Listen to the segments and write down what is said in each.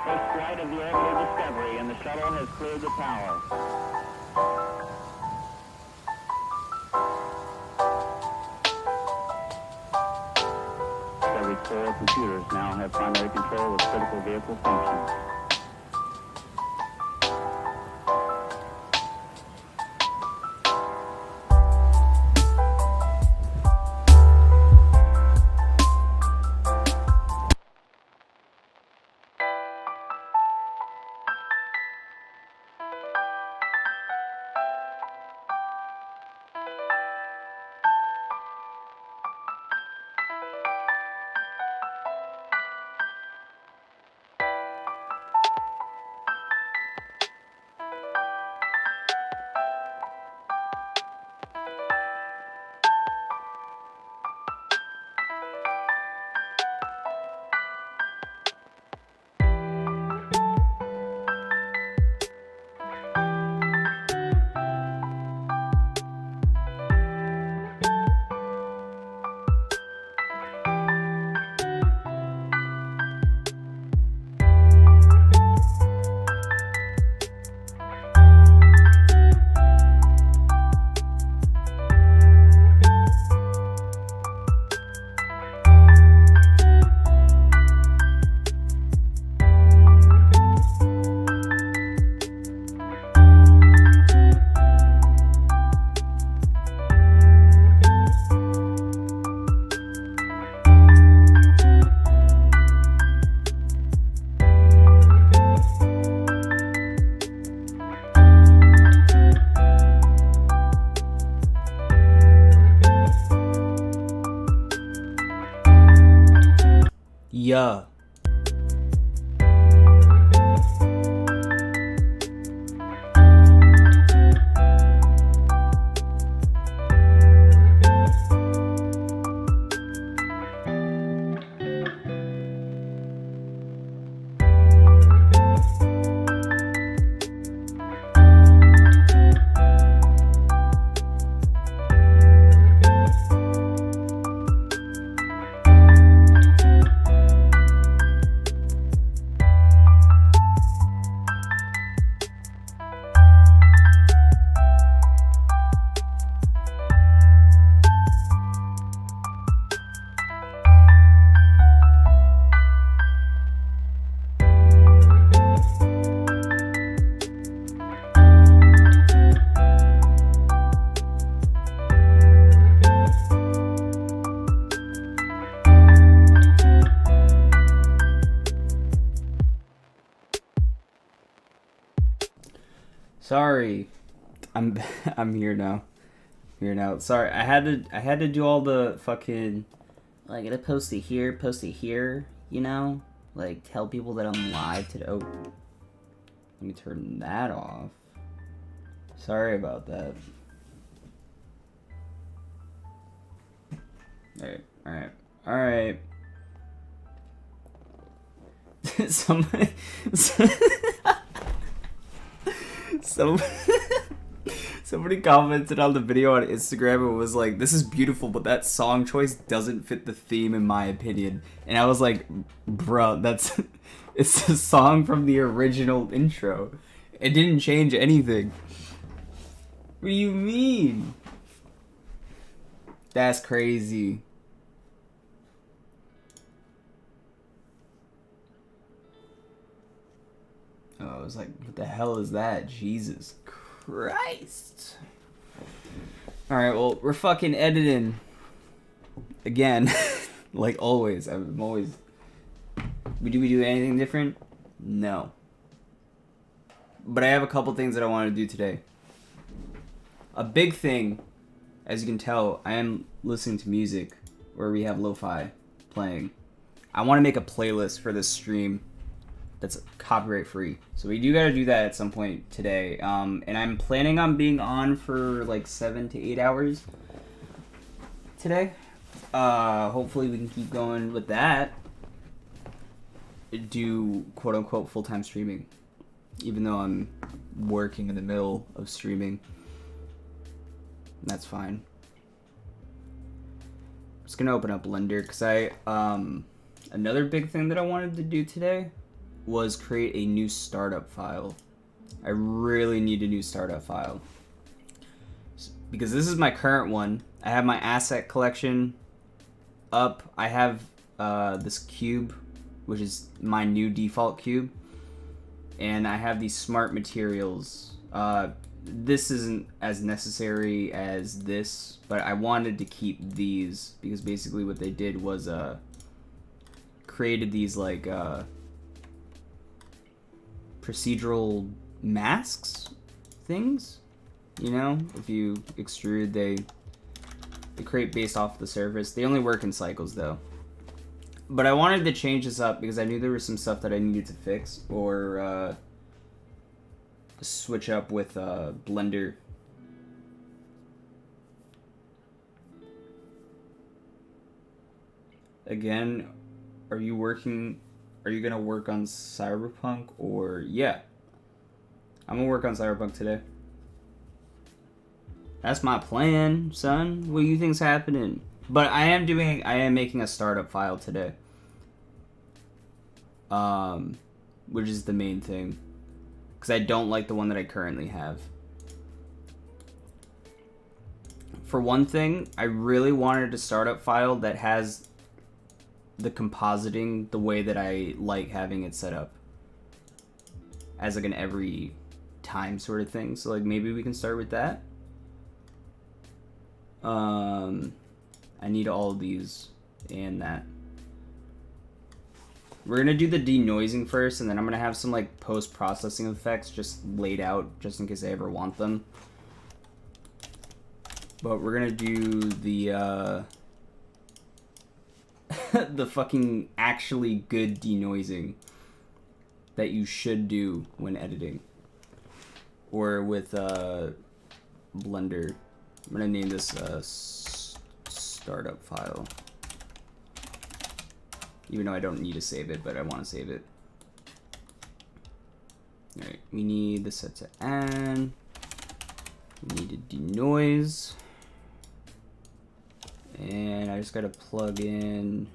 first flight of the orbital Discovery, and the shuttle has cleared the tower. Discovery's core computers now have primary control of critical vehicle functions. Yeah. Sorry, I'm here now. Sorry, I had to do all the fucking. Like, I gotta post it here. You know, like tell people that I'm live today. Oh, let me turn that off. Sorry about that. All right. Somebody. Somebody commented on the video on Instagram and was like, "This is beautiful, but that song choice doesn't fit the theme in my opinion." And I was like, "Bro, it's a song from the original intro. It didn't change anything." What do you mean? That's crazy. Oh, I was like, what the hell is that? Jesus Christ. Alright, well, we're fucking editing. Again. Like always. I'm always... Do we do anything different? No. But I have a couple things that I want to do today. A big thing, as you can tell, I am listening to music where we have lo-fi playing. I want to make a playlist for this stream that's copyright free. So we do gotta do that at some point today. And I'm planning on being on for like 7 to 8 hours today. Hopefully we can keep going with that. Do quote unquote full-time streaming. Even though I'm working in the middle of streaming. That's fine. I'm just gonna open up Blender because another big thing that I wanted to do today was create a new startup file. I really need a new startup file. Because this is my current one. I have my asset collection up. I have this cube, which is my new default cube. And I have these smart materials. This isn't as necessary as this, but I wanted to keep these because basically what they did was created these like procedural masks things. You know, if you extrude, they create based off the surface. They only work in cycles though. But I wanted to change this up because I knew there was some stuff that I needed to fix or switch up with Blender. Again, are you gonna work on Cyberpunk or yeah? I'm gonna work on Cyberpunk today. That's my plan, son. What do you think's happening? But I am making a startup file today. Which is the main thing. Because I don't like the one that I currently have. For one thing, I really wanted a startup file that has the compositing the way that I like having it set up. As like an every time sort of thing. So like maybe we can start with that. I need all of these and that. We're gonna do the denoising first, and then I'm gonna have some like post-processing effects just laid out, just in case I ever want them. But we're gonna do the the fucking actually good denoising that you should do when editing, or with Blender. I'm gonna name this startup file. Even though I don't need to save it, but I want to save it. Alright, we need the set to add. We need to denoise. And I just gotta plug in.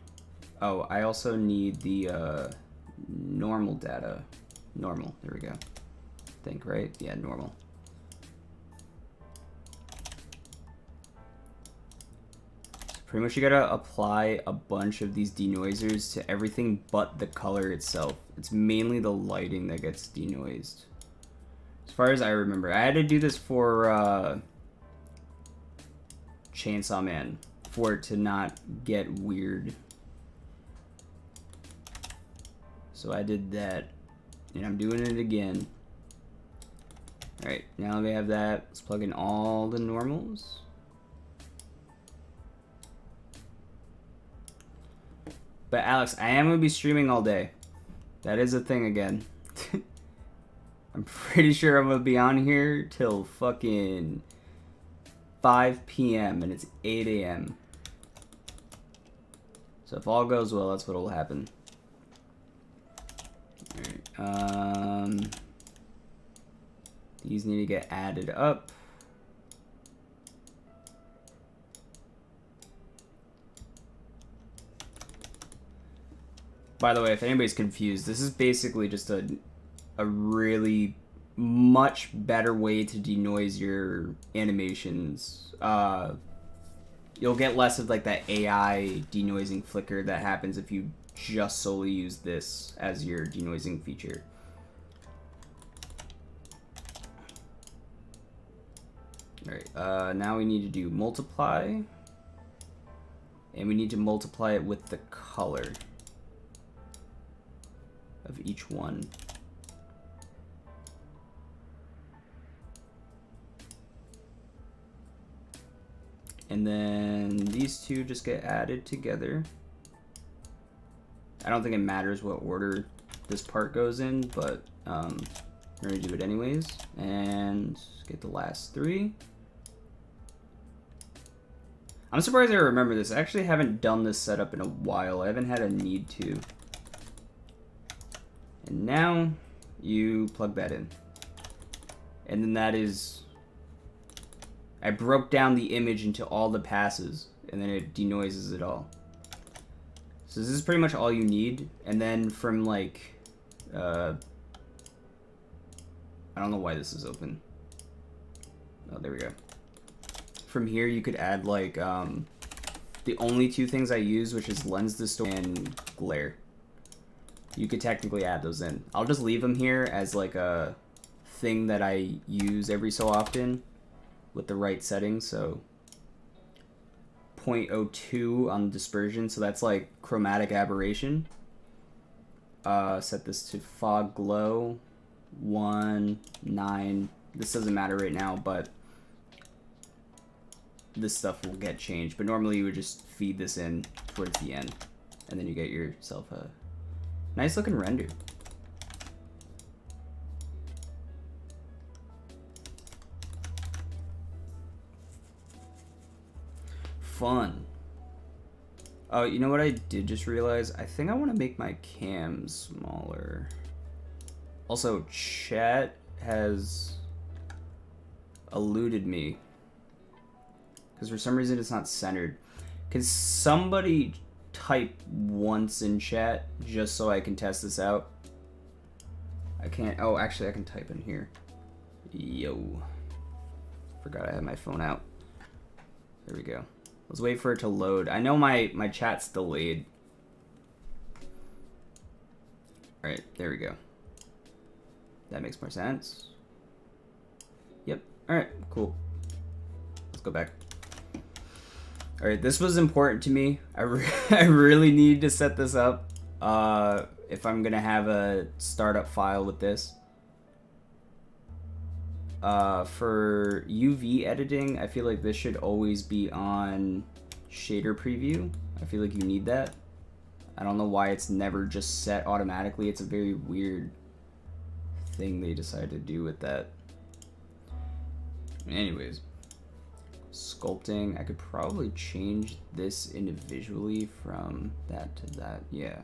Oh, I also need the normal data. Normal, there we go. I think, right? Yeah, normal. Pretty much you gotta apply a bunch of these denoisers to everything but the color itself. It's mainly the lighting that gets denoised. As far as I remember. I had to do this for Chainsaw Man for it to not get weird. So I did that. And I'm doing it again. Alright, now that we have that, let's plug in all the normals. But Alex, I am going to be streaming all day. That is a thing again. I'm pretty sure I'm going to be on here till fucking 5 p.m. and it's 8 a.m. So if all goes well, that's what will happen. Alright, these need to get added up. By the way, if anybody's confused, this is basically just a really much better way to denoise your animations. You'll get less of like that AI denoising flicker that happens if you just solely use this as your denoising feature. Alright, now we need to do multiply. And we need to multiply it with the color of each one. And then these two just get added together. I don't think it matters what order this part goes in, but we're gonna do it anyways. And get the last three. I'm surprised I remember this. I actually haven't done this setup in a while. I haven't had a need to. And now you plug that in. And then that is... I broke down the image into all the passes, and then it denoises it all. So this is pretty much all you need. And then from like I don't know why this is open. Oh, there we go. From here, you could add like the only two things I use, which is lens distortion and glare. You could technically add those in. I'll just leave them here as like a thing that I use every so often with the right settings. So 0.02 on dispersion, so that's like chromatic aberration. Set this to fog glow 1.9. This doesn't matter right now, but this stuff will get changed. But normally you would just feed this in towards the end, and then you get yourself a nice looking render. Fun. Oh, you know what I did just realize? I think I want to make my cam smaller. Also, chat has eluded me because for some reason it's not centered. Can somebody type once in chat just so I can test this out? I can't. Oh, actually, I can type in here. Yo. Forgot I had my phone out. There we go. Let's wait for it to load. I know my chat's delayed. Alright, there we go. That makes more sense. Yep. Alright, cool. Let's go back. Alright, this was important to me. I really needed to set this up if I'm gonna have a startup file with this. For UV editing, I feel like this should always be on shader preview. I feel like you need that. I don't know why it's never just set automatically. It's a very weird thing they decided to do with that. Anyways, sculpting, I could probably change this individually from that to that. Yeah,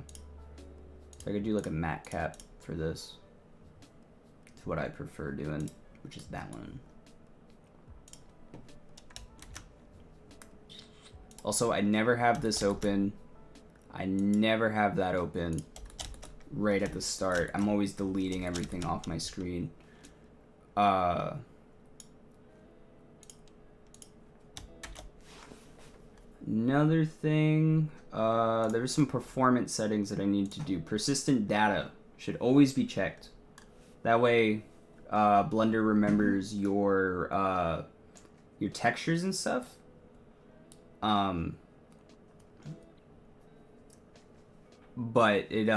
I could do like a matte cap for this. It's what I prefer doing, which is that one. Also, I never have this open. I never have that open right at the start. I'm always deleting everything off my screen. Another thing, there's some performance settings that I need to do. Persistent data should always be checked. That way, Blender remembers your textures and stuff. But it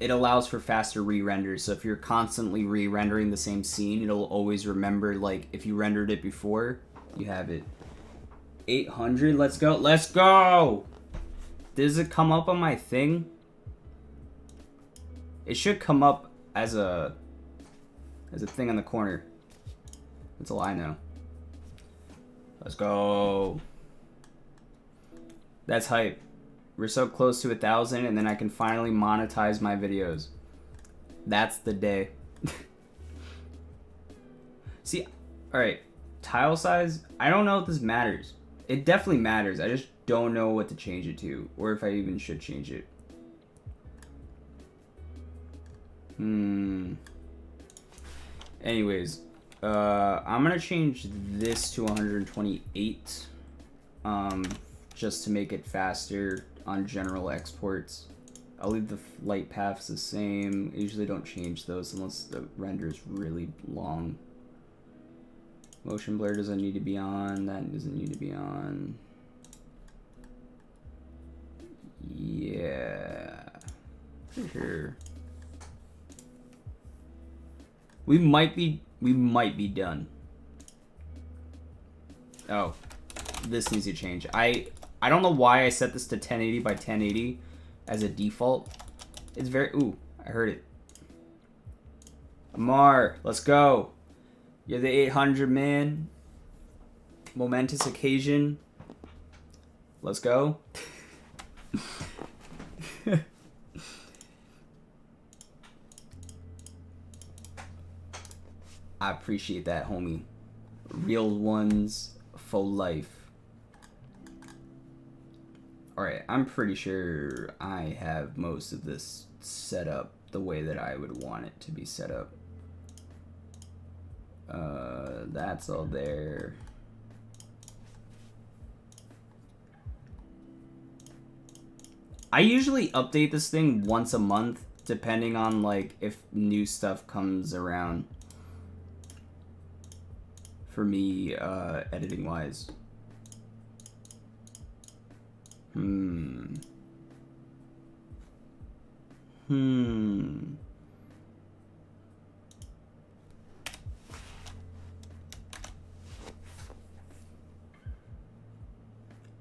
allows for faster re-renders. So if you're constantly re-rendering the same scene, it'll always remember, like, if you rendered it before, you have it. 800, let's go. Let's go! Does it come up on my thing? It should come up as a thing on the corner. That's all I know. Let's go. That's hype. We're so close to 1,000, and then I can finally monetize my videos. That's the day. See, alright. Tile size, I don't know if this matters. It definitely matters. I just don't know what to change it to, or if I even should change it. Anyways, I'm gonna change this to 128, just to make it faster on general exports. I'll leave the light paths the same. I usually don't change those unless the render is really long. Motion blur doesn't need to be on. That doesn't need to be on. Yeah. For sure. We might be done. Oh. This needs to change. I don't know why I set this to 1080 by 1080 as a default. It's very... Ooh, I heard it. Amar, let's go. You're the 800 man. Momentous occasion. Let's go. I appreciate that, homie. Real ones for life. Alright, I'm pretty sure I have most of this set up the way that I would want it to be set up. That's all there. I usually update this thing once a month, depending on like if new stuff comes around for me, editing wise.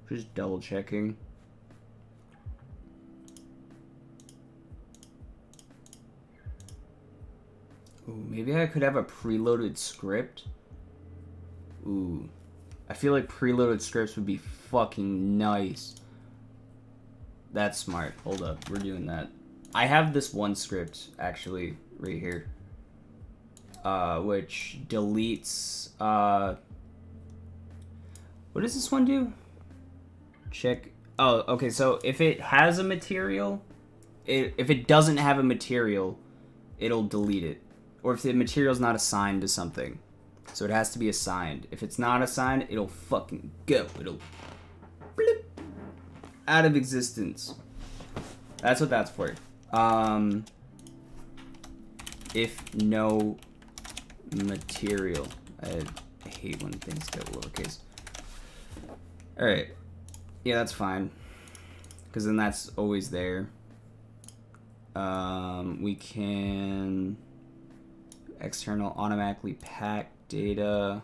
Just double checking. Ooh, maybe I could have a preloaded script. Ooh. I feel like preloaded scripts would be fucking nice. That's smart. Hold up, we're doing that. I have this one script, actually, right here. Which deletes, what does this one do? Check. Oh, okay, so if it has a material, if it doesn't have a material, it'll delete it. Or if the material's not assigned to something. So it has to be assigned. If it's not assigned, it'll fucking go. It'll blip out of existence. That's what that's for. If no material. I hate when things go lowercase. Alright. Yeah, that's fine. Because then that's always there. We can external automatically pack data.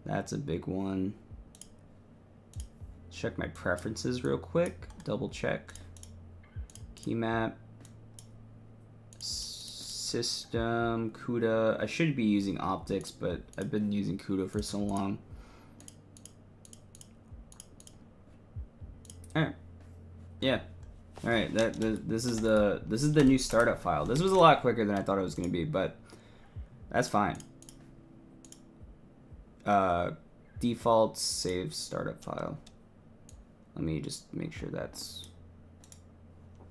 That's a big one. Check my preferences real quick. Double check. Key map. System. CUDA. I should be using optics, but I've been using CUDA for so long. Alright. Yeah. Alright, this is the new startup file. This was a lot quicker than I thought it was gonna be, but that's fine. Default save startup file. Let me just make sure that's...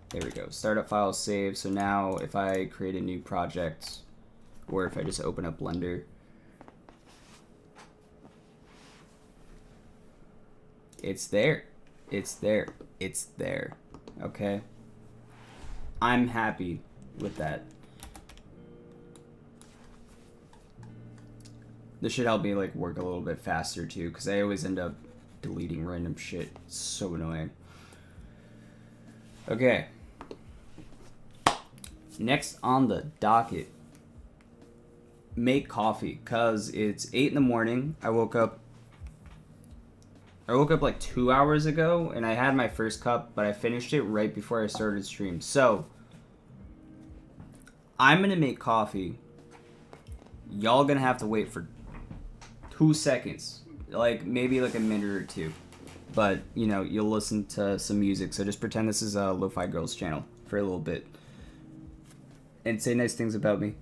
There we go. Startup file saved. So now if I create a new project, or if I just open up Blender, it's there. It's there. It's there. Okay? I'm happy with that. This should help me like work a little bit faster too, because I always end up deleting random shit. It's so annoying. Okay. Next on the docket, make coffee, cause it's 8 in the morning. I woke up like 2 hours ago, and I had my first cup, but I finished it right before I started stream. So I'm gonna make coffee. Y'all gonna have to wait for 2 seconds, like maybe like a minute or two, but you know, you'll listen to some music. So just pretend this is a Lo-Fi Girls channel for a little bit, and say nice things about me.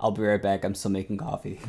I'll be right back. I'm still making coffee.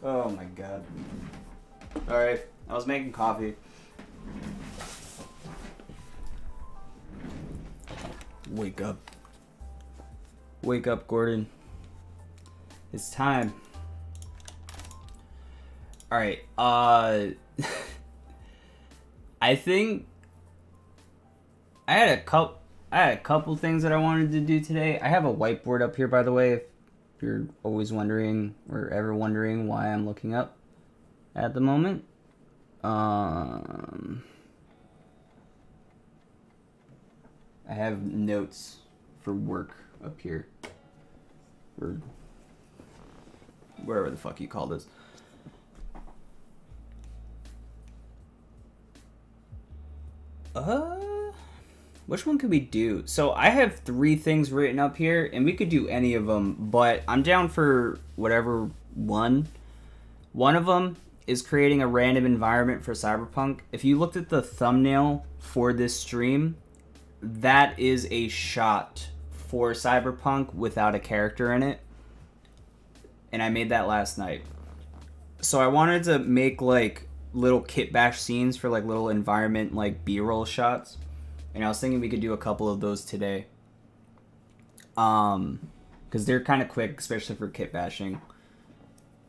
Oh my god. Alright, I was making coffee. Wake up. Wake up, Gordon. It's time. Alright, I think I had a couple things that I wanted to do today. I have a whiteboard up here, by the way, if you're always wondering or ever wondering why I'm looking up at the moment. I have notes for work up here, or whatever the fuck you call this. Which one could we do? So I have 3 things written up here, and we could do any of them, but I'm down for whatever one. One of them is creating a random environment for Cyberpunk. If you looked at the thumbnail for this stream, that is a shot for Cyberpunk without a character in it. And I made that last night. So I wanted to make like little kit bash scenes for like little environment like B-roll shots. And I was thinking we could do a couple of those today. Because they're kind of quick, especially for kit bashing.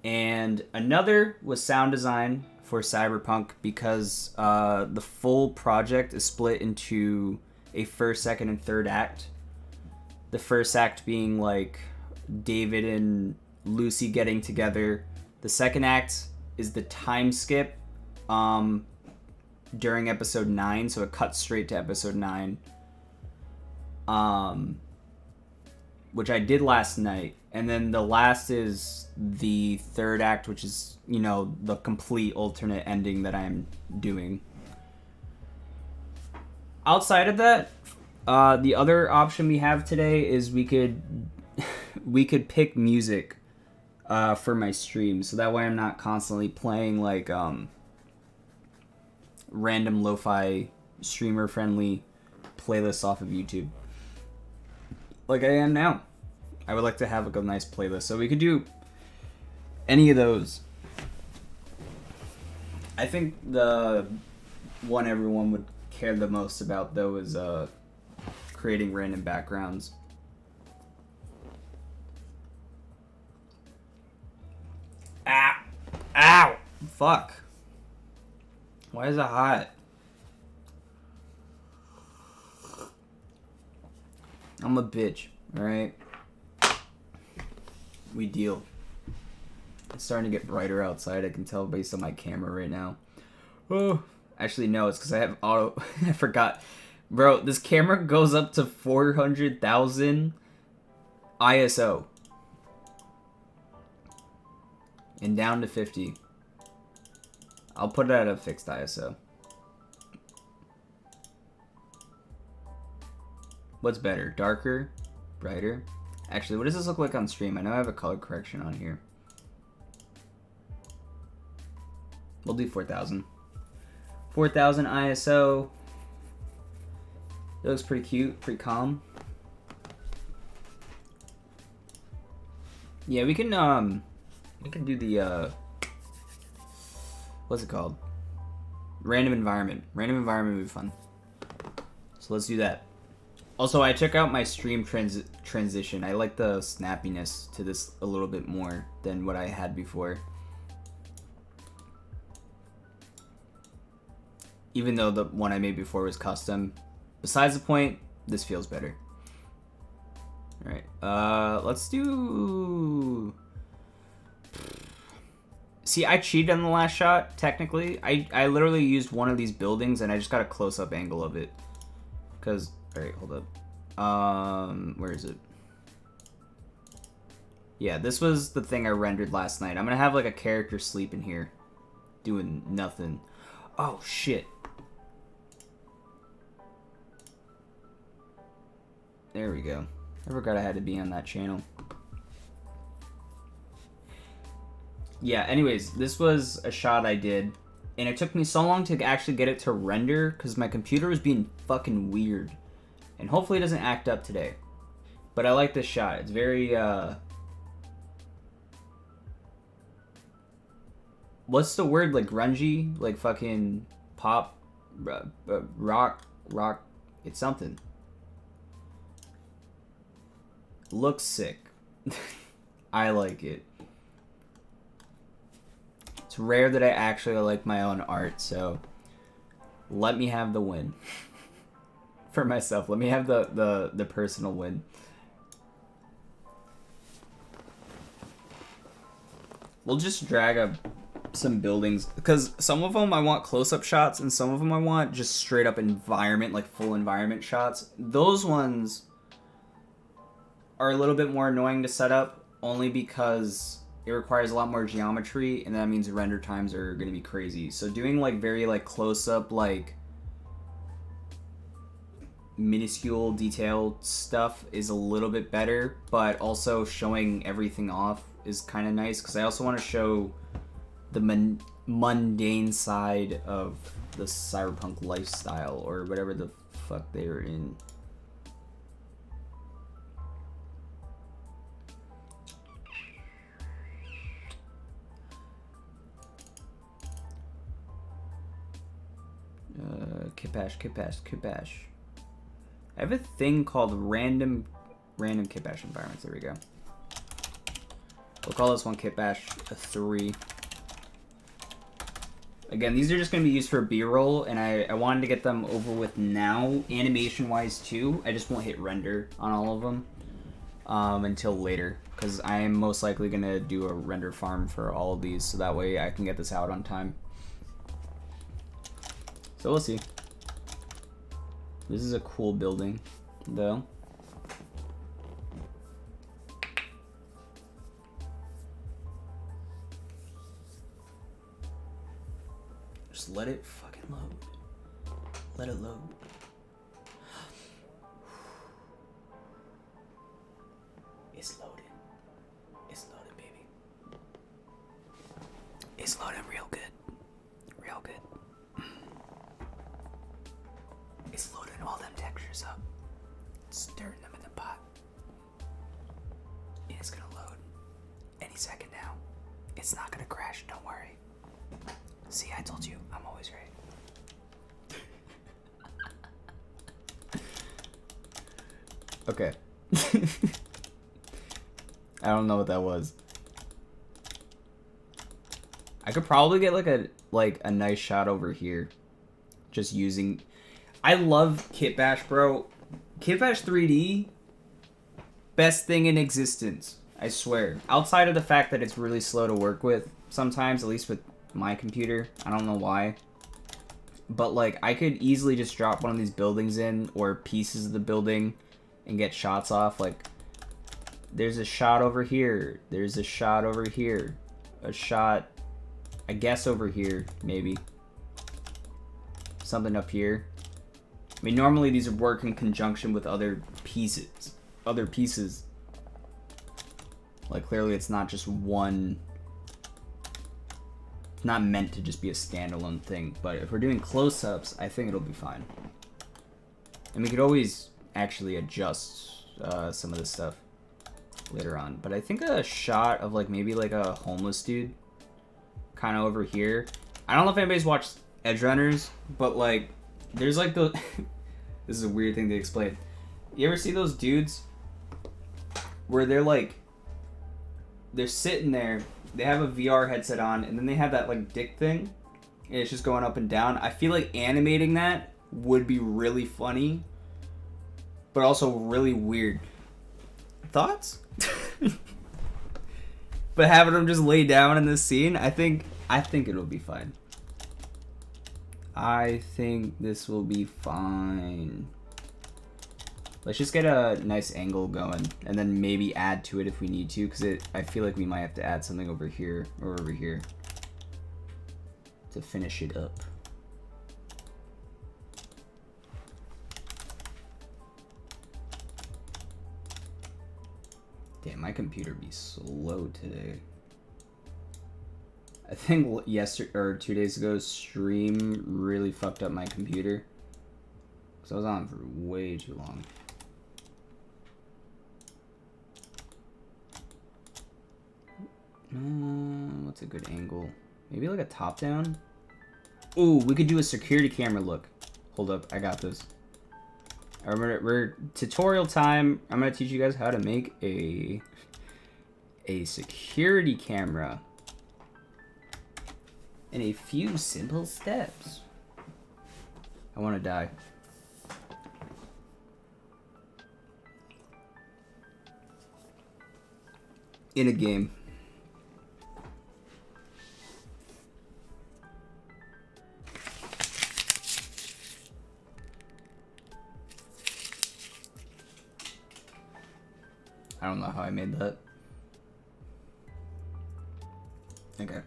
And another was sound design for Cyberpunk, because the full project is split into a first, second, and third act. The first act being like David and Lucy getting together. The second act is the time skip during episode 9, so it cuts straight to episode 9, which I did last night. And then the last is the third act, which is, you know, the complete alternate ending that I'm doing. Outside of that, the other option we have today is we could pick music for my stream, so that way I'm not constantly playing like random lo-fi streamer friendly playlists off of YouTube like I am now. I would like to have a nice playlist, so we could do any of those. I think the one everyone would care the most about though is creating random backgrounds. Ah! Ow! Fuck. Why is it hot? I'm a bitch, alright? We deal. It's starting to get brighter outside. I can tell based on my camera right now. Oh, actually no, it's because I have auto. I forgot, bro. This camera goes up to 400,000 ISO and down to 50. I'll put it at a fixed ISO. What's better, darker, brighter? Actually, what does this look like on stream? I know I have a color correction on here. We'll do 4,000. 4,000 ISO. It looks pretty cute, pretty calm. Yeah, we can do the what's it called? Random environment. Random environment would be fun. So let's do that. Also, I check out my stream transition. I like the snappiness to this a little bit more than what I had before. Even though the one I made before was custom. Besides the point, this feels better. Alright, let's do... See, I cheated on the last shot, technically. I literally used one of these buildings and I just got a close-up angle of it. Because... Alright, hold up. Where is it? Yeah, this was the thing I rendered last night. I'm gonna have like a character sleep in here. Doing nothing. Oh, shit. There we go. I forgot I had to be on that channel. Yeah, anyways, this was a shot I did. And it took me so long to actually get it to render because my computer was being fucking weird. And hopefully it doesn't act up today. But I like this shot. It's very, what's the word? Like grungy? Like fucking pop? Rock? It's something. Looks sick. I like it. It's rare that I actually like my own art, so let me have the win. For myself. Let me have the personal win. We'll just drag up some buildings because some of them I want close-up shots and some of them I want just straight up environment, like full environment shots. Those ones are a little bit more annoying to set up only because it requires a lot more geometry and that means render times are going to be crazy. So doing like very like close-up like minuscule detailed stuff is a little bit better, but also showing everything off is kind of nice because I also want to show the mundane side of the cyberpunk lifestyle or whatever the fuck they're in. Kipash. I have a thing called random Kitbash environments. There we go. We'll call this one Kitbash 3. Again, these are just going to be used for B-roll, and I wanted to get them over with now, animation-wise too. I just won't hit render on all of them until later, because I am most likely going to do a render farm for all of these, so that way I can get this out on time. So we'll see. This is a cool building, though. Just let it fucking load. Let it load. It's loading. It's loading, baby. It's loading real good. Real good. It's loading all them textures up. Stirring them in the pot. And it's gonna load any second now. It's not gonna crash, don't worry. See, I told you, I'm always right. Okay. I don't know what that was. I could probably get like a nice shot over here. Just using... I love Kitbash, bro. Kitbash 3D, best thing in existence. I swear. Outside of the fact that it's really slow to work with sometimes, at least with my computer. I don't know why. But, like, I could easily just drop one of these buildings in, or pieces of the building, and get shots off. Like, there's a shot over here. There's a shot over here. A shot, I guess, over here, maybe. Something up here. I mean, normally these would work in conjunction with other pieces. Like, clearly it's not just one... It's not meant to just be a standalone thing. But if we're doing close-ups, I think it'll be fine. And we could always actually adjust some of this stuff later on. But I think a shot of, like, maybe, like, a homeless dude kind of over here. I don't know if anybody's watched Edgerunners, but, like, there's, like, the... This is a weird thing to explain. You ever see those dudes where they're, like... They're sitting there, they have a VR headset on, and then they have that, like, dick thing, and it's just going up and down. I feel like animating that would be really funny, but also really weird. Thoughts? But having them just lay down in this scene, I think it'll be fine. I think this will be fine. Let's just get a nice angle going, and then maybe add to it if we need to, because I feel like we might have to add something over here or over here to finish it up. Damn, my computer be slow today. I think yesterday or 2 days ago, stream really fucked up my computer, because I was on for way too long. What's a good angle? Maybe like a top down? Ooh, we could do a security camera look. Hold up, I got this. We're tutorial time. I'm gonna teach you guys how to make a security camera in a few simple steps. I wanna die. In a game. I don't know how I made that. Okay.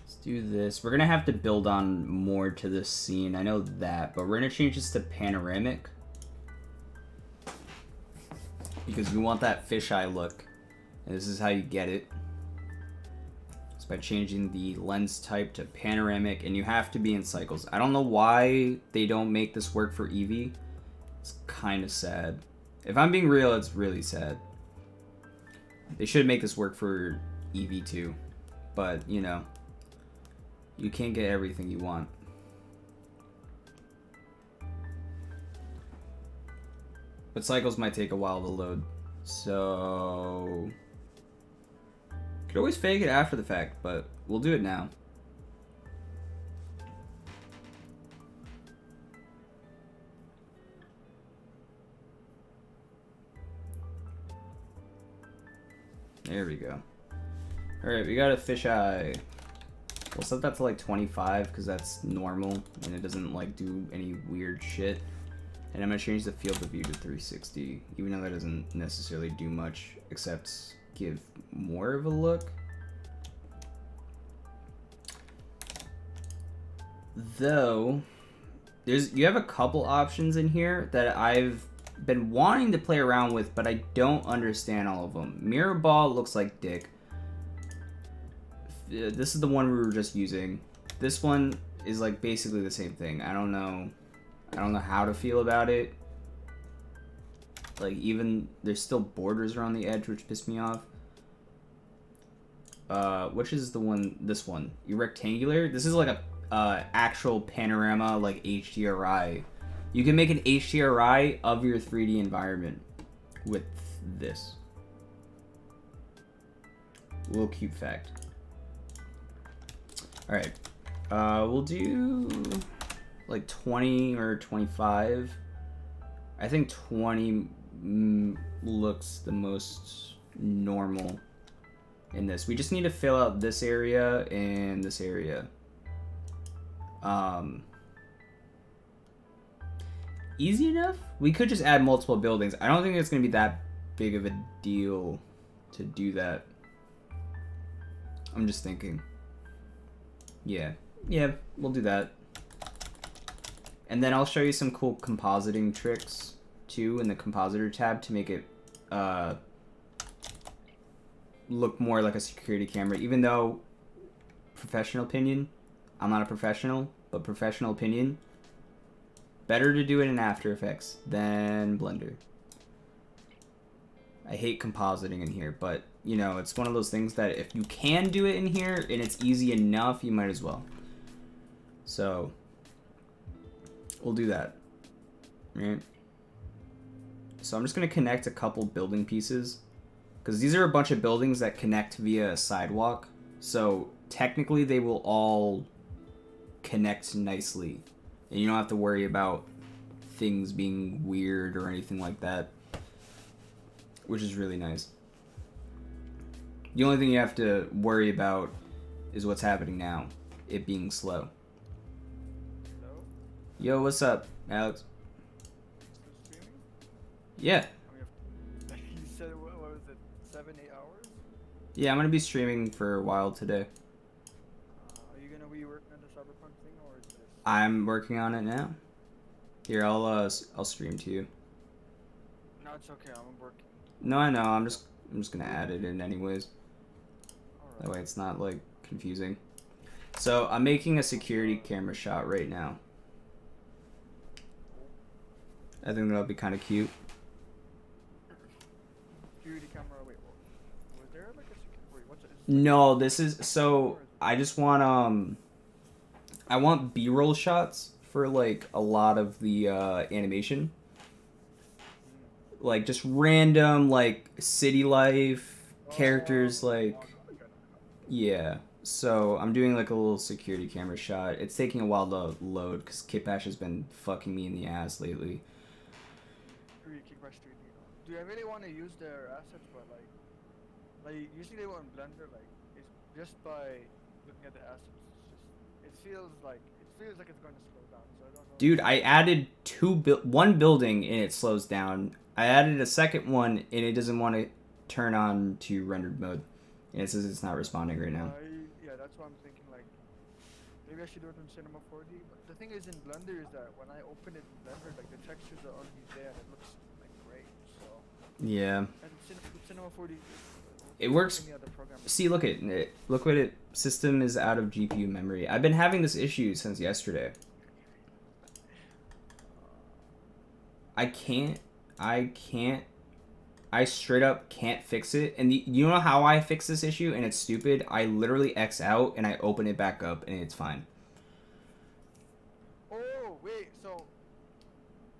Let's do this. We're gonna have to build on more to this scene. I know that, but we're gonna change this to panoramic, because we want that fisheye look. And this is how you get it. It's by changing the lens type to panoramic, and you have to be in cycles. I don't know why they don't make this work for Eevee. It's kind of sad. If I'm being real, it's really sad. They should make this work for Eevee too. But, you know, you can't get everything you want. But cycles might take a while to load. So... could always fake it after the fact, but we'll do it now. There we go. Alright, we got a fisheye. We'll set that to like 25 because that's normal and it doesn't like do any weird shit. And I'm gonna change the field of view to 360, even though that doesn't necessarily do much except give more of a look. Though, you have a couple options in here that I've been wanting to play around with, but I don't understand all of them. Mirror ball looks like dick. This is the one we were just using. This one is like basically the same thing. I don't know how to feel about it. Like, even there's still borders around the edge, which piss me off. Which is the one? This one. Rectangular. This is like a actual panorama, like HDRI. You can make an HDRI of your 3D environment with this. Little cute fact. Alright. We'll do like 20 or 25. I think 20 looks the most normal in this. We just need to fill out this area and this area. Easy enough. We could just add multiple buildings. I don't think it's going to be that big of a deal to do that. I'm just thinking. Yeah, we'll do that. And then I'll show you some cool compositing tricks too in the compositor tab to make it look more like a security camera. Even though, professional opinion, I'm not a professional, but professional opinion, better to do it in After Effects than Blender. I hate compositing in here, but you know, it's one of those things that if you can do it in here and it's easy enough, you might as well. So we'll do that. Right? So I'm just gonna connect a couple building pieces because these are a bunch of buildings that connect via a sidewalk. So technically they will all connect nicely and you don't have to worry about things being weird or anything like that, which is really nice. The only thing you have to worry about is what's happening now, it being slow. Hello? Yo, what's up, Alex? Still streaming? Yeah. You said, what was it, 7-8 hours? Yeah, I'm gonna be streaming for a while today. Are you gonna be working on the Cyberpunk thing, or is this? I'm working on it now. Here, I'll stream to you. No, it's okay. I'm working. No, I know. I'm just gonna add it in anyways. Alright. That way it's not like confusing. So I'm making a security camera shot right now. I think that'll be kind of cute. Security camera. Wait, was there like a security? Wait, what's it? No, this is so. I just want I want B-roll shots for like a lot of the animation. Like just random like city life characters like yeah. So I'm doing like a little security camera shot. It's taking a while to load because Kitbash has been fucking me in the ass lately. Do I really want to use their assets, but like usually they want Blender, like it's just by looking at the assets, it's just, it feels like it's going to slow down. So I don't know. Dude, I added one building and it slows down. I added a second one and it doesn't want to turn on to rendered mode. And it says it's not responding right now. Yeah, that's why I'm thinking like maybe I should do it in Cinema 4D. But the thing is in Blender is that when I open it in Blender, like the textures are already there and it looks like great. So Yeah. and Cinema 4D. It works. Any other program. See, look at it. Look what it. System is out of GPU memory. I've been having this issue since yesterday. I straight up can't fix it. And you know how I fix this issue? And it's stupid. I literally X out and I open it back up and it's fine. Oh wait, so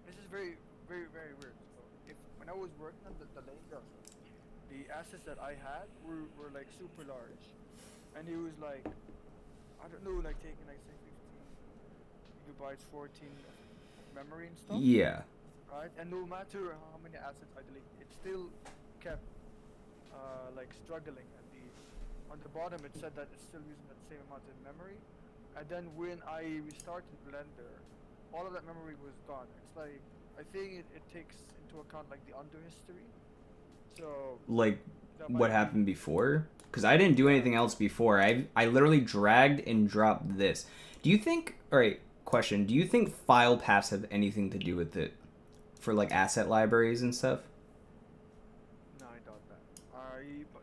this is very very weird. So if when I was working on the Lego, the assets that I had were like super large, and it was like I don't know, like taking like say 15 gigabytes, 14 of memory and stuff. Yeah. Right, and no matter how many assets I delete, it still kept like struggling. And on the bottom it said that it's still using that same amount of memory. And then when I restarted Blender, all of that memory was gone. It's like I think it takes into account like the undo history. So Like that what might happened before? Because I didn't do anything else before. I literally dragged and dropped this. Do you think? All right. Question. Do you think file paths have anything to do with it? For like asset libraries and stuff. No, I doubt that.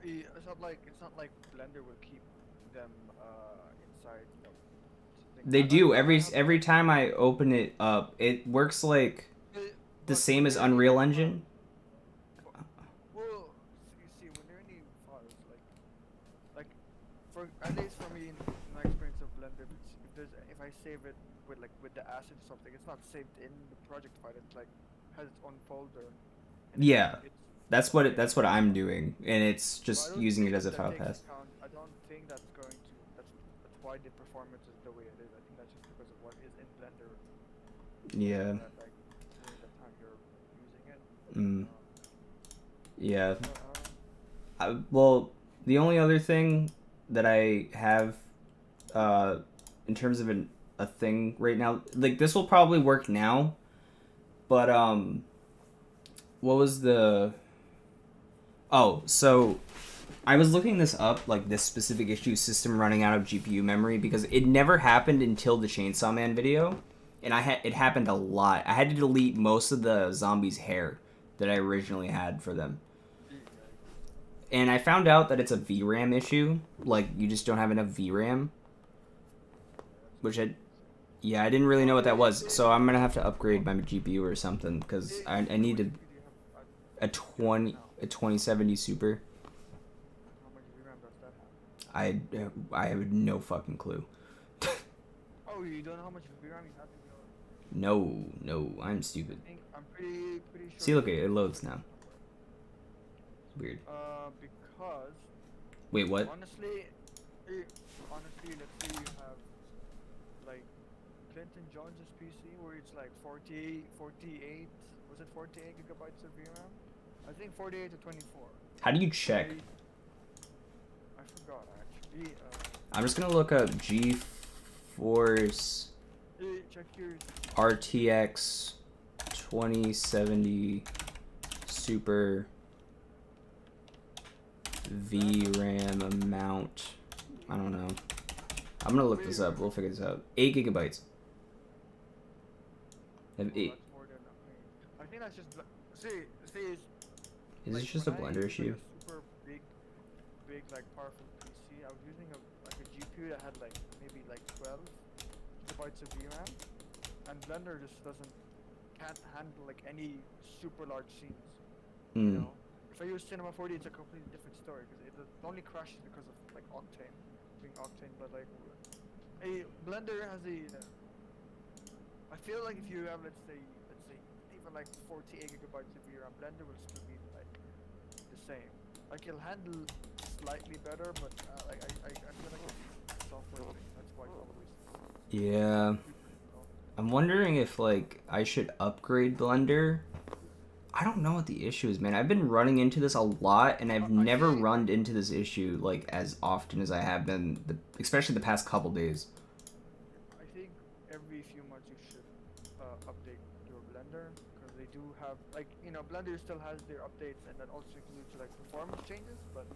It's not like Blender will keep them inside. They do every time I open it up. It works like the same as Unreal Engine. Well, you see, when there are any files, like for at least for me in my experience of Blender, if I save it with the asset or something, it's not saved in the project file. It's like has its own folder. And Yeah, it's that's what I'm doing, and it's just using it as a file path. I don't think that's going to. That's why the performance is the way it is. I think that's just because of what is in Blender. Yeah. That, like during the time you're Yeah. Uh, Well, the only other thing that I have, in terms of a thing right now, like this will probably work now, but what was the? Oh, so I was looking this up, like this specific issue, system running out of GPU memory, because it never happened until the Chainsaw Man video, and it happened a lot. I had to delete most of the zombies' hair that I originally had for them. And I found out that it's a VRAM issue. Like, you just don't have enough VRAM. Which I didn't really know what that was. So I'm gonna have to upgrade my GPU or something, because I need a 2070 Super. how much VRAM does that have? I have no fucking clue. Oh, you don't know how much VRAM you have in your... No, I'm stupid. I'm pretty sure... See, look, it loads now. Weird. Because... Wait, what? Honestly, let's say you have, like, Clinton Jones's PC, where it's like 48, was it 48 gigabytes of VRAM? I think 48 to 24. How do you check? I forgot, actually. I'm just gonna look up GeForce Check your... RTX 2070 Super VRAM amount. I don't know. I'm gonna look this up. We'll figure this out. 8 gigabytes. Have eight. That's more than... I think that's just... See, it's... Is this just a when I Blender used, issue? Like, a super big, like, powerful PC, I was using a GPU that had, like, maybe, like, 12 gigabytes of VRAM, and Blender just can't handle, like, any super large scenes, you know? If I use Cinema 4D, it's a completely different story, because it only crashes because of, like, Octane, being Octane, but, like, Blender has I feel like if you have, let's say, even, like, 48 gigabytes of VRAM, Blender will still be, like, the same. Like, it'll handle slightly better, but, like, I feel like it's a software thing, that's why it's always... Yeah. I'm wondering if, like, I should upgrade Blender. I don't know what the issue is, man. I've been running into this a lot, and I've never run into this issue, like, as often as I have been, especially the past couple days. I think every few months you should update your Blender, because they do have, like, you know, Blender still has their updates, and that also includes, like, performance changes, but,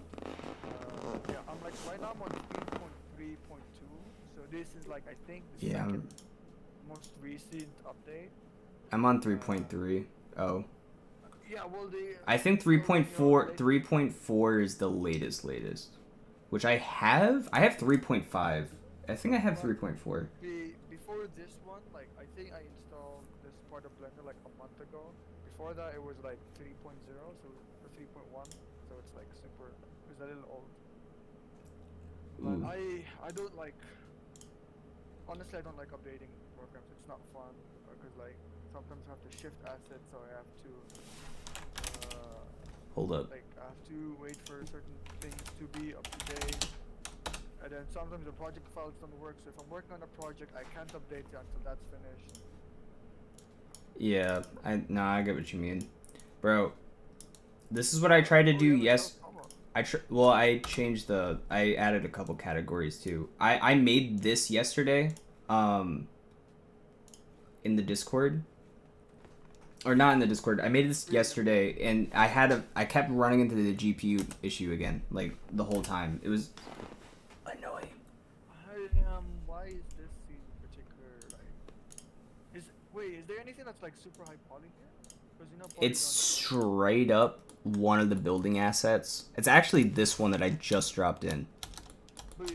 yeah, I'm, like, right now I'm on 3.3.2, so this is, like, I think the second most recent update. I'm on 3.3. Oh. Yeah, well, I think 3.4 is the latest, which I have 3.5. I think I have 3.4. Before this one, like, I think I installed this part of Blender like a month ago. Before that, it was like 3.0, so or 3.1, so it's like super. It's a little old. But I don't like. Honestly, I don't like updating programs. It's not fun because, like, sometimes I have to shift assets, so I have to. Hold up. Like, I have to wait for certain things to be up to date, and then sometimes the project files don't work. So if I'm working on a project, I can't update it until that's finished. Yeah, I get what you mean, bro. This is what I tried to do. Yes, I changed I added a couple categories too. I made this yesterday, in the Discord. Or not in the Discord. I made this yesterday, and I kept running into the GPU issue again, like, the whole time. It was annoying. Why is this scene in particular, like... Is there anything that's, like, super high poly here? Because, you know, It's straight up one of the building assets. It's actually this one that I just dropped in. But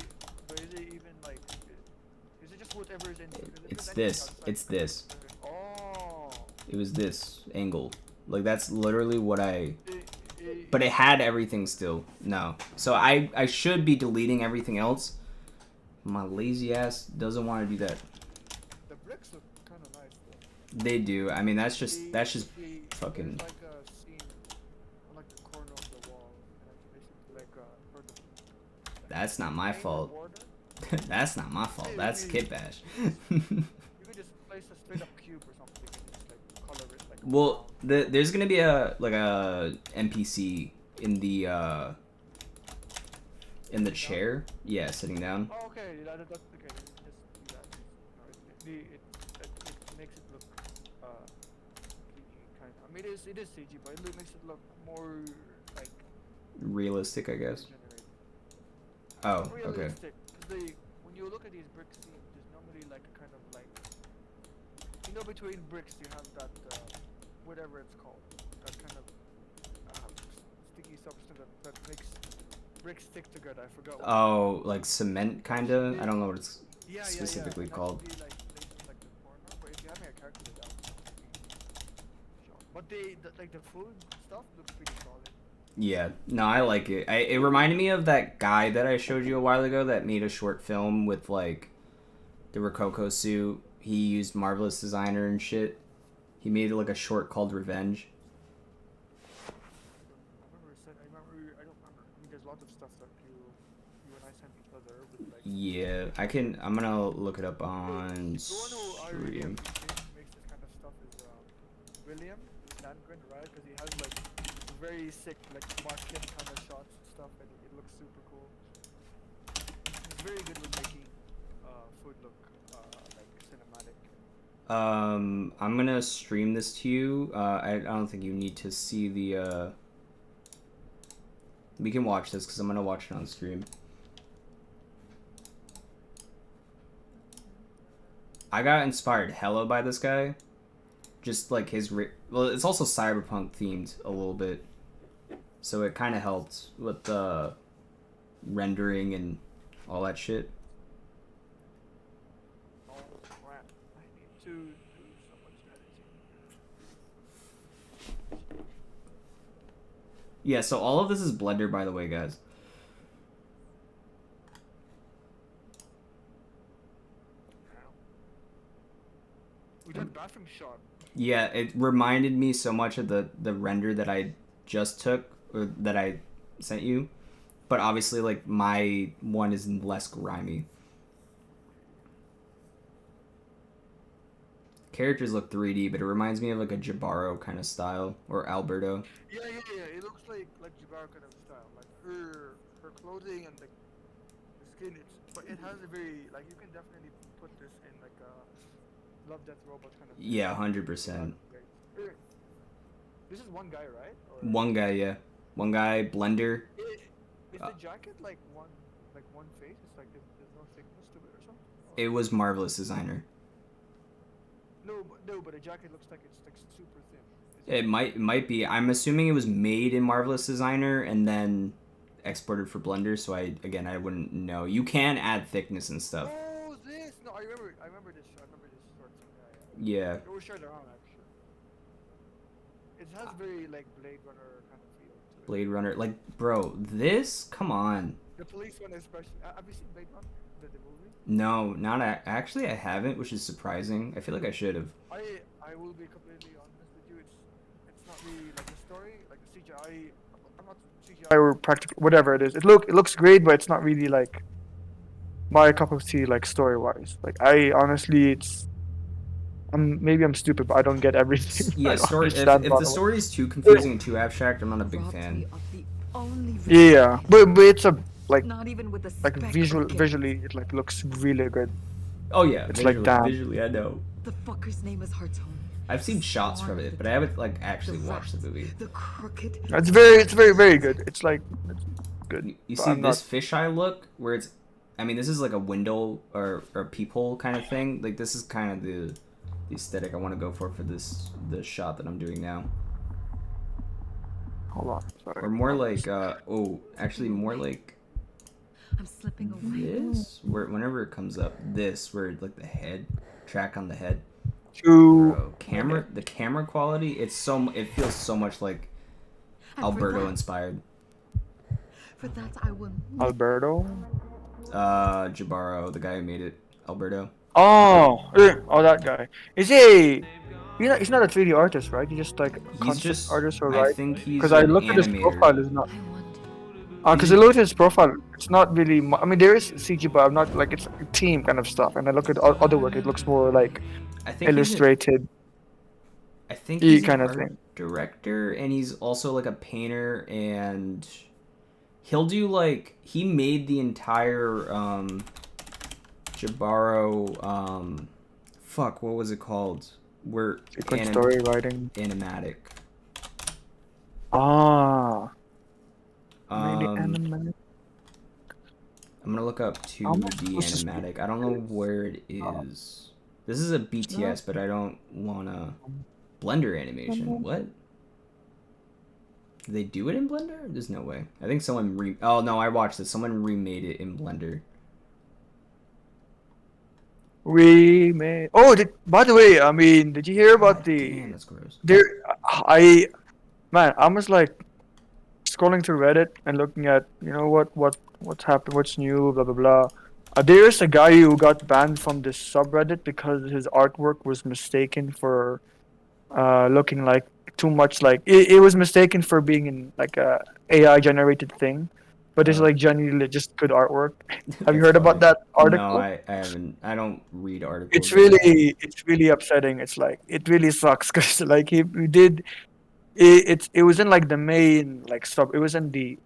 is it even, like... Is it just whatever is in... It's this. It's this. Oh... It was this angle. Like, that's literally what but it had everything still. No. So I should be deleting everything else. My lazy ass doesn't want to do that. The bricks look kind of nice, though. They do. I mean, that's just fucking... There's, like, a scene on, like, the corner of the wall. And basically, like, That's not my fault. That's not my fault. That's Kitbash. You could just place a straight up cube or something and just, like, color it like... Well, there's gonna be a NPC in the chair. Yeah, sitting down. Oh, okay. That's okay. Just do that. No, it makes it look CG kind of. I mean, it is CG, but makes it look more like Realistic, I guess. generated. Oh, Not okay. realistic. 'Cause when you look at these brick scenes, there's normally like a kind of like, between bricks you have that whatever it's called, that kind of sticky substance that makes bricks stick together. I forgot. What Oh, like cement, kinda. I don't know what it's yeah, specifically it has called. to be like placed in like the corner, but if you're having a character with that, but the food stuff looks pretty solid. Yeah, no, I like it. It reminded me of that guy that I showed you a while ago that made a short film with like the Rococo suit. He used Marvelous Designer and shit. He made like a short called Revenge. I don't remember. I mean, there's lots of stuff that you and I sent each other with like. Yeah, I'm gonna look it up on The one who I really stream. appreciate makes this kind of stuff is William Landgren, right? Because he has like very sick like market kind of shots and stuff, and it looks super cool. He's very good with making food look like cinematic. I'm gonna stream this to you. I don't think you need to see the. We can watch this because I'm gonna watch it on stream. I got inspired hella by this guy. Just like his well, it's also cyberpunk themed a little bit, so it kind of helped with the rendering and all that shit. Oh crap! I need to do so much editing. Yeah, so all of this is Blender, by the way, guys. We did bathroom shot. Yeah, it reminded me so much of the render that I just took, or that I sent you. But obviously, like, my one is less grimy. Characters look 3D, but it reminds me of, like, a Jabaro kind of style, or Alberto. Yeah. It looks like Jibaro kind of style, like her clothing and the skin. But it has a very like you can definitely put this in like a Love Death Robot kind of. Yeah, 100%. This is one guy, right? Or One guy, yeah. One guy, Blender. Is the jacket like one face? It's like there's no thickness to it or something. Or- It was Marvelous Designer. No, but the jacket looks like it's like super thin. It might be. I'm assuming it was made in Marvelous Designer and then exported for Blender. So I wouldn't know. You can add thickness and stuff. Oh, this! No, I remember this. I remember this short. Yeah. It was shared around actually. It has very like Blade Runner kind of feel to it. Blade Runner, like, bro, this. Come on. The police one especially. Have you seen Blade Runner, the movie? No, not actually. I haven't, which is surprising. I feel like I should have. I will be completely honest with you. It's not really like the story, like the CGI. I'm not CGI or practical, whatever it is. It looks great, but it's not really like my cup of tea, like story wise. Like I honestly, maybe I'm stupid, but I don't get everything. Yeah, I story. If understand the plot. story is too confusing and too abstract, I'm not a big Robbed fan. me of the only Yeah, but it's a like not even with the like speck of guilt. visually it like looks really good. Oh yeah, It's like visually, that. visually, I know. The fucker's name is Hearthstone. I've seen shots from it, but I haven't like actually watched the movie. The crooked. It's very good. It's like it's good. You but see I'm this not- fisheye look where it's, I mean, this is like a window or peephole kind of thing. Like this is kind of the aesthetic I want to go for the shot that I'm doing now. Hold on, sorry. Or more like actually more like I'm slipping away. this, where whenever it comes up, this where like the head track on the head. Two. Bro, the camera quality, it feels so much like And Alberto inspired. For that, I will. Alberto. Jabaro, the guy who made it, Alberto. Oh, that guy. Is he? He's not a 3D artist, right? He's just like a He's concept just artist, or I right? think he's Because I an looked at his animator. profile, it's not. I want. Because I looked at his profile, it's not really. I mean, there is CG, but I'm not like it's team kind of stuff. And I look at other work, it looks more like I think illustrated, I think e he's an kind of art- thing. director, and he's also like a painter, and he'll do like he made the entire Jabaro fuck, what was it called? Where Sequence story writing. animatic. Ah. Maybe Um, anime. I'm gonna look up to How am I the supposed to animatic. I don't know where it is. This is a BTS, but I don't wanna Blender animation. What? Did they do it in Blender? There's no way. I think someone oh no, I watched this. Someone remade it in Blender. Remade. Oh, by the way, I mean, did you hear about the? Damn, that's gross. Man, I was like scrolling through Reddit and looking at, what's happened, what's new, blah blah blah. There's a guy who got banned from this subreddit because his artwork was mistaken for looking like too much like it was mistaken for being in like a AI generated thing, but it's like genuinely just good artwork. Have you heard about that article? No, I haven't. I don't read articles. It's really upsetting. It's like it really sucks because like he did it was in like the main like sub. It was in the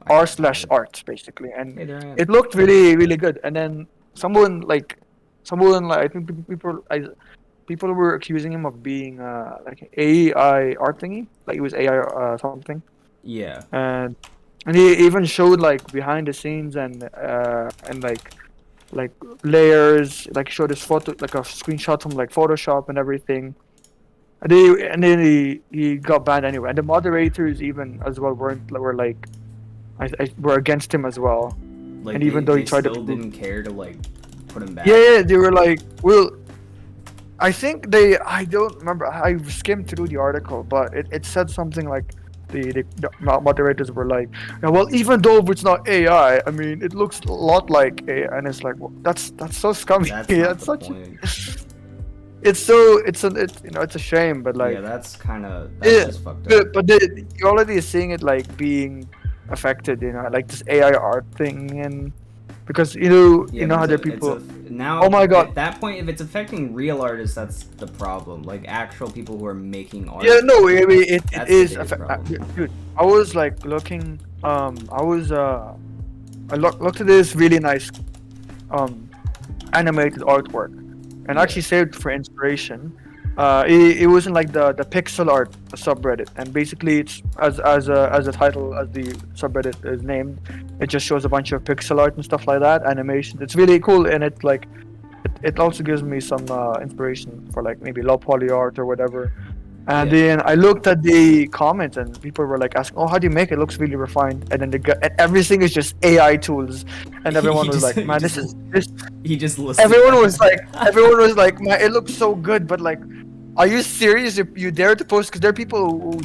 it's r/art basically, and Hey, there I am. it looked really good. And then someone like I think people were accusing him of being like AI art thingy, like it was AI something. Yeah. And he even showed like behind the scenes and like layers, like showed his photo, like a screenshot from like Photoshop and everything. And then he got banned anyway. And the moderators even as well were like were against him as well. Like, and even though he tried to still didn't care to like put him back. Yeah, they were like, well, I think I don't remember. I skimmed through the article, but it said something like the moderators were like, yeah, well, even though it's not AI, I mean, it looks a lot like AI, and it's like, well, that's so scummy. That's That's not the such. point. It's it's a shame, but like Yeah, that's Yeah, just fucked up. but you're already seeing it like being affected, like this AI art thing, and because Yeah, you know how because there are people. now. Oh my God. At that point, if it's affecting real artists, that's the problem. Like actual people who are making art. Yeah, no, I mean, it That's the is. biggest problem. Dude, I was like looking. I looked at this really nice, animated artwork, and actually saved for inspiration. It wasn't like the pixel art subreddit, and basically it's as a title as the subreddit is named. It just shows a bunch of pixel art and stuff like that, animation. It's really cool, and it also gives me some inspiration for like maybe low poly art or whatever. And then I looked at the comments, and people were like asking, "Oh, how do you make it? It looks really refined." And then and everything is just AI tools, and everyone was like, "Man, this." He just listed. Everyone was like, "Man, it looks so good," but like, are you serious? If you dare to post, because there are people who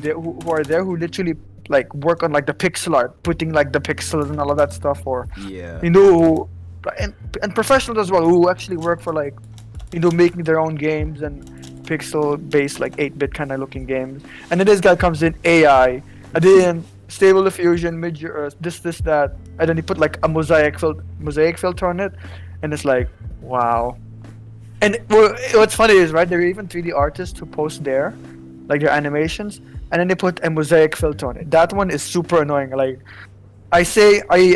are there who literally like work on like the pixel art, putting like the pixels and all of that stuff, or Yeah. and professionals as well who actually work for like, making their own games and pixel-based like 8-bit kind of looking games. And then this guy comes in AI, and then Stable Diffusion, this that, and then he put like a mosaic filter on it, and it's like, wow. And what's funny is, right, there are even 3D artists who post there, like their animations, and then they put a mosaic filter on it. That one is super annoying. Like, I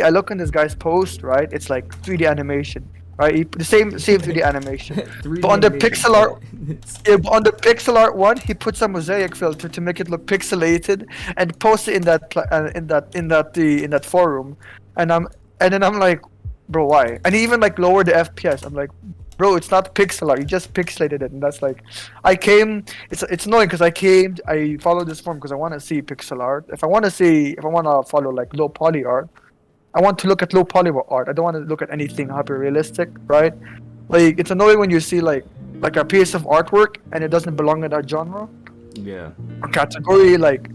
look in this guy's post, right? It's like 3D animation, right? The same 3D animation. But on the pixel art, but on the pixel art one, he puts a mosaic filter to make it look pixelated, and posts it in that forum, and then I'm like, bro, why? And he even like lowered the FPS. I'm like, bro, it's not pixel art. You just pixelated it, and that's like, It's annoying because I followed this forum because I want to see pixel art. If I want to follow like low poly art, I want to look at low poly art. I don't want to look at anything hyper realistic, right? Like, it's annoying when you see like a piece of artwork and it doesn't belong in that genre Yeah. or category. Like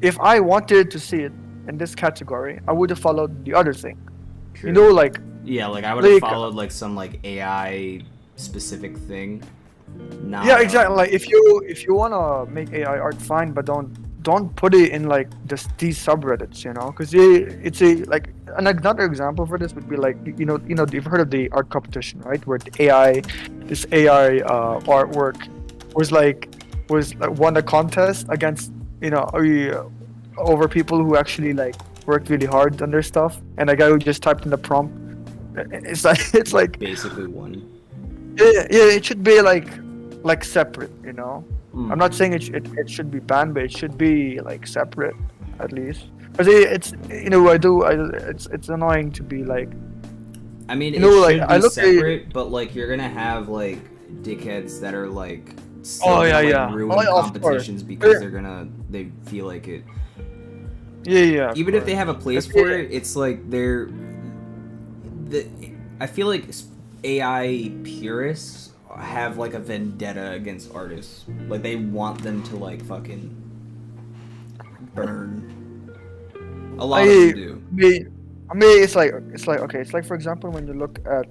if I wanted to see it in this category, I would have followed the other thing. True. Like. Yeah, like I would have like, followed like some like AI specific thing. Not, Yeah, exactly. Like if you wanna make AI art, fine, but don't put it in like these subreddits, because it's a like another example for this would be like you've heard of the art competition, right? Where this AI artwork was like, won a contest against over people who actually like worked really hard on their stuff, and a guy who just typed in the prompt. It's like Basically one. yeah, it should be like separate, you know. Mm. I'm not saying it should be banned, but it should be like separate at least. Because it's it's annoying to be like. I mean, You know, it like, should I be look at- separate, but like you're gonna have like dickheads that are like still Oh, gonna, yeah, like, yeah. ruin Oh, yeah, of course. competitions because Yeah. they feel like it. Yeah. of Even if course. they have a place But for yeah. it, it's like I feel like AI purists have like a vendetta against artists. Like they want them to like fucking burn. A lot of them do. I mean, it's like okay. It's like, for example, when you look at,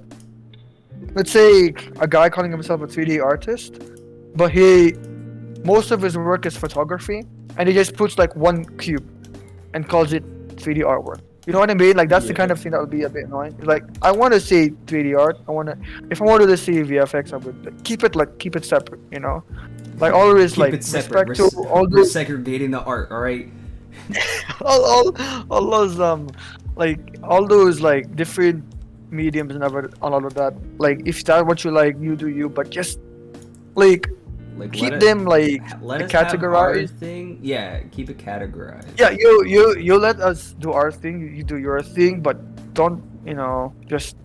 let's say, a guy calling himself a 3D artist, but most of his work is photography, and he just puts like one cube, and calls it 3D artwork. You know what I mean? Like that's the Yeah. kind of thing that would be a bit annoying. Like I want to see 3D art. If I wanted to see VFX, I would keep it separate. You know, like always Keep like it separate. respect to all We're those segregating the art. All right. all those all those like different mediums and all of that. Like if that's what you like, you do you. But just like Like keep let them like let us have our categorized. thing. Yeah, keep it categorized. Yeah, you let us do our thing. You do your thing, but don't just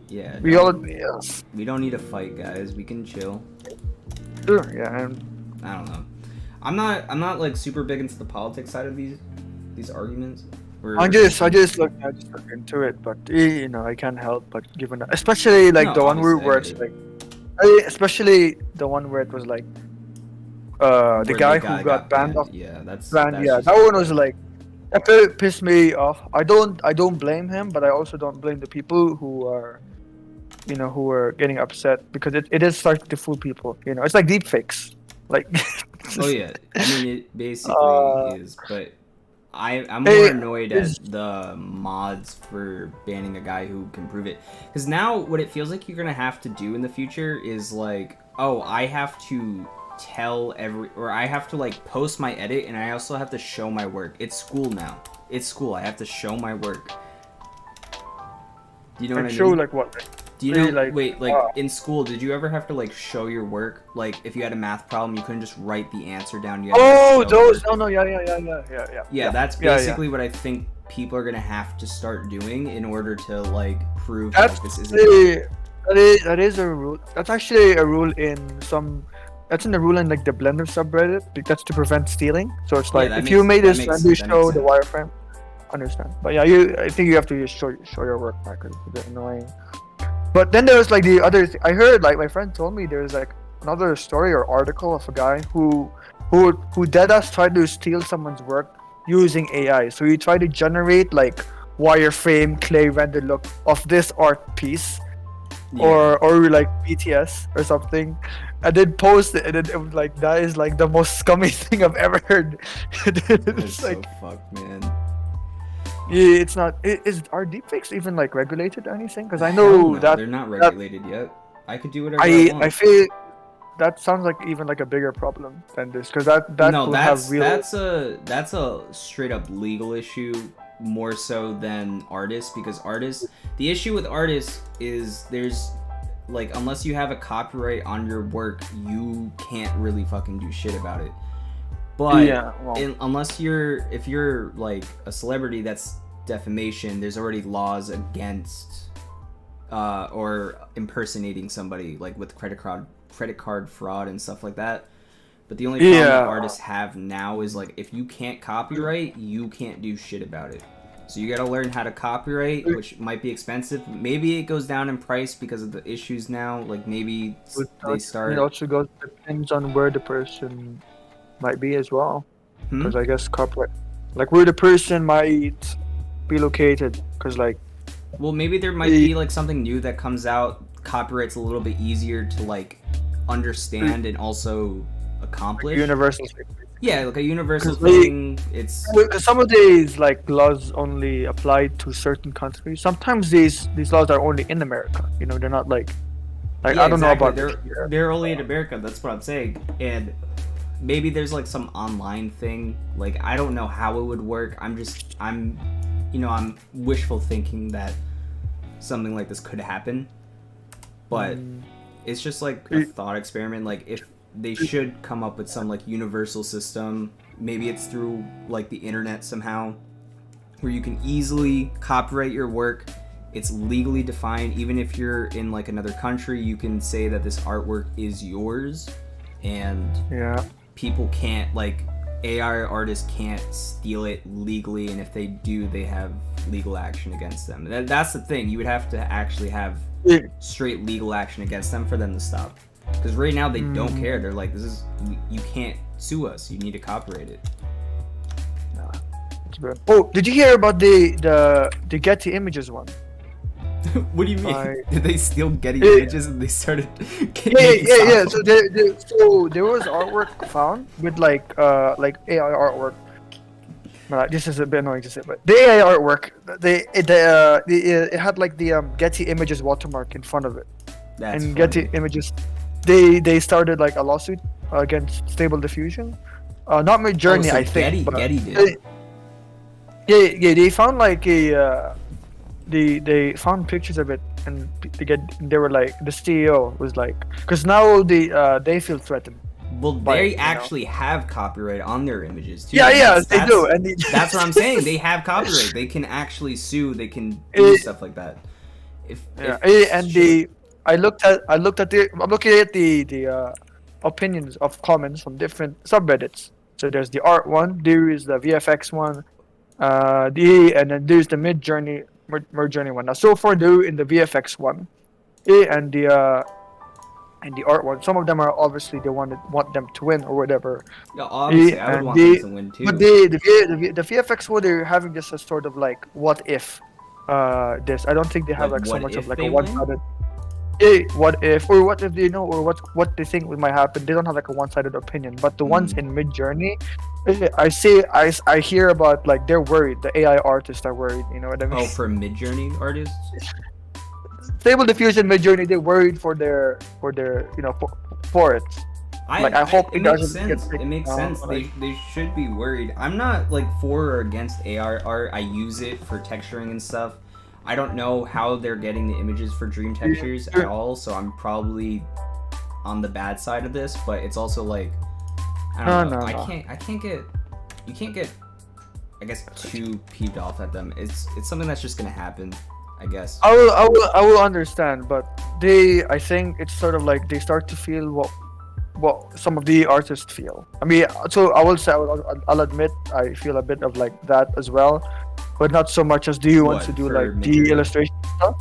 Yeah. we no, all yes. we don't need to fight, guys. We can chill. Sure, yeah. And I don't know. I'm not like super big into the politics side of these arguments. I just look into it, but I can't help but given especially like No, the one where obviously, it's I like especially the one where it was like the where guy who got banned off Yeah, that's yeah, just- that one was like that pissed me off. I don't blame him, but I also don't blame the people who are who are getting upset because it is starting to fool people. It's like deepfakes. Like Oh yeah, I mean it basically is, but I'm more Hey, annoyed at the mods for banning a guy who can prove it. Because now what it feels like you're gonna have to do in the future is like, oh, I have to I have to like post my edit, and I also have to show my work. It's school now. It's school. I have to show my work. Do you know what I mean? show like what? Do you know? Really, In school, did you ever have to like show your work? Like, if you had a math problem, you couldn't just write the answer down. You had to Oh, show those. work. No, yeah. Yeah, that's Yeah, yeah. basically what I think people are gonna have to start doing in order to like prove That's that this isn't. that is a rule. That's actually a rule in some. That's in the rule in like the Blender subreddit. That's to prevent stealing. So it's like that if you makes- made that this makes- and you that show makes the sense. wireframe, understand. But yeah, I think you have to just show your work back. 'Cause it's a bit annoying. But then there was like the other. I heard like my friend told me there was like another story or article of a guy who deadass tried to steal someone's work using AI. So he tried to generate like wireframe clay render look of this art piece Yeah. or like BTS or something, and then post it, and then it was like that is like the most scummy thing I've ever heard. That's It's so like fucked, man. yeah, it's not. Are deepfakes even like regulated or anything? Because I Hell know no, that they're not regulated yet. I could do whatever I I want. feel that sounds like even like a bigger problem than this because that no, will that's have real. that's a straight up legal issue more so than artists, because the issue with artists is there's like, unless you have a copyright on your work, you can't really fucking do shit about it. But Yeah, well. unless if you're like a celebrity, that's defamation. There's already laws against or impersonating somebody, like with credit card fraud and stuff like that. But the only problem that Yeah. artists have now is like, if you can't copyright, you can't do shit about it. So you gotta learn how to copyright, which might be expensive. Maybe it goes down in price because of the issues now. Like maybe they start. It also goes depends on where the person might be as well. Hmm? Because I guess copyright, like where the person might be located. Because like Well, maybe there might be like something new that comes out. Copyright's a little bit easier to like understand and also accomplish. universal. Yeah, like a universal 'Cause they- thing. It's Because some of these like laws only apply to certain countries. Sometimes these laws are only in America. They're not like yeah, I don't exactly. know about They're only in America. That's what I'm saying. And maybe there's like some online thing. Like I don't know how it would work. I'm wishful thinking that something like this could happen. But it's just like a thought experiment. Like if they should come up with some like universal system, maybe it's through like the internet somehow, where you can easily copyright your work. It's legally defined. Even if you're in like another country, you can say that this artwork is yours, and people can't, like, AI artists can't steal it legally, and if they do, they have legal action against them. That's the thing. You would have to actually have straight legal action against them for them to stop. Because right now they don't care. They're like, you can't sue us. You need to copyright it. Oh, did you hear about the Getty Images one? What do you mean? Did they steal Getty Images and they started? Yeah. So there was artwork found with like AI artwork. This is a bit annoying to say, but the AI artwork, it had like the Getty Images watermark in front of it. That's and funny. Getty Images, they started like a lawsuit against Stable Diffusion. Not Midjourney, so I think. Getty did. They found like they found pictures of it, and they were like, the CEO was like, because now they feel threatened. Well, they actually have copyright on their images too. Yeah, they do, and that's what I'm saying. They have copyright. They can actually sue. They can do stuff like that. I'm looking at the opinions of comments from different subreddits. So there's the art one, there is the VFX one, and then there's the Midjourney one. Now, so far, they're in the VFX one, and the art one. Some of them are obviously they want them to win or whatever. Yeah, obviously, I would want them to win too. But the VFX one, they're having just a sort of like, what if this? I don't think they have like so much of like a one-sided. What if, or what if they know, or what they think might happen. They don't have like a one-sided opinion. But the ones in Midjourney, I hear about like they're worried. The AI artists are worried. You know what I mean? Oh, for Midjourney artists. Stable Diffusion, Midjourney, they're worried for their for it. I hope it makes sense. It makes sense. They should be worried. I'm not like for or against AI art. I use it for texturing and stuff. I don't know how they're getting the images for Dream Textures at all, so I'm probably on the bad side of this. But it's also like, I don't know. You can't get, I guess, too peeved off at them. It's something that's just gonna happen, I guess. I will understand, but I think it's sort of like they start to feel what some of the artists feel. I mean, so I will say, I'll admit I feel a bit of like that as well, but not so much as do you want to do like the illustration stuff.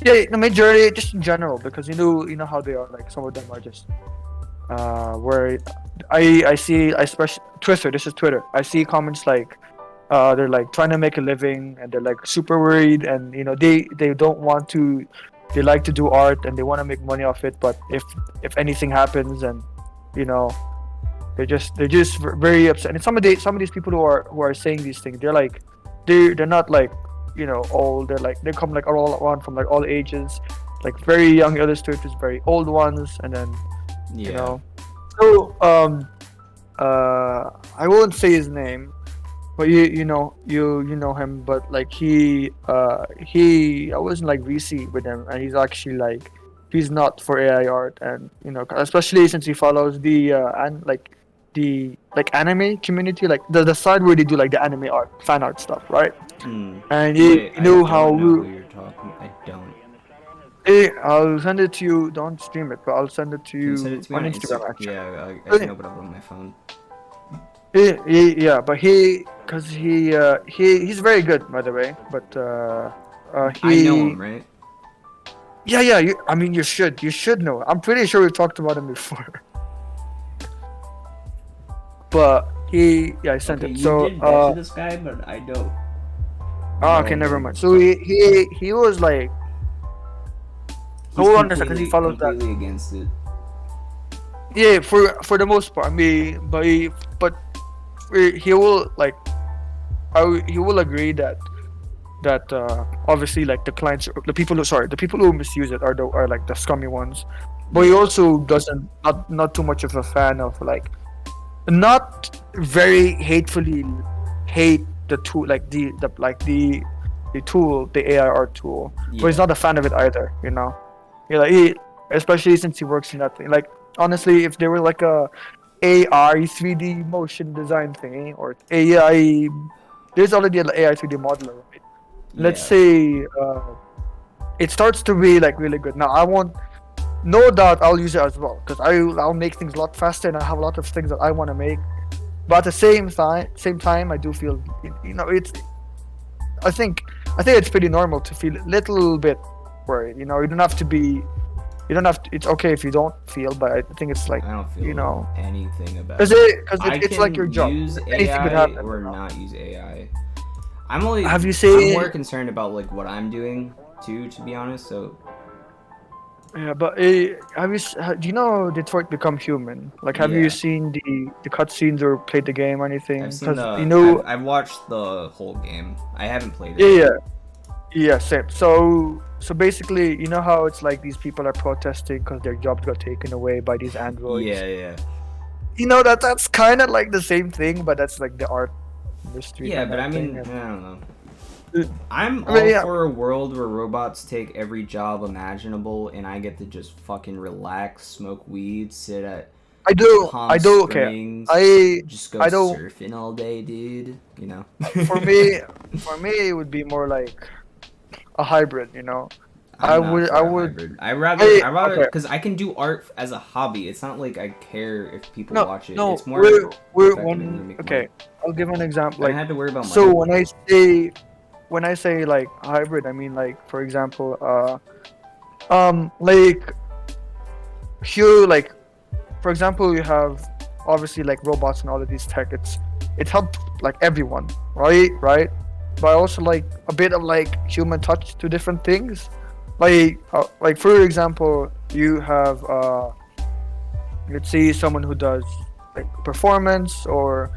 Yeah, the Midjourney just in general, because you know how they are. Like some of them are just where I see, especially Twitter. This is Twitter. I see comments like they're like trying to make a living, and they're like super worried, and they don't want to. They like to do art and they want to make money off it, but if anything happens, and they're just very upset. And some of these people who are saying these things, they're not like old. They come like all around from like all ages, like very young illustrators, very old ones, and then So I won't say his name, but you know him, but like I wasn't like VC with him, and he's actually like he's not for AI art, and especially since he follows the anime community, like the side where they do like the anime art, fan art stuff, right? And you know how who you're talking. I don't. I'll send it to you. Don't stream it, but I'll send it to you on Instagram. Actually, yeah, I can open it up on my phone. Yeah, but he's very good, by the way. But I know him, right? Yeah. You should know. I'm pretty sure we've talked about him before. But I sent it. So did mention this guy, but I don't. Oh, okay, never mind. So he was like. Hold on a second. He follows that. Completely against it. Yeah, for the most part. I mean, but he will like. He will agree that obviously like the clients, the people who misuse it are like the scummy ones. But he also doesn't not too much of a fan of like not very hatefully hate the tool, like the tool, the AI art tool, but he's Yeah. not a fan of it either. You know, especially since he works in that thing. Like honestly, if there were like a AI 3D motion design thingy or AI, there's already an AI 3D modeler, right? Let's Yeah. say it starts to be like really good. Now I won't, no doubt I'll use it as well because I'll make things a lot faster and I have a lot of things that I want to make. But at the same time, I do feel, you know, I think it's pretty normal to feel a little bit worried. You know, you don't have to be, you don't have to, it's okay if you don't feel, but I think it's like, I don't feel you know, anything about because it. it's like your job. Use Anything AI could happen. or you know? not use AI. I'm Have you seen? more concerned about like what I'm doing too, to be honest. So Yeah, but do you know Detroit Become Human? Like, have Yeah. you seen the cutscenes or played the game or anything? I've seen the. you know, I've watched the whole game. I haven't played yeah, it. yeah, same. So basically, you know how it's like these people are protesting because their jobs got taken away by these androids. Yeah. You know that's kind of like the same thing, but that's like the art industry. Yeah, kind but of I mean, thing. I don't know. Uh, I'm I mean, all yeah. for a world where robots take every job imaginable, and I get to just fucking relax, smoke weed, sit at I do. Palm I do. Okay. Springs, I just go I don't- surfing all day, dude. You know. for me, it would be more like a hybrid. You know. I would- I rather, Hey, okay. because I can do art as a hobby. It's not like I care if people No, watch it. no. It's more we're effective one. and make Okay. I'll give an example. money. I Like, had to worry about money. so when I say like hybrid, I mean like, for example, like for example, you have obviously like robots and all of these tech. It helps like everyone, right? But also like a bit of like human touch to different things. Like for example, you have let's say someone who does like performance or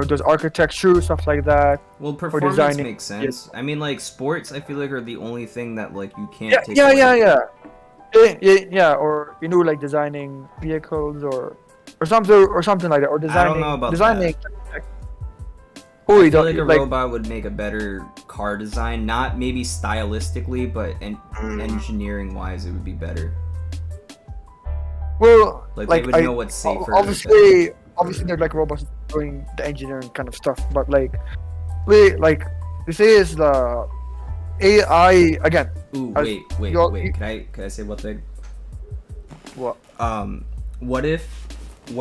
does architecture, stuff like that. Well, performance designing- makes sense. I mean, like sports, I feel like are the only thing that like you can't Yeah, take yeah, away. yeah. Or you know, like designing vehicles or something like that, or designing. know about designing. I Oh, you feel don't like a like. robot would make a better car design, not maybe stylistically, but engineering wise, it would be better. Well, Like, like they would know what's safer. obviously, they're like robots doing the engineering kind of stuff, but like this is the AI again. Ooh, as wait. you're- Can I say one thing? What? What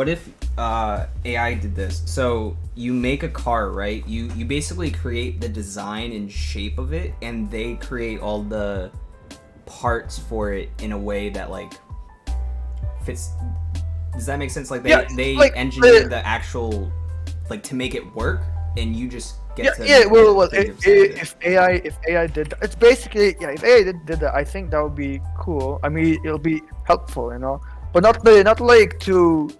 if AI did this? So you make a car, right? You basically create the design and shape of it, and they create all the parts for it in a way that like fits. Does that make sense? Like they like, engineer the actual like to make it work, and you just get to Well, creative side of it. if AI did that, it's basically, yeah, if AI did that, I think that would be cool. I mean, it'll be helpful, you know, but not like to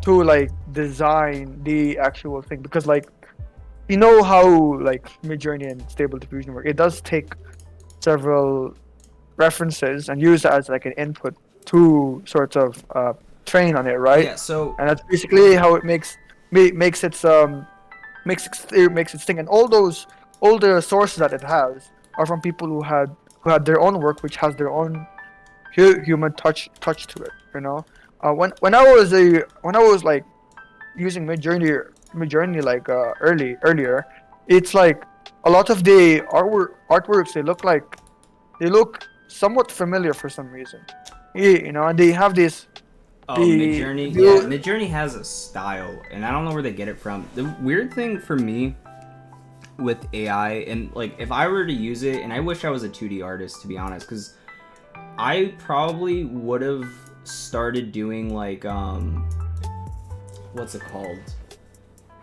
like design the actual thing, because like, you know how like Midjourney and Stable Diffusion work. It does take several references and use that as like an input to sort of train on it, right? Yeah. So And that's basically how it makes its thing. And all the sources that it has are from people who had their own work, which has their own human touch to it. You know, when I was like using Midjourney like earlier, it's like a lot of the artworks they look somewhat familiar for some reason. You know, and they have this. Midjourney, the- yeah, Midjourney has a style, and I don't know where they get it from. The weird thing for me with AI, and like if I were to use it, and I wish I was a 2D artist to be honest, because I probably would have started doing like what's it called?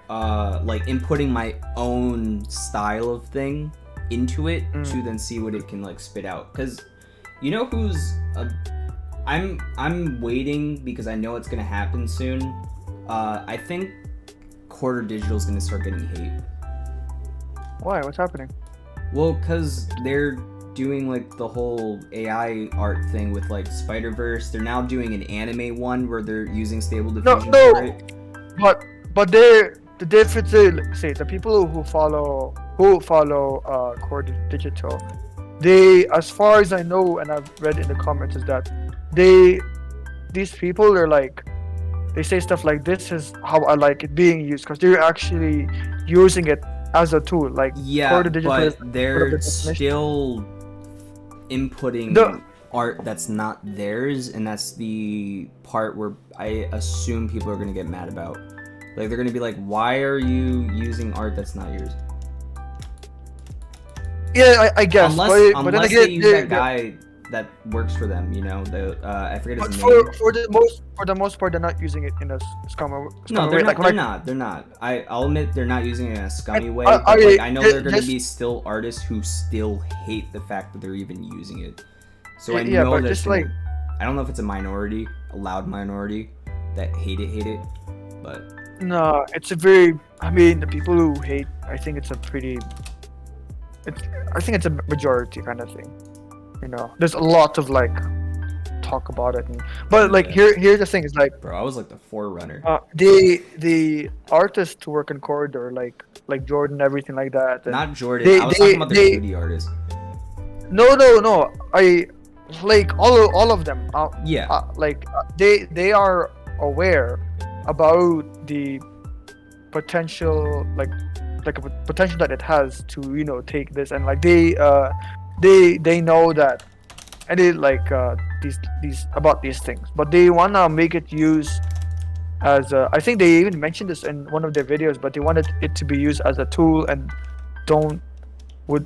Like inputting my own style of thing into it to then see what it can like spit out. Because you know who's I'm waiting because I know it's gonna happen soon. I think Quarter Digital is gonna start getting hate. Why? What's happening? Well, because they're doing like the whole AI art thing with like Spider-Verse. They're now doing an anime one where they're using Stable Diffusion no. for it. but the difference is, say, the people who follow Core Digital, they, as far as I know and I've read in the comments, is that these people are like, they say stuff like, this is how I like it being used, because they're actually using it as a tool. Like, Yeah, Core Digital is but part of the they're definition. still inputting The- art that's not theirs, and that's the part where I assume people are gonna get mad about. Like, they're gonna be like, why are you using art that's not yours? Yeah, I guess. Unless, but then unless again, they use that guy that works for them, you know, I forget But his name. for the most part, they're not using it in a scummy No, way. they're Like, not. when They're not. They're not. I'll admit they're not using it in a scummy way. I- But like, I know ju- they're going to just- be still artists who still hate the fact that they're even using it. So I Yeah, know but there's just gonna- like- I don't know if it's a minority, a loud minority, that hate it. But No, it's a very. I mean, the people who hate, I think it's a pretty. I think it's a majority kind of thing. You know, there's a lot of like talk about it, but like Yeah. here's the thing: is like bro, I was like the forerunner. the artists who work in Corridor, like Jordan, everything like that. and- Not Jordan. they- I was they- talking about the they- graffiti artists. No. I like all of them. Yeah. They are aware about the potential like a potential that it has to, you know, take this, and like they know that, and they like these about these things, but they wanna make it use as a, I think they even mentioned this in one of their videos, but they wanted it to be used as a tool and would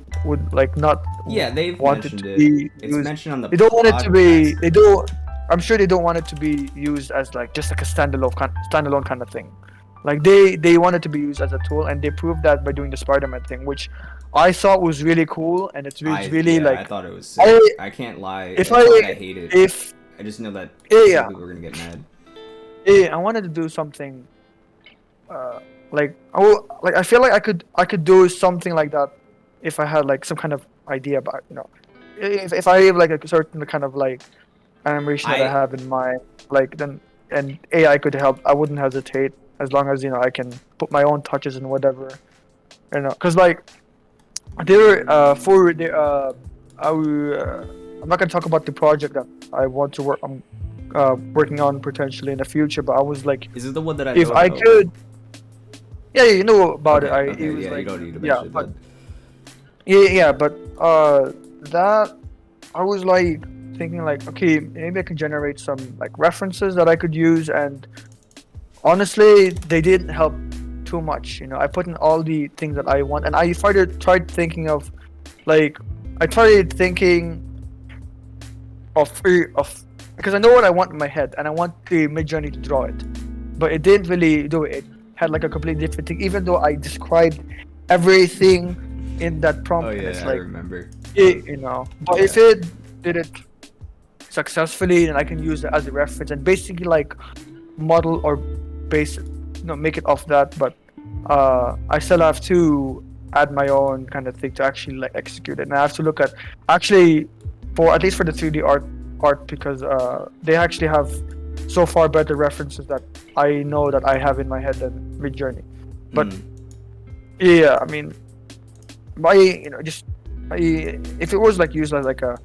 like not Yeah, they've want it mentioned to it. be It's used. mentioned on the They don't want it to be. podcast. They don't. I'm sure they don't want it to be used as like just like a standalone kind of thing. Like they want it to be used as a tool, and they proved that by doing the Spider-Man thing, which I thought was really cool, and it's really yeah, like I thought it was sick. I can't lie. if It's not I- like I hate it. if I just know that Yeah. some people are gonna get mad. I wanted to do something like I feel like I could do something like that if I had like some kind of idea about, you know, if I have like a certain kind of like animation that I I- have in mind, like then and AI could help. I wouldn't hesitate, as long as, you know, I can put my own touches and whatever, you know, because like there I'm not gonna talk about the project that I want to work. I'm working on potentially in the future, but I was like, Is it the one that I if know I about? could, yeah, you know about Okay, it. okay, It was yeah, like, you don't need to yeah, mention but that. yeah, but that I was like thinking like, okay, maybe I can generate some like references that I could use, and honestly, they didn't help too much. You know, I put in all the things that I want, and I tried thinking of, like, I tried thinking of because I know what I want in my head, and I want the Midjourney to draw it, but it didn't really do it. It had like a completely different thing, even though I described everything in that prompt. Oh and it's yeah, I like, remember. you know, but if it did it successfully, then I can use it as a reference and basically like model or base, you know, make it off that. But I still have to add my own kind of thing to actually like execute it, and I have to look at actually for at least for the 3D art because they actually have so far better references that I know that I have in my head than Midjourney. But Mm. yeah, I mean, if it was like used as like a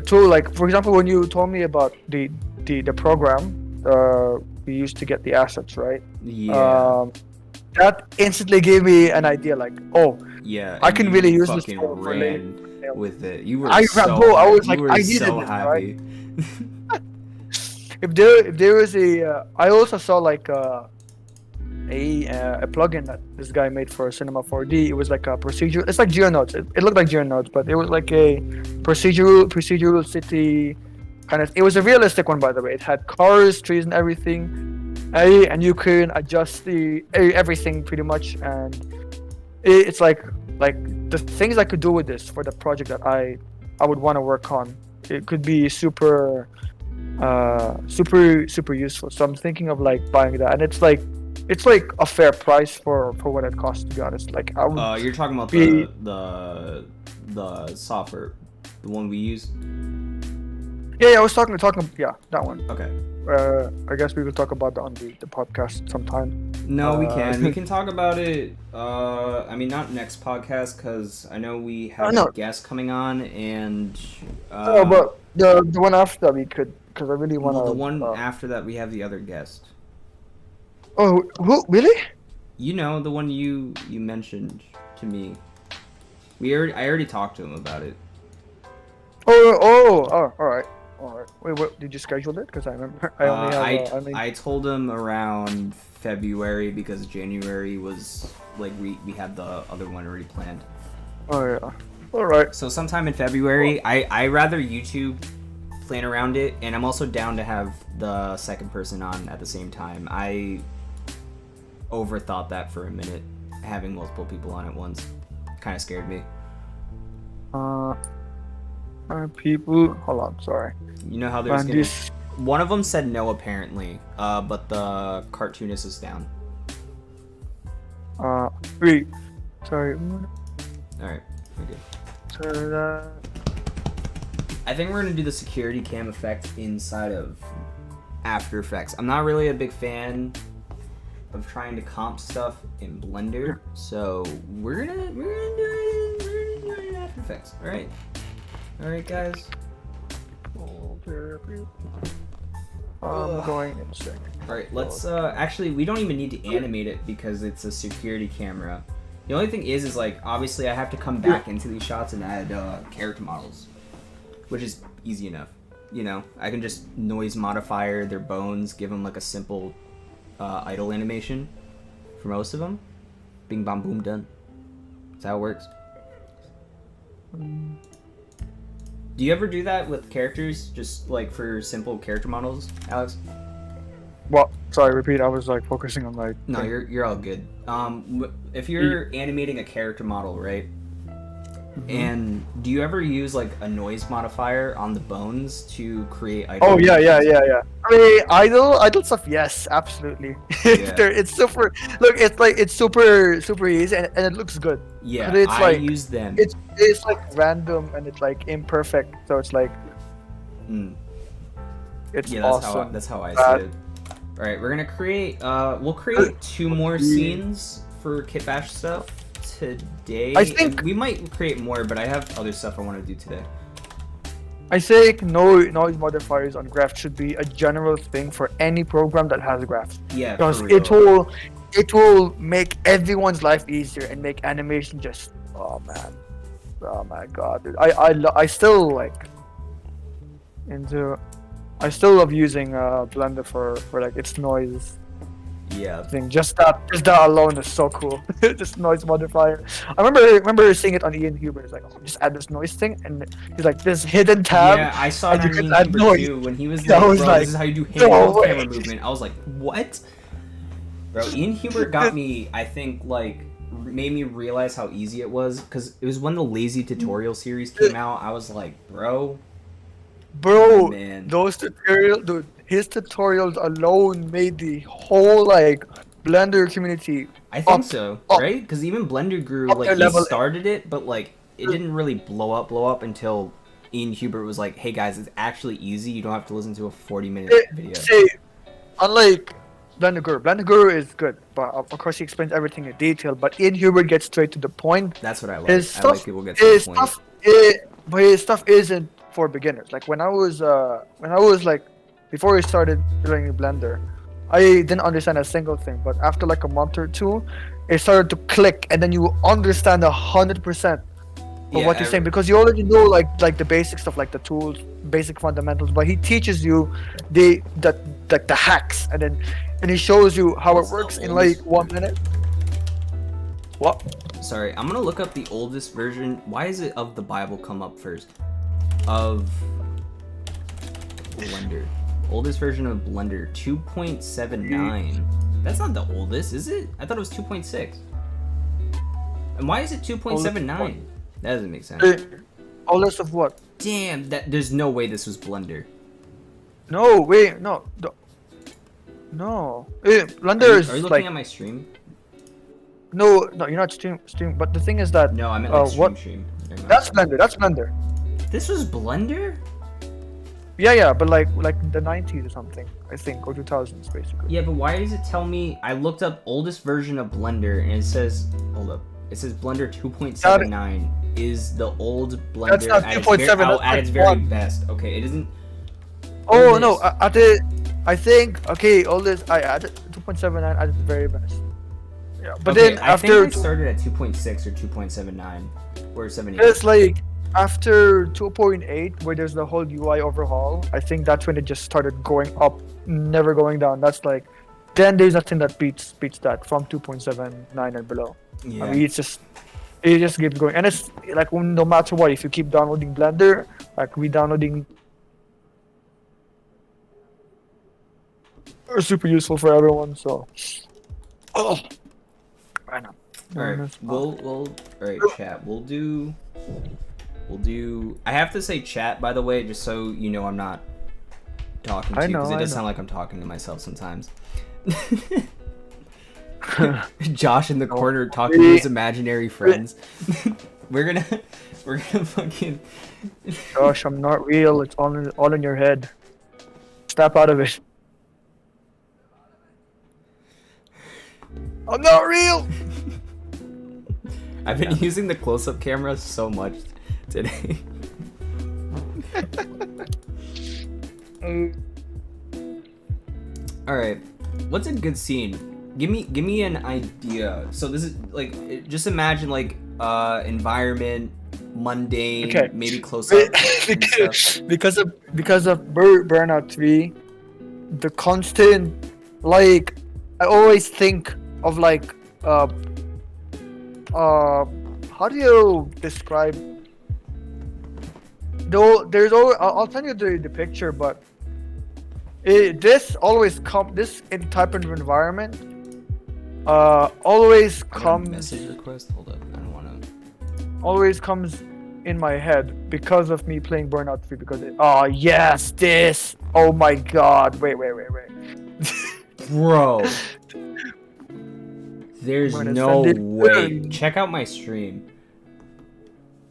tool, like for example, when you told me about the program we used to get the assets, right? Yeah. That instantly gave me an idea, like, oh, Yeah, I and can you really use this fucking for ran with it. You were I so ran, bro, I happy. was like, You were I needed so this, happy. if there was a I also saw like a plugin that this guy made for Cinema 4D. It was like a procedural. It's like GeoNodes. It looked like GeoNodes, but it was like a procedural city kind of. It was a realistic one, by the way. It had cars, trees, and everything, and you can adjust the everything pretty much. And it's like the things I could do with this for the project that I would want to work on. It could be super useful. So I'm thinking of like buying that, and it's like a fair price for what it costs, to be honest. Like I would, You're talking about be- the software, the one we use. Yeah, I was talking, yeah, that one. Okay. I guess we will talk about that on the podcast sometime. No, we Uh, can. We can talk about it. I mean, not next podcast because I know we have no. a guest coming on, and No, but the one after that we could, because I really want to. well, the one after that we have the other guest. Oh, who really? You know, the one you mentioned to me. I already talked to him about it. Oh, all right. Wait, what? Did you schedule it? Because I remember I only have. I told him around February because January was like we had the other one already planned. Oh yeah. All right. So sometime in February, I rather YouTube plan around it, and I'm also down to have the second person on at the same time. I overthought that for a minute, having multiple people on at once. Kind of scared me. People. Hold on. Sorry. You know how there's Man, gonna... this- One of them said no apparently, but the cartoonist is down. Wait. Sorry. All right, we're good. Sorry. I think we're gonna do the security cam effect inside of After Effects. I'm not really a big fan of trying to comp stuff in Blender, so we're gonna do it in After Effects. All right, guys. I'm going in a second. All right, let's actually we don't even need to animate it because it's a security camera. The only thing is like obviously I have to come back into these shots and add character models, which is easy enough. You know, I can just noise modifier their bones, give them like a simple idle animation for most of them. Bing bong boom done. That's how it works. Do you ever do that with characters, just like for simple character models, Alex? What? Sorry, repeat. I was like focusing on like. No, you're all good. If you're animating a character model, right? And do you ever use like a noise modifier on the bones to create idle? Oh yeah. I mean, idle stuff. Yes, absolutely. Yeah. It's super. Look, it's super easy and it looks good. Yeah, But it's I like- use them. It's like random and it's like imperfect, so it's like it's Yeah, that's awesome. that's how I That- see it. All right, we're gonna create. We'll create 2 more scenes for Kit Bash stuff today. I think- And we might create more, but I have other stuff I want to do today. I think noise modifiers on graphs should be a general thing for any program that has graphs. Yeah, Because for real. it will make everyone's life easier and make animation just oh my god, dude. I still like I still love using Blender for like its noise Yeah. thing. Just that alone is so cool. This noise modifier. I remember seeing it on Ian Huber. It's like, oh, just add this noise thing, and he's like this hidden tab. Yeah, I saw and it you on can Ian add Huber noise. too when he was That like, was bro, like, this is how you do no handheld way. camera movement. I was like, what? Bro, Ian Huber got me, I think, like, made me realize how easy it was, because it was when the Lazy Tutorial series came out. I was like, bro, Bro, man. those his tutorials alone made the whole like Blender community. I think Up- so, up- right? Because even Blender grew, up like, their he level. started it, but, like, it didn't really blow up until Ian Huber was like, hey, guys, it's actually easy. You don't have to listen to a 40-minute video. See, unlike Blender Guru is good, but of course he explains everything in detail. But Ian Huber gets straight to the point. That's what I like. His I stuff, like people get to the his point. stuff, but his stuff isn't for beginners. Like when I was like before I started learning Blender, I didn't understand a single thing. But after like a month or two, it started to click, and then you understand 100% of Yeah, what you're saying because you already know like the basic stuff, like the tools, basic fundamentals. But he teaches you the hacks, and he shows you how What's it the works in oldest like 1 minute. What? Sorry, I'm gonna look up the oldest version. Why is it of the Bible come up first? Of Blender. Oldest version of Blender, 2.79. That's not the oldest, is it? I thought it was 2.6. And why is it 2.79? That doesn't make sense. Oldest of what? Damn, there's no way this was Blender. No, wait, no. No. Blender Are is you looking like at my stream? no, you're not stream. But the thing is that No, I meant like what? stream. Never mind. That's Blender. This was Blender? Yeah, but like the 90s or something, I think, or 2000s basically. Yeah, but why does it tell me? I looked up oldest version of Blender, and it says, hold up, it says Blender 2.79 is the old Blender That's not at its 2.7, very, that's at its very 0.1. best. Okay, it isn't. Oh no, oldest. I think okay, oldest I added 2.79 at its very best. Yeah, but Okay, then I after think I started at 2.6 or 2.79 or 78. it's like after 2.8 where there's the whole UI overhaul, I think that's when it just started going up, never going down. That's like then there's nothing that beats that from 2.79 and below. Yeah. I mean it just keeps going, and it's like no matter what, if you keep downloading Blender, like re-downloading are super useful for everyone. So, oh, I know. Alright, alright, chat. We'll do. I have to say chat, by the way, just so you know I'm not talking to I you, because know, it I does know. sound like I'm talking to myself sometimes. Josh in the corner talking to his imaginary friends. We're gonna fucking. Gosh, I'm not real. It's all in your head. Snap out of it. I'm not real. I've been using the close-up camera so much today. All right, what's a good scene? Give me an idea. So this is like, just imagine like environment, mundane, Okay. maybe close up and stuff. because of Burnout 3, the constant, like, I always think of like how do you describe, though there's always, I'll send you the picture, but this type of environment always I got a comes message request. Hold up, I don't want to. always comes in my head because of me playing Burnout 3, because oh yes, this, oh my god, wait. Bro, there's I'm gonna no send it. way. Check out my stream.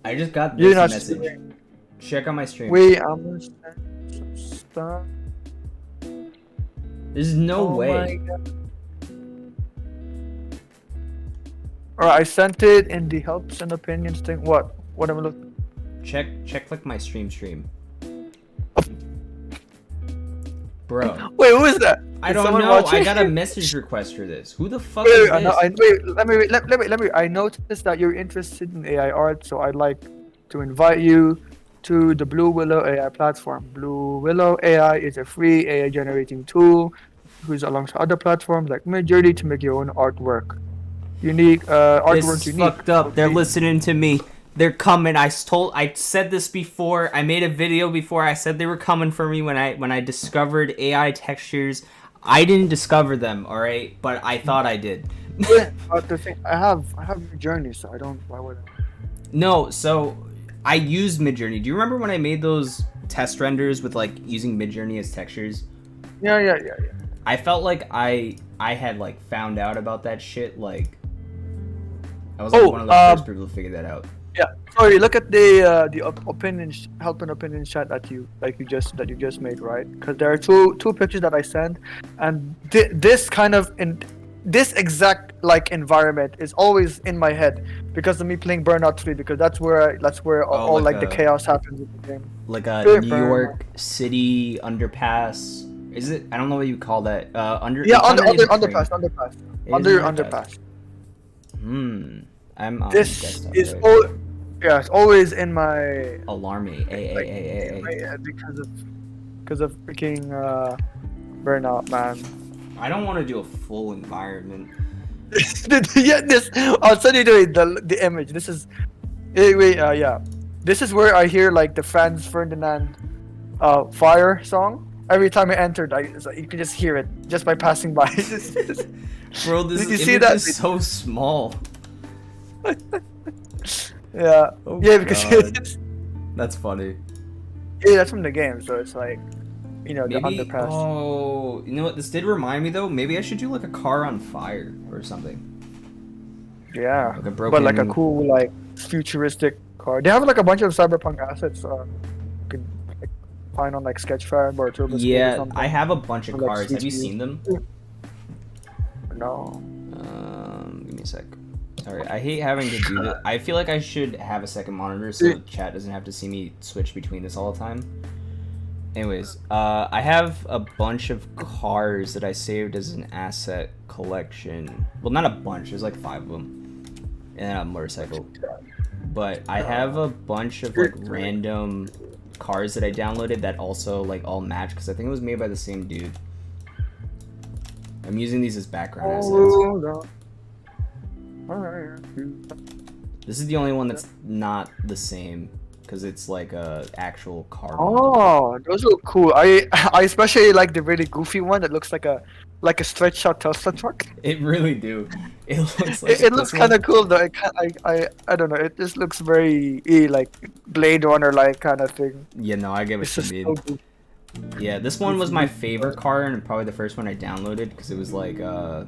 I just got You're this not message. streaming. Check out my stream. Wait, I'm gonna send some stuff. There's no Oh way. my god. Alright, I sent it in the helps and opinions thing. What am I looking? Check like my stream. Bro, Wait, who is that? I Is don't someone know. watching? I got a message request for this. Who the fuck Wait, is I this? know- I- wait, let me. I noticed that you're interested in AI art, so I'd like to invite you to the Blue Willow AI platform. Blue Willow AI is a free AI generating tool used alongside other platforms like Midjourney to make your own artwork. Unique This artwork is unique. fucked up. They're Okay. listening to me. They're coming. I said this before. I made a video before. I said they were coming for me when I discovered AI textures. I didn't discover them, all right, but I thought I did. Yeah, but the thing, I have Midjourney, so I don't. Why would I? No, so I used Midjourney. Do you remember when I made those test renders with like using Midjourney as textures? Yeah. I felt like I had like found out about that shit. Like I was like Oh, one of the first people to figure that out. Yeah. Sorry. Look at the opinion help and opinion chat that you just made, right? Because there are two pictures that I sent, and this kind of this exact like environment is always in my head because of me playing Burnout 3, because that's where all like the chaos happens in the game. Like a Sure, New fair York City underpass. Is it? I don't know what you call that. Yeah, it's underneath the train. underpass. It is Under an underpass. I'm on This desktop, is right? it's always in my Alarm me. A. because of freaking Burnout, man. I don't want to do a full environment. Yeah, this. I'll send you the image. This is. Yeah. This is where I hear like the Franz Ferdinand, fire song. Every time I entered, it's like, you can just hear it just by passing by. Bro, this Did you image see that? is so small. Yeah. Oh, Yeah, because God. it's, That's funny. yeah, that's from the game, so it's like, the Maybe. underpass. Oh, you know what? This did remind me though. Maybe I should do like a car on fire or something. Yeah, Like a but like a broken- cool like futuristic car. They have like a bunch of cyberpunk assets. Could, like, find on like Sketchfab or TurboScape or Yeah, something. I have a bunch of Or, like, cars. Have you CGs. seen them? No. Give me a sec. Sorry, I hate having to do that. I feel like I should have a second monitor so chat doesn't have to see me switch between this all the time. Anyways, I have a bunch of cars that I saved as an asset collection. Well, not a bunch. There's like 5 of them, and then a motorcycle. But I have a bunch of like random cars that I downloaded that also like all match because I think it was made by the same dude. I'm using these as background assets. This is the only one that's not the same because it's like a actual car. model. Oh, those look cool. I especially like the really goofy one that looks like a stretched out Tesla truck. It really do. It looks like It looks kind of cool though. I don't know. It just looks very like Blade Runner like kind of thing. Yeah, no, I get It's what just you so mean. goofy. Yeah, this one was my favorite car and probably the first one I downloaded because it was like I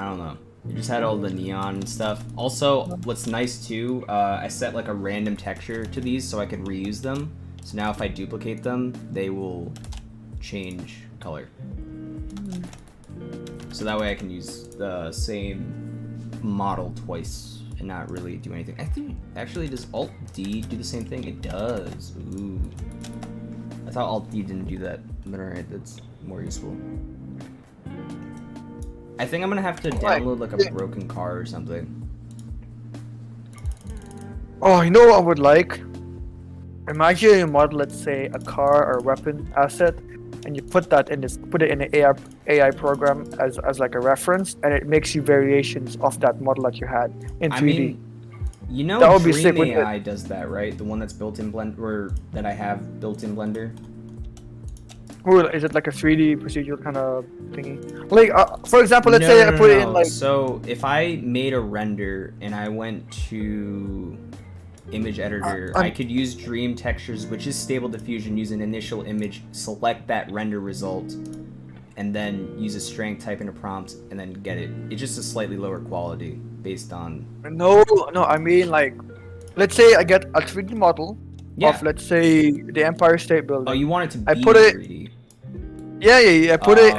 don't know. You just had all the neon and stuff. Also, what's nice too, I set like a random texture to these so I could reuse them. So now if I duplicate them, they will change color. So that way I can use the same model twice and not really do anything. I think, actually, does Alt-D do the same thing? It does. Ooh. I thought Alt-D didn't do that, but alright, that's more useful. I think I'm gonna have to download like a broken car or something. Oh, you know what I would like? Imagine you model, let's say, a car or weapon asset, and you put it in an AI program as like a reference, and it makes you variations of that model that you had in 3D. I mean, you know, That would be Dream sick, wouldn't it? AI does that, right? The one that's built in Blender, or that I have built in Blender. Ooh, is it like a 3D procedural kind of thingy? Like, for example, let's say I put it in like. So if I made a render and I went to image editor, I could use Dream Textures, which is stable diffusion, use an initial image, select that render result, and then use a strength, type in a prompt, and then get it. It's just a slightly lower quality based on. No, I mean like, let's say I get a 3D model Yeah. of, let's say, the Empire State Building. Oh, you want it to be I put it- 3D. Yeah. I put okay,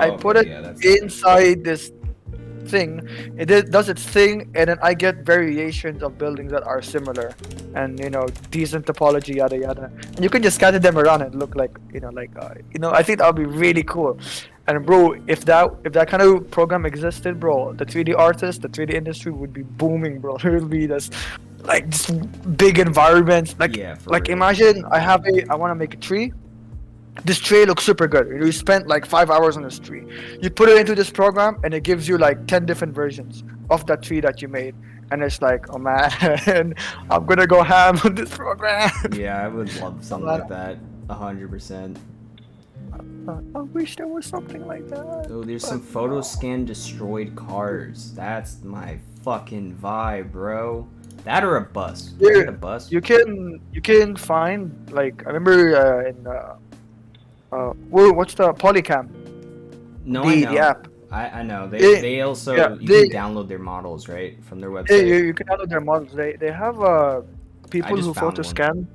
it yeah, that's- inside this thing. Does its thing, and then I get variations of buildings that are similar, and decent topology, yada yada. And you can just scatter them around and look like I think that would be really cool. And bro, if that kind of program existed, bro, the 3D artists, the 3D industry would be booming, bro. There would be this big environments. Yeah, for Like real. imagine I want to make a tree. This tree looks super good. You spent like 5 hours on this tree. You put it into this program, and it gives you like 10 different versions of that tree that you made. And it's like, oh man, I'm gonna go ham on this program. Yeah, I would love something like that. 100%. I wish there was something like that. Oh, there's some photo scan destroyed cars. That's my fucking vibe, bro. That or a bus. Can I Yeah, get a bus? You can find, like, I remember what's the Polycam? No, I know. The app. I know. Yeah, They also yeah, you they- can download their models, right, from their Yeah, website. you can download their models. They have people just who found photo one. scan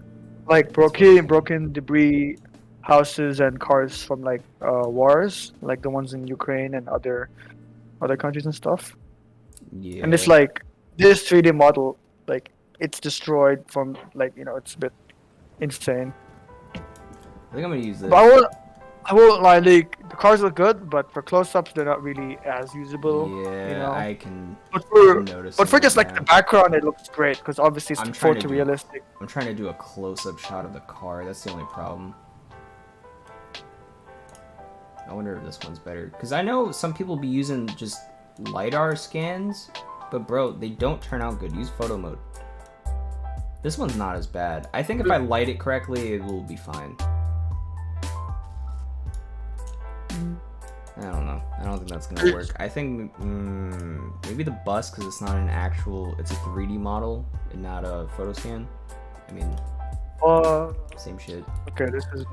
like broken debris, houses and cars from like wars, like the ones in Ukraine and other countries and stuff. Yeah. And it's like this 3D model, like it's destroyed from like it's a bit insane. I think I'm gonna use this. But I won't lie, like the cars look good, but for close-ups they're not really as usable. Yeah, I can. But for notice. just like the background, it looks great because obviously I'm it's trying to do- photorealistic. I'm trying to do a close-up shot of the car. That's the only problem. I wonder if this one's better. Because I know some people be using just LiDAR scans, but bro, they don't turn out good. Use photo mode. This one's not as bad. I think if I light it correctly, it will be fine. I don't know. I don't think that's gonna work. I think maybe the bus, because it's not an actual. It's a 3D model and not a photo scan. I mean, same shit. Okay, this is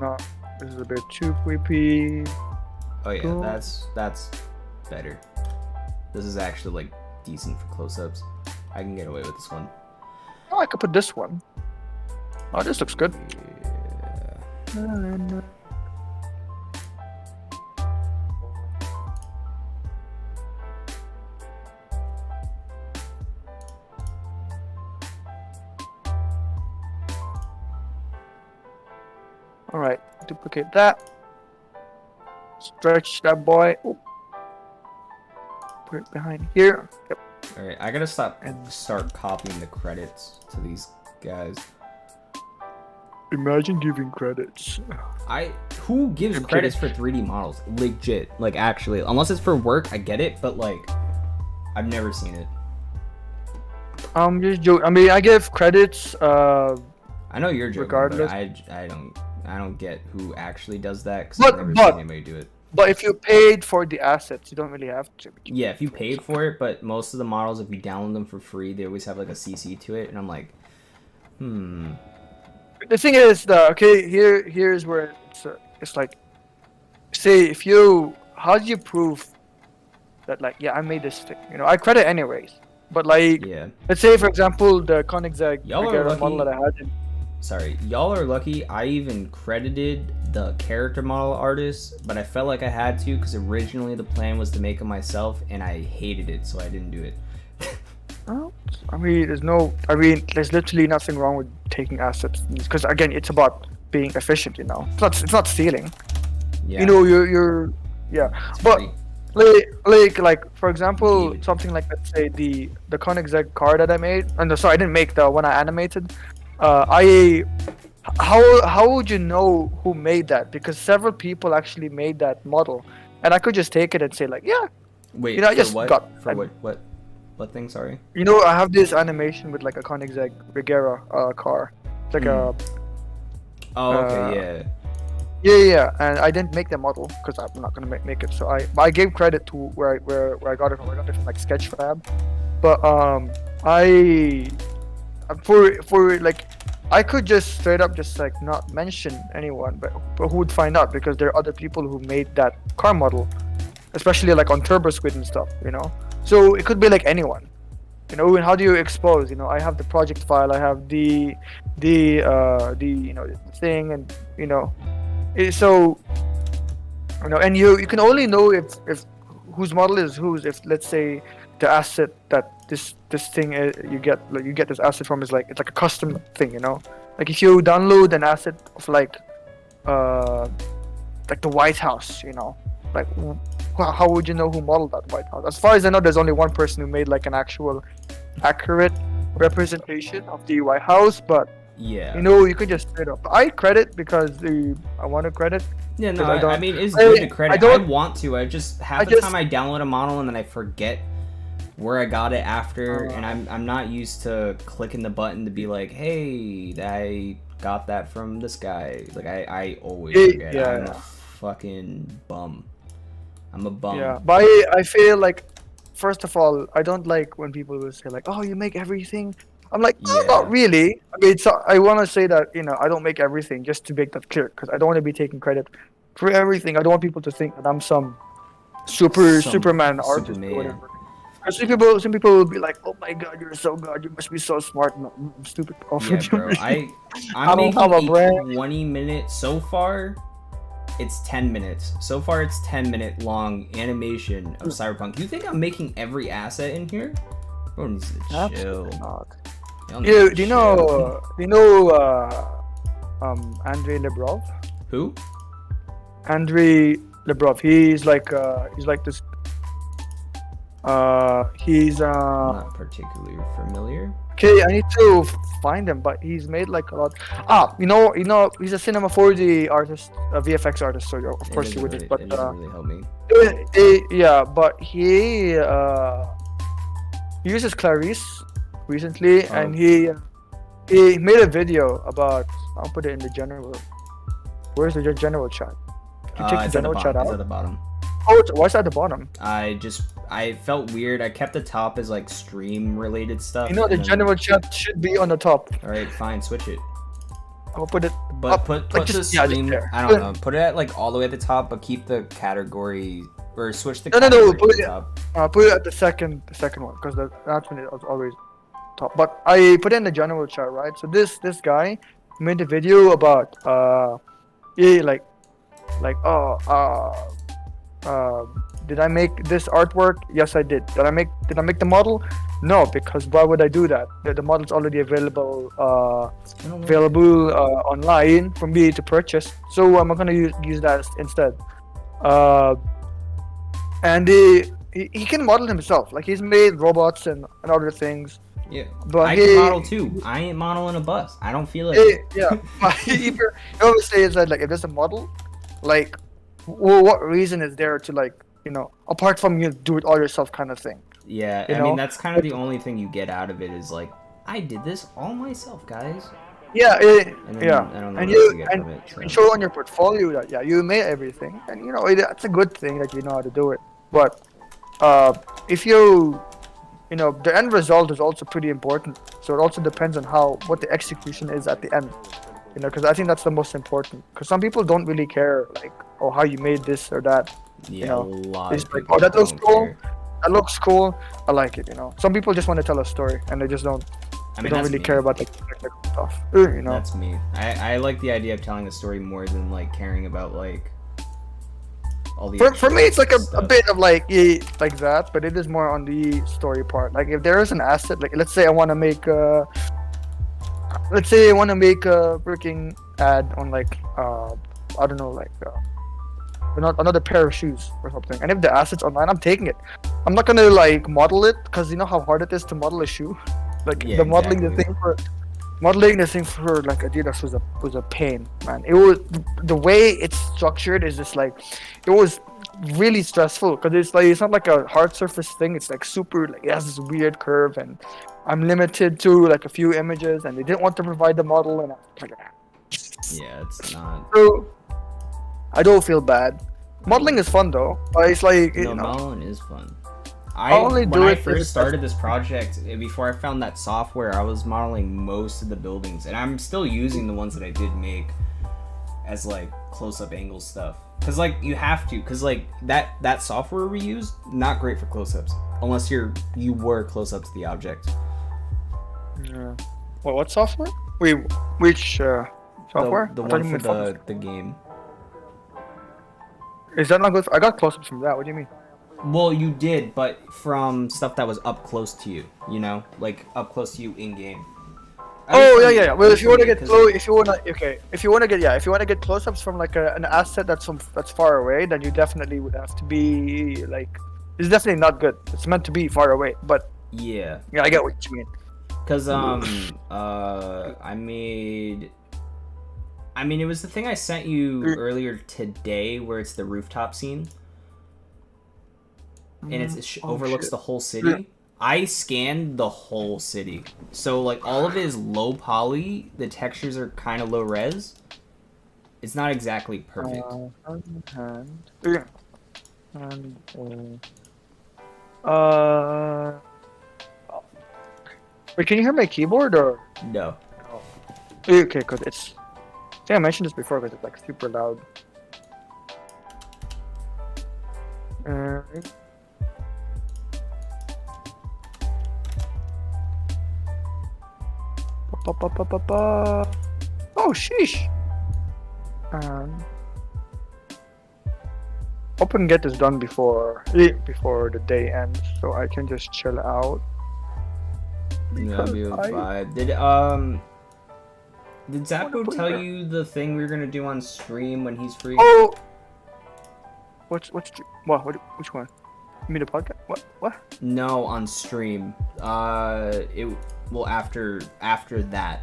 a bit too creepy. Oh yeah, Cool. that's better. This is actually like decent for close-ups. I can get away with this one. Oh, I could put this one. Oh, this looks good. Yeah. All right, duplicate that. Stretch that boy. Oop. Put it behind here. Yep. All right, I gotta start copying the credits to these guys. Imagine giving credits. Who gives I'm credits kidding. for 3D models? Legit, like actually, unless it's for work, I get it, but like, I've never seen it. I'm just joking. I mean, I give credits. I know you're joking, Regardless. but I don't get who actually does that because But- I've never but- seen anybody do it. But if you paid for the assets, you don't really have to. Yeah, if you paid for it, but most of the models, if you download them for free, they always have like a CC to it, and I'm like, The thing is, here's where it's like, say if you, how do you prove that like, yeah, I made this thing, you know, I credit anyways, but like, yeah. let's say for example the Koenigsegg Y'all are Regera model lucky. that I had in, Sorry, y'all are lucky. I even credited the character model artist, but I felt like I had to because originally the plan was to make them myself, and I hated it, so I didn't do it. well, I mean, there's literally nothing wrong with taking assets because again, it's about being efficient, you know, it's not stealing, Yeah, you know, you're yeah, it's but free. like for example, Indeed. something like let's say the Koenigsegg car that I made, and no, sorry, I didn't make the one I animated. How would you know who made that? Because several people actually made that model, and I could just take it and say like, yeah, Wait, you know, I for just what? got- For I- what thing? Sorry. you know, I have this animation with like a Koenigsegg Regera car. It's like a Oh, okay, yeah, and I didn't make the model because I'm not gonna make it. So I gave credit to where I got it from. I got it from like Sketchfab, but I for like I could just straight up just like not mention anyone, but who would find out because there are other people who made that car model, especially like on Turbo Squid and stuff, you know. So it could be like anyone, you know. And how do you expose? You know, I have the project file, I have the you know the thing, and you know, so you know, and you can only know if whose model is whose if let's say the asset that this thing you get this asset from is like it's like a custom thing, you know. Like if you download an asset of like the White House, you know, like how would you know who modeled that White House? As far as I know, there's only one person who made like an actual accurate representation of the White House, but yeah. you know, you could just straight up. I credit because I want to credit. Yeah, no, 'cause I I don't- mean, it's I- good to credit. I I, don't- want to. I just half I the just- time I download a model and then I forget where I got it after, and I'm not used to clicking the button to be like, hey, I got that from this guy. Like I always forget. Yeah. I'm a fucking bum. I'm a bum. Yeah, but I feel like, first of all, I don't like when people will say like, "Oh, you make everything." I'm like, "Oh, Yeah. not really." I mean, I want to say that you know I don't make everything just to make that clear because I don't want to be taking credit for everything. I don't want people to think that I'm some Superman artist Superman. or whatever. Because some people will be like, "Oh my God, you're so good. You must be so smart." No, I'm stupid. Yeah, bro. I'm I don't making have a a brain. 20-minute so far. It's 10 minutes. So far, it's 10-minute long animation of Cyberpunk. You think I'm making every asset in here? Bro needs to chill. Absolutely not. Y'all need to Do you chill. know Andrei Lebrov? Who? Andrei Lebrov. He's like this. He's I'm not particularly familiar. okay. I need to find him, but he's made like a lot. You know, he's a Cinema 4D artist, a VFX artist. So of It course doesn't you would. really, But it doesn't really help me. yeah, but he uses Clarice recently, Oh. and he made a video about. I'll put it in the general. Where's the general chat? Can you take the It's at the general chat bottom. It's out? at the bottom. Oh, why is that at the bottom? I felt weird. I kept the top as like stream related stuff. You know, the and then- general chat should be on the top. All right, fine, switch it. I'll put it. But Up, put like the just- yeah, just stream. there. I don't know. Put it at like all the way at the top, but keep the category or switch the No, category put to the it- top. Put it at the second one because that's when it was always top. But I put it in the general chat, right? So this guy made a video about yeah, did I make this artwork? Yes, I did. Did I make the model? No, because why would I do that? The model's already available online for me to purchase. So I'm gonna use that instead. And he can model himself. Like he's made robots and other things. Yeah, But I can model too. I ain't modeling a bus. I don't feel like Yeah. If you always say is that like if there's a model, like, well, what reason is there to like apart from you do it all yourself kind of thing? Yeah, You I mean know? that's kind of the only thing you get out of it is like I did this all myself, guys. Yeah, And then yeah. I don't know And what else you to get and from it. you So. can show on your portfolio that you made everything, and that's a good thing that you know how to do it. But if the end result is also pretty important. So it also depends on what the execution is at the end. Because I think that's the most important. Because some people don't really care, like, how you made this or that. Yeah, a lot It's of like, people that looks don't cool. care. That looks cool. I like it. Some people just want to tell a story, and they just don't. I They mean, don't that's really me. care about the technical stuff. That's me. I like the idea of telling a story more than like caring about like all the. For me, it's like a stuff. bit of like that, but it is more on the story part. Like if there is an asset, like let's say I want to make a freaking ad on like I don't know, like another pair of shoes or something. And if the asset's online, I'm taking it. I'm not gonna like model it because you know how hard it is to model a shoe. Like Yeah, modeling the thing for like Adidas was a pain, man. It was the way it's structured is just like it was really stressful because it's not like a hard surface thing. It's like super, like it has this weird curve, and I'm limited to like a few images, and they didn't want to provide the model, and I was like, Yeah, it's not. so I don't feel bad. Modeling is fun though, but it's like No, modeling is fun. only do when I it if first it's- started this project, before I found that software, I was modeling most of the buildings, and I'm still using the ones that I did make as like close-up angle stuff. Cause like you have to, cause like that software we used, not great for close-ups unless you were close up to the object. Yeah. What software? Wait, which software? The I thought one you for meant the game. Is that not good? I got close-ups from that. What do you mean? Well, you did, but from stuff that was up close to you, like up close to you in game. Oh yeah. Well, if you want to get Because- if you want to get close-ups from like an asset that's far away, then you definitely would have to be like, it's definitely not good. It's meant to be far away, but Yeah, yeah, I get what you mean. cause I mean, it was the thing I sent you earlier today, where it's the rooftop scene, and it overlooks shit. the whole city. I scanned the whole city, so like all of it is low poly. The textures are kind of low res. It's not exactly perfect. Wait, can you hear my keyboard or? No. Okay, good. I think I mentioned this before, but it's like super loud. Oh, sheesh. Open get is done before the day ends, so I can just chill out. That'd be a I- vibe. Did Zappo put tell that- you the thing we were gonna do on stream when he's free? Oh, which one? You mean the podcast? What? No, on stream. After that,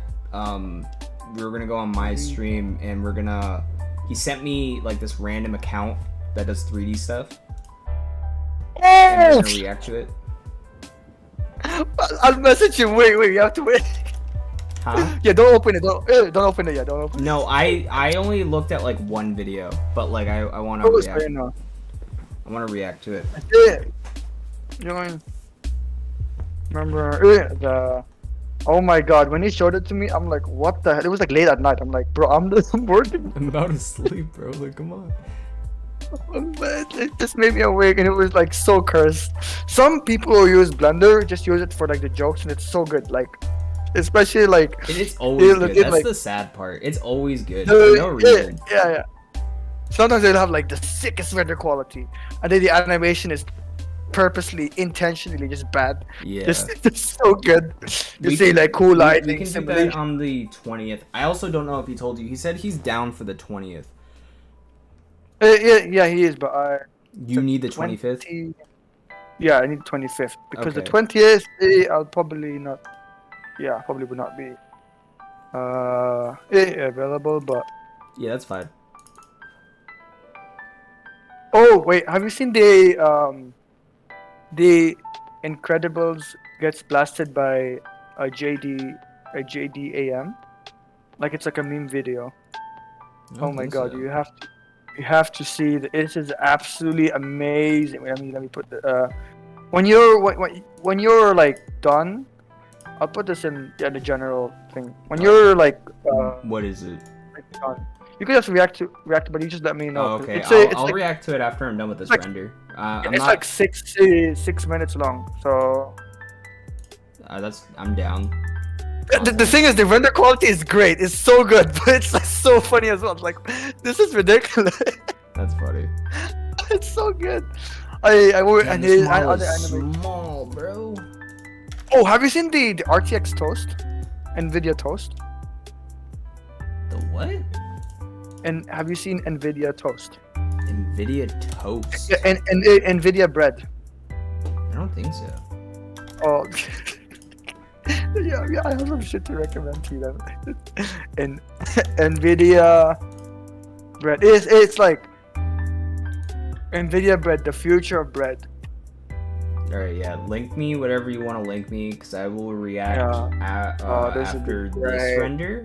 we were gonna go on my stream and he sent me like this random account that does 3D stuff, and we're gonna react to it. I'll message you. Wait, you have to wait. Huh? Yeah, don't open it. Don't open it yet. Don't open it. No, I only looked at like one video, but like I want to Oh, it's react. fair enough. I want to react to it. Yeah. Join. Remember the? Oh my god! When he showed it to me, I'm like, what the hell? It was like late at night. I'm like, bro, I'm working. I'm about to sleep, bro. Like, come on. It just made me awake, and it was like so cursed. Some people who use Blender just use it for like the jokes, and it's so good. Like, especially like. It's always look good. at, That's like- the sad part. It's always good No, for no reason. yeah. Sometimes they'll have like the sickest render quality, and then the animation is purposely, intentionally just bad. Yeah. Just so good. You We see can- like cool we lighting, can do that simulation. on the 20th. I also don't know if he told you. He said he's down for the 20th. Yeah, he is, but I. You need the 25th? 20 Yeah, I need 25th because the Okay. 20th I'll probably not. Yeah, probably would not be. Available, but. Yeah, that's fine. Oh wait, have you seen the Incredibles gets blasted by a JDAM? Like it's like a meme video. I don't Oh my think god, so. you have to see this is absolutely amazing. Wait, let me put the when you're like done, I'll put this in the general thing. When you're like What is it? done, you can just react to, but you just let me know. Oh, okay. It's I'll like, react to it after I'm done with this like- render. I'm it's not. like 6 minutes long. So I'm down. the thing is, the render quality is great. It's so good, but it's like so funny as well. It's like this is ridiculous. That's funny. It's so good. I work and this his model other is anime. small, bro. Oh, have you seen the RTX toast? Nvidia toast? The what? And have you seen Nvidia toast? Nvidia toast. Yeah, and Nvidia bread. I don't think so. Oh, yeah, I have some shit to recommend to you then. And Nvidia bread. It's like Nvidia bread, the future of bread. Alright, yeah. Link me whatever you want to link me, because I will react Oh, this would be after this great. render.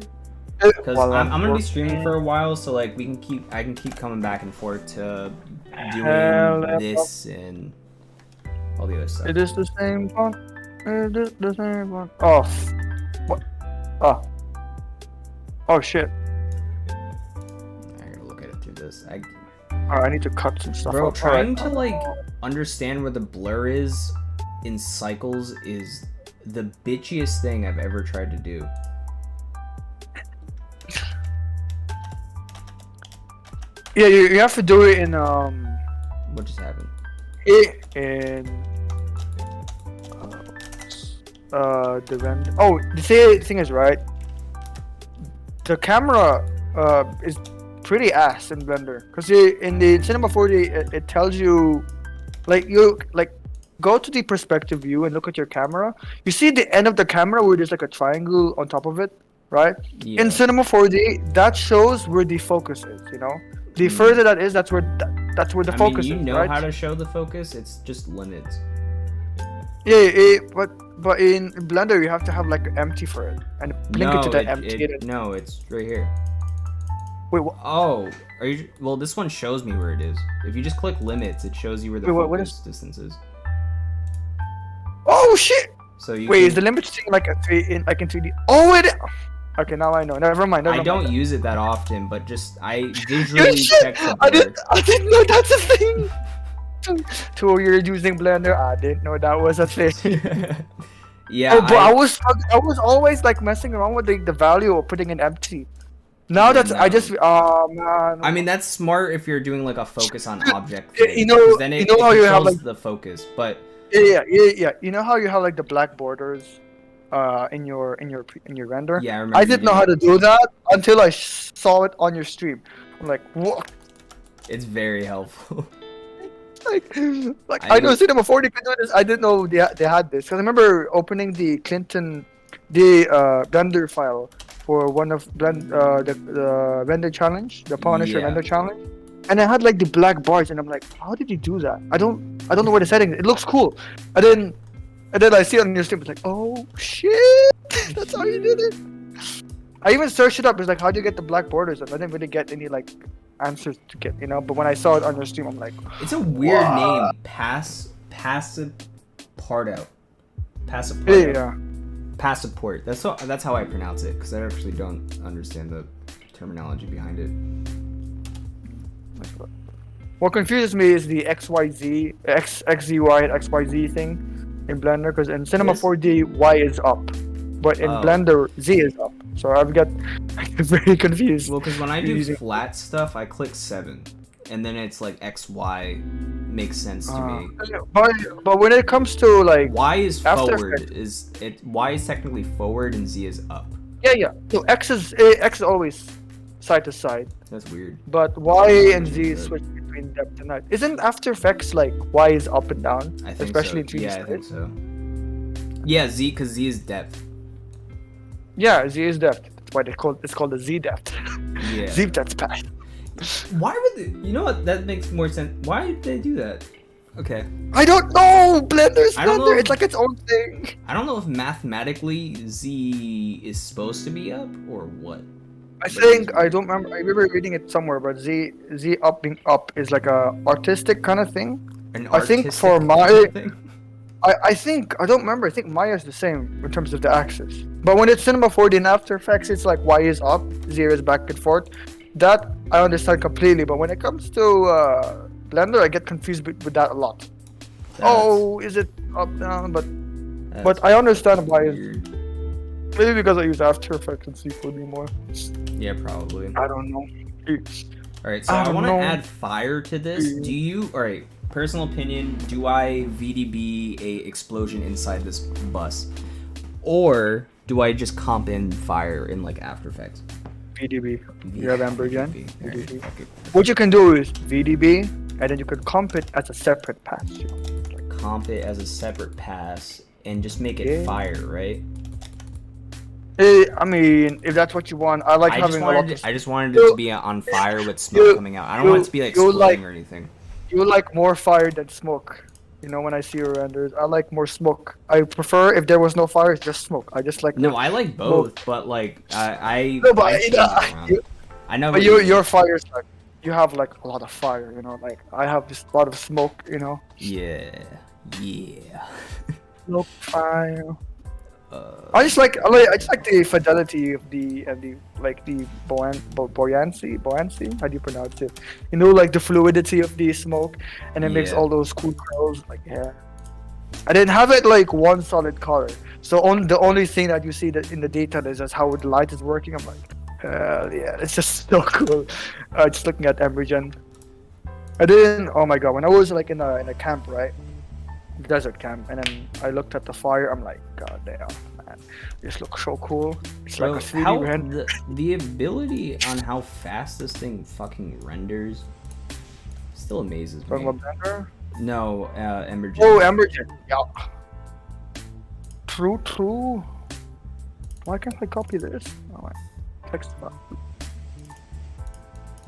Because While I'm gonna be working. streaming for a while, so like I can keep coming back and forth to Hell doing yeah. this and all the other stuff. It is the same one. It is the same one. Oh, what? Oh. Oh shit. I gotta look at it through this. I need to cut some stuff Bro, out. trying Alright. to like understand where the blur is in cycles is the bitchiest thing I've ever tried to do. Yeah, you have to do it in What just happened? in the render. Oh, the thing is right. The camera is pretty ass in Blender because in the Cinema 4D it tells you like go to the perspective view and look at your camera. You see the end of the camera where there's like a triangle on top of it, right? Yeah. In Cinema 4D, that shows where the focus is. You know, the Hmm. further that is, that's where the I focus mean, you is, know right? how to show the focus. It's just limits. Yeah, but in Blender you have to have like empty for it and blink no, it to that empty. no, it's right here. Wait, what? Oh, are you? Well, this one shows me where it is. If you just click limits, it shows you where the Wait, focus what is- distance is. Oh shit! So you Wait, can, is the limit thing like in 3D? Oh, it. Okay, now I know. Never mind. I don't use it that often, but just I visually You shit! check the I blur. didn't know that's a thing. 2 years using Blender. I didn't know that was a thing. Yeah, Oh, but I was always like messing around with the value of putting in empty. Now Yeah, that's I no. just man. I mean, that's smart if you're doing like a focus on object. Yeah, thing, you know- 'cause then you it, know it how you have, controls like- the focus. But Yeah. You know how you have like the black borders, in your render. yeah, I remember. I didn't know how to do that until I saw it on your stream. I'm like, what? It's very helpful. Like I I know would- Cinema 4D could do this. I didn't know they had this. Cause I remember opening the Blender file for one of the render challenge, the Punisher Yeah. render challenge, and I had like the black bars, and I'm like, how did you do that? I don't know where the settings. It looks cool, and then I see it on your stream. It's like, oh shit, that's how you did it. I even searched it up. It's like, how do you get the black borders? And I didn't really get any like answers to get, you know. But when I saw it on your stream, I'm like, It's a weird Wow. name. Passive Parto. Passive yeah, Parto. yeah. Passport. That's how I pronounce it, because I actually don't understand the terminology behind it. What confuses me is the XYZ, XZY, and XYZ thing in Blender, because in Cinema Yes. 4D, Y is up, but in Oh. Blender Z is up. So I've got very confused. Well, because when I do Using- flat stuff, I click 7, and then it's like X, Y makes sense to me. But when it comes to like Y is After forward. Effects. Y is technically forward, and Z is up. yeah. So X is always side to side, That's weird. but Y and Z Good. switch between depth and height. Isn't After Effects like Y is up and down, I think especially so. in 3D Yeah, I think space? so. Yeah, Z, because Z is depth. Yeah, Z is depth. That's why it's called the Z depth. Yeah. Z depth path. Why would they? You know what? That makes more sense. Why did they do that? Okay. I don't know. Blender's I don't know. Blender. It's like its own thing. I don't know if mathematically Z is supposed to be up or what. I think I don't remember. I remember reading it somewhere, but Z up being up is like a artistic kind of thing. An I think artistic for my- thing? I think I don't remember. I think Maya is the same in terms of the axis. But when it's Cinema 4D and After Effects, it's like Y is up, Z is back and forth. That I understand completely. But when it comes to Blender, I get confused with that a lot. Oh, is it up down? But I understand why it's weird. maybe because I use After Effects and C4D more. Yeah, probably. I don't know. All right, so I I don't want to know. add fire to this. Do you? All right, personal opinion. Do I VDB a explosion inside this bus, or do I just comp in fire in like After Effects? VDB. You have Embergen. VDB. All right, VDB. fuck it. What you can do is VDB, and then you can comp it as a separate pass. Comp it as a separate pass and just make it Yeah. fire, right? I mean, if that's what you want, I like I just having a lot wanted of. I just wanted it to be on fire with smoke coming out. I don't want it to be like you exploding like- or anything. You like more fire than smoke. You know, when I see your renders, I like more smoke. I prefer if there was no fire, it's just smoke. I just like. No, I like both, but like I No, but change it around. I know. But what you mean. your fire is like you have like a lot of fire. You know, like I have this lot of smoke. You know, Yeah. Yeah. smoke fire. I just like the fidelity of the like the buoyancy. How do you pronounce it? You know, like the fluidity of the smoke, and it makes Yeah. all those cool curls. Like I didn't have it like one solid color. So the only thing that you see that in the data is just how the light is working. I'm like, hell yeah, it's just so cool. Just looking at Embergen. I didn't. Oh my god, when I was like in a camp, right? Desert camp, and then I looked at the fire. I'm like, god damn, man, this looks so cool. It's Bro, like a 3D how render. the ability on how fast this thing fucking renders still amazes From me. a Blender. No, Embergen. Oh, Embergen. Yeah. True. Why can't I copy this? Oh my text file.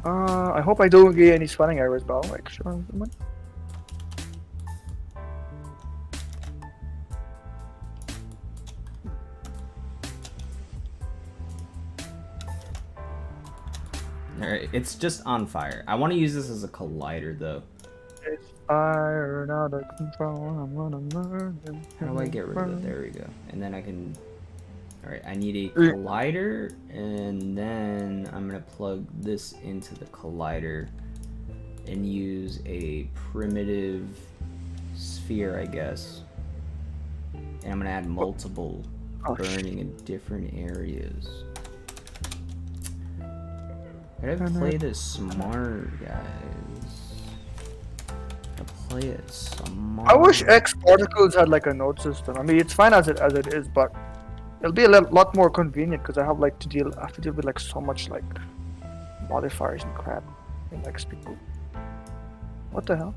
I hope I don't get any spelling errors, but I'll like sure. Alright, it's just on fire. I want to use this as a collider though. It's fire out of control. I'm gonna murder. How do I get rid of it? There we go. And then I can. Alright, I need a Mm. collider, and then I'm gonna plug this into the collider and use a primitive sphere, I guess. And I'm gonna add multiple Oh, burning in different areas. I gotta play this smart, guys. Gotta play it smart. I wish X Particles had like a node system. I mean, it's fine as it is, but it'll be a lot more convenient because I have to deal with like so much like modifiers and crap in X people. What the hell?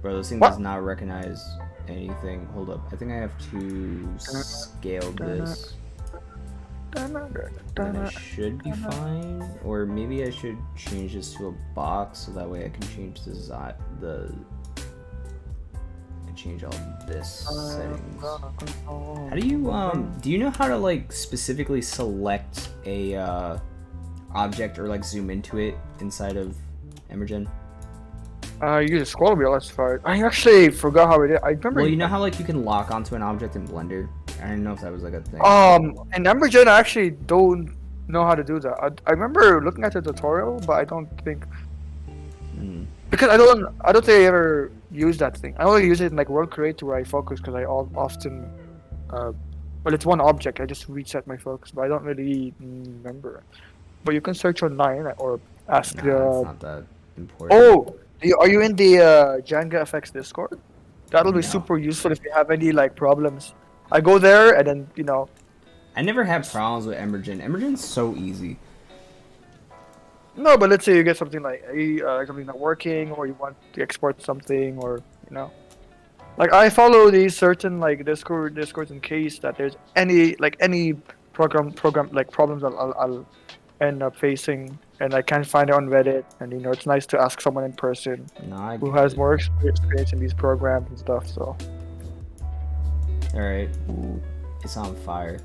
Bro, this thing What? does not recognize anything. Hold up. I think I have to scale this. And then I should be fine. Or maybe I should change this to a box so that way I can change I can change all this settings. How do you know how to like specifically select a object or like zoom into it inside of Embergen? Use a scroll wheel as far. I actually forgot how it is. I remember. Well, you know how like you can lock onto an object in Blender? I didn't know if that was like a thing. In Embergen, I actually don't know how to do that. I remember looking at the tutorial, but I don't think because I don't think I ever use that thing. I only use it in like World Creator where I focus because I often well, it's one object. I just reset my focus, but I don't really remember. But you can search online or ask Nah, the. it's not that important. Oh, are you in the Jenga FX Discord? That'll be No. super useful if you have any like problems. I go there and then I never had problems with Emergen. Emergen's so easy. No, but let's say you get something like something not working, or you want to export something, or like I follow these certain like discords in case that there's any program like problems that I'll end up facing, and I can't find it on Reddit, and it's nice to ask someone in person No, I who get has it. more experience in these programs and stuff. So Alright. It's on fire.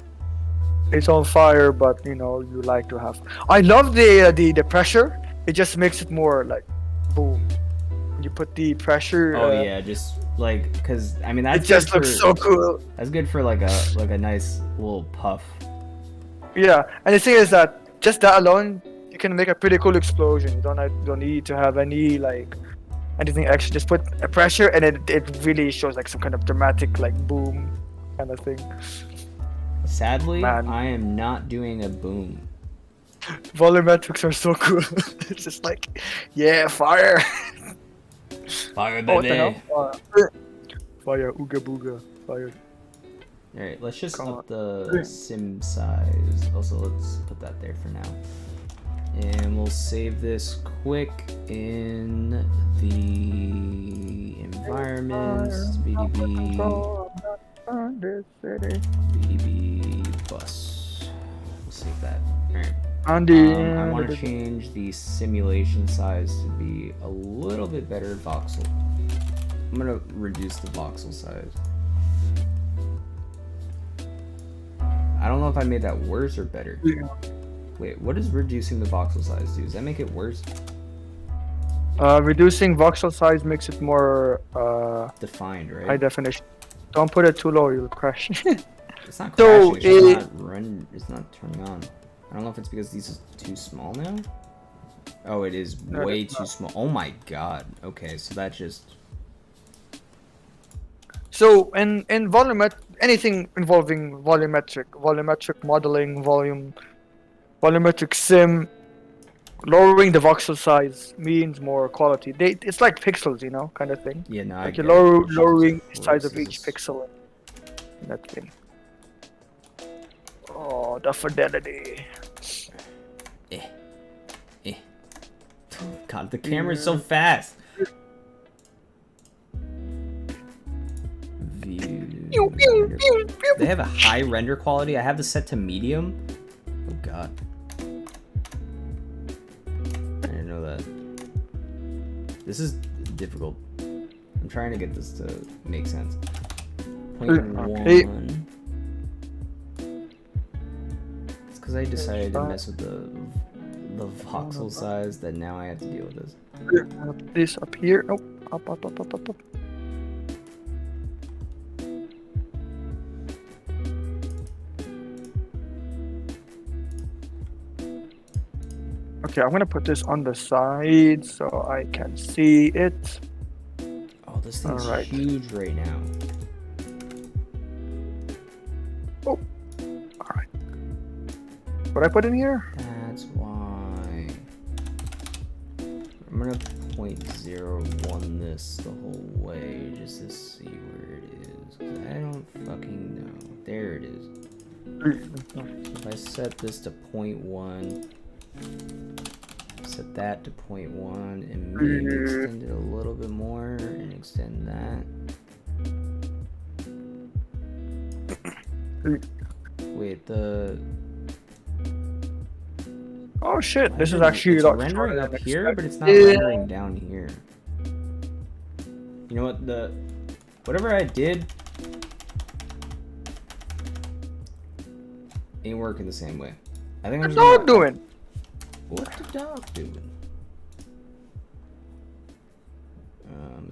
it's on fire, but you like to have. I love the pressure. It just makes it more like boom. You put the pressure. Oh yeah, just like, cause I mean that's It just good looks for, so cool. That's good for like a nice little puff. Yeah, and the thing is that just that alone, you can make a pretty cool explosion. You don't need to have anything extra. Just put a pressure, and it really shows like some kind of dramatic like boom kind of thing. Sadly, Man. I am not doing a boom. Volumetrics are so cool. It's just like, yeah, fire. Fire, Oh, what the baby. hell? Fire, ooga booga, fire. Alright, let's just Come up on. the sim size. Also, let's put that there for now. And we'll save this quick in the environments, BDB, BDB bus. We'll save that. Alright. I want to change the simulation size to be a little bit better voxel. I'm gonna reduce the voxel size. I don't know if I made that worse or better. Wait, what does reducing the voxel size do? Does that make it worse? Reducing voxel size makes it more Defined, right? high definition. Don't put it too low, you'll crash. It's not So, crashing, it's just not run. It's not turning on. I don't know if it's because these are too small now. Oh, it is No, way it's too not. small. Oh my god. Okay, so that just. So in anything involving volumetric modeling, volumetric sim, lowering the voxel size means more quality. It's like pixels, kind of thing. Yeah, no. I Like get you're it. lowering the Jesus size of each Christ. pixel in that thing. Oh, the fidelity. God, the camera's so fast. View. They have a high render quality. I have this set to medium. Oh god. I didn't know that. This is difficult. I'm trying to get this to make sense. Point Okay. 1. It's because I decided to mess with the voxel size that now I have to deal with this. This up here. Nope. Up. Okay, I'm gonna put this on the side so I can see it. Oh, this thing's Alright. huge right now. Alright. What I put in here? That's why. I'm gonna 0.01 this the whole way just to see where it is. 'Cause I don't fucking know. There it is. If I set this to 0.1, set that to 0.1, and maybe extend it a little bit more and extend that. Wait, Oh shit, this is Rendering- actually it's a lot rendering shorter up than here, expected. but it's not Yeah. rendering down here. You know what? Whatever I did ain't working the same way. I think I'm What's just dog doing? What's the dog doing?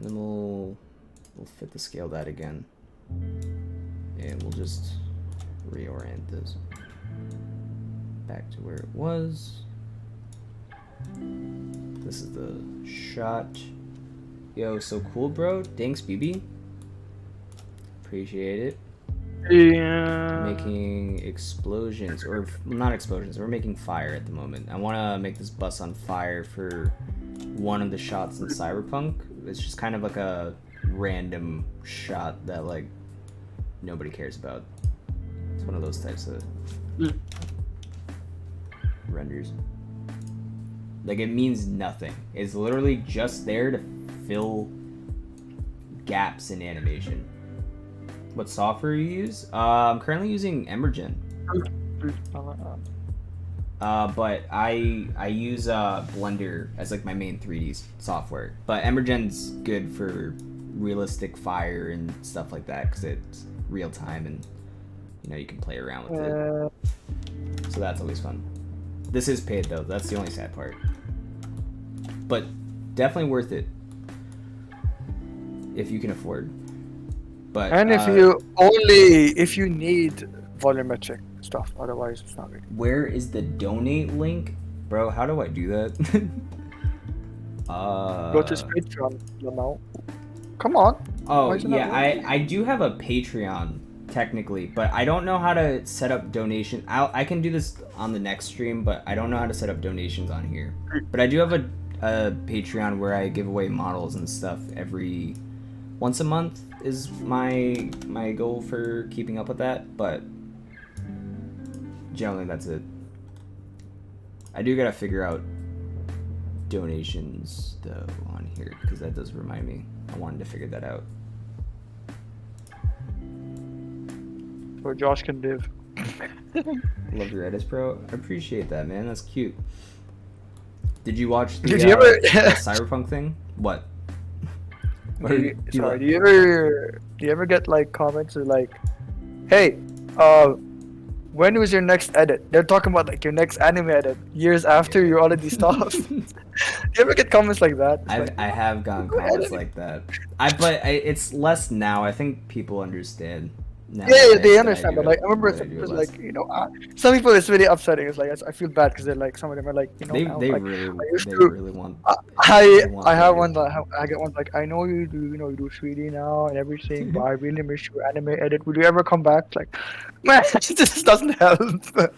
Minimal. We'll fit the scale that again, and we'll just reorient this back to where it was. This is the shot. Yo, so cool, bro. Thanks, BB. Appreciate it. Yeah. making explosions, or not explosions. We're making fire at the moment. I want to make this bus on fire for one of the shots in Cyberpunk. It's just kind of like a random shot that like nobody cares about. It's one of those types of renders. Like it means nothing. It's literally just there to fill gaps in animation. What software you use? I'm currently using Emergen. But I use Blender as like my main 3D software. But Emergen's good for realistic fire and stuff like that because it's real time and you know you can play around with it. So that's always fun. This is paid though. That's the only sad part. But definitely worth it if you can afford. But And if you need volumetric stuff, otherwise it's not really. where is the donate link, bro? How do I do that? Go to his Patreon now. Come on. Oh Why is it not yeah, I do have a Patreon technically, but I don't know how to set up donation. I can do this on the next stream, but I don't know how to set up donations on here. But I do have a Patreon where I give away models and stuff every once a month is my goal for keeping up with that, but generally that's it. I do gotta figure out donations though on here because that does remind me. I wanted to figure that out. So Josh can live. Love your edits, bro. I appreciate that, man. That's cute. Did you watch the, Did you ever- the Cyberpunk thing? What? What Do did you, sorry, like? do you ever get like comments or like, hey, when was your next edit? They're talking about like your next anime edit years after you already stopped. Do you ever get comments like that? It's like, I have gotten comments like that. It's less now. I think people understand. Now yeah, that they I understand, do but like it- I remember that I it's do it like less. some people it's really upsetting. It's like I feel bad because they're like some of them are like they now, they like, really I used they to- really want. I want have to one that I get one like I know you do you do 3D now and everything, but I really miss your anime edit. Would you ever come back? Like, man, this doesn't help. Man,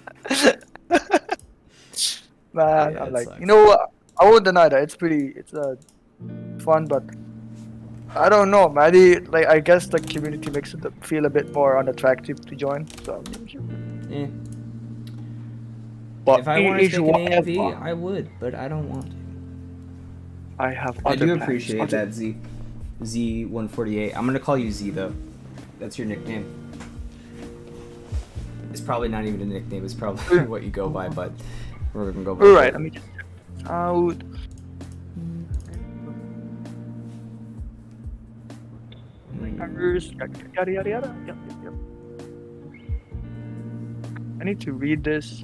Yeah, I'm it like, sucks. you know what? I won't deny that it's fun, but I don't know, maybe like I guess the community makes it feel a bit more unattractive to join. So, Eh. but If I wanted each to make an one- AMV, I would, but I don't want to. I have. I other do plans. appreciate Other- that, Z148. I'm gonna call you Z though. That's your nickname. It's probably not even a nickname. It's probably what you go by, but we're gonna go by. Alright, that. let me just check this out. Numbers, yada yada yada. Yep. I need to read this.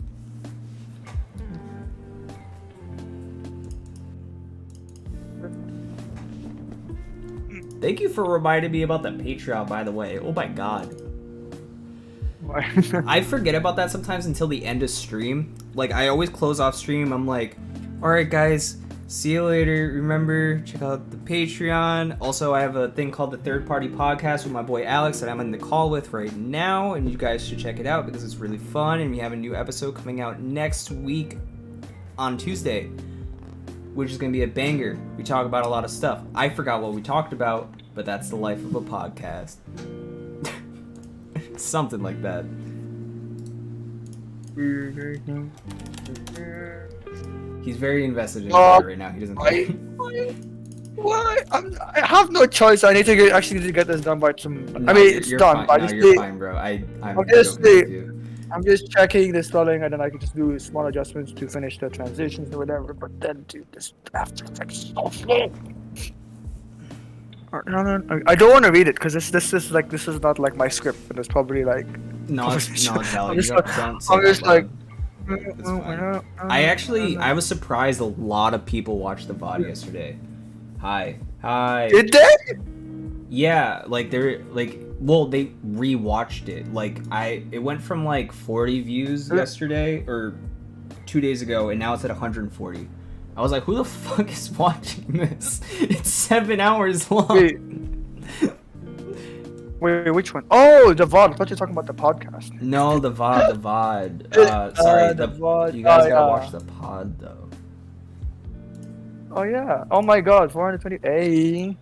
Thank you for reminding me about the Patreon, by the way. Oh my god. I forget about that sometimes until the end of stream. Like, I always close off stream. I'm like, alright, guys, see you later. Remember, check out the Patreon. Also, I have a thing called the Third Party Podcast with my boy Alex that I'm in the call with right now. And you guys should check it out because it's really fun. And we have a new episode coming out next week on Tuesday, which is going to be a banger. We talk about a lot of stuff. I forgot what we talked about, but that's the life of a podcast. Something like that. He's very invested in it right now. He doesn't. Why? I have no choice. I need to get this done by some. No, I mean, you're- it's you're done. Fine. But No, I just you're need- fine, bro. I'm Obviously- joking with you. I'm just checking the spelling, and then I can just do small adjustments to finish the transitions or whatever. But then, dude, this after effects so slow. No, I don't want to read it because this is not like my script, and it's probably like. No, it's valid. I'm You just don't say I'm that just like. loud. It's fine. I was surprised a lot of people watched the VOD yesterday. Hi. Did they? Yeah, like they rewatched it. Like it went from like 40 views yesterday or 2 days ago, and now it's at 140. I was like, who the fuck is watching this? It's 7 hours long. Wait, which one? Oh, the VOD. I thought you were talking about the podcast. No, the VOD. Sorry, the VOD. You guys Oh, gotta yeah. watch the pod though. Oh yeah. Oh my God, 420. Hey.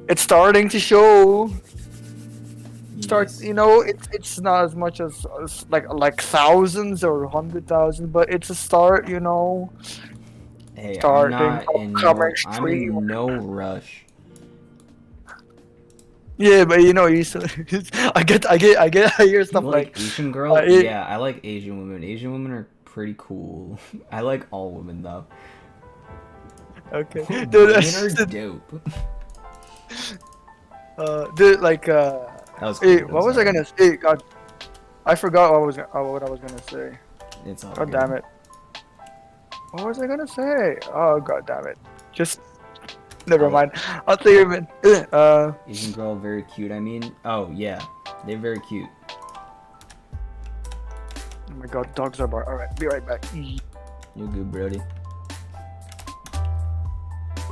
It's starting to show. Yes. You know, it's not as much as like thousands or 100,000, but it's a start. You know. Hey, starting I'm in stream. no rush. Yeah, but you know, I hear You stuff like like, Asian girl? it- Yeah, I like Asian women. Asian women are pretty cool. I like all women though. okay, Women dude, are dope. dude, like, That was hey, cool, what was I sorry. gonna say? God, I forgot what I was gonna say. It's all God good. damn it. What was I gonna say? Oh god damn it. Just never Oh. mind. I'll tell you man. Asian girl, very cute. I mean, oh yeah, they're very cute. Oh my god, dogs are barking. Alright, be right back. You're good, Brody.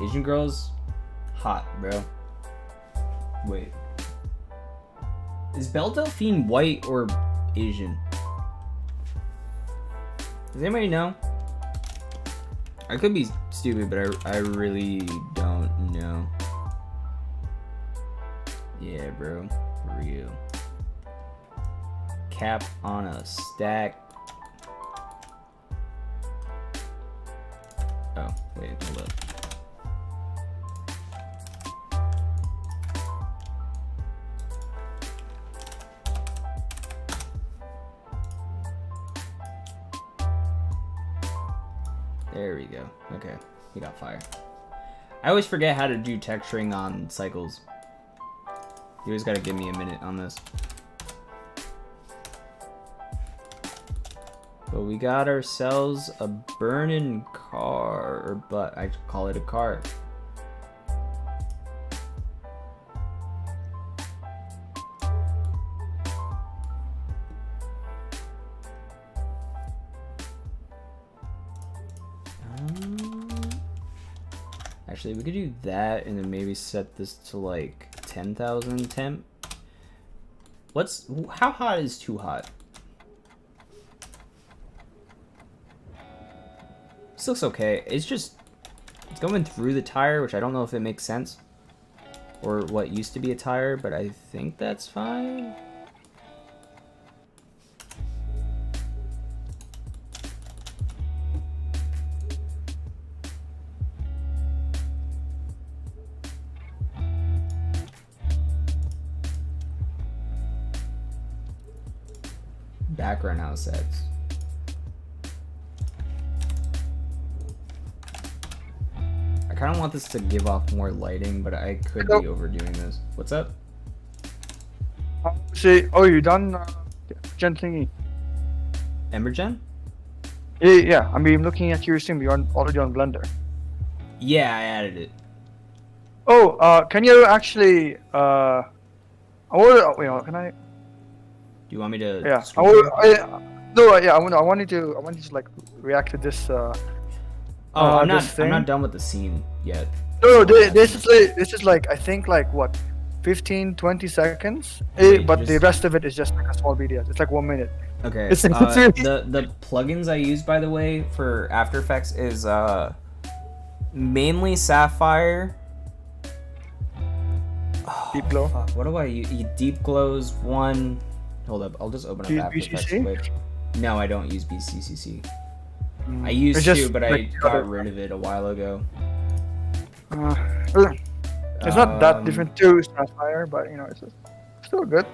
Asian girls, hot, bro. Wait, is Belle Delphine white or Asian? Does anybody know? I could be stupid, but I really don't know. Yeah, bro. Real. Cap on a stack. Oh, wait, hold up. There we go. Okay, he got fire. I always forget how to do texturing on cycles. You always gotta give me a minute on this. But we got ourselves a burning car, but I call it a car. Actually, we could do that and then maybe set this to like 10,000 temp. How hot is too hot? This looks okay. It's going through the tire, which I don't know if it makes sense. Or what used to be a tire, but I think that's fine. Background house sets. I kind of want this to give off more lighting, but I could be overdoing this. What's up? See, oh, you done Gen thingy? Embergen? Yeah, I mean, looking at your stream, you're already on Blender. Yeah, I added it. Oh, can you actually, can I? Do you want me to? Yeah, screen share? I wanted to like react to this. Oh, I'm this not thing. done with the scene yet. No, this is like I think like what, 15-20 seconds. Wait, But the just- rest of it is just like a small video. It's like 1 minute. Okay. It's really- The plugins I use, by the way, for After Effects is mainly Sapphire. Deep glow. Fuck, what do I use? Deep Glow's one. Hold up, I'll just open up Do you After use Effects BCC? quick. No, I don't use BCCC. I It's used just, to, but I like, got other- rid of it a while ago. It's not that Um, different to Sapphire, but you know it's still good.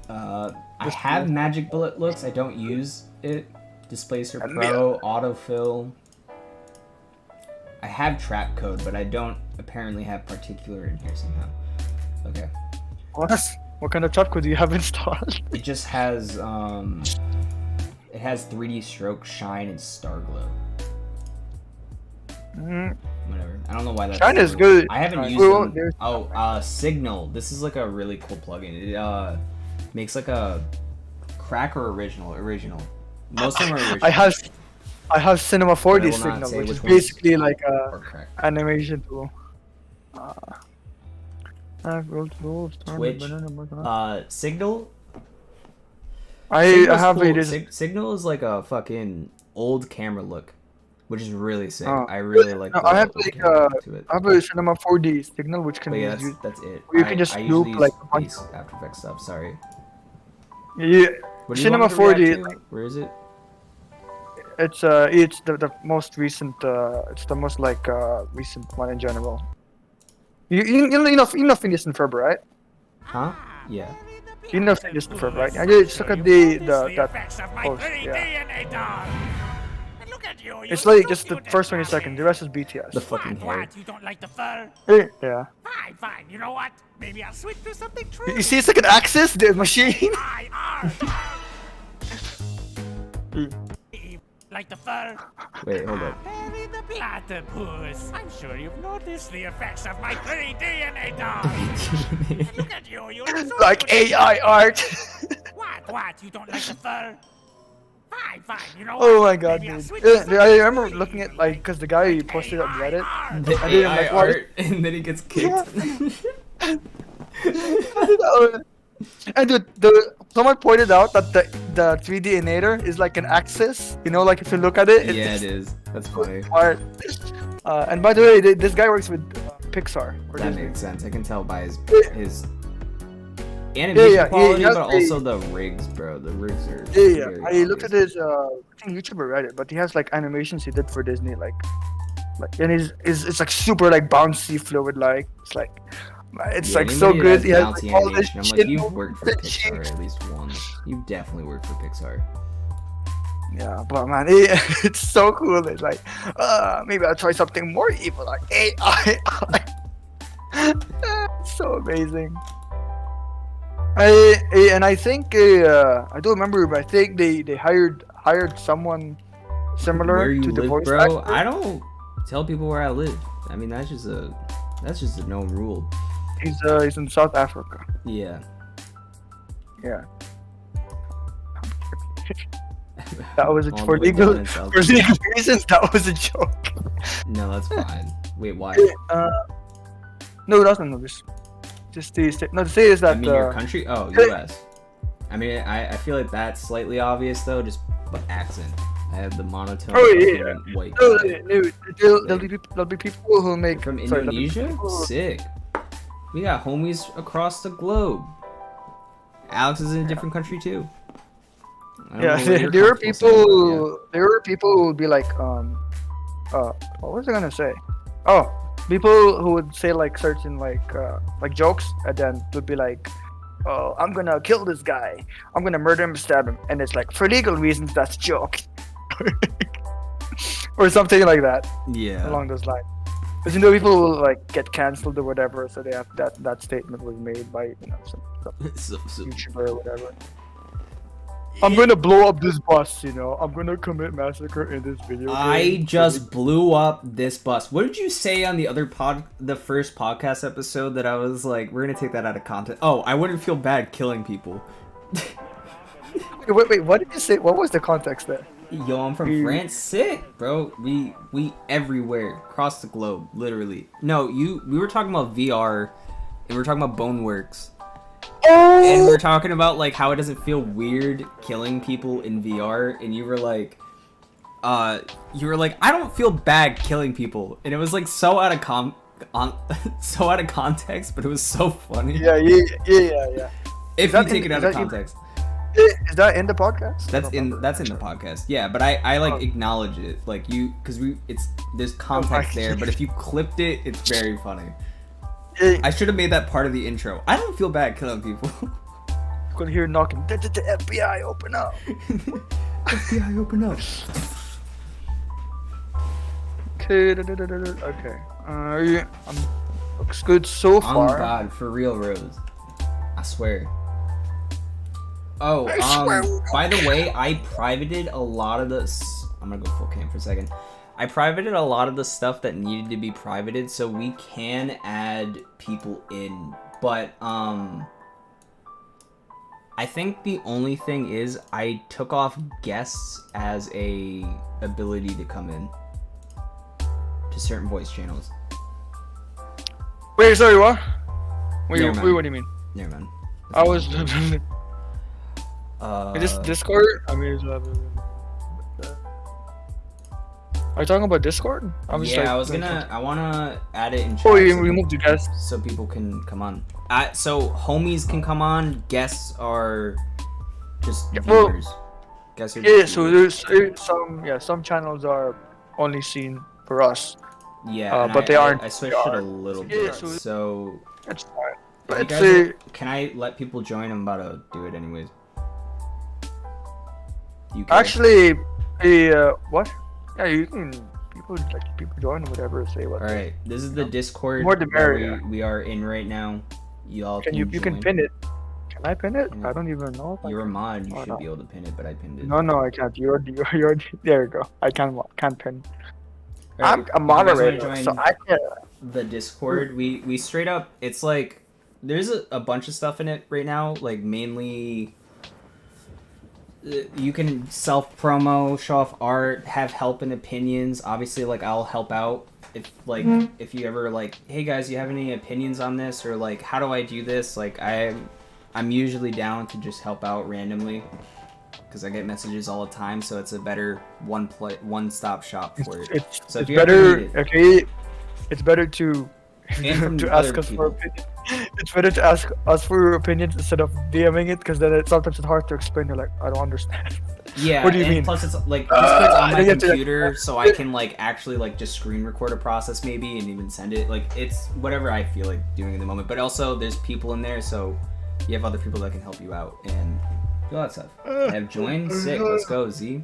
I Just have one. Magic Bullet Looks. I don't use it. Displacer And Pro, Autofill. I have Trap Code, but I don't apparently have Particular in here somehow. Okay. What kind of trap code do you have installed? It just has it has 3D Stroke, Shine, and Star Glow. Whatever. I don't know why that's Shine is good. I haven't Shine. used Well, them. there's- Signal. This is like a really cool plugin. It makes like a Cracker original. Most of them are original. I have Cinema 4D will not Signal, say which is which ones basically like or a Crack. animation tool. Twitch, Signal. I Signal's have cool. it. Signal is like a fucking old camera look, which is really sick. Oh. I really like. No, the I have old like camera look to it. I have a Cinema 4D signal which can But be yeah, used. that's it. You can just I loop, usually like, use a bunch base After Effects stuff. Sorry. Yeah, What do you Cinema want me to react 4D. to? Where is it? It's the most recent. It's the most like recent one in general. You know Phineas and Ferb, right? Huh? Yeah. You know Phineas and Ferb, right? And you just look at that post. Yeah. It's like just the first 20 seconds. The rest is BTS. The fucking hair. What? You don't like the fur? Yeah. Fine, fine. You know what? Maybe I'll switch to something true. You see, it's like an Axis, the machine. Like the fur? Wait, hold up. Perry the platypus. I'm sure you've noticed the effects of my 3D DNA doll. Look at you. You look so Like good. AI art. What? You don't like the fur? Fine, fine. You know Oh what? my god, Maybe I'll dude. switch to I something remember true. looking at like, cause the guy posted it on Reddit. AR. The I didn't AI like what- art, and then he gets kicked. And dude, someone pointed out that the 3D Inator is like an Axis. You know, like if you look at it, Yeah, it's it is. That's funny. art. And by the way, this guy works with Pixar. Or That Disney. makes sense. I can tell by his animation yeah, quality, has but the- also the rigs, bro. The rigs are. Yeah. very I looked at obvious. his I think YouTube or Reddit, but he has like animations he did for Disney, like and it's like super like bouncy, fluid, like it's like it's Yeah, like so anybody good. that He has bouncy like, all this animation, I'm like, shit you've over worked for the Pixar cheeks. at least once. You've definitely worked for Pixar. Yeah, but man, it's so cool. It's like, maybe I'll try something more evil, like AI. It's so amazing. I think I don't remember, but I think they hired someone similar Where you to the live, voice bro? actor. I don't tell people where I live. I mean, that's just a known rule. He's in South Africa. Yeah. Yeah. That was All for the way legal down in South for legal reasons. That was a joke. No, that's fine. Wait, why? No, that's not just the state. No, the state is that. I mean, your country? Oh, U.S. I mean, I feel like that's slightly obvious though, just but accent. I have the monotone. Oh, yeah. fucking white No, guy. there'll be people who make From sorry, there'll be Indonesia? people who- Sick. We got homies across the globe. Alex is in a different country too. I don't Yeah, know what you're there are comfortable saying, people who would be like what was I gonna say? Oh, people who would say like certain like jokes and then would be like, oh, I'm gonna kill this guy, I'm gonna murder him, stab him, and it's like for legal reasons that's a joke, or something like that yeah. along those lines. Because you know people will like get cancelled or whatever, so they have that statement was made by some So, YouTuber or whatever. I'm gonna blow up this bus, I'm gonna commit massacre in this video. I game. just blew up this bus. What did you say on the first podcast episode that I was like, we're gonna take that out of context? Oh, I wouldn't feel bad killing people. Wait, what did you say? What was the context there? Yo, I'm from France. Sick, bro. We everywhere, across the globe, literally. No, we were talking about VR, and we were talking about Boneworks. And we're talking about like how it doesn't feel weird killing people in VR, and you were like, I don't feel bad killing people, and it was like so out of so out of context, but it was so funny. Yeah. If that you take in- it out is of that in- context, Is that in the podcast? I that's don't in remember. the podcast. Yeah, but I like Oh. acknowledge it, like there's context there, but if you clipped it, it's very funny. Yeah, I should have made that part of the intro. I don't feel bad killing people. I'm gonna hear knocking. The FBI, open up. FBI, open up. Okay. Looks good so Oh far. God, for real, Rose. I swear. Oh, I swear. by the way, I privated a lot of the. I'm gonna go full cam for a second. I privated a lot of the stuff that needed to be privated, so we can add people in. But I think the only thing is I took off guests as a ability to come in to certain voice channels. Wait, sorry, what? Wait, Never wait, mind. what do you mean? Never mind. I was this Uh, Discord. I mean, are you talking about Discord? I'm just yeah, like, I wanna add it in chat Oh, you so, removed the guest. so people can come on. So homies can come on. Guests are just Yeah, well, viewers. Guests are Yeah, just so viewers. there's some channels are only seen for us. Yeah, and but they aren't. I switched they it a aren't- little Yeah, bit. so So it's fine. if you But guys it's can I let people join? I'm about to do it anyways. You can. actually what? Yeah, you can people join whatever say what. All right, this is the Discord More the that merrier. we are in right now. Y'all Can you can join. pin it? Can I pin it? Yeah. I don't even know. If I You're a can. mod. You Oh, should no. be able to pin it, but I pinned it. No, I can't. You're there. You go. I can't pin. All right, I'm a you guys wanna moderator, join so I can't. the Discord. We straight up. It's like there's a bunch of stuff in it right now. Like mainly, you can self promo, show off art, have help and opinions. Obviously, like I'll help out if if you ever like, hey guys, you have any opinions on this or like how do I do this? Like I'm usually down to just help out randomly because I get messages all the time. So it's a better one stop shop for it. It's, So it's if you ever better. need it. Okay, it's better to And from to other ask us people. for opinions. It's better to ask us for your opinions instead of DMing it, because then sometimes it's hard to explain. You're like, I don't understand. Yeah, What do you and mean? plus it's like Discord's on my you have to- computer, so I can like actually like just screen record a process maybe and even send it. Like it's whatever I feel like doing in the moment. But also there's people in there, so you have other people that can help you out and do all that stuff. Have joined, sick. Let's go, Z.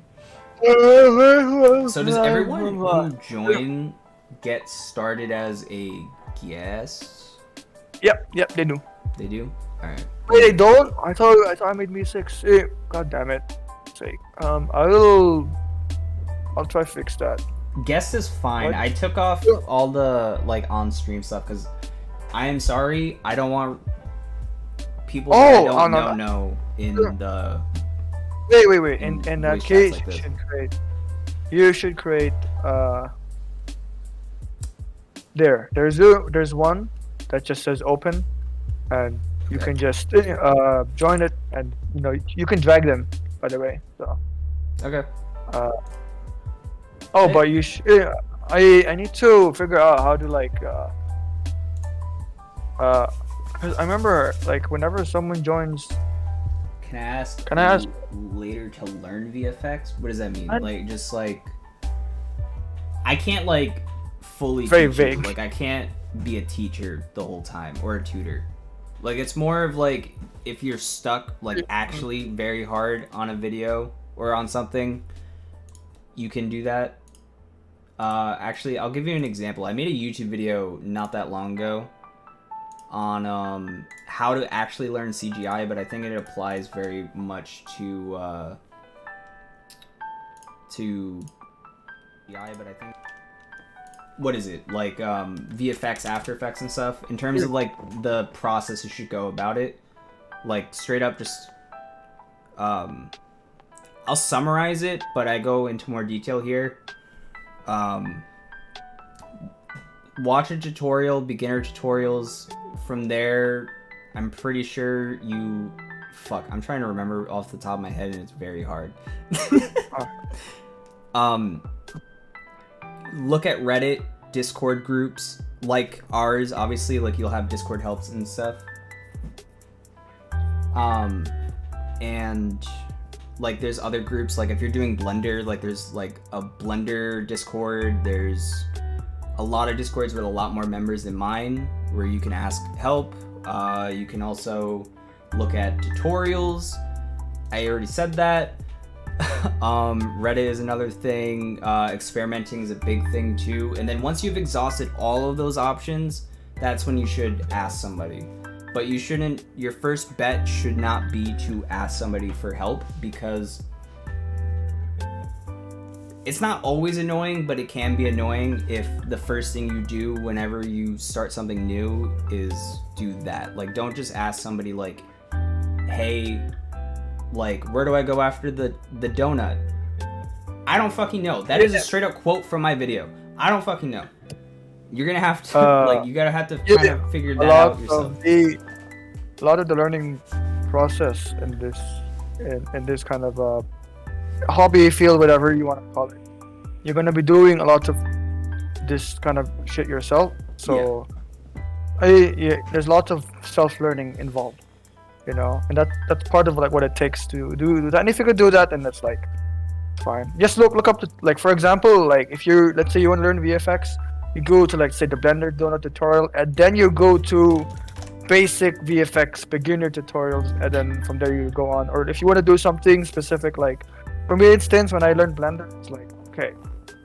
So does everyone who join get started as a guest? Yep, they do. They do. All right. Wait, they don't? I thought I made me 6. God damn it. Sake. I'll try to fix that. Guest is fine. What? I took off all the like on stream stuff because I am sorry. I don't want people that I don't know in the Wait. in In that voice chats case, like this. you should create there's one that just says open, and you Okay. can just join it, and you can drag them, by the way. So okay. oh, but you I need to figure out how to like 'cause I remember like whenever someone joins. Can I ask? Can I ask- you later to learn VFX? What does that mean? I- Like just like I can't like fully Very teach you. vague. Like I can't be a teacher the whole time or a tutor. Like it's more of like if you're stuck like actually very hard on a video or on something, you can do that. Actually, I'll give you an example. I made a YouTube video not that long ago on how to actually learn CGI, but I think it applies very much to CGI, but I think what is it like VFX, After Effects and stuff in terms of like the process you should go about it, like straight up just I'll summarize it, but I go into more detail here. Watch a tutorial, beginner tutorials. From there, I'm pretty sure you... Fuck, I'm trying to remember off the top of my head and it's very hard. Look at Reddit, Discord groups, like ours, obviously, like you'll have Discord helps and stuff. And like there's other groups, like if you're doing Blender, like there's like a Blender Discord, there's a lot of Discords with a lot more members than mine where you can ask help. You can also look at tutorials. I already said that. Reddit is another thing. Experimenting is a big thing too. And then once you've exhausted all of those options, that's when you should ask somebody. But you shouldn't, your first bet should not be to ask somebody for help, because it's not always annoying, but it can be annoying if the first thing you do whenever you start something new is do that. Like, don't just ask somebody like, hey, like, where do I go after the donut? I don't fucking know. That is a straight up quote from my video. I don't fucking know. You're gonna have to Uh, you gotta have to yeah, kind of figure a that lot out yourself. of the learning process in this kind of hobby, field, whatever you want to call it. You're gonna be doing a lot of this kind of shit yourself. So, there's lots of self-learning involved, and that's part of like what it takes to do that. And if you could do that, then that's like fine. Just look up to, like, for example, like if let's say you want to learn VFX, you go to, like, say the Blender donut tutorial, and then you go to basic VFX beginner tutorials, and then from there you go on. Or if you want to do something specific, like for me, instance, when I learned Blender, it's like, okay,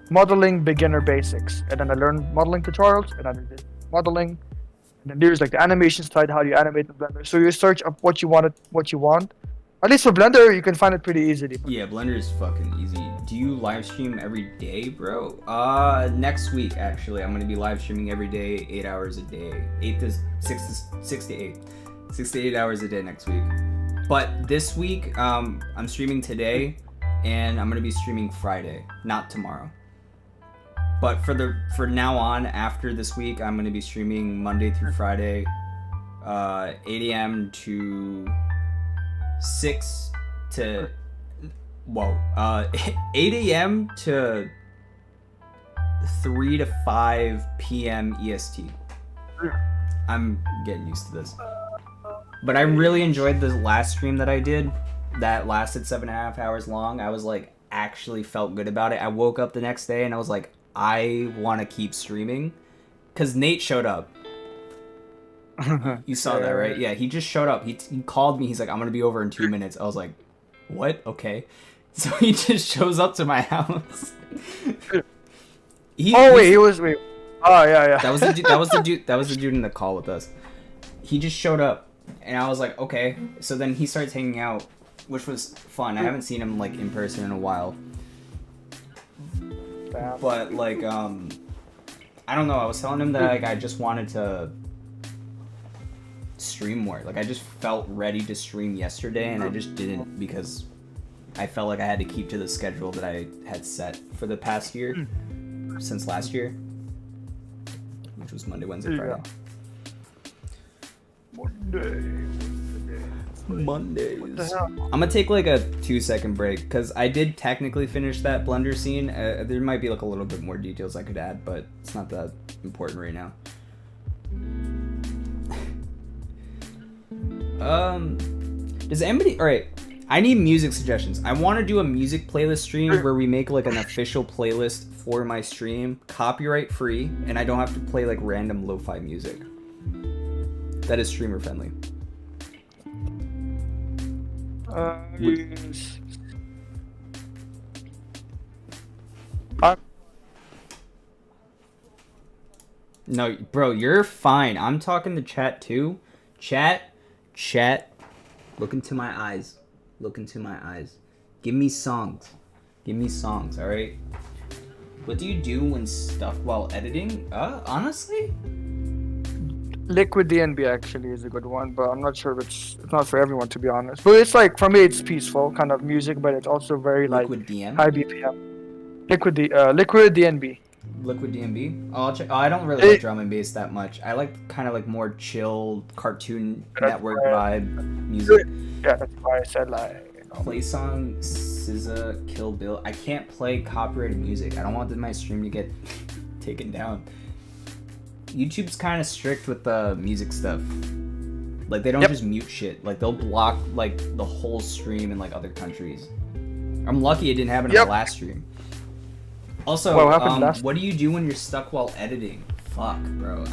modeling beginner basics, and then I learned modeling tutorials, and then I did modeling, and then there's like the animation side, how do you animate in Blender. So you search up what you want. At least for Blender, you can find it pretty easily. Yeah, Blender is fucking easy. Do you live stream every day, bro? Next week actually, I'm gonna be live streaming every day, 8 hours a day, 6 to 8 hours a day next week. But this week, I'm streaming today, and I'm gonna be streaming Friday, not tomorrow. But for now on, after this week, I'm gonna be streaming Monday through Friday, 8 a.m. to 6 to 8 a.m. to 3 to 5 p.m. EST. I'm getting used to this. But I really enjoyed the last stream that I did. That lasted 7.5 hours long. I was like, actually felt good about it. I woke up the next day and I was like, I want to keep streaming. Because Nate showed up. You saw that, right? Yeah, he just showed up. He called me. He's like, I'm going to be over in 2 minutes. I was like, what? Okay. So he just shows up to my house. Wait. Oh, yeah. That was the dude in the call with us. He just showed up, and I was like, okay. So then he starts hanging out, which was fun. I haven't seen him like in person in a while. But like, I don't know. I was telling him that like I just wanted to stream more. Like I just felt ready to stream yesterday, and I just didn't because I felt like I had to keep to the schedule that I had set for the past year, since last year, which was Monday, Wednesday, Friday. Mondays. What the hell? I'm gonna take like a 2-second break because I did technically finish that Blender scene. There might be like a little bit more details I could add, but it's not that important right now. Does anybody? All right, I need music suggestions. I want to do a music playlist stream where we make like an official playlist for my stream, copyright free, and I don't have to play like random lo-fi music. That is streamer friendly. Yes. No, bro, you're fine. I'm talking to chat too. Chat. Look into my eyes. Give me songs, all right? What do you do when stuck while editing? Honestly? Liquid DNB actually is a good one, but I'm not sure if it's not for everyone, to be honest. But it's like, for me, it's peaceful kind of music, but it's also very Liquid like DM? high BPM. Liquid DNB. Liquid DNB? Oh, I'll check. Oh, I don't really like drum and bass that much. I like kind of like more chill Cartoon Network vibe music. Yeah, that's why I said like. Play song SZA Kill Bill. I can't play copyrighted music. I don't want my stream to get taken down. YouTube's kind of strict with the music stuff. Like they don't just mute shit. Like they'll block like the whole stream in like other countries. I'm lucky it didn't happen in the last stream. Also, what do you do when you're stuck while editing? Fuck, bro.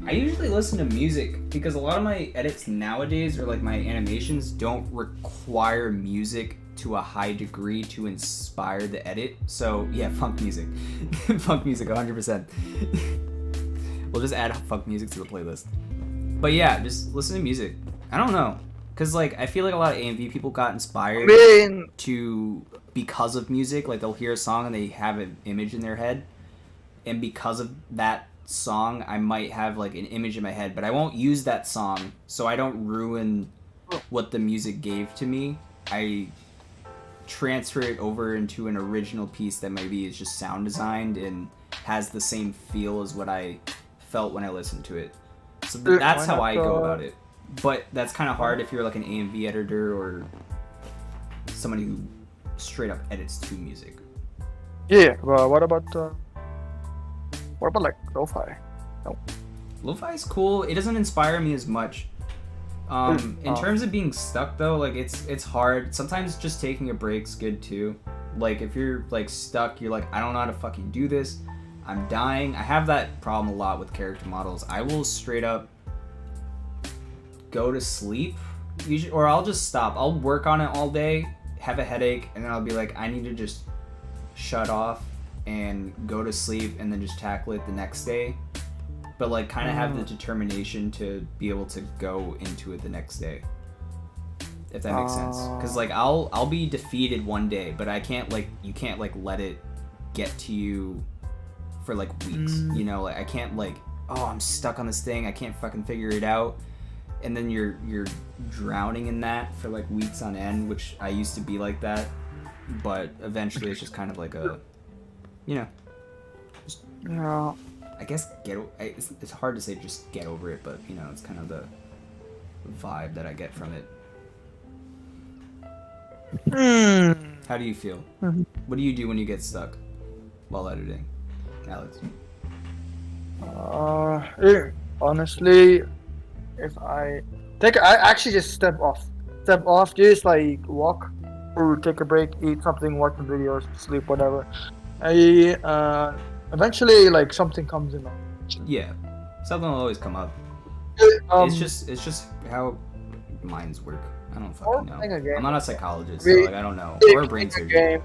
I usually listen to music because a lot of my edits nowadays, or like my animations, don't require music to a high degree to inspire the edit. So yeah, funk music. Funk music 100%. We'll just add funk music to the playlist. But yeah, just listen to music. I don't know, cause like I feel like a lot of AMV people got inspired because of music. Like they'll hear a song and they have an image in their head, and because of that song I might have like an image in my head, but I won't use that song so I don't ruin what the music gave to me. I transfer it over into an original piece that maybe is just sound designed and has the same feel as what I felt when I listened to it. So Dude, that's why how I not, go about it. But that's kind of hard if you're like an AMV editor or somebody who straight up edits to music. Yeah. Well, what about like lo-fi? Lo-fi is cool. It doesn't inspire me as much. In terms of being stuck though, like it's hard. Sometimes just taking a break's good too. Like if you're like stuck, you're like, I don't know how to fucking do this. I'm dying. I have that problem a lot with character models. I will straight up go to sleep, usually, or I'll just stop. I'll work on it all day, have a headache, and then I'll be like, I need to just shut off and go to sleep, and then just tackle it the next day. But like, kind of have the determination to be able to go into it the next day. If that makes sense. Because like, I'll be defeated one day, but I can't like, you can't like let it get to you for like weeks. You know, like I can't like, oh, I'm stuck on this thing, I can't fucking figure it out. And then you're drowning in that for like weeks on end, which I used to be like that. But eventually it's just kind of like a, you know, just, Yeah. I guess it's hard to say just get over it, but you know, it's kind of the vibe that I get from it. How do you feel? What do you do when you get stuck while editing, Alex? Honestly, if I actually just step off, just like walk or take a break, eat something, watch some videos, sleep, whatever. Eventually like something comes in. Yeah, something will always come up. It's just how minds work. I don't fucking know. I'm not a psychologist, so like I don't know. Or a brain surgeon.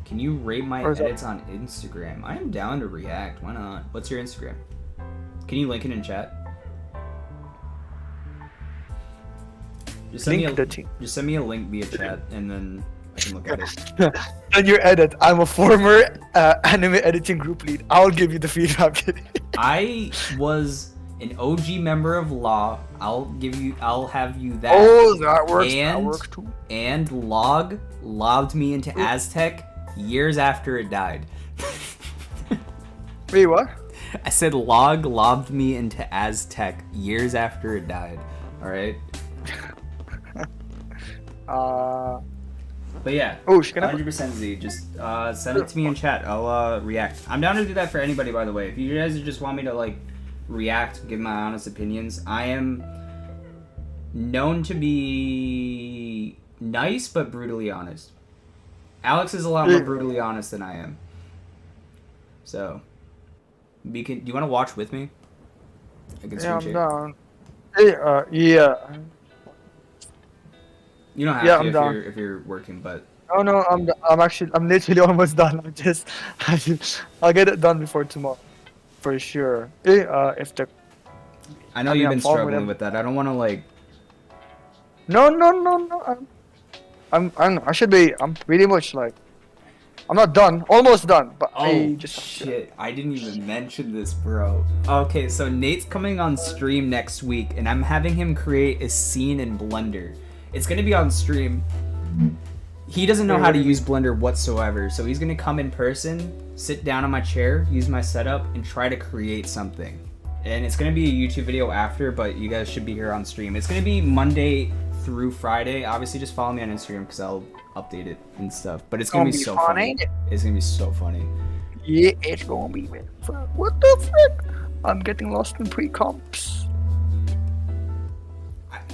Can you rate my edits on Instagram? I am down to react. Why not? What's your Instagram? Can you link it in chat? Just send me a link via chat, and then I can look at it. And your edit. I'm a former anime editing group lead. I'll give you the feedback. I was an OG member of Law. I'll have you that. Oh, that works. And, that works too. And lobbed me into Aztec years after it died. Wait, what? I said lobbed me into Aztec years after it died. Alright? But yeah, oh, she can 100% Z. Just send it to me in chat. I'll react. I'm down to do that for anybody, by the way. If you guys just want me to like react, give my honest opinions, I am known to be nice but brutally honest. Alex is a lot more brutally honest than I am. So, do you want to watch with me? I can switch it. I'm down. Hey, yeah. You don't have Yeah, to I'm down. if you're working, but No, I'm literally almost done. I'll get it done before tomorrow, for sure. If the I know you've been struggling with that. I don't want to like. No. I should be. I'm pretty much like. I'm not done. Almost done. But Oh shit! I didn't even mention this, bro. Okay, so Nate's coming on stream next week, and I'm having him create a scene in Blender. It's gonna be on stream. He doesn't know how to use Blender whatsoever, so he's gonna come in person, sit down on my chair, use my setup, and try to create something. And it's gonna be a YouTube video after, but you guys should be here on stream. It's gonna be Monday through Friday. Obviously, just follow me on Instagram because I'll update it and stuff. But it's gonna be so funny. It's gonna be so funny. Yeah, it's gonna be. What the frick? I'm getting lost in pre-comps.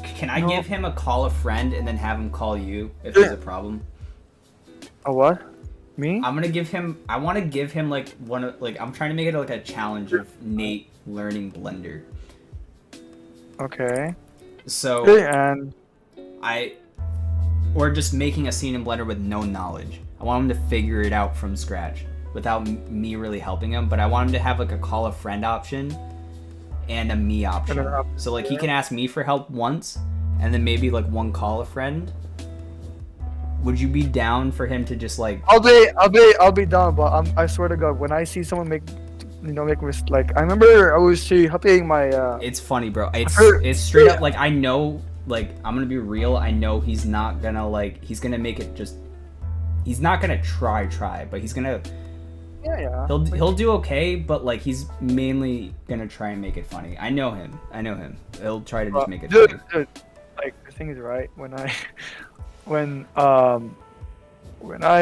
Can I give him a call a friend and then have him call you if there's a problem? A what? Me? I want to give him like I'm trying to make it like a challenge of Nate learning Blender. Okay. So and or just making a scene in Blender with no knowledge. I want him to figure it out from scratch without me really helping him, but I want him to have like a call a friend option and a me option. So like he can ask me for help once and then maybe like one call a friend. Would you be down for him to just like I'll be down, but I swear to God, when I see someone make like I remember I was helping my It's funny, bro. It's straight up like I know, like I'm gonna be real, I know he's not gonna like he's gonna make it just he's not gonna try, but he's gonna Yeah. He'll do okay, but like he's mainly gonna try and make it funny. I know him. He'll try to just make it funny. Dude, like the thing is right when I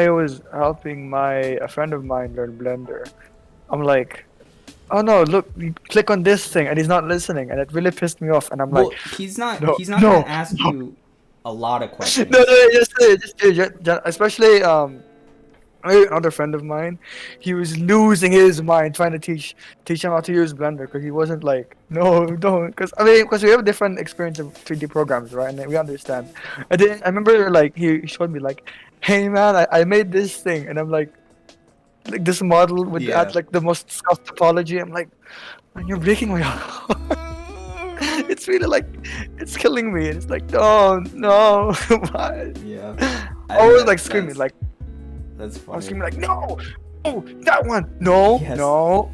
was helping a friend of mine learn Blender, I'm like, oh no, look, you click on this thing, and he's not listening, and it really pissed me off. And I'm Well, like, he's not no, gonna ask you a lot of questions. no, just especially another friend of mine, he was losing his mind trying to teach him how to use Blender because he wasn't like, no, don't, because we have a different experience of 3D programs, right? And we understand. And then I remember like he showed me like, hey man, I made this thing, and I'm like this model with like the most scuffed topology. I'm like, man, you're breaking my heart. It's really like, it's killing me. And it's like, no, why? Yeah. I was like screaming like. That's I funny. was screaming like, no, that one, no, Yes. no.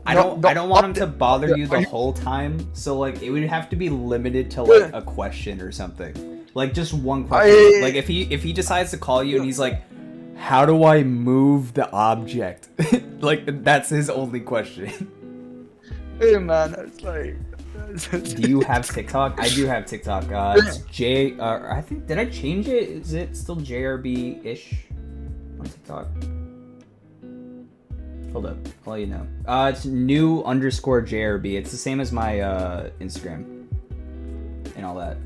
I don't want him to bother you the Are whole time. So like it would have to be limited to like a question or something. Like just one question. Like if he decides to call you and he's like, how do I move the object? Like that's his only question. Hey man, it's like. Do you have TikTok? I do have TikTok. It's I think, did I change it? Is it still JRB-ish on TikTok? Hold up, I'll let you know. It's new_JRB. It's the same as my Instagram and all that.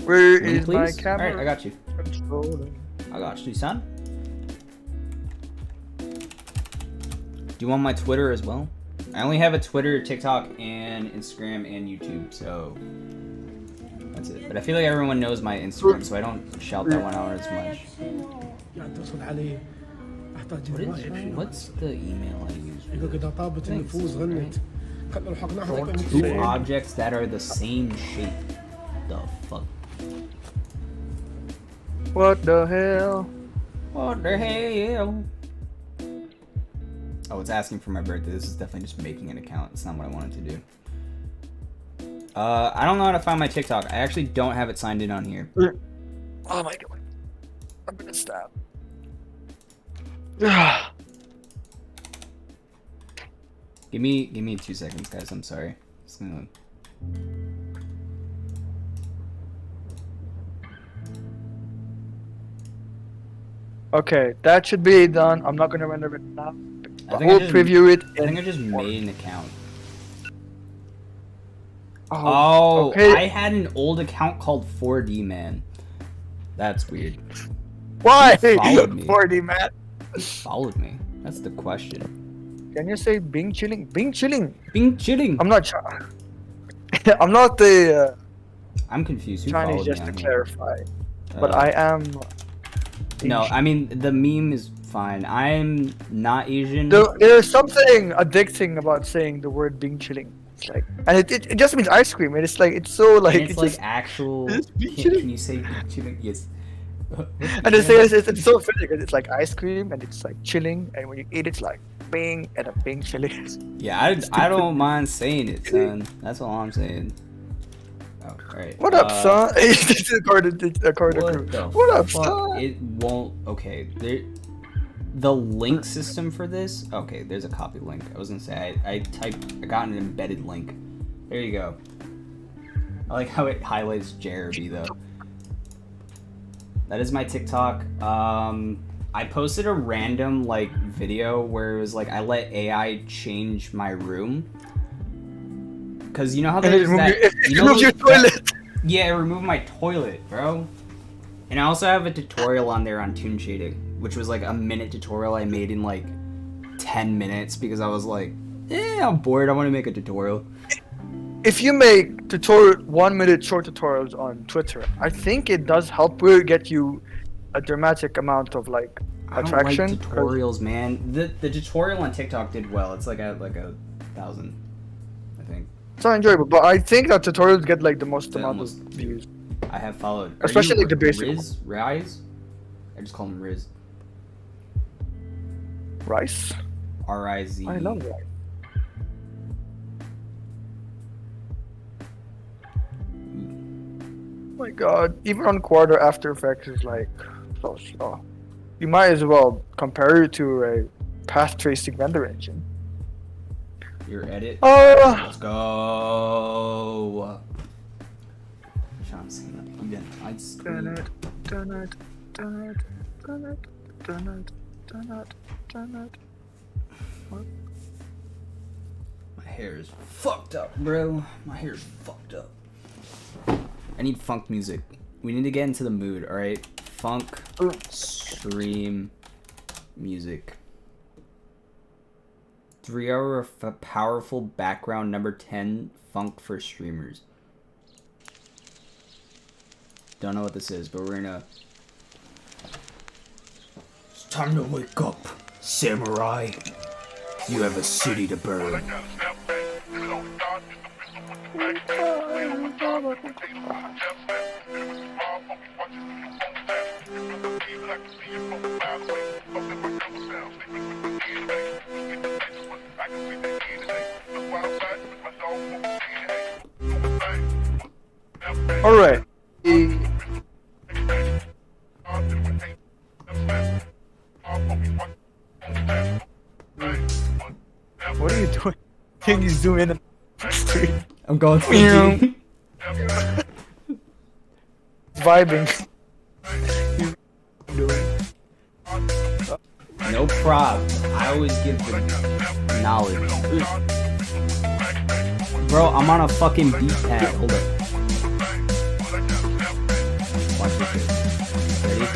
Where Can you is my please? camera? Alright, I got you. Controller? I got you, son. Do you want my Twitter as well? I only have a Twitter, TikTok, and Instagram and YouTube, so that's it. But I feel like everyone knows my Instagram, so I don't shout that one out as much. يعني توصل عليه احتاج رواية What's the email I use? يقول إذا طابت النفوس غنت خلنا الحق نحن Two objects that are the same shape. The fuck? What the hell? What the hell? Oh, it's asking for my birthday. This is definitely just making an account. It's not what I wanted to do. I don't know how to find my TikTok. I actually don't have it signed in on here. Oh my god. I'm gonna stop. Give me 2 seconds, guys. I'm sorry. Just gonna... Okay, that should be done. I'm not gonna render it now. I think We'll preview it. I think I just made an account. Oh, Oh, okay. I had an old account called 4D Man. That's weird. Why? You followed me. 40 man. Followed me. That's the question. Can you say Bing chilling? Bing chilling. Bing chilling. I'm not. I'm not the I'm confused. Who Chinese, followed me just to on here? clarify. But Uh, I am. No, I mean the meme is fine. I'm not Asian. There's something addicting about saying the word Bing chilling. It's like, and it just means ice cream. And it's like it's so like And it's like just, actual. It's Bing Can, chilling. can you say Bing chilling? Yes. and it's so funny because it's like ice cream and it's like chilling, and when you eat it's like Bing and a Bing chilling. Yeah, I don't mind saying it, son. That's all I'm saying. Oh, alright. What up, son? This is according to What the What up, fuck? son? It won't. Okay, the link system for this. Okay, there's a copy link. I was gonna say I got an embedded link. There you go. I like how it highlights JRB though. That is my TikTok. I posted a random like video where it was like I let AI change my room. Cause you know how And there's that. it You know removes your those- toilet. Yeah, it removed my toilet, bro. And I also have a tutorial on there on toon shading, which was like a minute tutorial I made in like 10 minutes because I was like, I'm bored. I want to make a tutorial. If you make 1-minute short tutorials on Twitter, I think it does help will get you a dramatic amount of like I attraction. don't like tutorials, man. The tutorial on TikTok did well. It's like at like 1,000, I think. It's not enjoyable, but I think that tutorials get like the most That amount of almost- views. I have followed. Are Especially, you like, the basic Riz? I just call him Riz. Rice? R-I-Z. I love rice. Oh my god, even on Quarter After Effects is like so slow. You might as well compare it to a path tracing render engine. Your edit. Oh, Let's go. Sean's gonna be an ice cream. My hair is fucked up, bro. My hair is fucked up. I need funk music. We need to get into the mood, alright? Funk stream music. 3 hour of powerful background number 10 funk for streamers. Don't know what this is, but we're gonna. It's time to wake up, samurai. You have a city to burn. all right. What are you doing? Can you zoom in? I'm going to Vibing. No prob. I always give the knowledge. Bro, I'm on a fucking beat pad. Hold up. Watch this shit. Ready?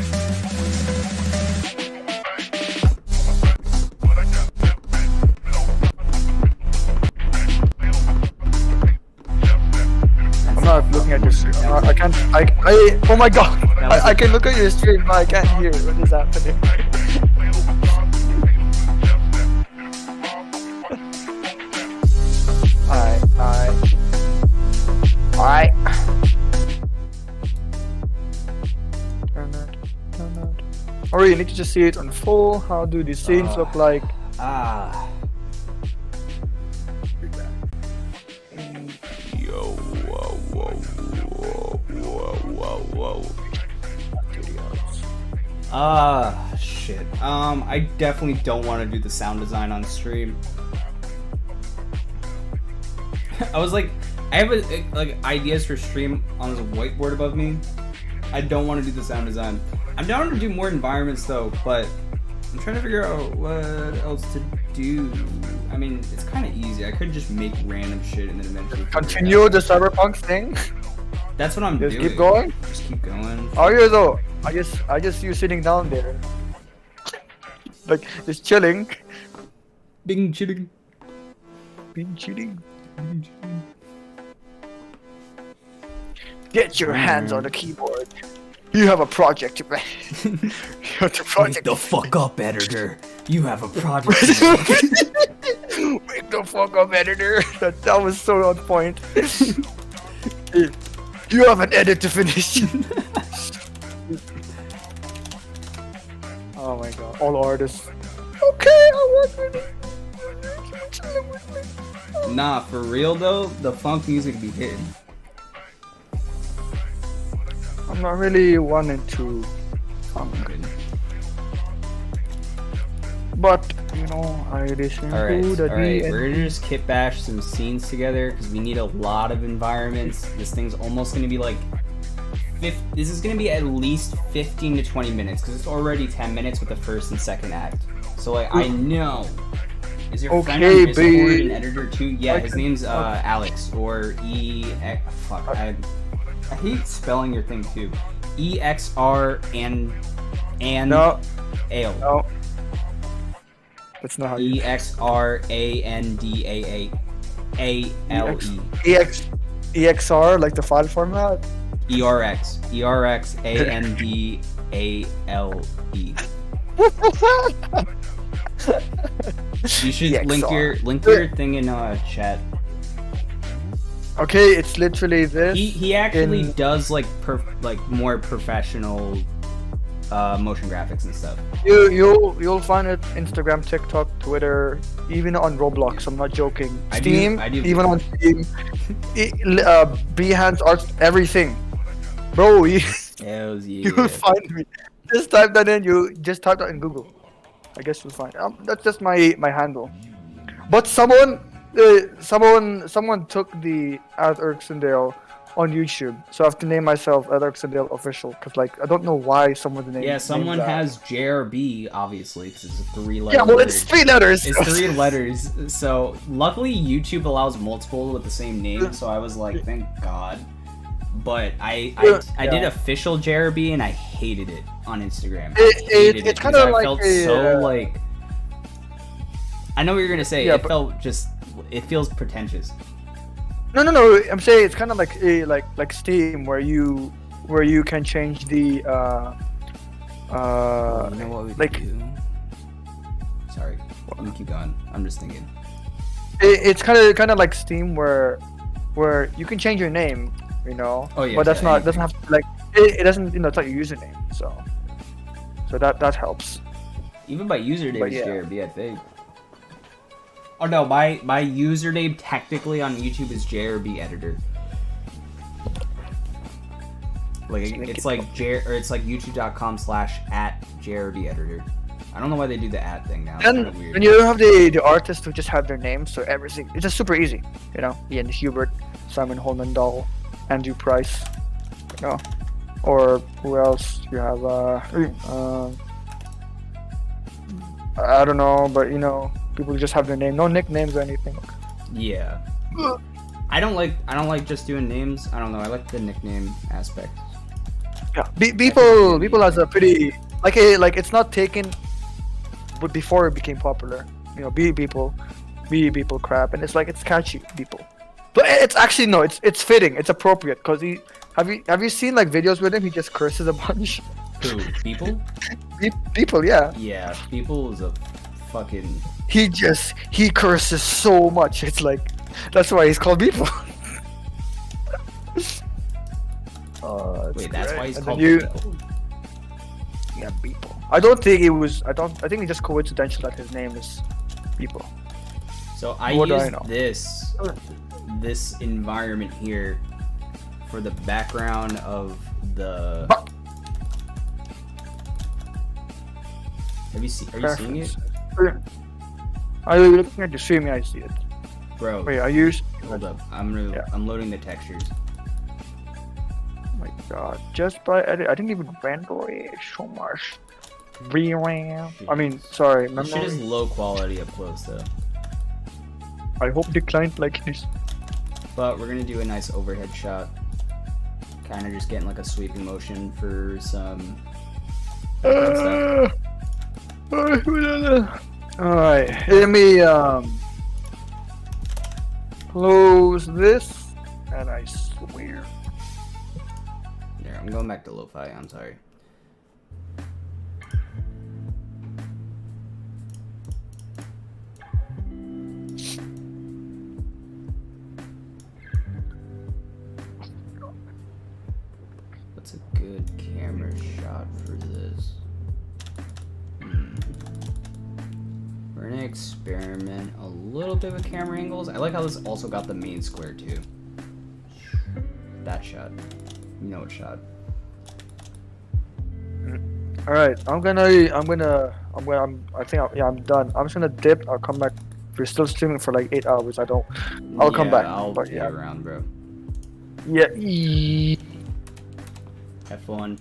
I'm not looking at your stream. I can't. Oh my god! I can look at your stream, but I can't hear what is happening. Alright. Turn it. Or you need to just see it on full. How do these scenes look like? Ah. Yo, whoa, whoa, whoa, whoa, whoa, whoa. Shit. I definitely don't want to do the sound design on stream. I was like, I have like ideas for stream on this whiteboard above me. I don't want to do the sound design. I'm down to do more environments though, but I'm trying to figure out what else to do. I mean, it's kind of easy. I could just make random shit and then eventually Continue the cyberpunk thing. That's what I'm Just doing. keep going. Just keep going. Are you though? I just see you sitting down there, like just chilling. Bing chilling. Being cheating. Get your hands on the keyboard. You have a project to make. You have the project. Wake the fuck up, editor. You have a project. Wake the fuck up, editor. That was so on point. You have an edit to finish. Oh my god. All artists. Okay, I work with it. Nah, for real though, the funk music be hitting. I'm not really wanting to funk. But, you know, I listen to the Alright, we're gonna just kit bash some scenes together because we need a lot of environments. This thing's almost gonna be like this is gonna be at least 15 to 20 minutes because it's already 10 minutes with the first and second act. So like I know. Is your friend on Discord an editor too? Yeah, his name's Alex or fuck, I hate spelling your thing too. EXR and no. Ale. No. That's not how you EXRANDAALE. EXR, like the file format? ERX ANDALE. You should link your thing in chat. Okay, it's literally this. He actually does like more professional motion graphics and stuff. You'll find it Instagram, TikTok, Twitter, even on Roblox. I'm not joking. Steam, even on Steam. Behance Arts, everything. Bro, you'll find me. Just type that in. You just type that in Google. I guess you'll find. That's just my handle. But someone took the at Erksendale on YouTube, so I have to name myself at Erksendale official because like I don't know why someone's name. Yeah, someone named that. has JRB, obviously, because it's a 3-letter Yeah, well, word. it's 3 letters. It's 3 letters, so luckily YouTube allows multiple with the same name, so I was like, thank God. But I did official JRB and I hated it on Instagram. It's kind of like I felt a, so like. I know what you're gonna say. Yeah, it felt just. It feels pretentious. No. I'm saying it's kind of like a like Steam where you can change the You know what we like could do? Sorry, you keep going. I'm just thinking. it's kind of like Steam where you can change your name, you know. Oh, yeah, But that's yeah, not doesn't have to, like it doesn't it's not your username, so that helps. Even by username But is yeah. JRB, I think. Oh no, my username technically on YouTube is JRB editor. Like it's like it's like youtube.com/@JRB editor. I don't know why they do the @ thing now. It's And kinda weird. and you have the artists who just have their names, so everything it's just super easy, you know. Ian Hubert, Simon Holmendahl, Andrew Price, you know, or who else? You have I don't know, but you know, people just have their name, no nicknames or anything. Yeah. I don't like just doing names. I don't know. I like the nickname aspect. Yeah, people has a pretty like it's not taken, but before it became popular, you know, be people crap, and it's like it's catchy people, but it's actually no, it's fitting, it's appropriate because have you seen like videos with him? He just curses a bunch. Who? People? People, yeah. Yeah, people is a fucking. He curses so much. It's like that's why he's called people. Wait, that's why he's And called then people. Yeah, people. I think it's just coincidental that his name is people. So I What do I use know? this environment here for the background of the. Are you seeing it, Are you looking at the stream? Yeah, I see it. bro? Wait, are you? Hold up, Yeah. I'm loading the textures. Oh my god, just by edit, I didn't even render it so much. VRAM. I mean, sorry, This shit is memory. low quality up close though. I hope the client likes this. But we're gonna do a nice overhead shot. Kind of just getting like a sweeping motion for some. stuff. Alright, let me close this, and I swear. There, I'm going back to lo-fi. I'm sorry. What's a good camera shot for this? We're gonna experiment a little bit with camera angles. I like how this also got the main square too. That shot. You know what shot. Alright, I'm done. I'm just gonna dip. I'll come back. If you're still streaming for like 8 hours, I'll come back. I'll But be yeah, around, bro. yeah. Have fun.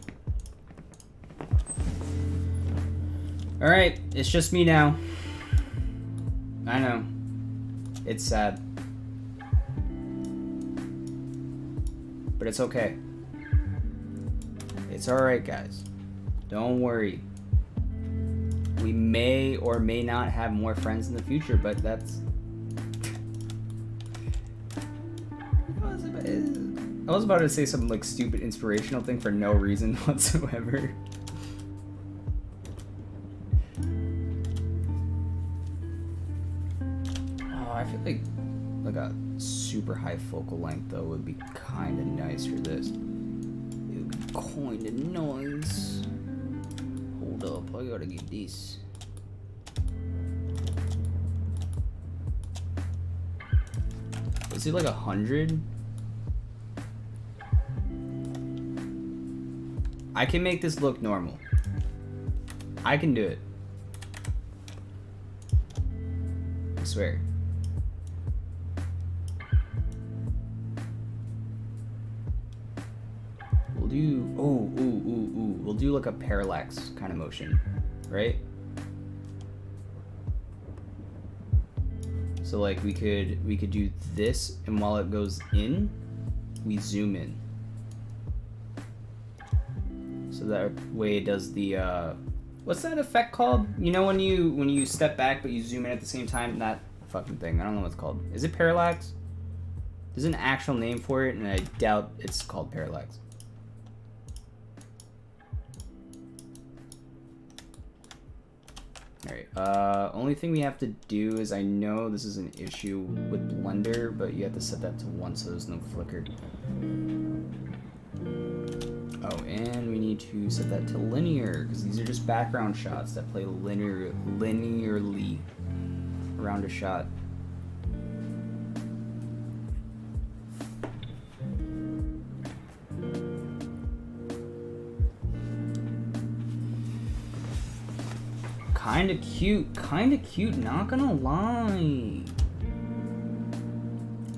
Alright, it's just me now. I know. It's sad. But it's okay. It's alright, guys. Don't worry. We may or may not have more friends in the future, but that's... I was about to say some like stupid inspirational thing for no reason whatsoever. Oh, I feel like a super high focal length though would be kind of nice for this. It would be kind of nice. Hold up, I gotta get this. Is it like 100? I can make this look normal. I can do it. swear. We'll do we'll do like a parallax kind of motion, right? So like we could do this, and while it goes in, we zoom in. So that way it does the what's that effect called? You know when you step back but you zoom in at the same time? That fucking thing. I don't know what it's called. Is it parallax? There's an actual name for it, and I doubt it's called parallax. Alright, only thing we have to do is, I know this is an issue with Blender, but you have to set that to 1 so there's no flicker. Oh, and we need to set that to linear, because these are just background shots that play linearly around a shot. Kinda cute, not gonna lie.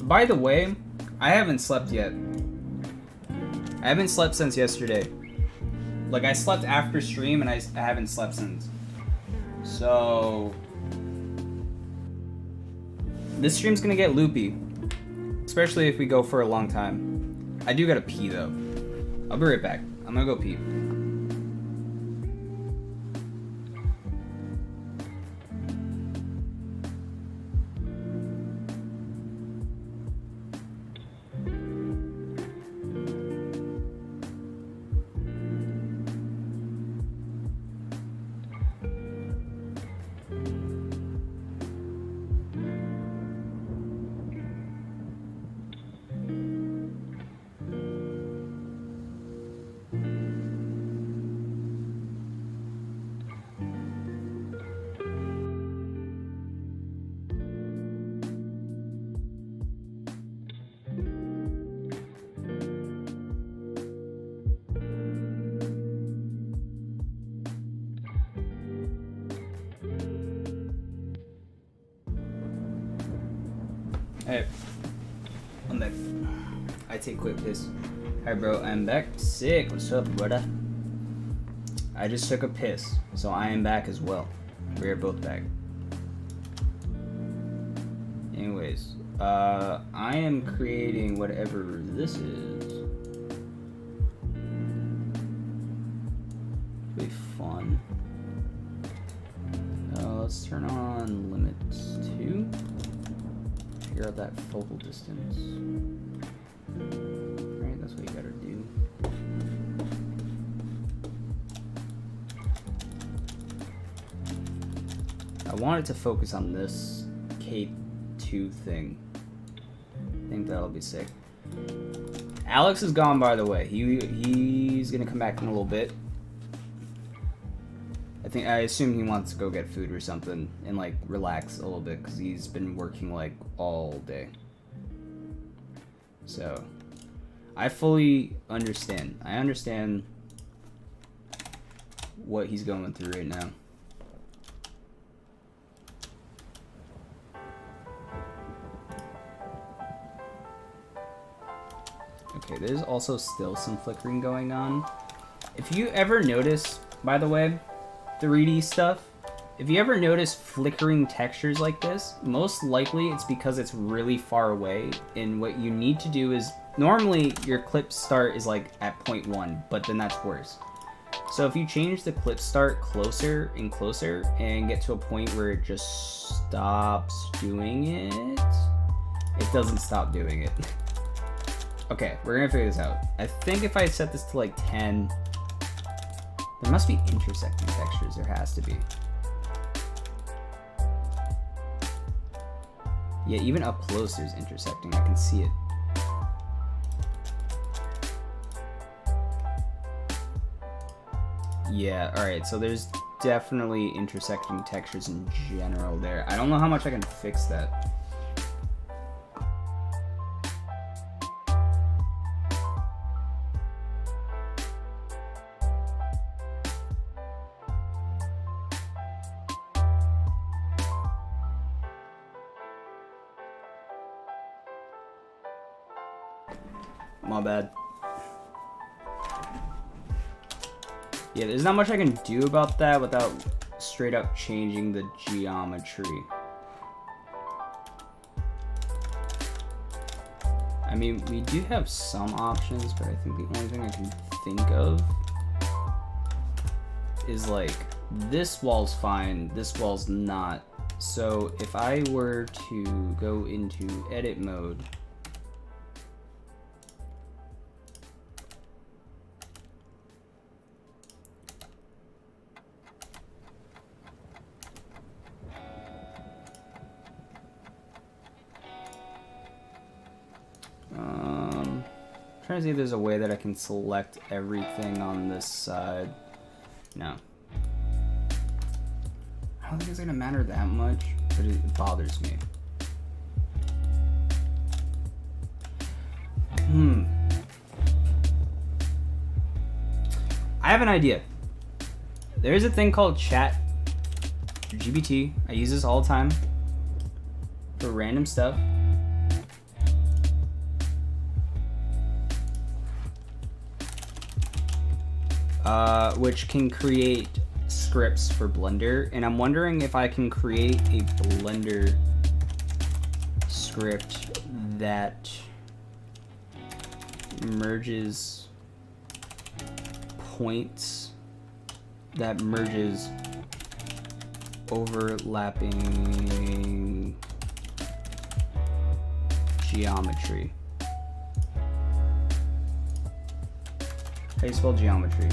By the way, I haven't slept yet. I haven't slept since yesterday. Like, I slept after stream and I haven't slept since. So this stream's gonna get loopy, especially if we go for a long time. I do gotta pee though. I'll be right back. I'm gonna go pee. Hey, I'm back. I take quick piss. Hi bro, I'm back. Sick. What's up, brother? I just took a piss, so I am back as well. We are both back. Anyways, I am creating whatever this is. It'll be fun. Let's turn on limits 2. Figure out that focal distance. Alright, that's what you gotta do. I wanted to focus on this K2 thing. I think that'll be sick. Alex is gone, by the way. He's gonna come back in a little bit. I assume he wants to go get food or something and like relax a little bit because he's been working like all day. So I fully understand. I understand what he's going through right now. Okay, there's also still some flickering going on. If you ever notice, by the way, 3D stuff, if you ever notice flickering textures like this, most likely it's because it's really far away, and what you need to do is, normally your clip start is like at 0.1, but then that's worse. So if you change the clip start closer and closer and get to a point where it just stops doing it, it doesn't stop doing it. Okay, we're gonna figure this out. I think if I set this to like 10, there must be intersecting textures, there has to be. Yeah, even up close there's intersecting, I can see it. Yeah, alright, so there's definitely intersecting textures in general there. I don't know how much I can fix that. My bad. Yeah, there's not much I can do about that without straight up changing the geometry. I mean, we do have some options, but I think the only thing I can think of is like, this wall's fine, this wall's not. So if I were to go into edit mode, trying to see if there's a way that I can select everything on this side. No. I don't think it's gonna matter that much, but it bothers me. I have an idea. There is a thing called Chat GPT. I use this all the time for random stuff. Which can create scripts for Blender, and I'm wondering if I can create a Blender script that merges points, that merges overlapping geometry. How do you spell geometry?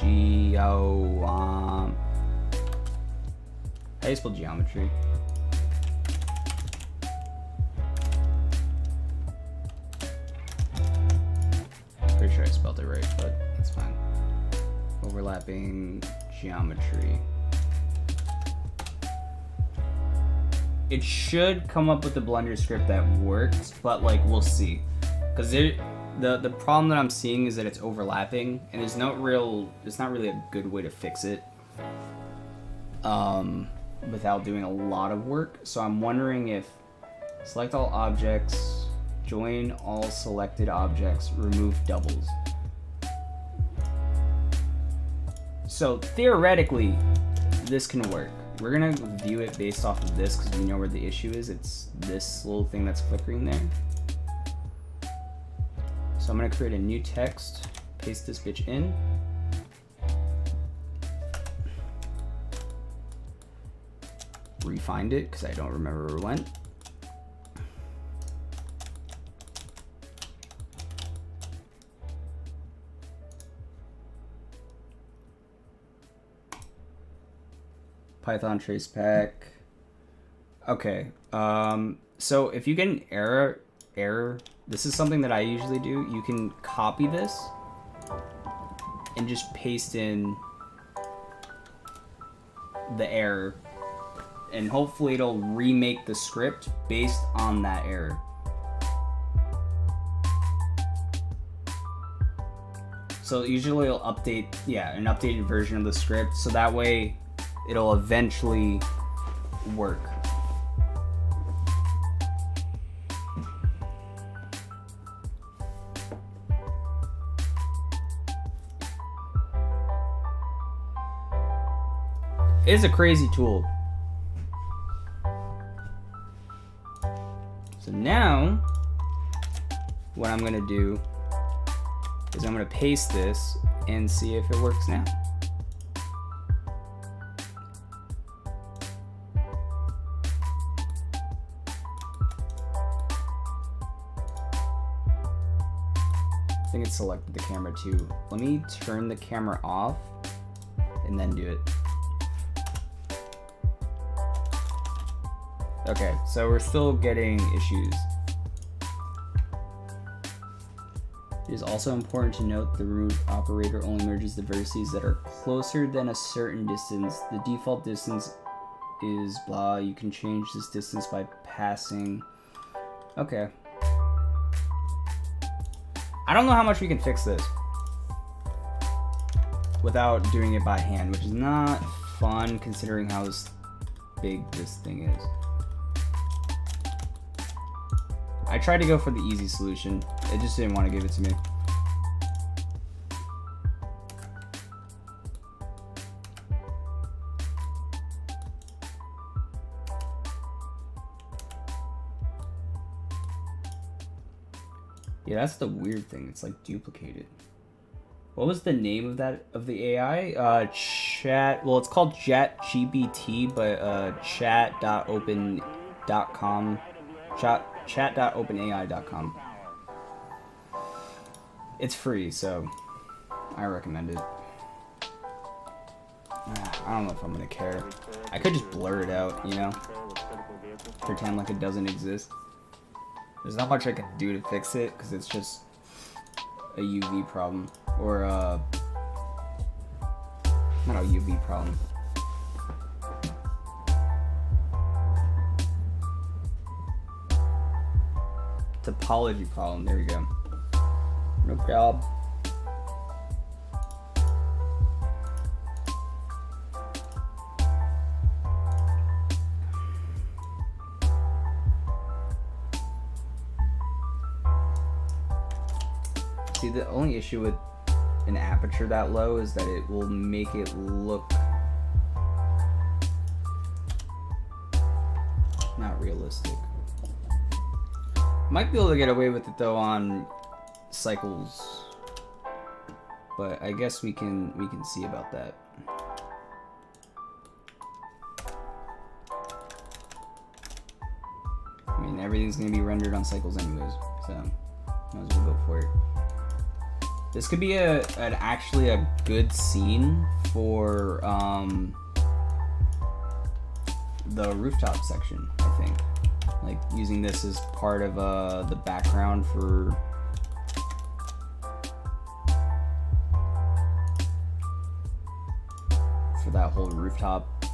How do you spell geometry? Pretty sure I spelled it right, but it's fine. Overlapping geometry. It should come up with the Blender script that works, but like, we'll see. Because the problem that I'm seeing is that it's overlapping, and there's not really a good way to fix it without doing a lot of work. So I'm wondering if select all objects, join all selected objects, remove doubles. So theoretically, this can work. We're gonna view it based off of this because we know where the issue is. It's this little thing that's flickering there. So I'm gonna create a new text, paste this bitch in. Refind it because I don't remember where it went. Python trace pack. Okay. So if you get an error, this is something that I usually do. You can copy this and just paste in the error, and hopefully it'll remake the script based on that error. So usually it'll update, an updated version of the script, so that way it'll eventually work. It is a crazy tool. So now, what I'm gonna do is I'm gonna paste this and see if it works now. I think it selected the camera too. Let me turn the camera off and then do it. Okay, so we're still getting issues. It is also important to note the root operator only merges the vertices that are closer than a certain distance. The default distance is blah. You can change this distance by passing. Okay. I don't know how much we can fix this without doing it by hand, which is not fun considering how big this thing is. I tried to go for the easy solution. It just didn't want to give it to me. Yeah, that's the weird thing. It's like duplicated. What was the name of the AI? Chat. Well, it's called ChatGPT, but chat.open.com. Chat.openai.com. It's free, so I recommend it. I don't know if I'm gonna care. I could just blur it out, you know? Pretend like it doesn't exist. There's not much I can do to fix it, because it's just a UV problem. Or, not a UV problem. Topology problem, there we go. No problem. See, the only issue with an aperture that low is that it will make it look not realistic. Might be able to get away with it though on cycles, but I guess we can see about that. I mean, everything's gonna be rendered on cycles anyways, so might as well go for it. This could be actually a good scene for the rooftop section, I think. Like using this as part of the background for that whole rooftop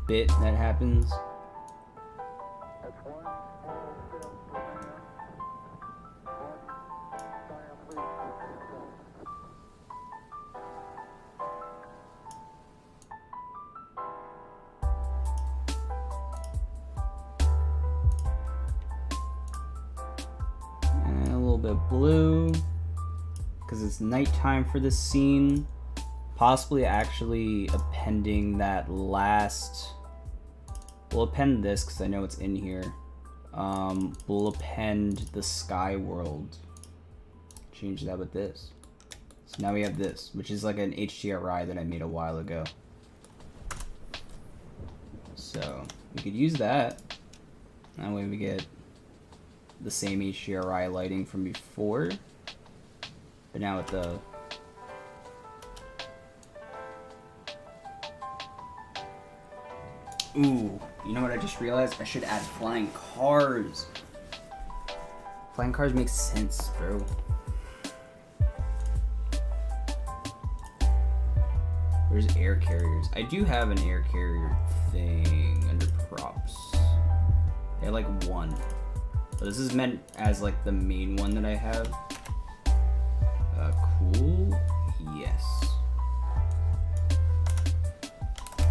bit that happens. Blue, because it's nighttime for this scene. Possibly actually appending that last. We'll append this because I know it's in here. We'll append the sky world. Change that with this. So now we have this, which is like an HDRI that I made a while ago. So we could use that. That way we get the same HDRI lighting from before, but now with the ooh, you know what I just realized? I should add flying cars. Flying cars make sense, bro. Where's air carriers? I do have an air carrier thing under props. They have like one. So this is meant as like the main one that I have. Cool. Yes.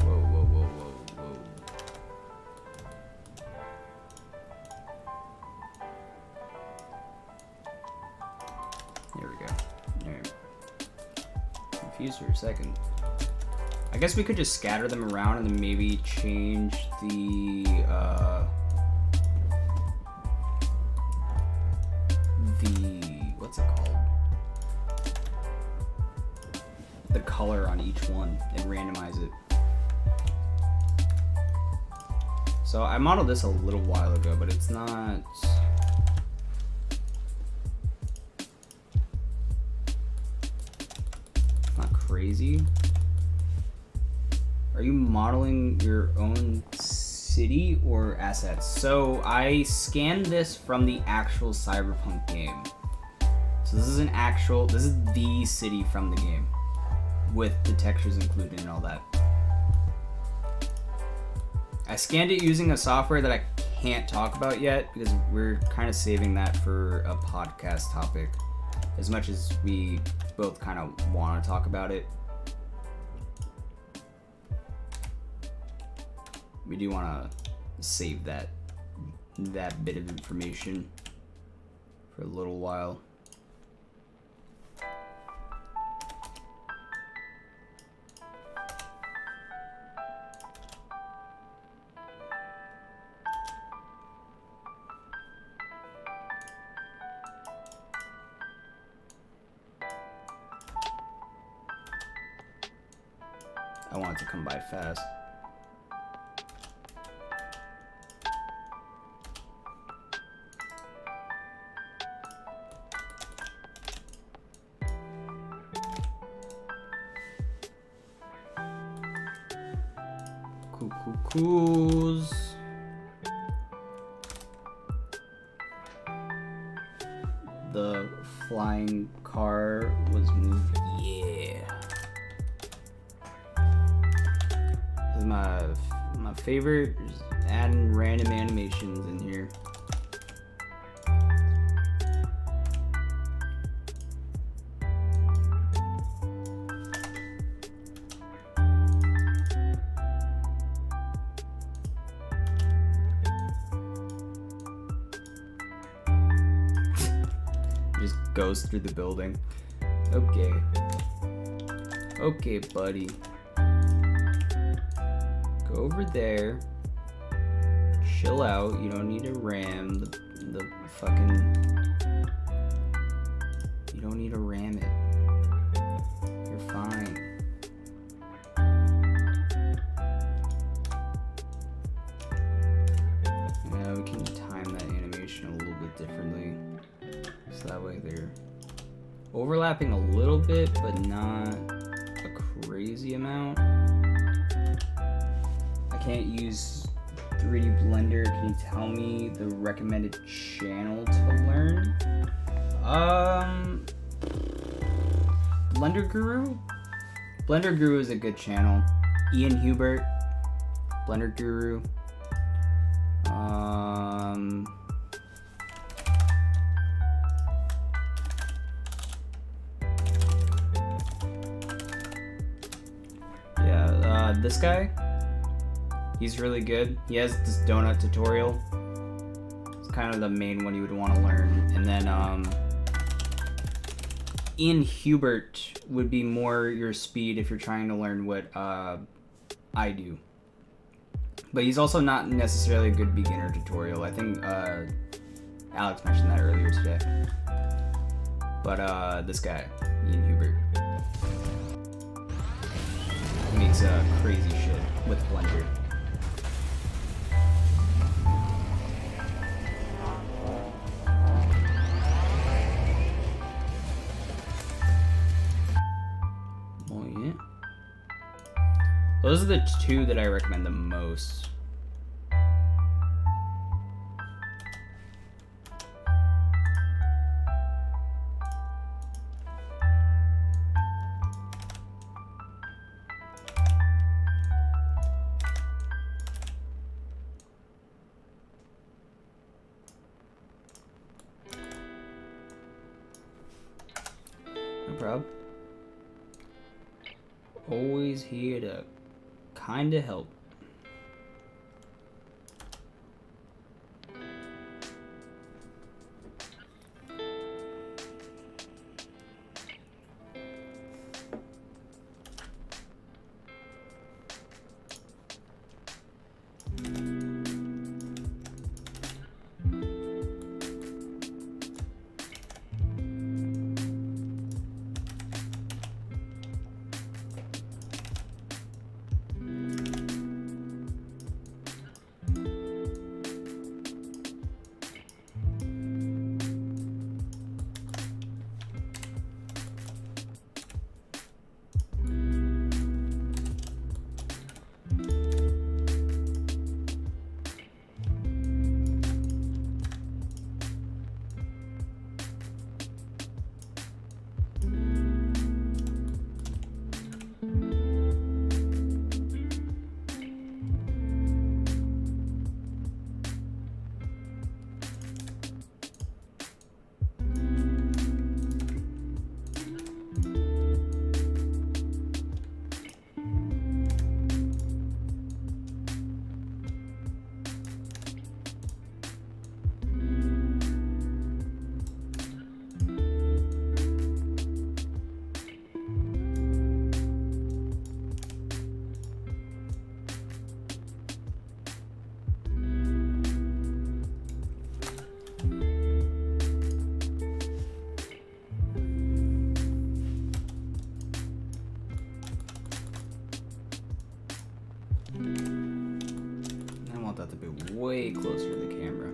Whoa, whoa, whoa, whoa, whoa. There we go. There. Confused for a second. I guess we could just scatter them around and then maybe change the what's it called? The color on each one and randomize it. So I modeled this a little while ago, but it's not crazy. Are you modeling your own city or assets? So I scanned this from the actual Cyberpunk game. So this is the city from the game with the textures included and all that. I scanned it using a software that I can't talk about yet because we're kind of saving that for a podcast topic, as much as we both kind of want to talk about it. We do want to save that bit of information for a little while. I want it to come by fast. Coos. The flying car was moved. Yeah. This is my favorite. Just adding random animations in here. Just goes through the building. Okay. Okay, buddy. Go over there. Chill out. You don't need to ram the fucking... You don't need to ram it. You're fine. Yeah, we can time that animation a little bit differently. So that way they're overlapping a little bit, but not a crazy amount. I can't use 3D Blender. Can you tell me the recommended channel to learn? Blender Guru? Blender Guru is a good channel. Ian Hubert, Blender Guru. This guy, he's really good. He has this donut tutorial. It's kind of the main one you would want to learn. And then Ian Hubert would be more your speed if you're trying to learn what I do. But he's also not necessarily a good beginner tutorial. I think Alex mentioned that earlier today. But this guy, Ian Hubert, makes crazy shit with Blender. Oh yeah. Those are the two that I recommend the most. No problem. Always here to kinda help. that to be way closer to the camera.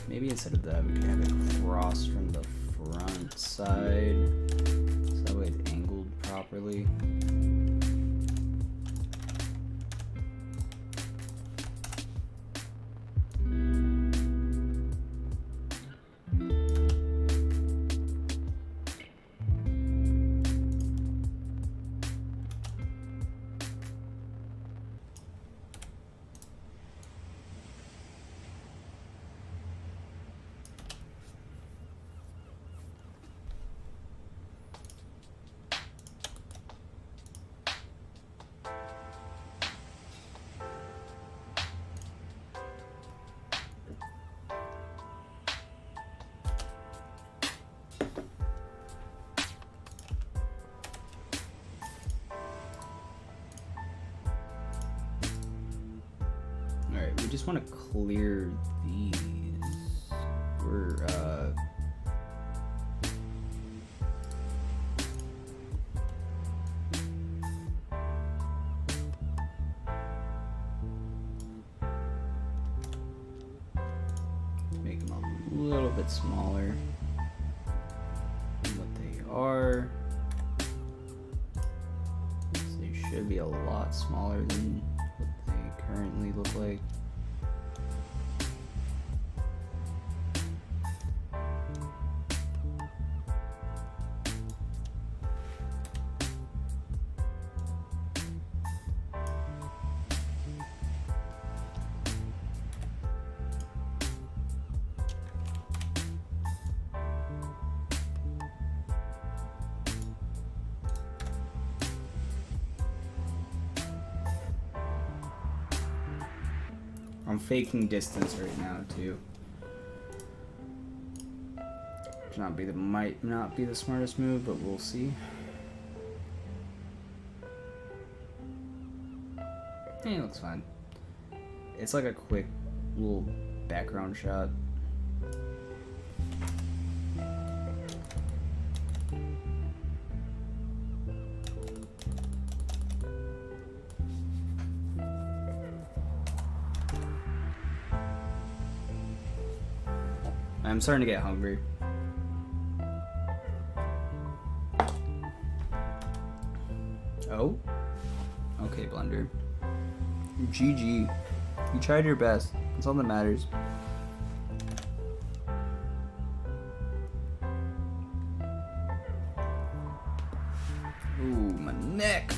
Maybe instead of that, we could have it cross from the front side, so that way it's angled properly. Alright, we just want to clear these. We're, make them a little bit smaller than what they are. So they should be a lot smaller than what they currently look like. I'm faking distance right now too. Might not be the smartest move, but we'll see. It looks fine. It's like a quick little background shot. I'm starting to get hungry. Oh? Okay, Blender. GG. You tried your best. That's all that matters. Ooh, my neck.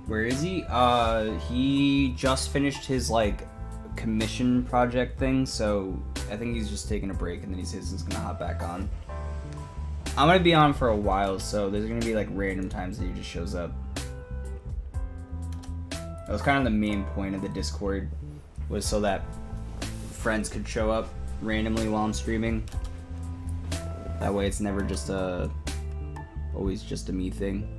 Where is he? He just finished his, like, commission project thing, so I think he's just taking a break and then he says he's gonna hop back on. I'm gonna be on for a while, so there's gonna be like random times that he just shows up. That was kind of the main point of the Discord, was so that friends could show up randomly while I'm streaming. That way it's never just always just a me thing.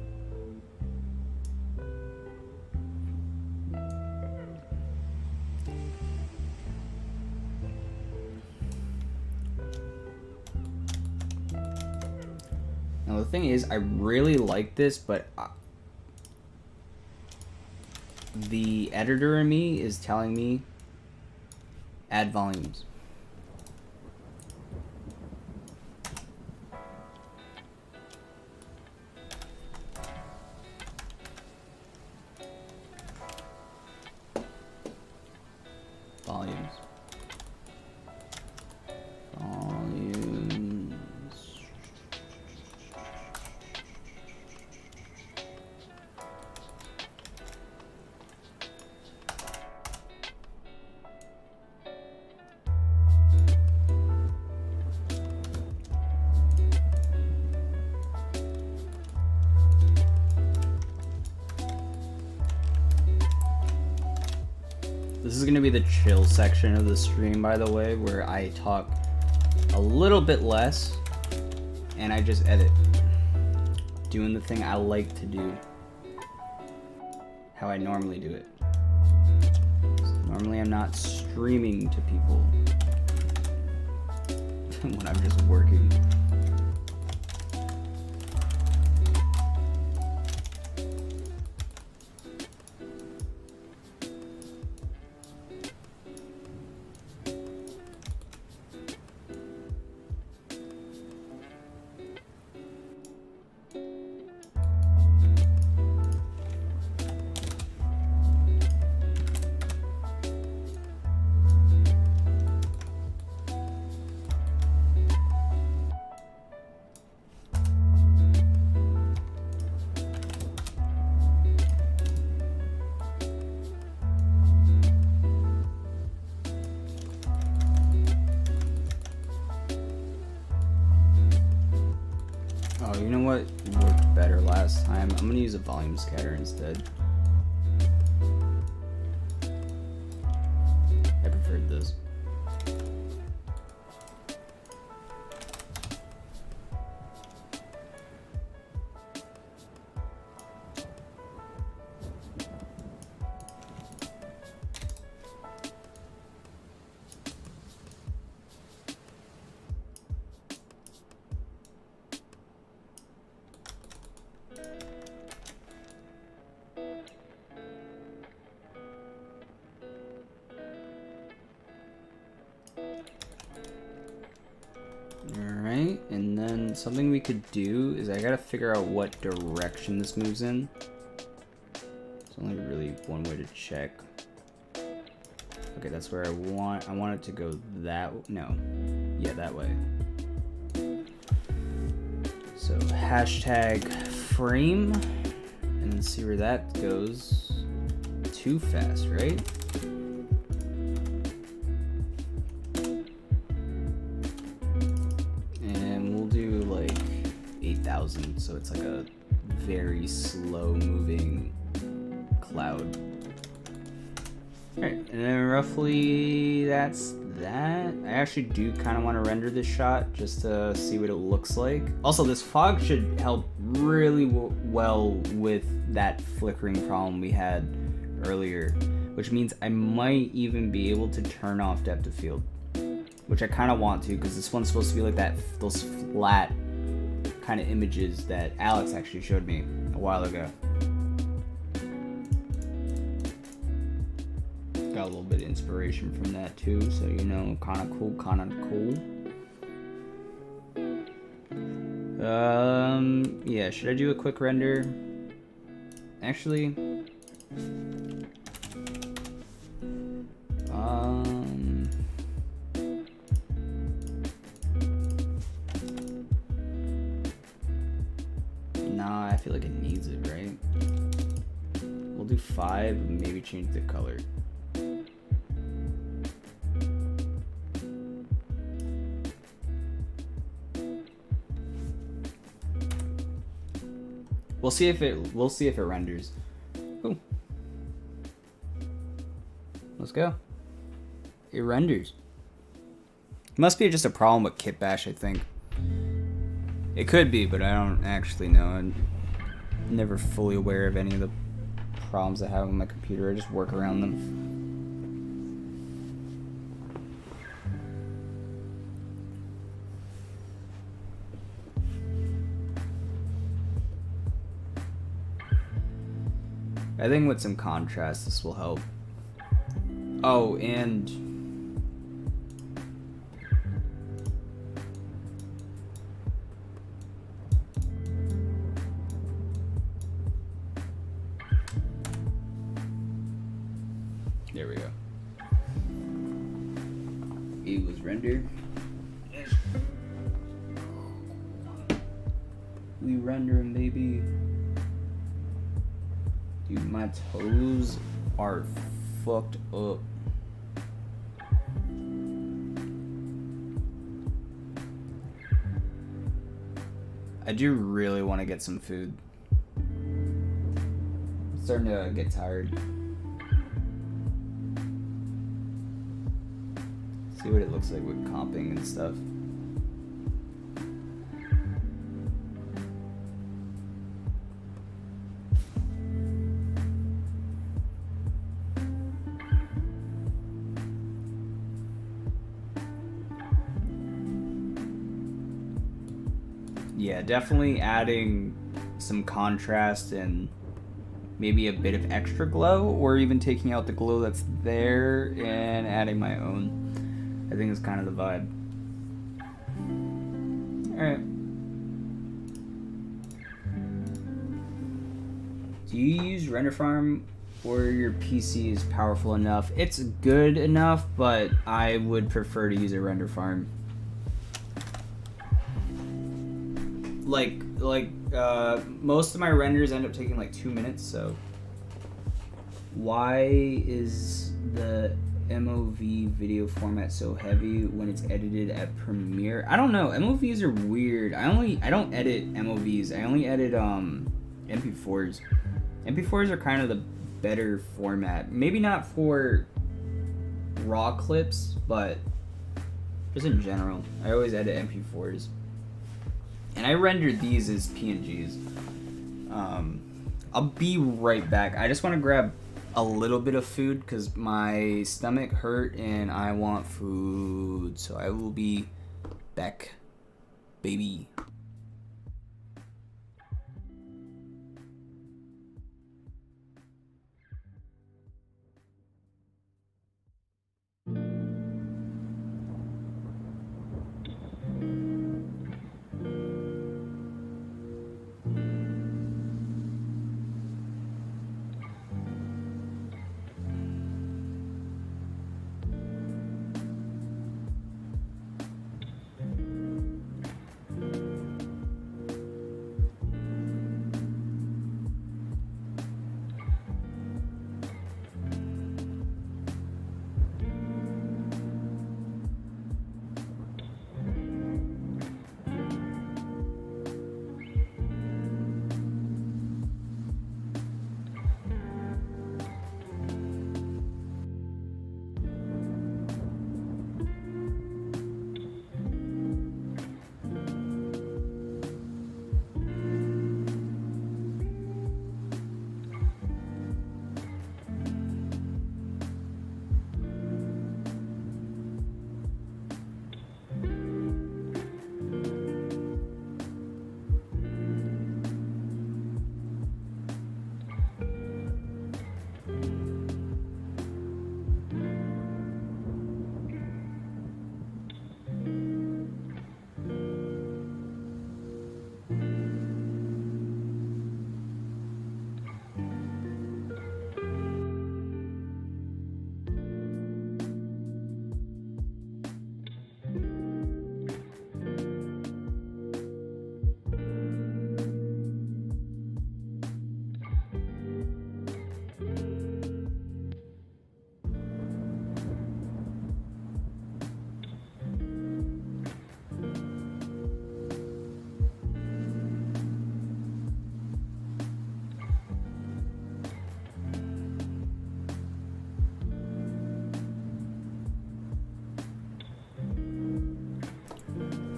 Now the thing is, I really like this, but the editor in me is telling me add volumes. Volumes. This is gonna be the chill section of the stream, by the way, where I talk a little bit less and I just edit. Doing the thing I like to do. How I normally do it. Normally I'm not streaming to people when I'm just working. Oh, you know what worked better last time? I'm gonna use a volume scatter instead. I preferred this. Alright, and then something we could do is I gotta figure out what direction this moves in. There's only really one way to check. Okay, that's where I want it to go no. Yeah, that way. So hashtag frame, and then see where that goes. Too fast, right? And we'll do like 8,000, so it's like a very slow moving cloud. Alright, and then roughly that's that. I actually do kind of want to render this shot just to see what it looks like. Also, this fog should help really well with that flickering problem we had earlier, which means I might even be able to turn off depth of field, which I kind of want to, because this one's supposed to be like that, those flat kind of images that Alex actually showed me a while ago. Got a little bit of inspiration from that too, so you know, kind of cool. Yeah, should I do a quick render? Actually, nah, I feel like it needs it, right? We'll do 5 and maybe change the color. We'll see if it renders. Ooh. Let's go. It renders. Must be just a problem with Kitbash, I think. It could be, but I don't actually know. I'm never fully aware of any of the problems I have on my computer. I just work around them. I think with some contrast, this will help. Oh, and there we go. It was rendered. We rendering, baby. Dude, my toes are fucked up. I do really want to get some food. I'm starting to get tired. See what it looks like with comping and stuff. Yeah, definitely adding some contrast and maybe a bit of extra glow, or even taking out the glow that's there and adding my own. I think it's kind of the vibe. Alright. Do you use Render Farm, or your PC is powerful enough? It's good enough, but I would prefer to use a Render Farm. Most of my renders end up taking like 2 minutes, so why is the MOV video format so heavy when it's edited at Premiere? I don't know. MOVs are weird. I don't edit MOVs. I only edit MP4s. MP4s are kind of the better format. Maybe not for raw clips, but just in general. I always edit MP4s. And I rendered these as PNGs. I'll be right back. I just want to grab a little bit of food because my stomach hurt and I want food. So I will be back, baby.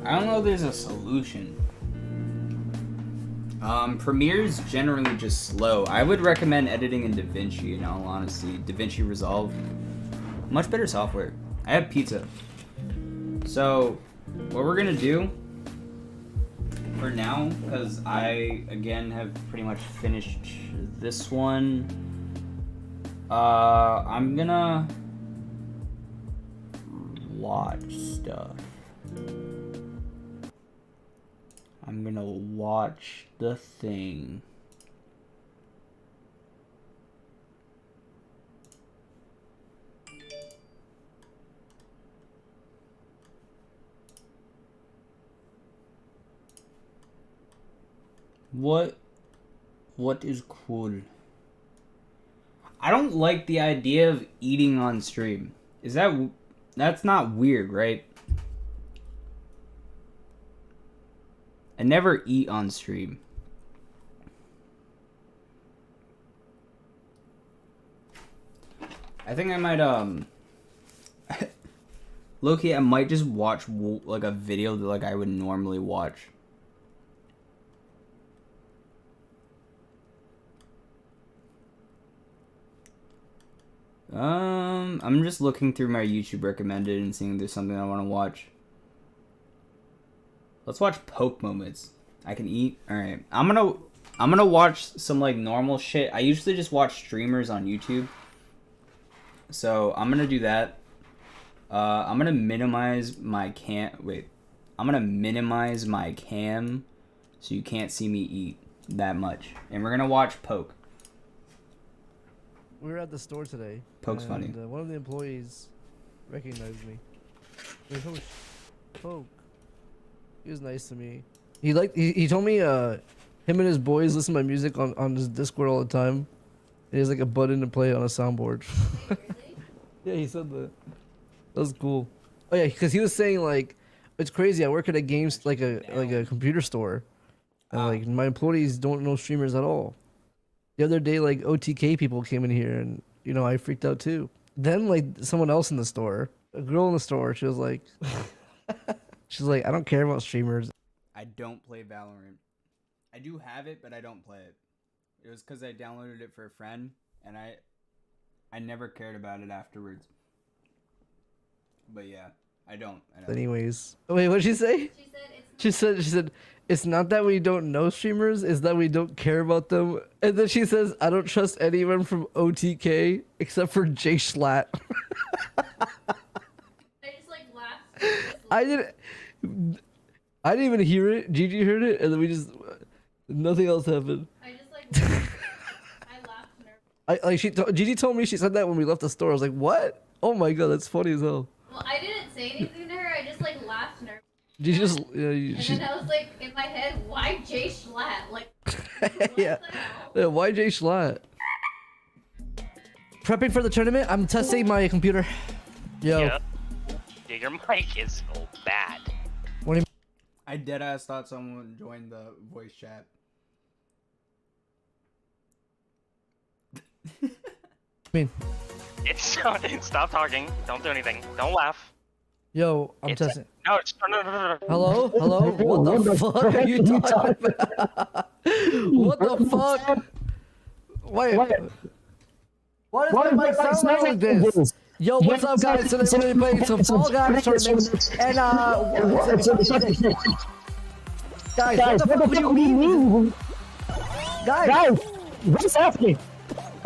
I don't know if there's a solution. Premiere's generally just slow. I would recommend editing in DaVinci, in all honesty. DaVinci Resolve. Much better software. I have pizza. So, what we're gonna do for now, because I, again, have pretty much finished this one, I'm gonna watch stuff. I'm gonna watch The Thing. What is cool? I don't like the idea of eating on stream. That's not weird, right? I never eat on stream. I think I might, Low-key, I might just watch like a video that like I would normally watch. I'm just looking through my YouTube recommended and seeing if there's something I want to watch. Let's watch Poke Moments. I can eat. All right. I'm gonna watch some like normal shit. I usually just watch streamers on YouTube. So I'm gonna do that. I'm gonna minimize my I'm gonna minimize my cam so you can't see me eat that much. And we're gonna watch Poke. We were at the store today. Poke's and, funny. One of the employees recognized me. He told me, Poke. He was nice to me. He told me him and his boys listen to my music on his Discord all the time. He has like a button to play on a soundboard. Yeah, he said that. That was cool. Oh yeah, because he was saying like, it's crazy. I work at a games like a computer store, and like my employees don't know streamers at all. The other day, like OTK people came in here, and you know I freaked out too. Then like someone else in the store, a girl in the store, she was like, I don't care about streamers. I don't play Valorant. I do have it, but I don't play it. It was because I downloaded it for a friend, and I never cared about it afterwards. But yeah, I don't. Anyways, oh, wait, what did she say? She said it's not that we don't know streamers, it's that we don't care about them. And then she says, I don't trust anyone from OTK except for Jay Schlatt. I just like laughed. I didn't even hear it. Gigi heard it, and then we just nothing else happened. I just like I laughed nervously. Gigi told me she said that when we left the store. I was like, what? Oh my god, that's funny as hell. Well, I didn't say anything to her. I just like laughed nervously. Gigi just And then I was like in my head, why Jay Schlatt? Like, yeah. Yeah, why Jay Schlatt? Prepping for the tournament. I'm testing my computer. Yo. Yeah. Yeah, your mic is so bad. What do you I deadass thought someone joined the voice chat. mean? Stop talking. Don't do anything. Don't laugh. Yo, I'm testing. No, no. Hello? Hello? What the fuck are you talking about? What the fuck? Wait. Why does my mic sound like this? Yo, what's up, guys? Today we're gonna be playing some Fall Guys tournament. And, guys, what the fuck do you mean? Guys, what's happening?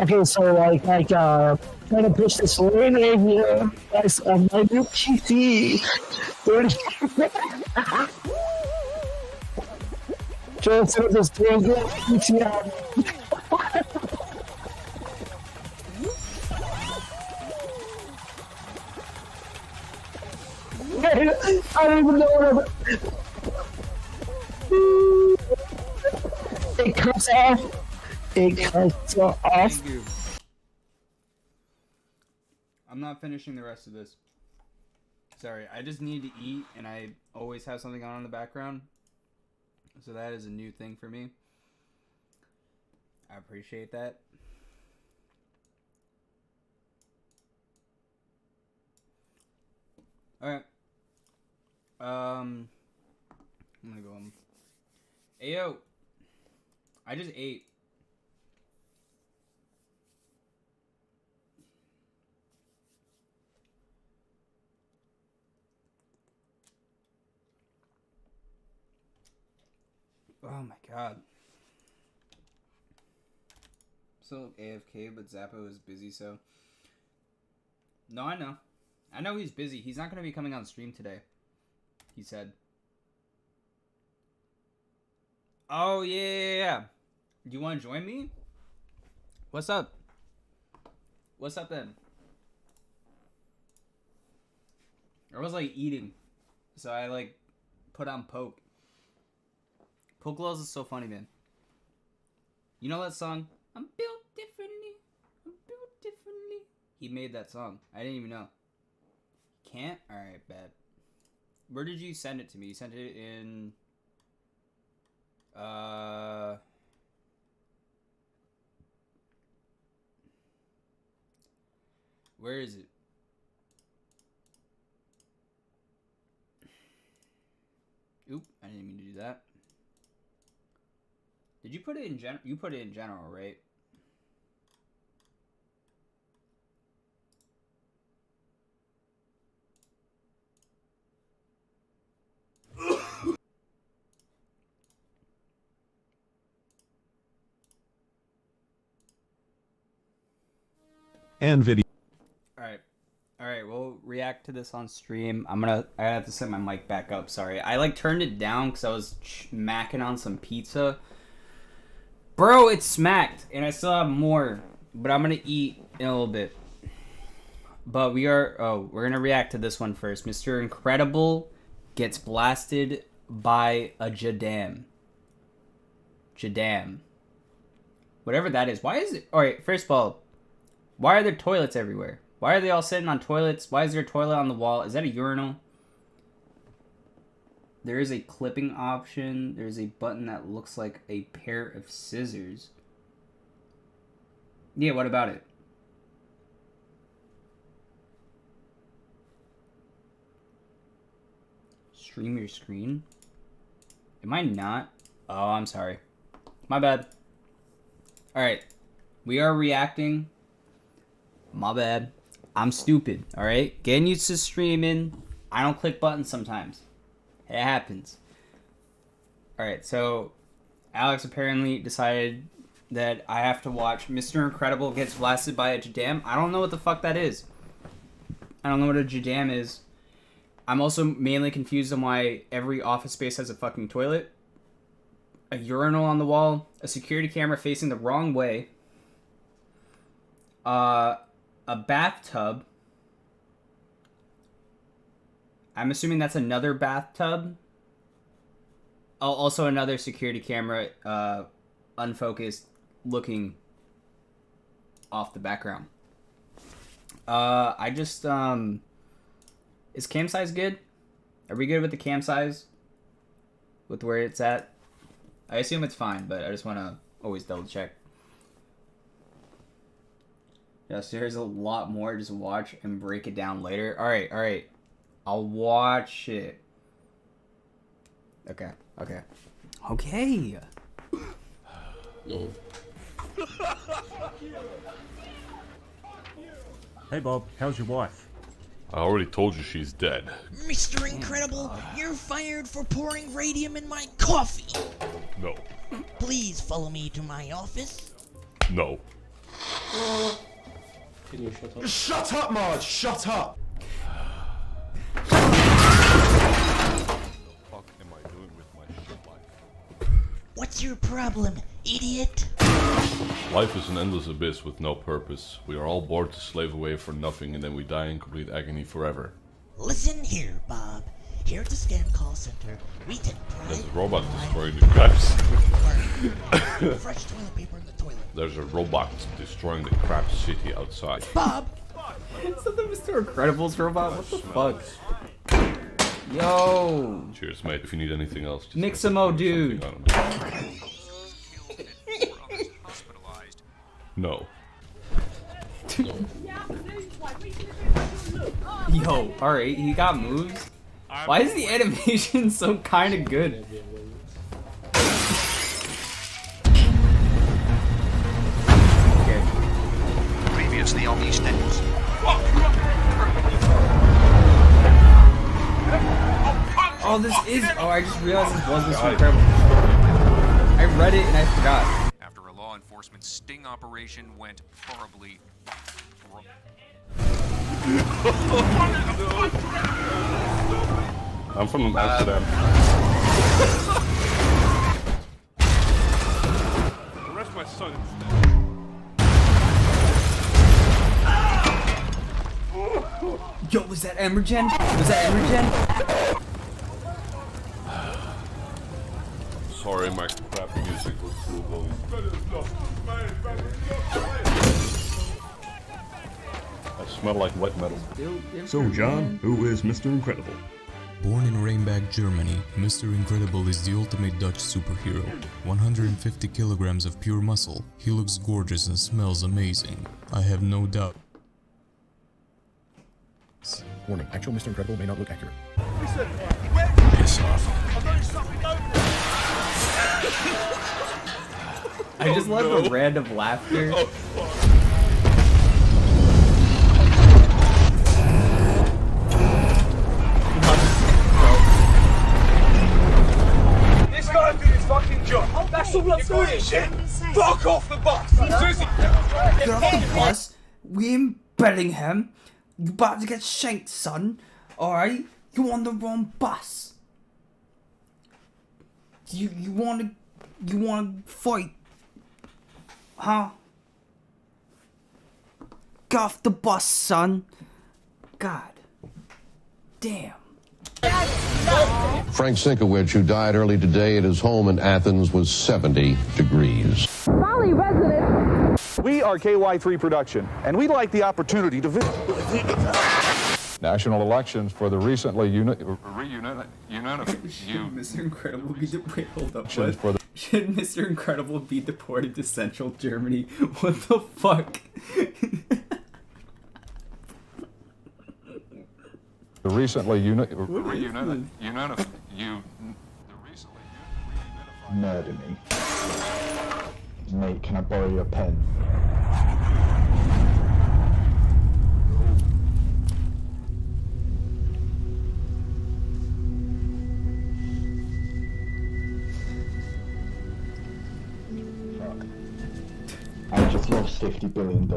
Okay, so like trying to push this lane right here. Guys, my new PC. Trying to set this PC. I don't even know what it cuts off. It cuts off. Thank you. I'm not finishing the rest of this. Sorry, I just need to eat, and I always have something on in the background. So that is a new thing for me. I appreciate that. Alright. I'm gonna go home. Ayo! I just ate. Oh my god. Still AFK, but Zappo is busy, so... No, I know. I know he's busy. He's not going to be coming on stream today. He said. Oh, yeah. Do you want to join me? What's up? What's up, then? I was, like, eating. So I, like, put on Poke. Poke Laws is so funny, man. You know that song? I'm built differently. I'm built differently. He made that song. I didn't even know. Can't? Alright, bad. Where did you send it to me? You sent it in... Where is it? Oop, I didn't mean to do that. Did you put it in general? You put it in general, right? And video. Alright, we'll react to this on stream. I have to set my mic back up, sorry. I like turned it down because I was macking on some pizza. Bro, it's smacked, and I still have more, but I'm gonna eat in a little bit. But we're gonna react to this one first. Mr. Incredible gets blasted by a Jadam. Jadam. Whatever that is. Why is it? Alright, first of all, why are there toilets everywhere? Why are they all sitting on toilets? Why is there a toilet on the wall? Is that a urinal? There is a clipping option. There's a button that looks like a pair of scissors. Yeah, what about it? Stream your screen? Am I not? Oh, I'm sorry. My bad. Alright. We are reacting. My bad. I'm stupid, alright? Getting used to streaming. I don't click buttons sometimes. It happens. Alright, so Alex apparently decided that I have to watch Mr. Incredible gets blasted by a Jadam. I don't know what the fuck that is. I don't know what a Jadam is. I'm also mainly confused on why every office space has a fucking toilet, a urinal on the wall, a security camera facing the wrong way, a bathtub. I'm assuming that's another bathtub. Oh, also another security camera, unfocused, looking off the background. Is cam size good? Are we good with the cam size? With where it's at? I assume it's fine, but I just want to always double check. Yeah, so here's a lot more. Just watch and break it down later. Alright. I'll watch it. Okay. No. Hey Bob, how's your wife? I already told you she's dead. Mr. Incredible, you're fired for pouring radium in my coffee. No. Please follow me to my office. No. Can you shut up? Shut up, Marge! Shut up! What the fuck am I doing with my shit life? What's your problem, idiot? Life is an endless abyss with no purpose. We are all born to slave away for nothing and then we die in complete agony forever. Listen here, Bob. Here at the scam call center, we take pride. There's a robot destroying the crabs. Fresh toilet paper in the toilet. There's a robot destroying the crab city outside. Bob! Is that the Mr. Incredible's robot? What the fuck? Yo! Cheers, mate. If you need anything else, just Mixamo, dude. No. Yo, alright, he got moves. Why is the animation so kind of good? Okay. Previously on EastEnders. Oh, this is. Oh, I just realized this was Mr. Incredible. I read it and I forgot. After a law enforcement sting operation went horribly wrong. I'm from Amsterdam. Arrest my son instead. Yo, was that Emergen? Was that Emergen? Sorry, my crap music was too low. I smell like wet metal. So, John, who is Mr. Incredible? Born in Rheinbach, Germany, Mr. Incredible is the ultimate Dutch superhero. 150 kilograms of pure muscle. He looks gorgeous and smells amazing. I have no doubt. Warning, actual Mr. Incredible may not look accurate. Piss off. I just love the random laughter. Oh, fuck. This guy's doing his fucking job. That's all I'm doing. Shit. Fuck off the bus. Seriously. Get off the bus. We ain't betting him. You about to get shanked, son. Alright? You on the wrong bus. You wanna fight? Huh? Get off the bus, son. God. Damn. Frank Sinkowitz, who died early today at his home in Athens, was 70 degrees. Raleigh residents. We are KY3 Production, and we'd like the opportunity to visit. National elections for the recently Should Mr. Incredible be deported? Hold up, what? Should Mr. Incredible be deported to Central Germany? What the fuck? The recently murder me. Mate, can I borrow your pen? I just lost $50 billion.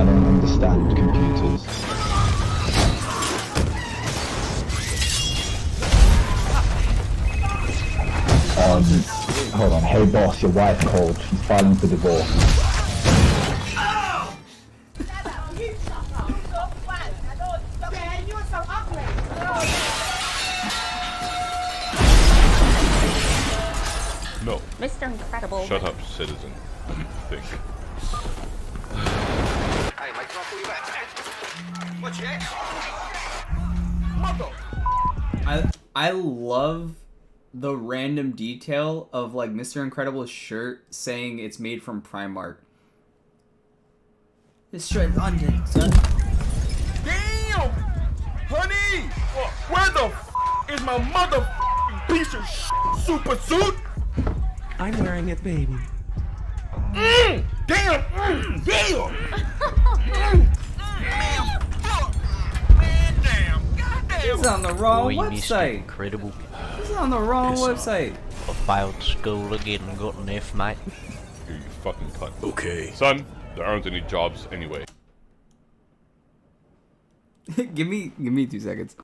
I don't understand computers. Hold on. Hey boss, your wife called. She's filing for divorce. No. Mr. Incredible. Shut up, citizen. Think. Hey, mate, can I call you back? What's your Mother! I love the random detail of like Mr. Incredible's shirt saying it's made from Primark. It's straight London, son. Damn! Honey! Where the is my motherfucking piece of super suit? I'm wearing it, baby. Damn! Damn! Man, damn! Goddamn! He's on the wrong website. Incredible. He's on the wrong website. I failed school again and got an F, mate. Here, you fucking cunt. Okay. Son, there aren't any jobs anyway. give me 2 seconds.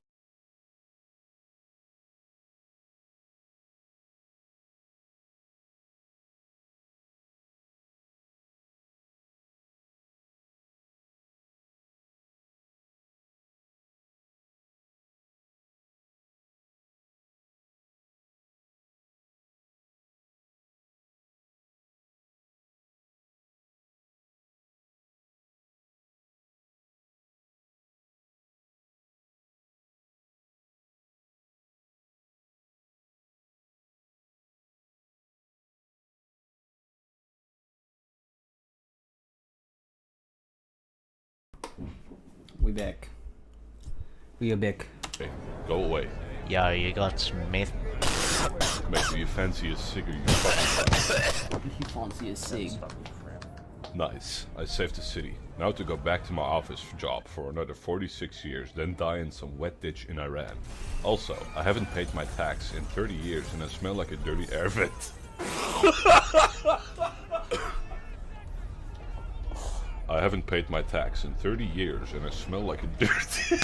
We back. We are back. Hey, go away. Yeah, you got some meth. Mate, do you fancy a cig or you fucking He fancy a cig. Nice. I saved the city. Now to go back to my office job for another 46 years, then die in some wet ditch in Iran. Also, I haven't paid my tax in 30 years and I smell like a dirty air vent. I haven't paid my tax in 30 years and I smell like a dirty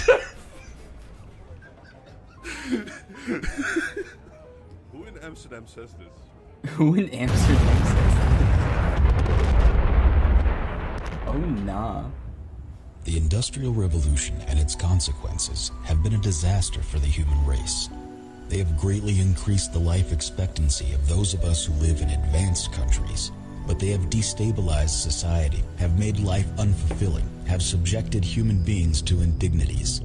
Who in Amsterdam says this? Who in Amsterdam says that? Oh nah. The Industrial Revolution and its consequences have been a disaster for the human race. They have greatly increased the life expectancy of those of us who live in advanced countries, but they have destabilized society, have made life unfulfilling, have subjected human beings to indignities.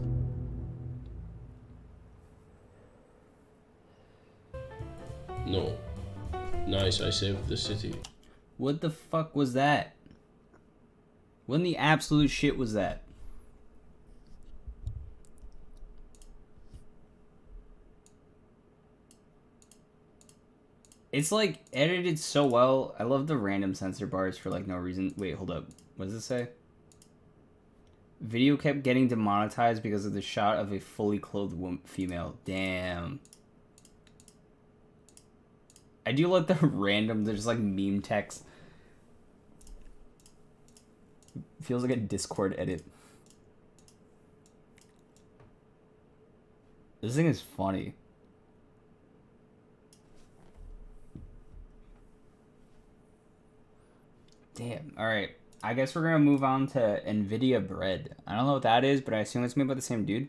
No. Nice, I saved the city. What the fuck was that? What in the absolute shit was that? It's like edited so well. I love the random censor bars for like no reason. Wait, hold up. What does it say? Video kept getting demonetized because of the shot of a fully clothed female. Damn. I do like the random, there's like meme text. Feels like a Discord edit. This thing is funny. Damn. Alright. I guess we're gonna move on to NVIDIA bread. I don't know what that is, but I assume it's made by the same dude.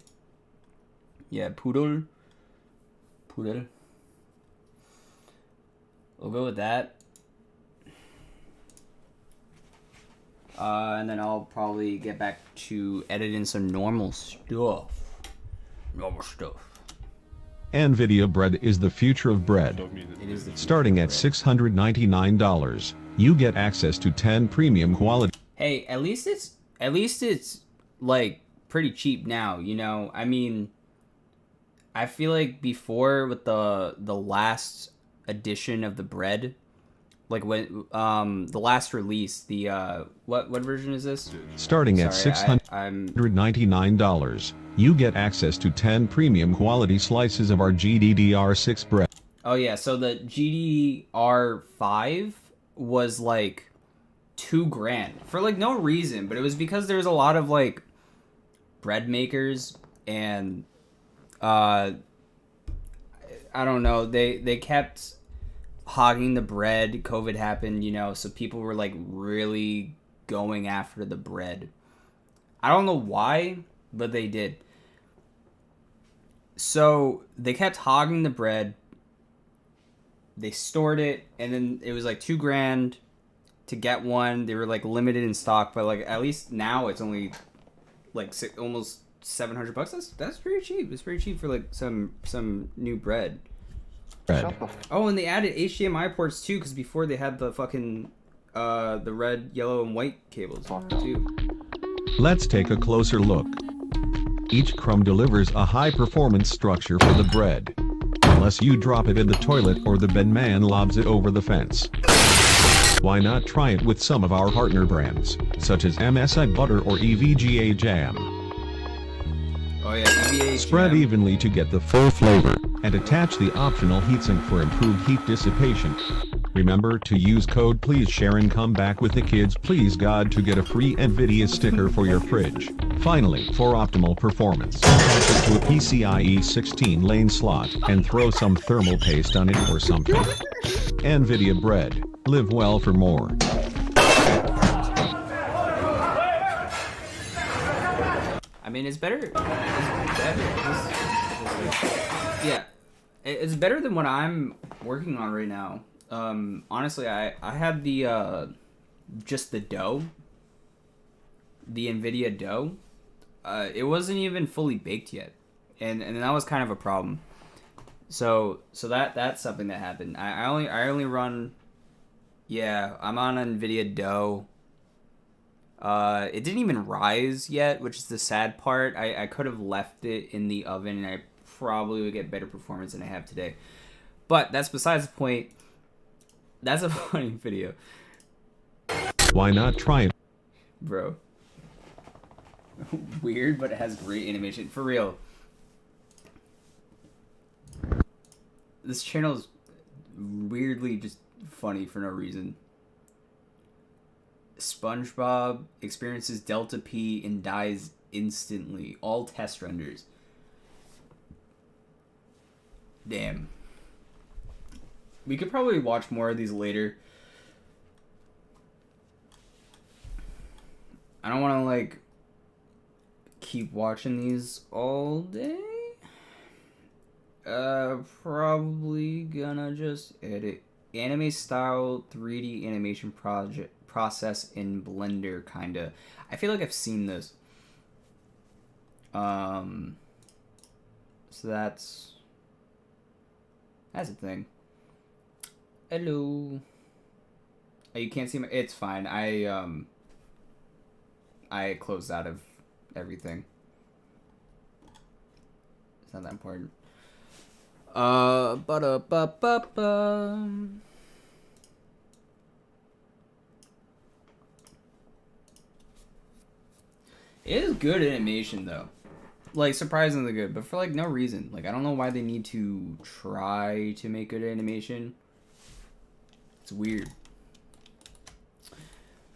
Yeah, Poodle. Poodle. We'll go with that. And then I'll probably get back to editing some normal stuff. Normal stuff. NVIDIA bread is the future of bread. Starting at $699, you get access to 10 premium quality. Hey, at least it's like pretty cheap now, you know? I mean, I feel like before with the last edition of the bread, like when the last release, the what version is this? Starting at $699, you get access to 10 premium quality slices of our GDDR6 bread. Oh yeah, so the GDDR5 was like $2,000 for like no reason, but it was because there's a lot of like bread makers and I don't know, they kept hogging the bread. COVID happened, you know, so people were like really going after the bread. I don't know why, but they did. So they kept hogging the bread. They stored it, and then it was like $2,000 to get one. They were like limited in stock, but like at least now it's only like almost $700. That's pretty cheap. It's pretty cheap for like some new bread. Oh, and they added HDMI ports too, because before they had the fucking the red, yellow, and white cables too. Let's take a closer look. Each crumb delivers a high-performance structure for the bread. Unless you drop it in the toilet or the bin man lobs it over the fence. Why not try it with some of our partner brands, such as MSI Butter or EVGA Jam? Oh yeah, EVGA Spread Jam. evenly to get the full flavor, and attach the optional heatsink for improved heat dissipation. Remember to use code Please Share and come back with the kids Please God to get a free NVIDIA sticker for your fridge. Finally, for optimal performance, attach it to a PCIe 16-lane slot and throw some thermal paste on it or something. NVIDIA bread. Live well for more. I mean, it's better. Yeah, it's better than what I'm working on right now. Honestly, I had the just the dough, the NVIDIA dough. It wasn't even fully baked yet, and that was kind of a problem. So that's something that happened. I only run. Yeah, I'm on NVIDIA dough. It didn't even rise yet, which is the sad part. I could have left it in the oven, and I probably would get better performance than I have today. But that's besides the point. That's a funny video. Why not try it? Bro. Weird, but it has great animation. For real. This channel is weirdly just funny for no reason. SpongeBob experiences Delta P and dies instantly. All test renders. Damn. We could probably watch more of these later. I don't want to, like, keep watching these all day. Probably gonna just edit. Anime style 3D animation process in Blender, kinda. I feel like I've seen this. So that's a thing. Hello. Oh, you can't see my. It's fine. I closed out of everything. It's not that important. Ba-da-ba-ba-ba. It is good animation though. Like surprisingly good, but for like no reason. Like I don't know why they need to try to make good animation. It's weird.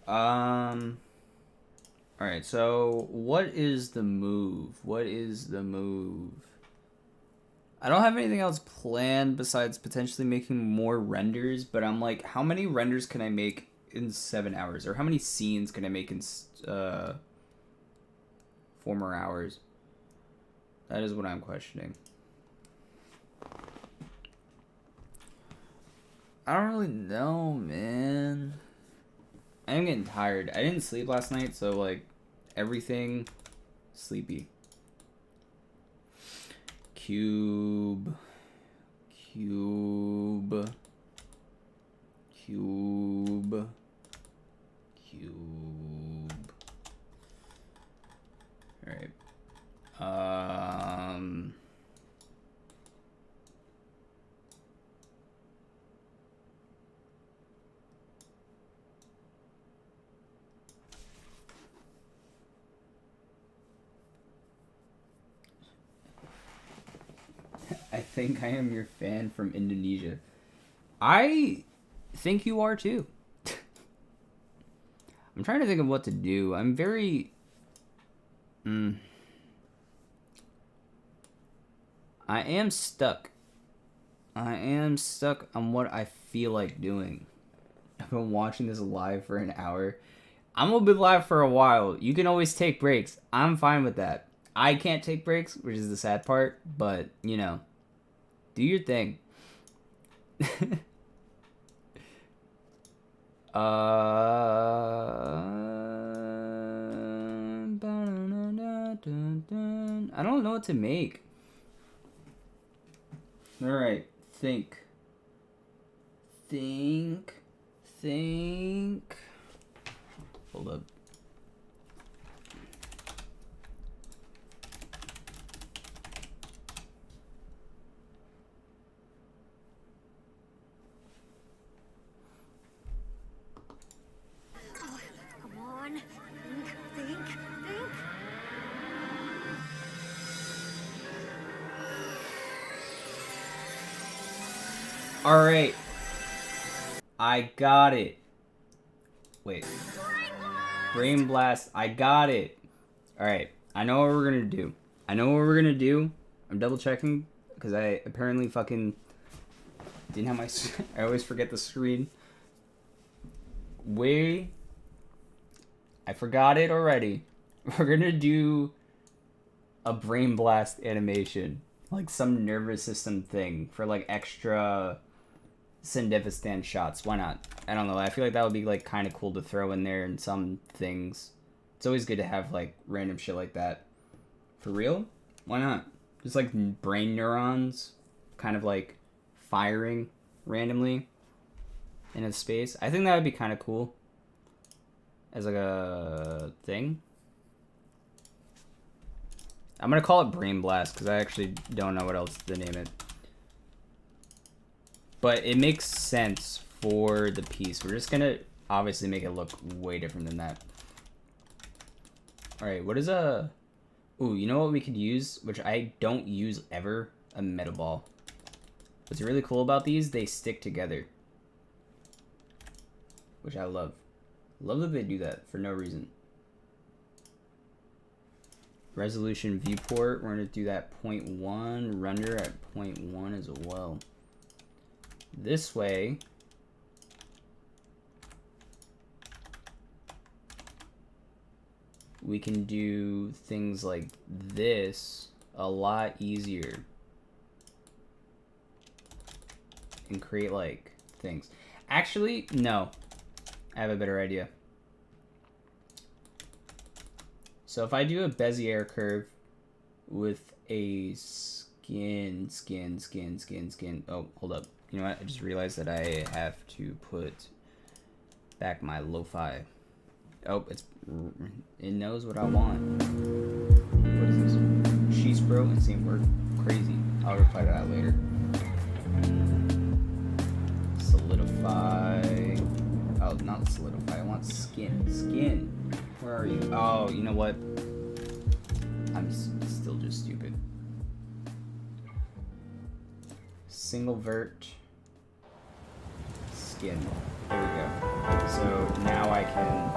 Alright, so what is the move? What is the move? I don't have anything else planned besides potentially making more renders, but I'm like, how many renders can I make in 7 hours? Or how many scenes can I make in 4 more hours? That is what I'm questioning. I don't really know, man. I'm getting tired. I didn't sleep last night, so like everything sleepy. Cube. Alright. I think I am your fan from Indonesia. I think you are too. I'm trying to think of what to do. I'm very... I am stuck. I am stuck on what I feel like doing. I've been watching this live for an hour. I'm gonna be live for a while. You can always take breaks. I'm fine with that. I can't take breaks, which is the sad part, but, you know, do your thing. I don't know what to make. Alright, think. Hold up. Come on. Think. Alright. I got it. Wait. Brain Blast. I got it. Alright. I know what we're gonna do. I'm double checking because I apparently fucking didn't have my... I always forget the screen. I forgot it already. We're gonna do a Brain Blast animation. Like some nervous system thing for like extra Sandevistan shots. Why not? I don't know. I feel like that would be like kind of cool to throw in there in some things. It's always good to have like random shit like that. For real? Why not? Just like brain neurons kind of like firing randomly in a space. I think that would be kind of cool as like a thing. I'm gonna call it Brain Blast because I actually don't know what else to name it. But it makes sense for the piece. We're just gonna obviously make it look way different than that. Alright, what is a... Ooh, you know what we could use? Which I don't use ever? A Meta Ball. What's really cool about these, they stick together. Which I love. Love that they do that for no reason. Resolution viewport, we're going to do that 0.1, render at 0.1 as well. This way, we can do things like this a lot easier. And create like things. Actually, no. I have a better idea. So if I do a Bezier curve with a skin. Oh, hold up. You know what? I just realized that I have to put back my lo-fi. Oh, it knows what I want. What is this? She's bro and same word. Crazy. I'll reply to that later. Solidify. Oh, not solidify. I want skin. Skin. Where are you? Oh, you know what? I'm still just stupid. Single vert. Skin. There we go. So now I can.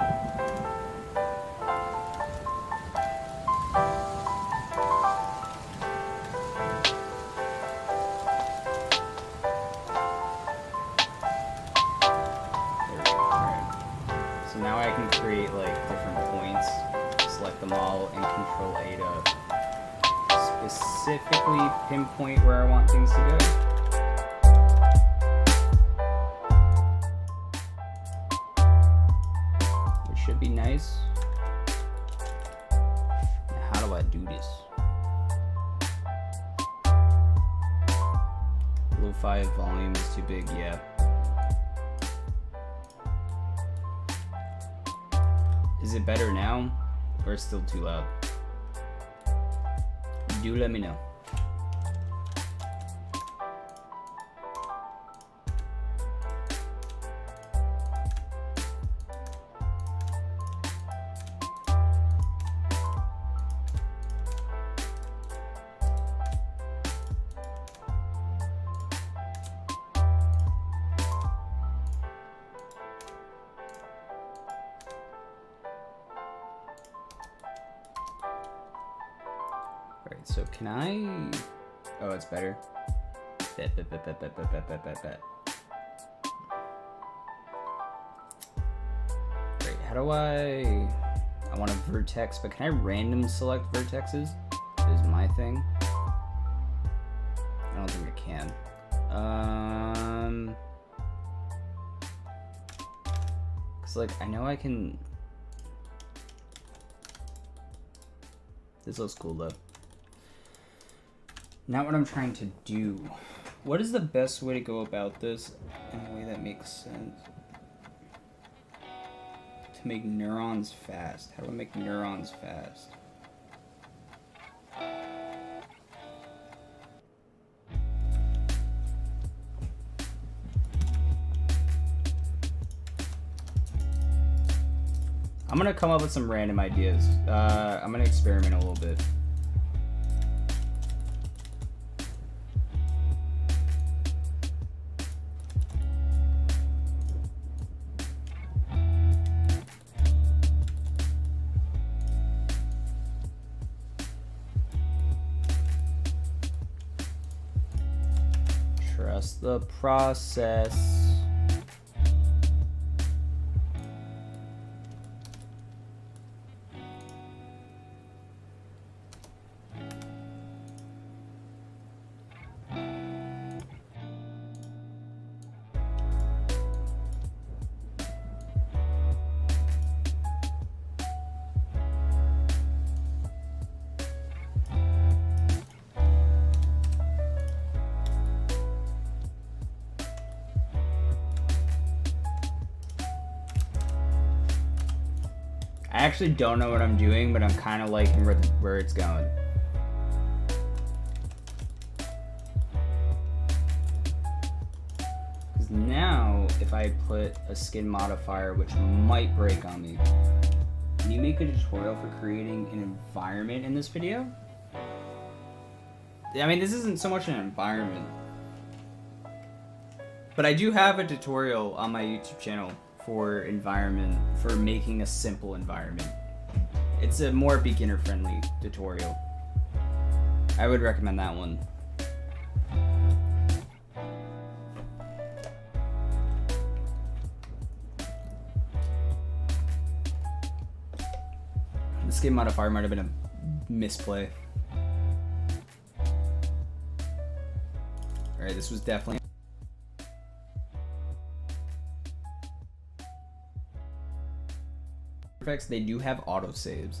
Now I can create like different points, select them all, and Control A to specifically pinpoint where I want things to go. Which should be nice. Now, how do I do this? Lo-fi volume is too big, yeah. Is it better now, or is it still too loud? Do let me know. Alright, so can I... Oh, it's better. Bet. Great, how do I want a vertex, but can I random select vertexes? Is my thing. I don't think I can. Cause like, I know I can... This looks cool though. Not what I'm trying to do. What is the best way to go about this in a way that makes sense? To make neurons fast. How do I make neurons fast? I'm gonna come up with some random ideas. I'm gonna experiment a little bit. Trust the process. I actually don't know what I'm doing, but I'm kind of liking where it's going. Because now, if I put a skin modifier, which might break on me, can you make a tutorial for creating an environment in this video? I mean, this isn't so much an environment, but I do have a tutorial on my YouTube channel for environment, for making a simple environment. It's a more beginner friendly tutorial. I would recommend that one. The skin modifier might have been a misplay. Alright, this was definitely they do have autosaves,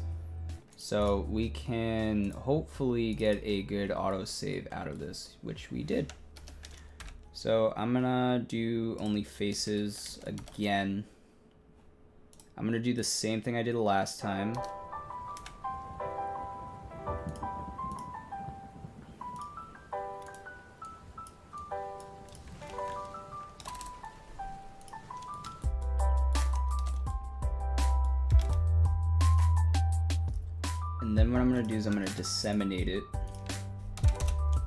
so we can hopefully get a good autosave out of this, which we did. So I'm gonna do only faces again. I'm gonna do the same thing I did last time. I'm gonna do is I'm gonna disseminate it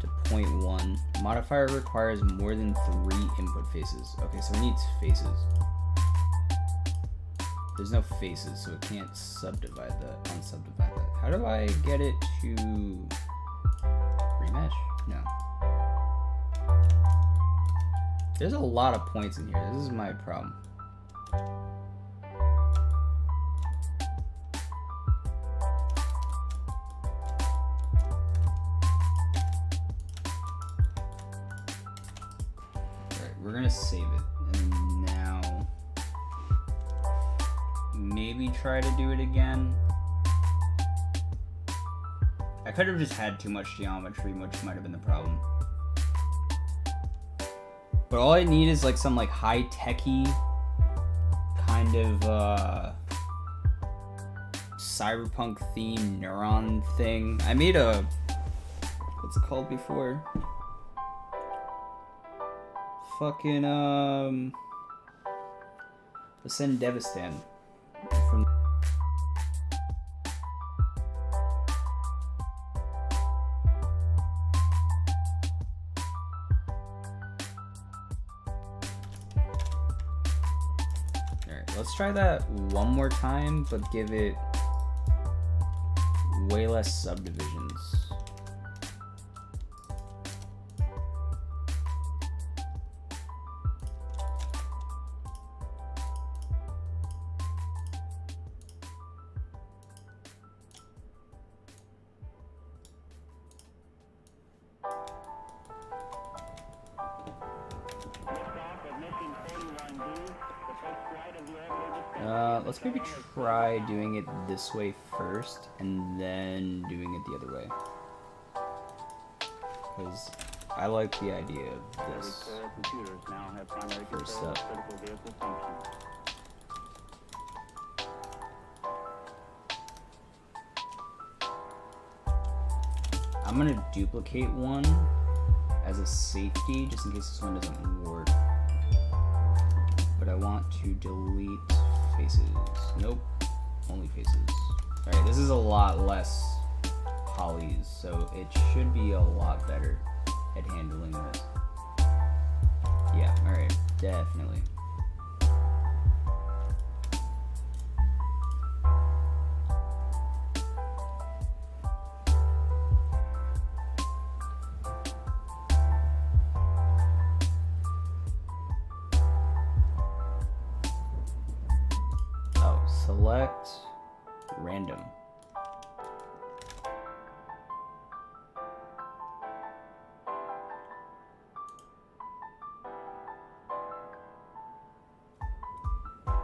to 0.1. Modifier requires more than 3 input faces. Okay, so it needs faces. There's no faces, so it can't subdivide that, unsubdivide that. How do I get it to remesh? No. There's a lot of points in here. This is my problem. Alright, we're gonna save it. And now maybe try to do it again. I could have just had too much geometry, which might have been the problem. But all I need is like some like high-techy kind of cyberpunk themed neuron thing. I made a, what's it called before? Fucking Ascend Devastan from Let's try that one more time, but give it way less subdivisions. Let's maybe try doing it this way first, and then doing it the other way. Because I like the idea of this first up. I'm gonna duplicate one as a safety, just in case this one doesn't work. But I want to delete faces. Nope. Only faces. Alright, this is a lot less polys, so it should be a lot better at handling this. Yeah, alright. Definitely. Select random.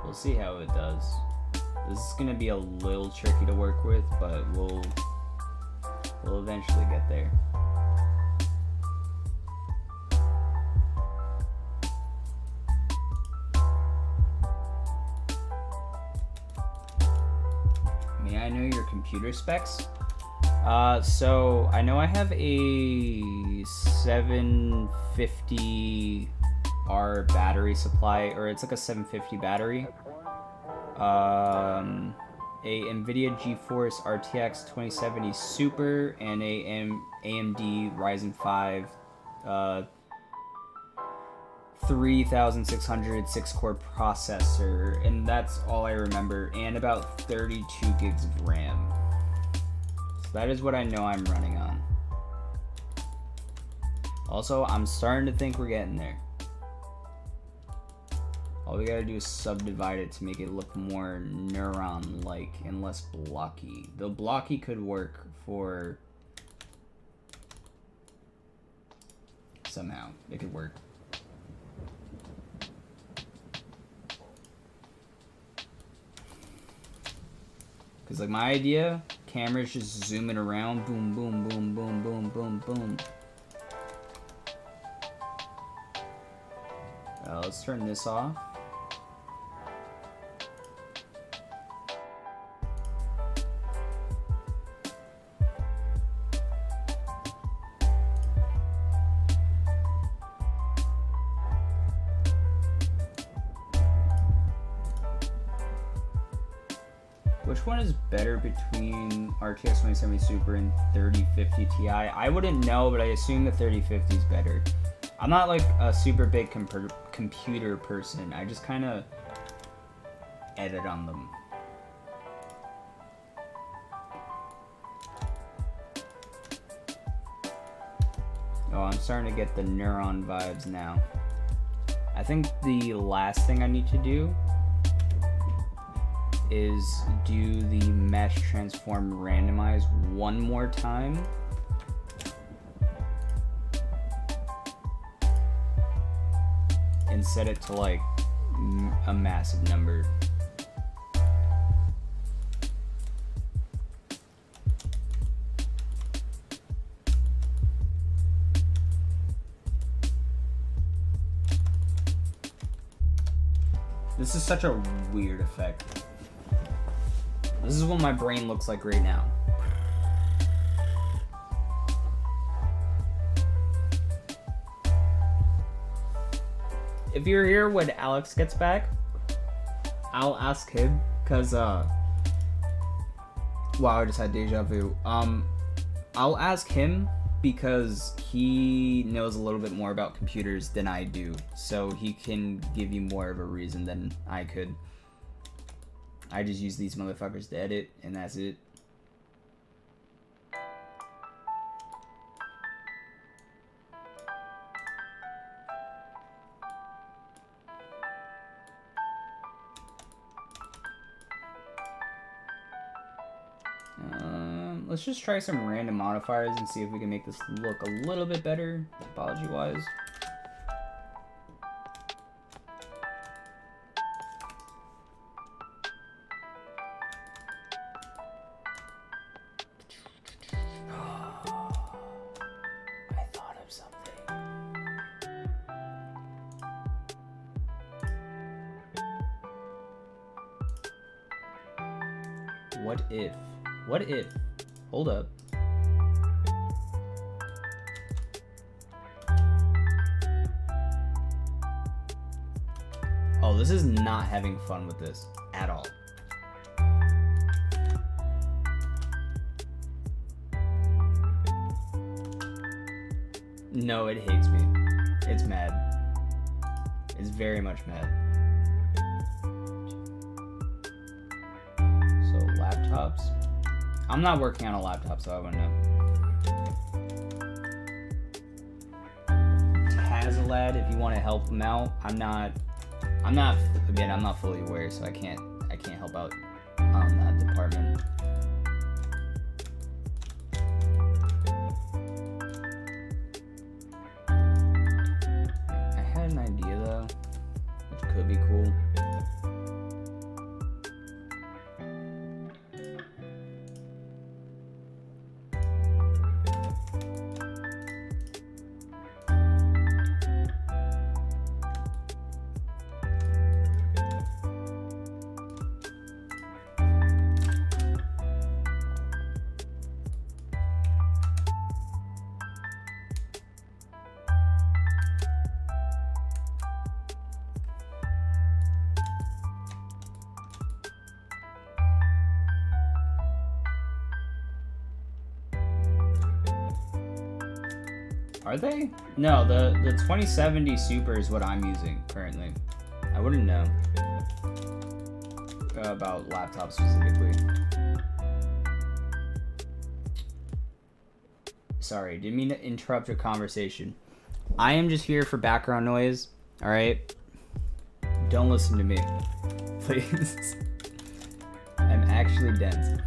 We'll see how it does. This is gonna be a little tricky to work with, but we'll eventually get there. May I know your computer specs? So I know I have a 750R battery supply, or it's like a 750 battery. A NVIDIA GeForce RTX 2070 Super, and a AMD Ryzen 5 3600 6-core processor, and that's all I remember, and about 32 gigs of RAM. So that is what I know I'm running on. Also, I'm starting to think we're getting there. All we gotta do is subdivide it to make it look more neuron-like and less blocky. Though blocky could work for... somehow. It could work. Because, like, my idea, camera's just zooming around, boom, boom, boom, boom, boom, boom, boom. Let's turn this off. Which one is better between RTX 2070 Super and 3050 Ti? I wouldn't know, but I assume the 3050 is better. I'm not like a super big computer person. I just kind of edit on them. Oh, I'm starting to get the Neuron vibes now. I think the last thing I need to do is do the mesh transform randomize one more time. And set it to like a massive number. This is such a weird effect. This is what my brain looks like right now. If you're here when Alex gets back, I'll ask him, cause wow, I just had deja vu. I'll ask him because he knows a little bit more about computers than I do, so he can give you more of a reason than I could. I just use these motherfuckers to edit, and that's it. Let's just try some random modifiers and see if we can make this look a little bit better, topology-wise. I thought of something. What if? What if? Hold up. Oh, this is not having fun with this at all. No, it hates me. It's mad. It's very much mad. So, laptops. I'm not working on a laptop, so I wouldn't know. Tazalad, if you want to help him out, I'm not fully aware, so I can't help out on that department. I had an idea though, which could be cool. Are they? No, the 2070 Super is what I'm using currently. I wouldn't know about laptops specifically. Sorry, didn't mean to interrupt your conversation. I am just here for background noise, alright? Don't listen to me, please. I'm actually dense.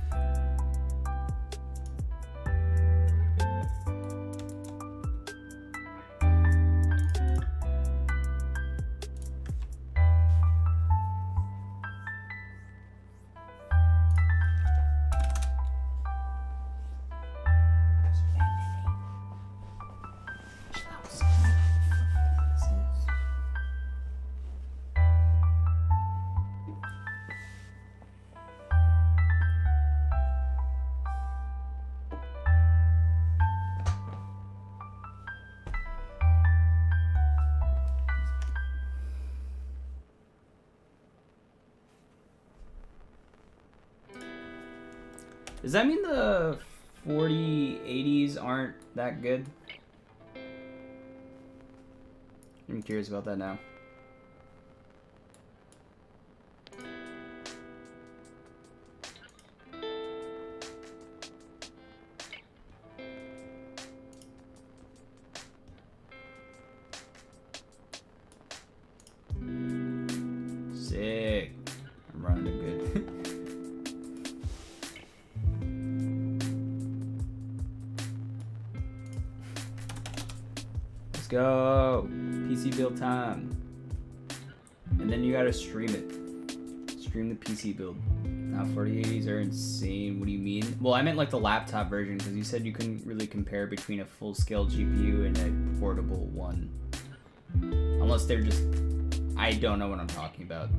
Does that mean the 4080s aren't that good? I'm curious about that now. Sick. I'm running it good. Let's go. PC build time. And then you gotta stream it. Stream the PC build. Now 4080s are insane. What do you mean? Well, I meant like the laptop version because you said you couldn't really compare between a full-scale GPU and a portable one. Unless they're just... I don't know what I'm talking about.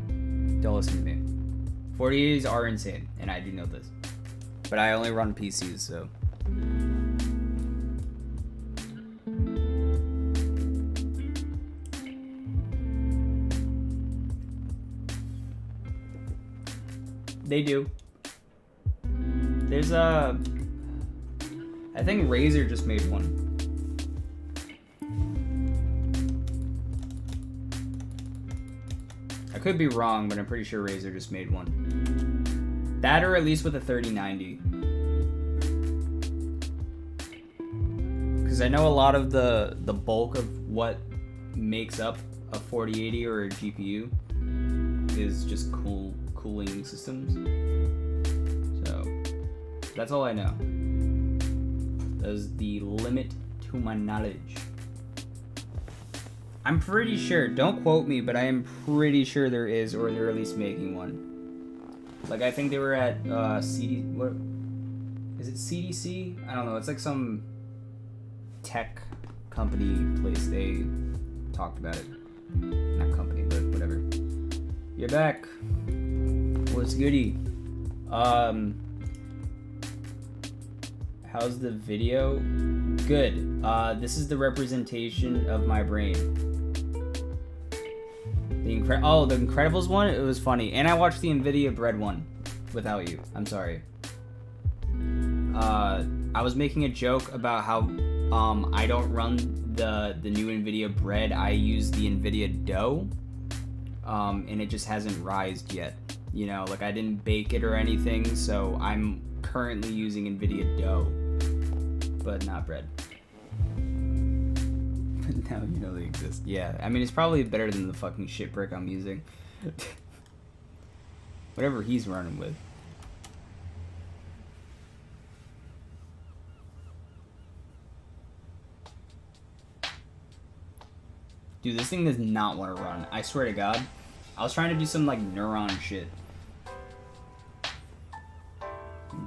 Don't listen to me. 4080s are insane, and I do know this. But I only run PCs, so... They do. There's a... I think Razer just made one. I could be wrong, but I'm pretty sure Razer just made one. That or at least with a 3090. Because I know a lot of the bulk of what makes up a 4080 or a GPU is just cooling systems. So that's all I know. That's the limit to my knowledge. I'm pretty sure, don't quote me, but I am pretty sure there is, or they're at least making one. Like, I think they were at, what, is it CDC? I don't know, it's like some tech company place, they talked about it. Not company, but whatever. You're back. What's goody? How's the video? Good. This is the representation of my brain. The Incredibles one, it was funny. And I watched the NVIDIA Bread one without you. I'm sorry. I was making a joke about how I don't run the new NVIDIA Bread. I use the NVIDIA Dough. And it just hasn't rised yet. You know, like I didn't bake it or anything, so I'm currently using NVIDIA Dough. But not bread. But now you know they exist. Yeah, I mean, it's probably better than the fucking shit brick I'm using. Whatever he's running with. Dude, this thing does not want to run. I swear to God. I was trying to do some, like, neuron shit.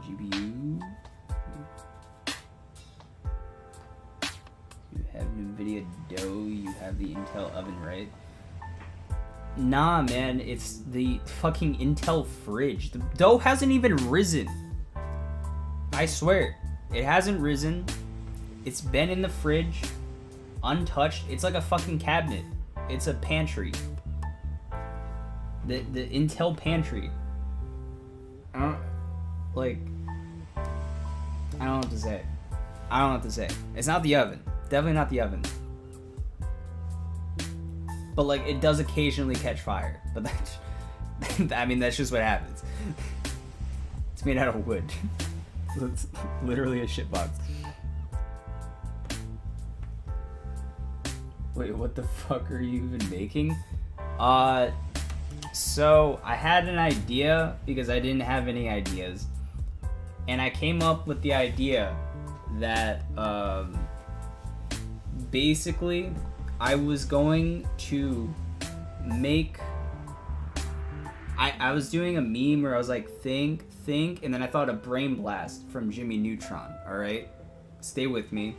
GPU. You have NVIDIA Dough. You have the Intel oven, right? Nah, man. It's the fucking Intel fridge. The dough hasn't even risen. I swear. It hasn't risen. It's been in the fridge. Untouched. It's like a fucking cabinet. It's a pantry. The Intel pantry. I don't know what to say. I don't know what to say. It's not the oven. Definitely not the oven. But like, it does occasionally catch fire. But that's, I mean, that's just what happens. It's made out of wood. So it's literally a shitbox. Wait, what the fuck are you even making? So I had an idea because I didn't have any ideas. And I came up with the idea that, basically I was going to make, I was doing a meme where I was like, think, and then I thought of Brain Blast from Jimmy Neutron, alright? Stay with me.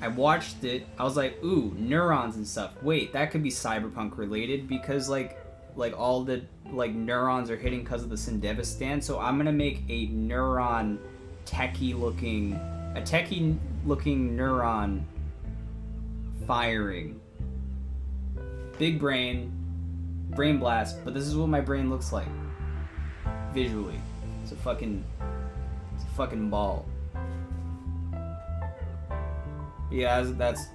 I watched it, I was like, ooh, neurons and stuff. Wait, that could be cyberpunk related because like all the like neurons are hitting because of the Syndevistan, so I'm gonna make a neuron techie looking neuron firing. Big brain blast, but this is what my brain looks like visually. It's fucking ball. Yeah, that's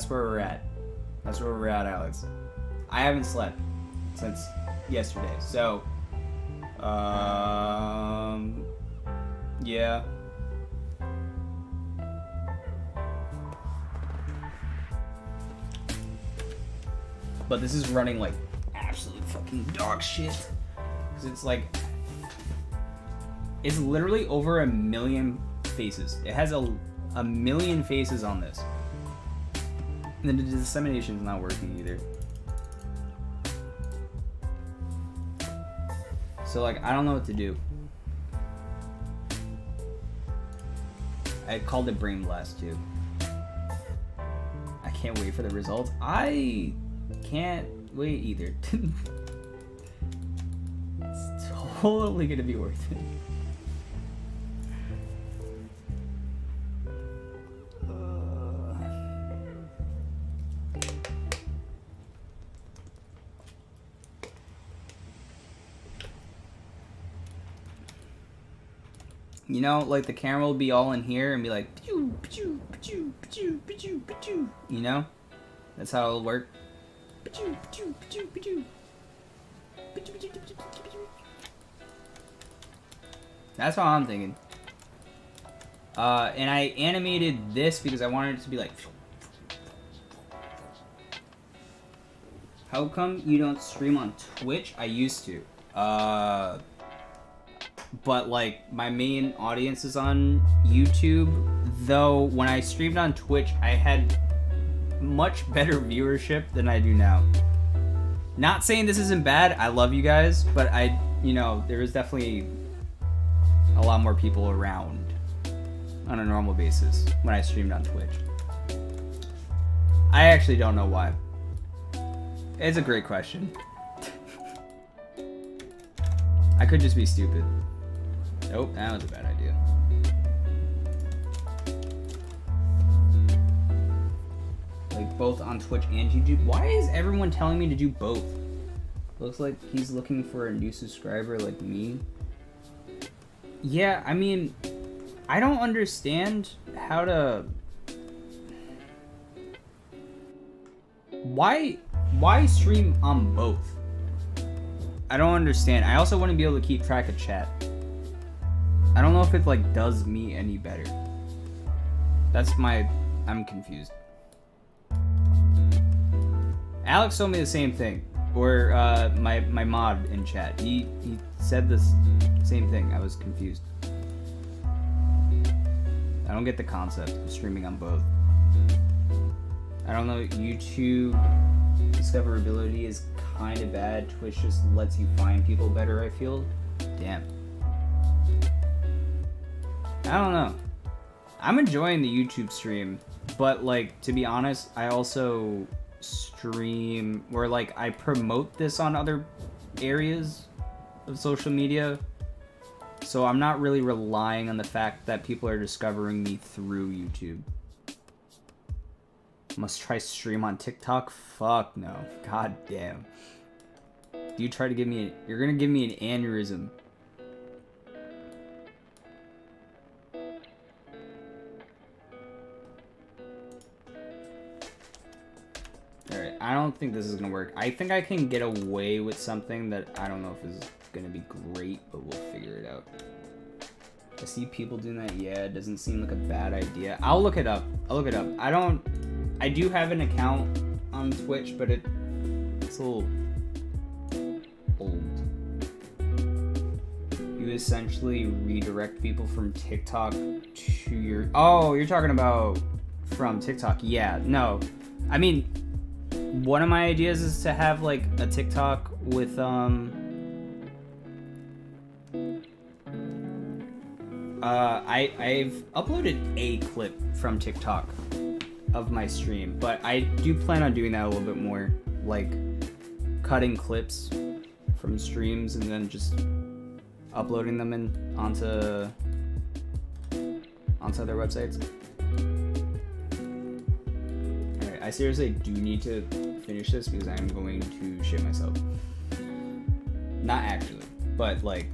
where we're at. That's where we're at, Alex. I haven't slept since yesterday, so yeah. But this is running like absolute fucking dog shit. Cause it's like, it's literally over 1 million faces. It has a million faces on this. And then the dissemination's not working either. So like, I don't know what to do. I called it Brain Blast too. I can't wait for the results. I can't wait either. It's totally gonna be worth it. You know, like the camera will be all in here and be like, you know? That's how it'll work. That's what I'm thinking. And I animated this because I wanted it to be like... How come you don't stream on Twitch? I used to. But like my main audience is on YouTube, though when I streamed on Twitch I had much better viewership than I do now. Not saying this isn't bad, I love you guys, but you know, there was definitely a lot more people around on a normal basis when I streamed on Twitch. I actually don't know why. It's a great question. I could just be stupid. Nope, that was a bad idea. Like both on Twitch and YouTube. Why is everyone telling me to do both? Looks like he's looking for a new subscriber like me. Yeah, I mean, I don't understand how to... Why stream on both? I don't understand. I also want to be able to keep track of chat. I don't know if it like does me any better. I'm confused. Alex told me the same thing. Or my mod in chat. He said this same thing. I was confused. I don't get the concept of streaming on both. I don't know, YouTube discoverability is kind of bad. Twitch just lets you find people better, I feel. Damn. I don't know. I'm enjoying the YouTube stream, but like, to be honest, I also stream where like I promote this on other areas of social media. So I'm not really relying on the fact that people are discovering me through YouTube. Must try stream on TikTok? Fuck no. God damn. You try to give me you're gonna give me an aneurysm. Alright, I don't think this is gonna work. I think I can get away with something that I don't know if is gonna be great, but we'll figure it out. I see people doing that. Yeah, it doesn't seem like a bad idea. I'll look it up. I do have an account on Twitch, but it's a little old. You essentially redirect people from TikTok to your... Oh, you're talking about from TikTok. Yeah, no. I mean, one of my ideas is to have like a TikTok with I've uploaded a clip from TikTok of my stream, but I do plan on doing that a little bit more, like cutting clips from streams and then just uploading them onto their websites. Alright, I seriously do need to finish this because I'm going to shit myself. Not actually, but like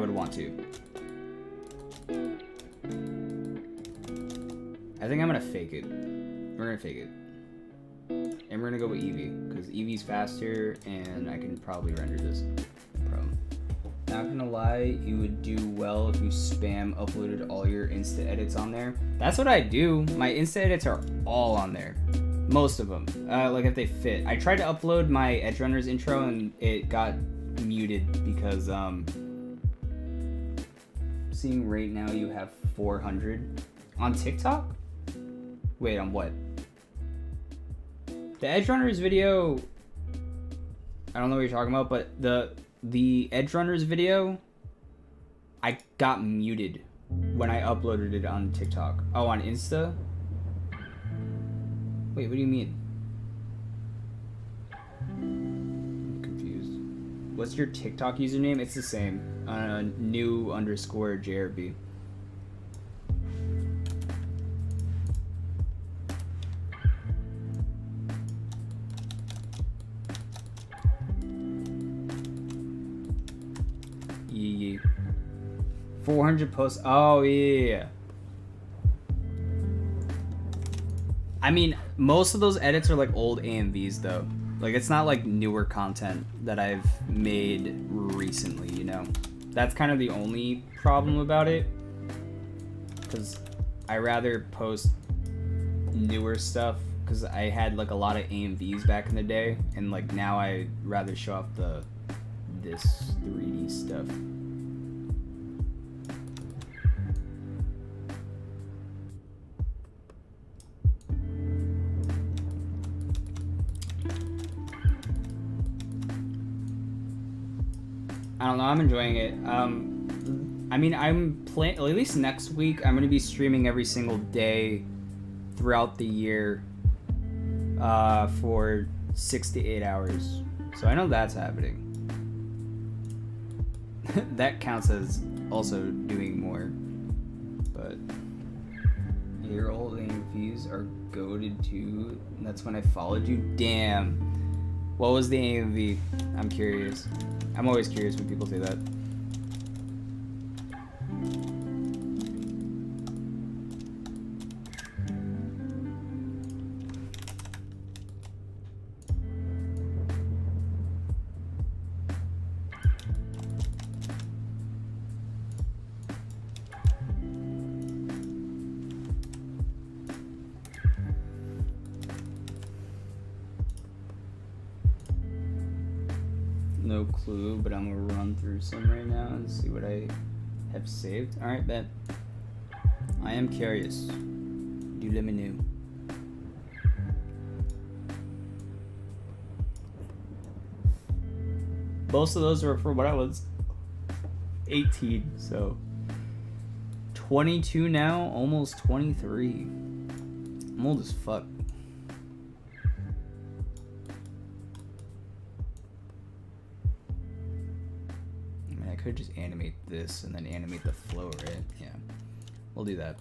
would want to. I think I'm gonna fake it. We're gonna fake it. And we're gonna go with Eevee, because Eevee's faster and I can probably render this. No problem. Not gonna lie, you would do well if you spam uploaded all your Insta edits on there. That's what I do. My Insta edits are all on there. Most of them. Like if they fit. I tried to upload my Edgerunners intro and it got muted because seeing right now you have 400 on TikTok? Wait, on what? The Edgerunners video, I don't know what you're talking about, but the Edgerunners video, I got muted when I uploaded it on TikTok. Oh, on Insta? Wait, what do you mean? I'm confused. What's your TikTok username? It's the same. new_JRB. Yeah. 400 posts. Oh, yeah. I mean, most of those edits are like old AMVs, though. Like, it's not like newer content that I've made recently, you know? That's kind of the only problem about it. Because I rather post newer stuff. Because I had like a lot of AMVs back in the day. And like now I'd rather show off this 3D stuff. I don't know, I'm enjoying it. I mean, I'm playing, at least next week, I'm going to be streaming every single day throughout the year for 6 to 8 hours. So I know that's happening. That counts as also doing more. But your old AMVs are goated too. That's when I followed you. Damn. What was the AMV? I'm curious. I'm always curious when people say that. No clue, but I'm gonna run through some right now and see what I have saved. Alright, bet. I am curious. Do let me know. Most of those were for when I was 18, so 22 now, almost 23. I'm old as fuck. I could just animate this and then animate the flow, right? Yeah, we'll do that.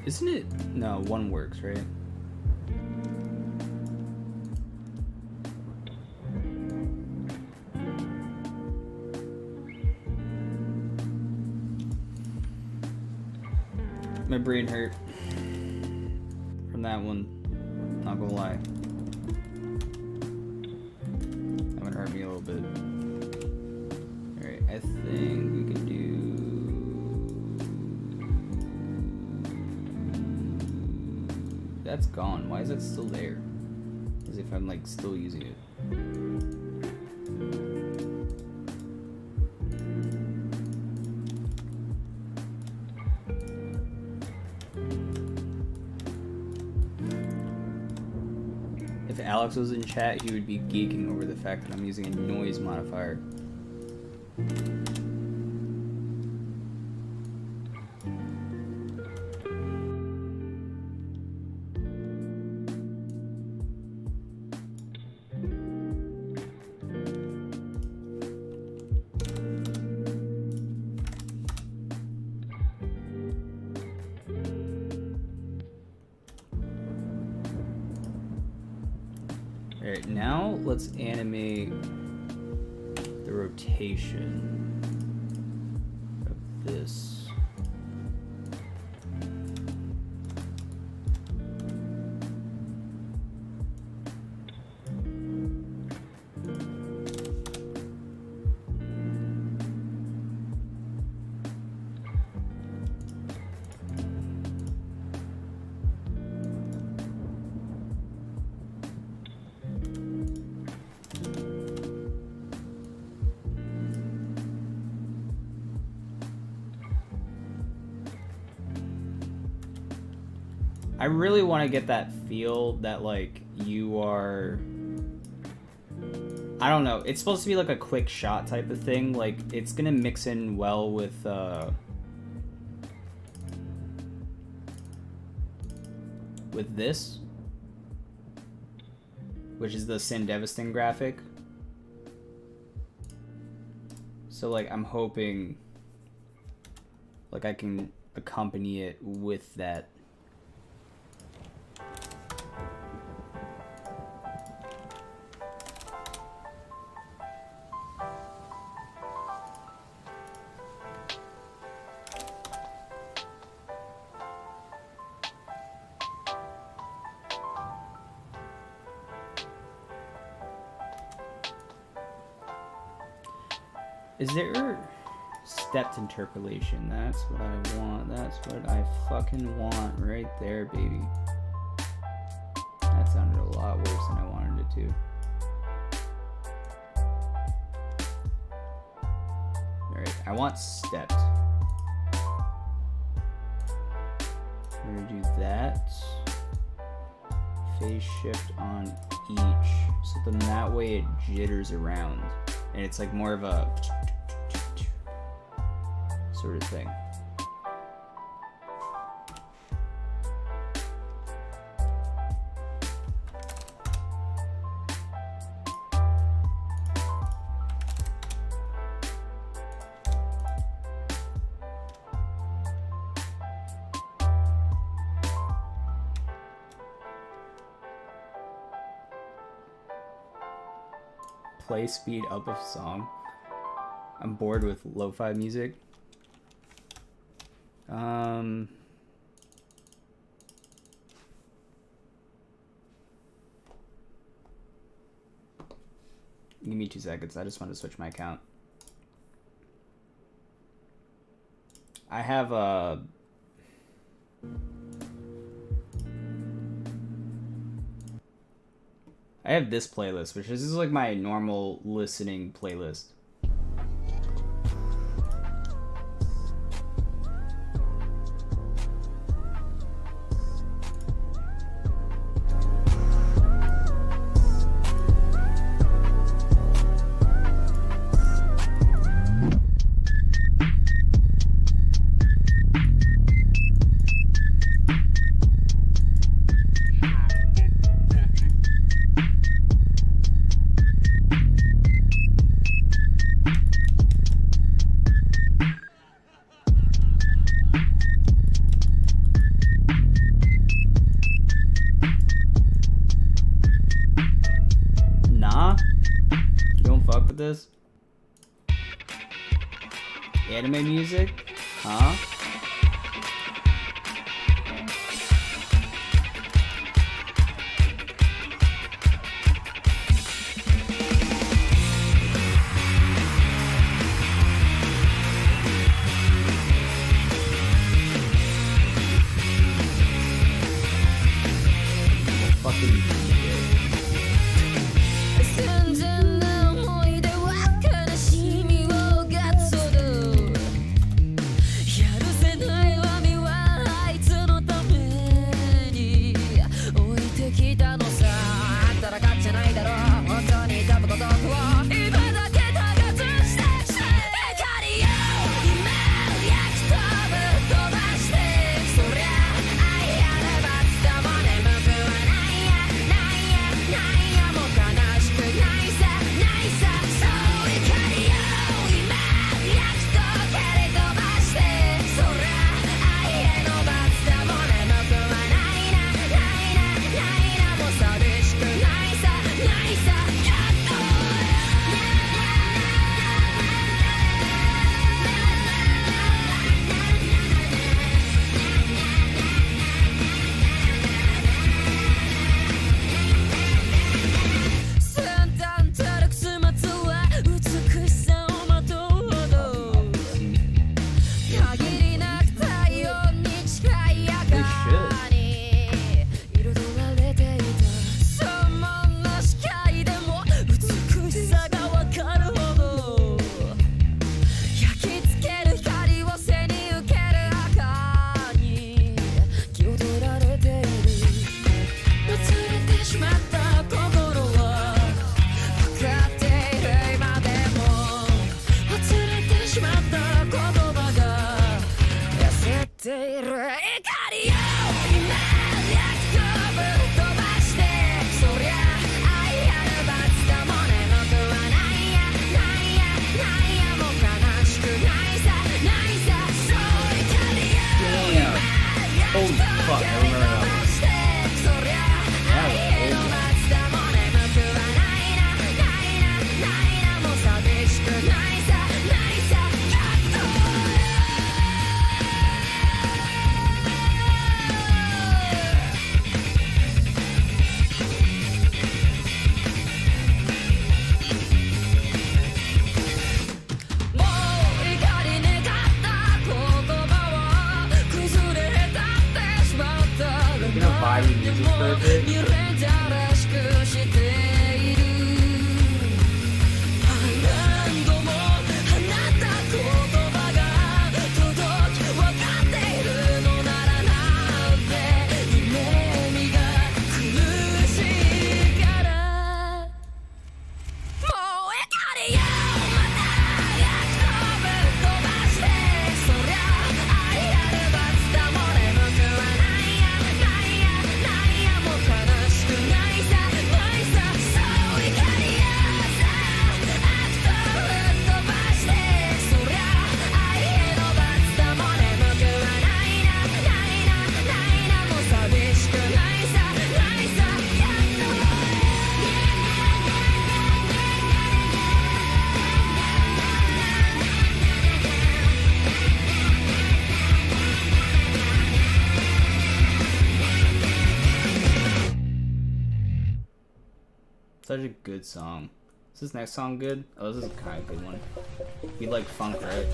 Isn't it? No, one works, right? My brain hurt from that one. Not gonna lie. That one hurt me a little bit. Alright, I think we can do. That's gone. Why is it still there? As if I'm like still using it. Alex was in chat, he would be geeking over the fact that I'm using a noise modifier. Alright, now let's animate the rotation of this. I really want to get that feel that, like, you are... I don't know. It's supposed to be like a quick shot type of thing. Like, it's gonna mix in well with, this. Which is the Sandevistan graphic. So, like, I'm hoping, like, I can accompany it with that. Is there stepped interpolation? That's what I want. That's what I fucking want right there, baby. That sounded a lot worse than I wanted it to. Alright, I want stepped. We're gonna do that. Phase shift on each. So then that way it jitters around. And it's like more of a sort of thing. Play speed up of song. I'm bored with lo-fi music. Give me 2 seconds. I just want to switch my account. I have a... I have this playlist, which is like my normal listening playlist. This anime music, huh? Fucking ている怒りを今焼き飛ぶ飛ばしてそりゃ愛ある罰だもんね僕はないやないやないやもう悲しくないさないさそう怒りを Damn. Holy fuck, I remember that one. Music for a bit. Such a good song. Is this next song good? Oh, this is a kind of good one. You like funk, right?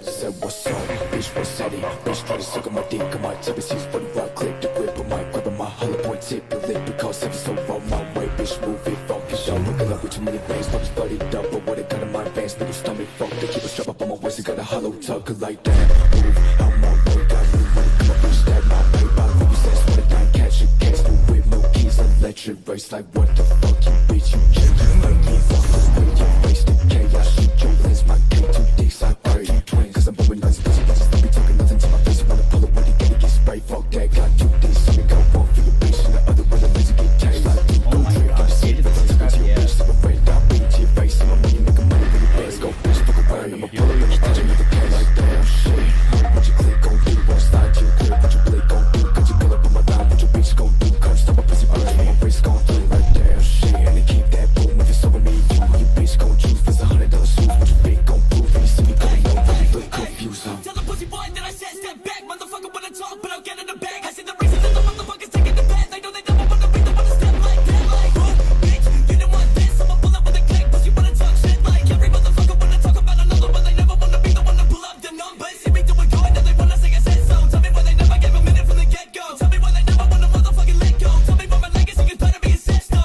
Said what's up, bitch, what's that? Bitch, try to suck on my dick, on my tip, it's for the right click, the grip of my grip, my hollow point tip, your lip, because if it's so on my way, bitch, move it, focus, y'all looking up with too many veins, probably started up, but what it got in my veins, nigga stomach, fuck, they keep a strap up on my waist, it got a hollow tuck, like that, move out my way, got me money, come up, bitch, stab my way, by the sense, when I die, catch a case, move with no keys, electric race, like what the fuck, you bitch, you change, like me, fuck, with your waste, the chaos, shoot your lens, my game, two dicks, I pray, twin, cause I'm blowing nuts, cause you bitches don't be talking nothing to my face, you wanna pull it when you get sprayed, fuck that, got two dicks, something got one for your bitch, and the other one, the laser get chased, like you go trick, got a seat, if it's a bitch, your bitch, so I'm red, I'll beat to your face, and my money, making money, when your bands go, bitch, fuck away, I'ma pull up, and you touch another K, like damn, shit, what you click, gon' do, won't slide, you clear, what you blink, gon' do, cause you pull up on my line, what your bitch gon' do, come stop my pussy, burn, my wrist gon' do, like damn, shit, and they keep that boom, if it's over me, your bitch gon' choose, there's $100 shoes, what you big gon' prove, and you see me coming on, but you look confused, huh? Tell the pussy boy that I said step back, motherfucker wanna talk, but I'll get in the bag, I see the reason that the motherfuckers taking the bad, they know they never wanna read, they wanna step like that, like, boom, bitch, you don't want this, I'ma pull up with a click, pussy wanna talk shit, like, every motherfucker wanna talk about another, but they never wanna be the one to pull up the numbers, see me doing good, now they wanna say I said so, tell me why they never gave a minute from the get-go, tell me why they never wanna motherfucking let go, tell me why my legacy is better be a system.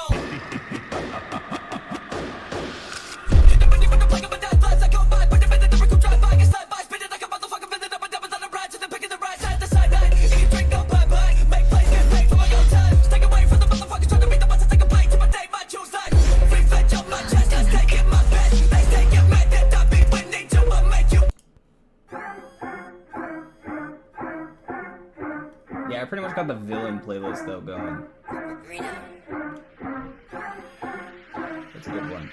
Yeah, I pretty much got the villain playlist though going. That's a good one.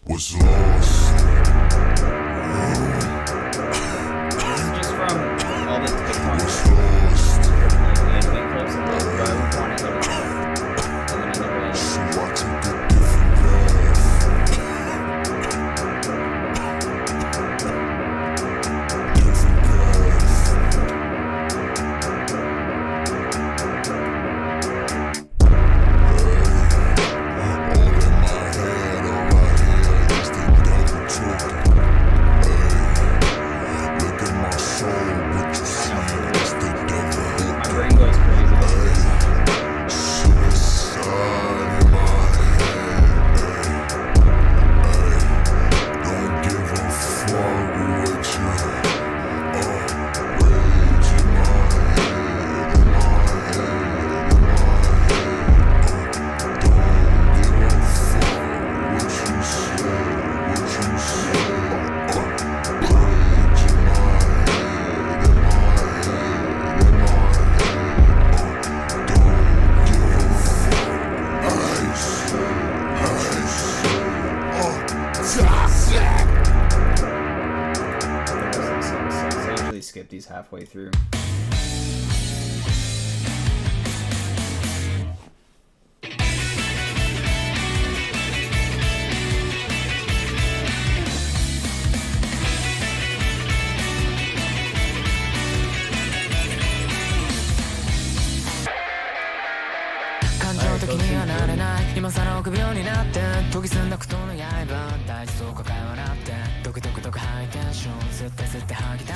Was lost. This is just from all the TikToks. Like anime clips and like, bro, I want to go to and then I never ended. All in my head, all I hear is the skip these halfway through.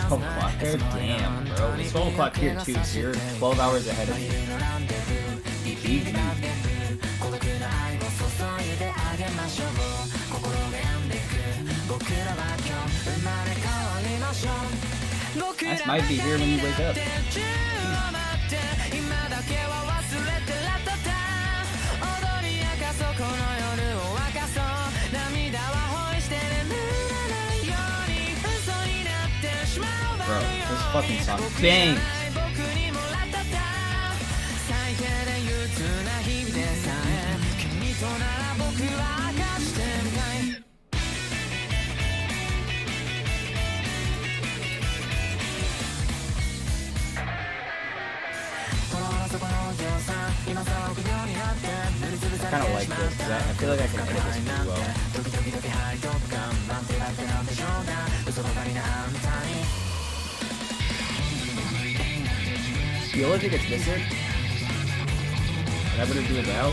Oh, clock there? Damn, bro. It's 12 o'clock here too, so you're 12 hours ahead of me. GG. That might be here when you wake up. Bro, this fucking song bangs. I kind of like this, because I feel like I can edit this pretty well. The only thing it's missing, and I'm gonna do it now.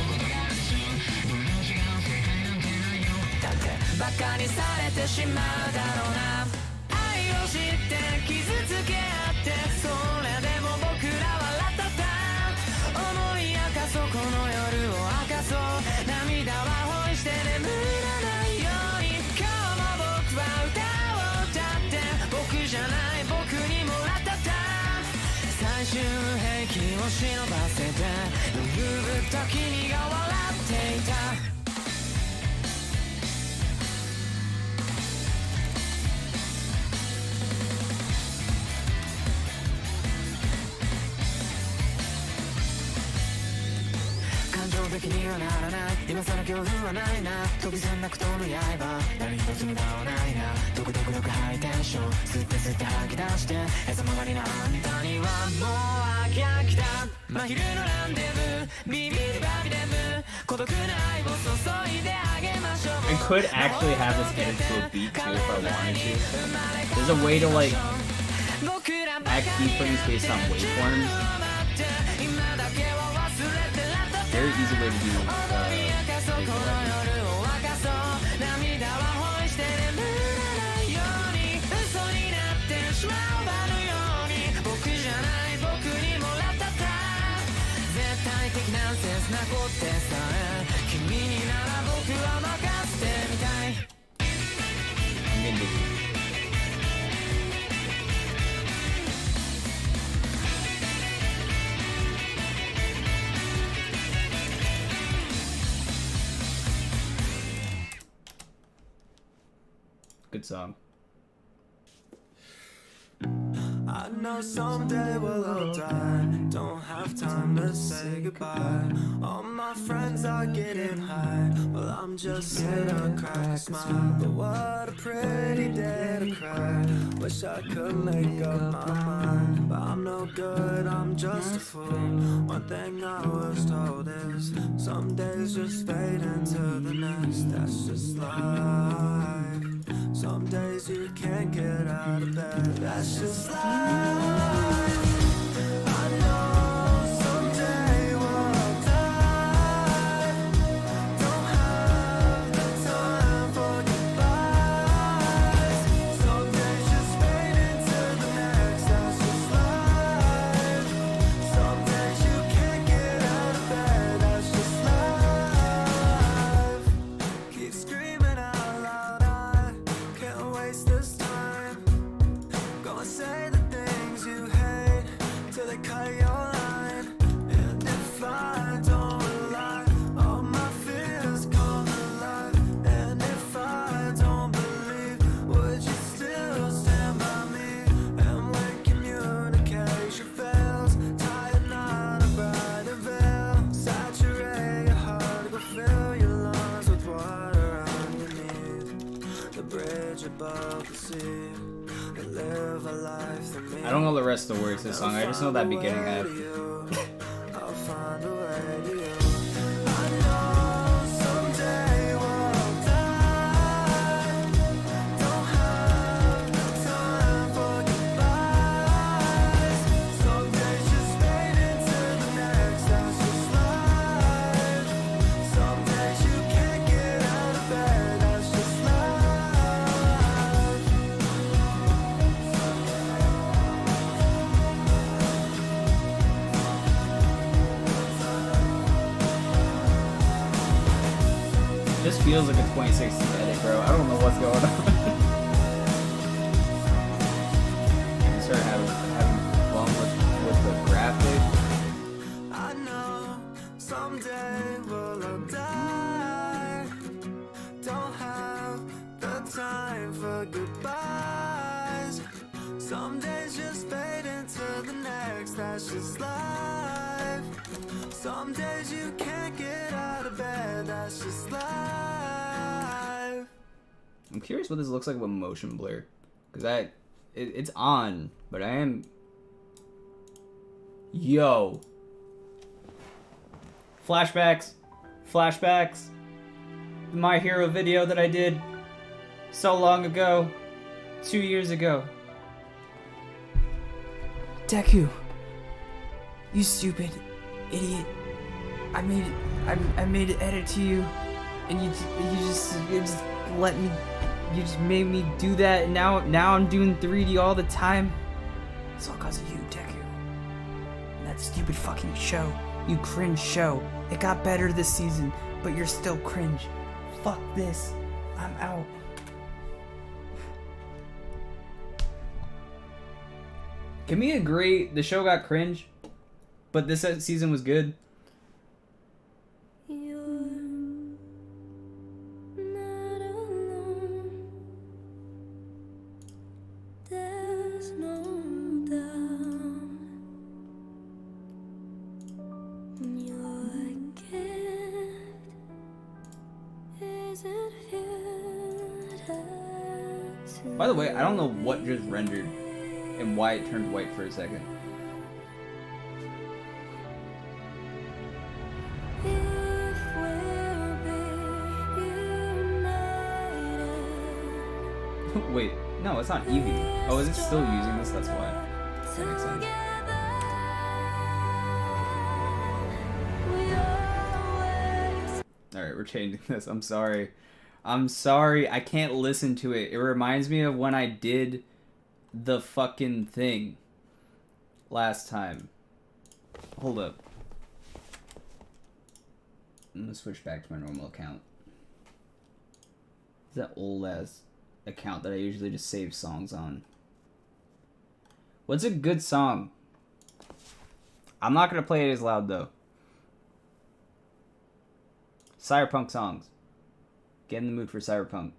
I could actually have this edit to a beat too if I wanted to. There's a way to like add keyframes based on waveforms. Very easy way to do good song. I know someday we'll all die. Don't have time to say goodbye. All my friends are getting high. Well, I'm just here to crack a smile. But what a pretty day to cry. Wish I could make up my mind, but I'm no good, I'm just a fool. One thing I was told is some days just fade into the next. That's just life. Some days you can't get out of bed. That's just life. I know someday we'll die. Don't have the time for goodbyes. Some days just fade into the next. That's just life. Some days you can't get out of bed. That's just life. Keep screaming out loud. I can't waste this time. Gonna say the things you I don't know the rest of the words of the song. I just know that beginning half. I'll find a way to you. I know someday we'll die. Don't have the time for goodbyes. Some days just fade into the next. That's just life. Some days you can't get out of bed. That's just life. This feels like a 2016 edit, bro. I don't know what's going on. I start having fun with the graphic. I know someday we'll die. Don't have the time for goodbyes. Some days just fade into the next. That's just life. Some days you can't get out of bed. That's just life. I'm curious what this looks like with motion blur, because it's on, but I am. Yo. Flashbacks. My Hero video that I did so long ago, 2 years ago. Deku, you stupid idiot! I made an edit to you, and you just let me. You just made me do that, and now I'm doing 3D all the time. It's all cause of you, Deku. And that stupid fucking show. You cringe show. It got better this season, but you're still cringe. Fuck this. I'm out. Can we agree the show got cringe, but this season was good? There's no doubt your gift isn't here. By the way, I don't know what just rendered and why it turned white for a second. Wait, no, it's not Eevee. Oh, is it still using this? That's why. That makes sense. Alright, we're changing this. I'm sorry. I can't listen to it. It reminds me of when I did the fucking thing last time. Hold up. I'm gonna switch back to my normal account. It's that old ass account that I usually just save songs on. What's a good song? I'm not gonna play it as loud though. Cyberpunk songs. Get in the mood for Cyberpunk.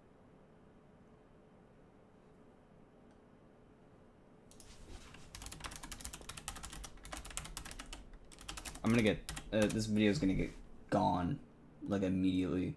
I'm gonna get this video is gonna get gone like immediately.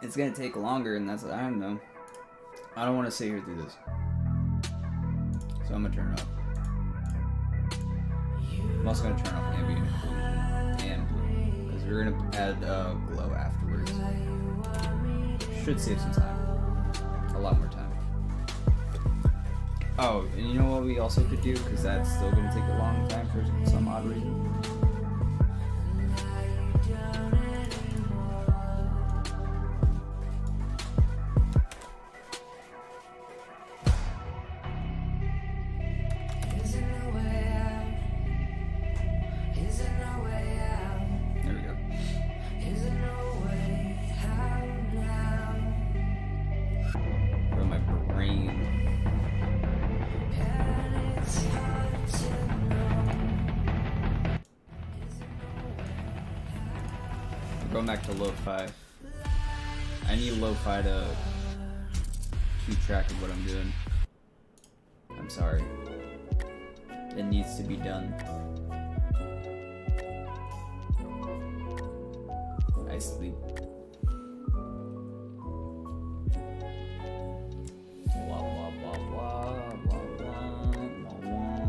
it's gonna take longer, and that's, I don't know. I don't want to sit here through this. So I'm gonna turn it off. I'm also gonna turn off ambient and blue, because we're gonna add glow afterwards. Should save some time. A lot more time. Oh, and you know what we also could do, because that's still gonna take a long time for some odd reason. There we go. From my brain. Going back to lo-fi. I need lo-fi to keep track of what I'm doing. I'm sorry. It needs to be done. I sleep. Wah, wah, wah, wah, wah, wah, wah, wah.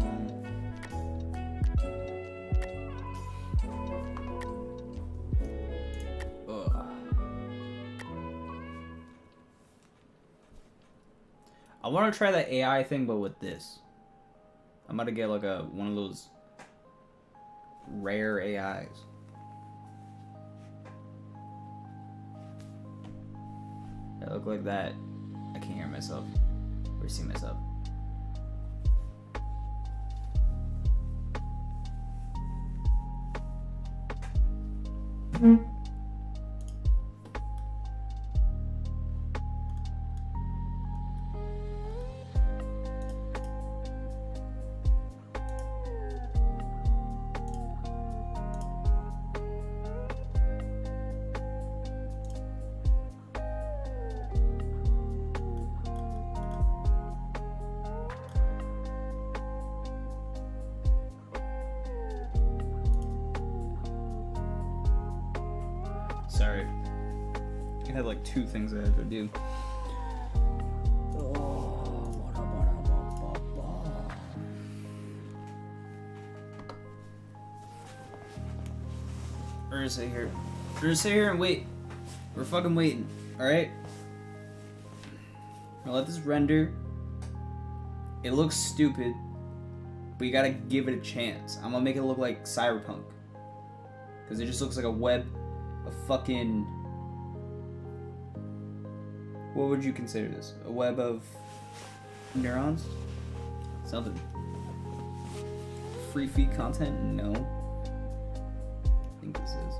Ugh. I want to try that AI thing, but with this. I'm about to get like one of those rare AIs. I look like that. I can't hear myself or see myself. Sorry. I had like 2 things I had to do. We're gonna sit here. We're gonna sit here and wait. We're fucking waiting, alright? I'll let this render. It looks stupid, but you gotta give it a chance. I'm gonna make it look like Cyberpunk. Because it just looks like a web of fucking... What would you consider this? A web of neurons? Something. Free feed content? No. I think this is.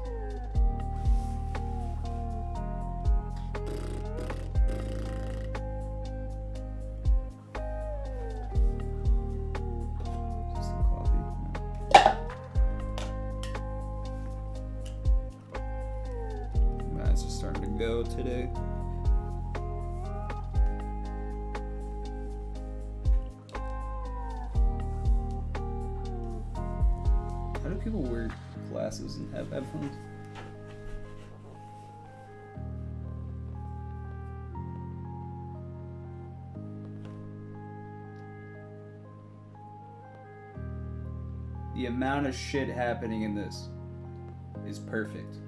Just some coffee. No. My eyes are starting to go today. How do people wear glasses and have headphones? The amount of shit happening in this is perfect.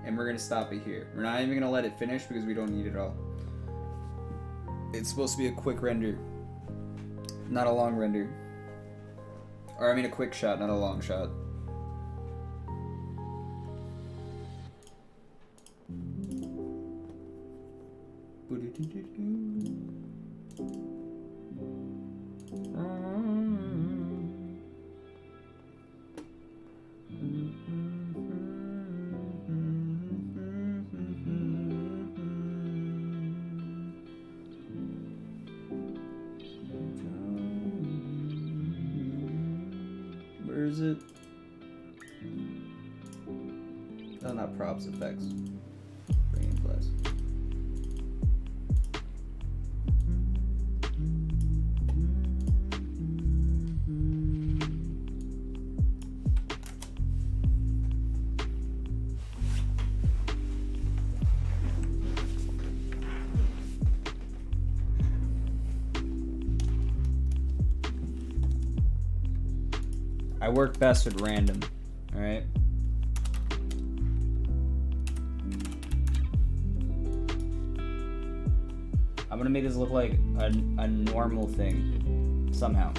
And we're gonna stop it here. We're not even gonna let it finish because we don't need it all. It's supposed to be a quick render, not a long render. Or I mean a quick shot, not a long shot. Where is it? Oh, not props, effects. Brain class. I work best with random. All right. I'm gonna make this look like a normal thing somehow.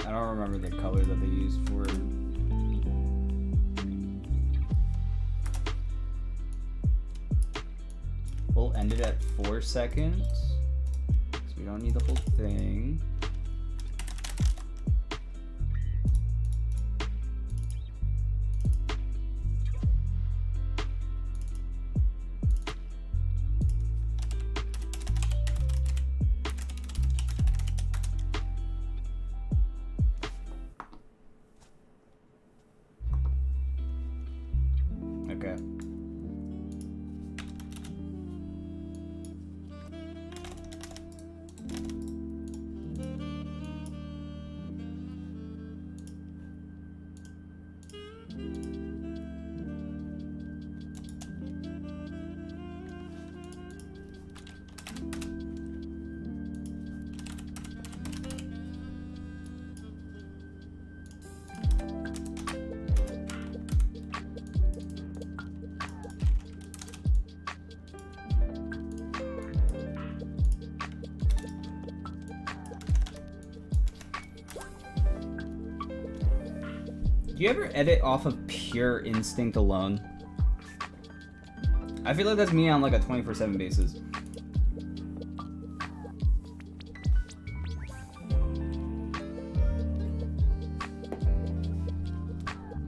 I don't remember the color that they used for. We'll end it at 4 seconds, because we don't need the whole thing. Okay. Do you ever edit off of pure instinct alone? I feel like that's me on like a 24/7 basis.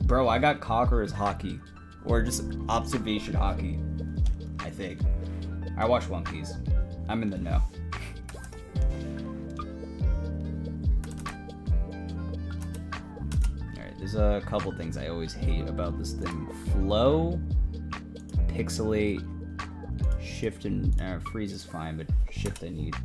Bro, I got Conqueror's hockey. Or just observation hockey, I think. I watch One Piece. I'm in the know. There's a couple things I always hate about this thing. Flow, pixelate, shift, and freeze is fine, but shift I need.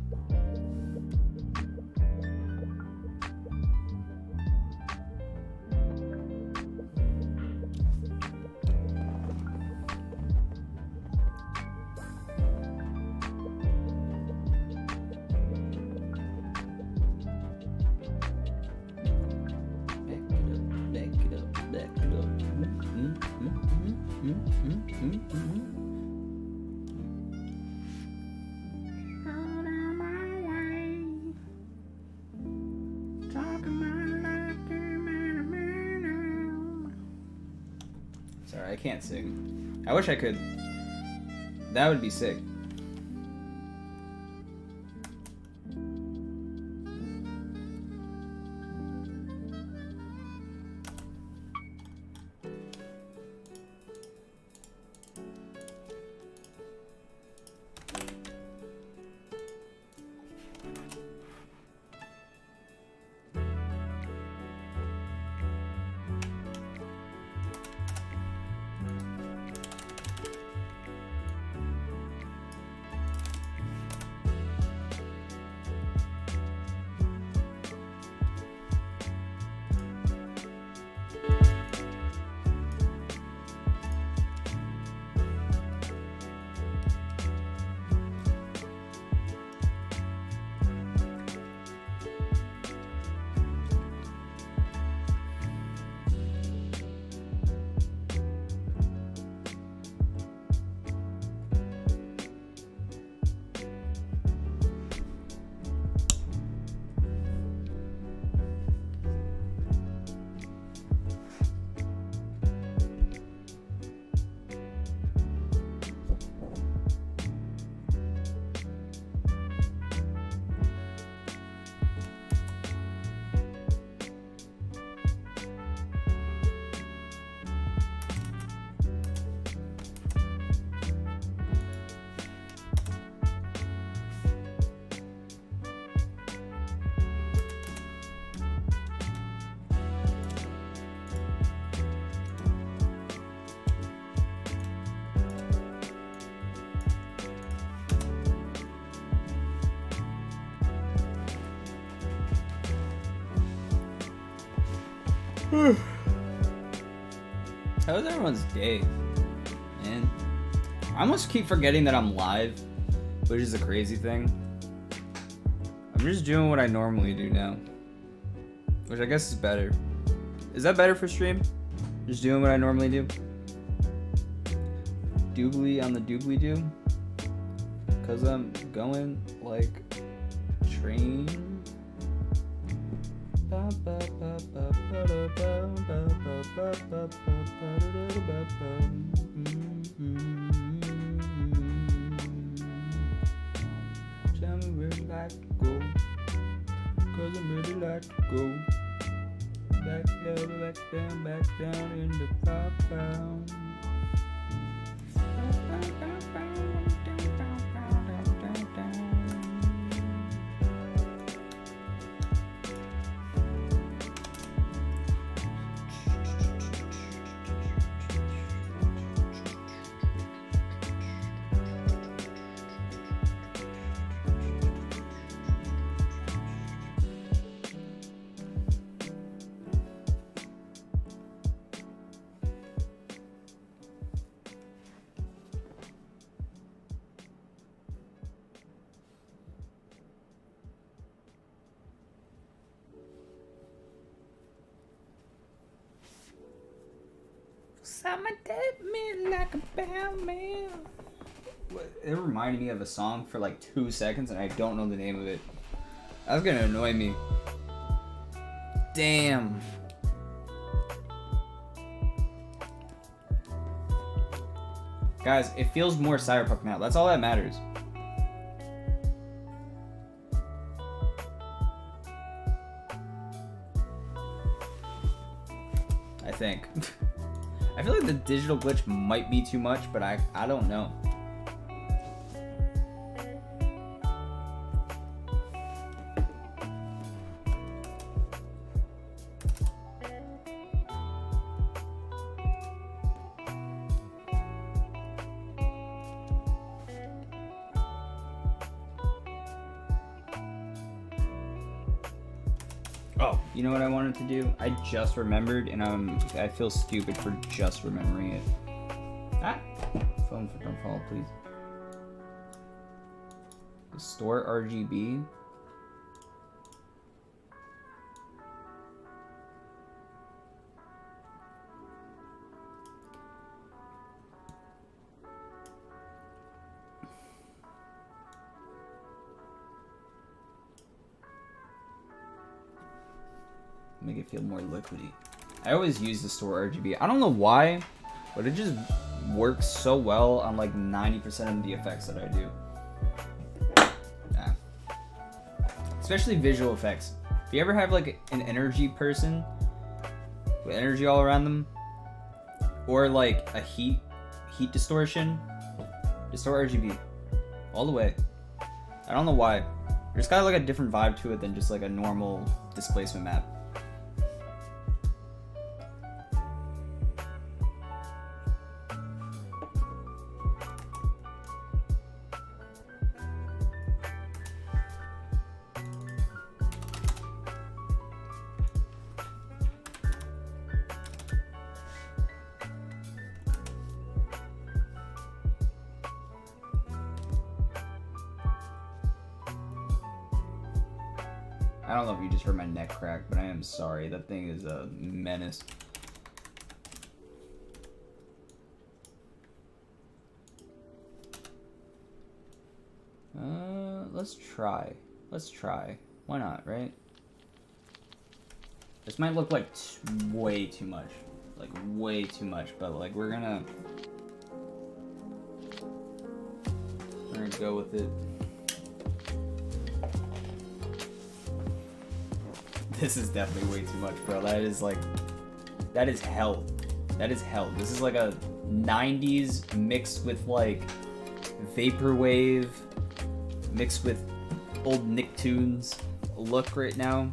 Sorry, I can't sing. I wish I could. That would be sick. How's everyone's day? Man, I almost keep forgetting that I'm live, which is a crazy thing. I'm just doing what I normally do now, which I guess is better. Is that better for stream? Just doing what I normally do? Doobly on the doobly doo? Cause I'm going like train. Tell me where you like to go, cause I'm really like to go. Back down in the compound. Someone take me like a bellman. It reminded me of a song for like 2 seconds and I don't know the name of it. That's gonna annoy me. Damn. Guys, it feels more cyberpunk now. That's all that matters. I think. I feel like the digital glitch might be too much, but I don't know. Oh, you know what I wanted to do? I just remembered, and I feel stupid for just remembering it. Ah, phone for don't fall, please. Store RGB. Make it feel more liquidy. I always use the store RGB. I don't know why, but it just works so well on like 90% of the effects that I do. Yeah. Especially visual effects. If you ever have like an energy person with energy all around them, or like a heat distortion, just store RGB all the way. I don't know why. There's got like a different vibe to it than just like a normal displacement map. I don't know if you just heard my neck crack, but I am sorry. That thing is a menace. Let's try. Let's try. Why not, right? This might look like way too much. Like, way too much, but like, we're gonna go with it. This is definitely way too much, bro. That is like, that is hell. That is hell. This is like a 90s mixed with like vaporwave mixed with old Nicktoons look right now.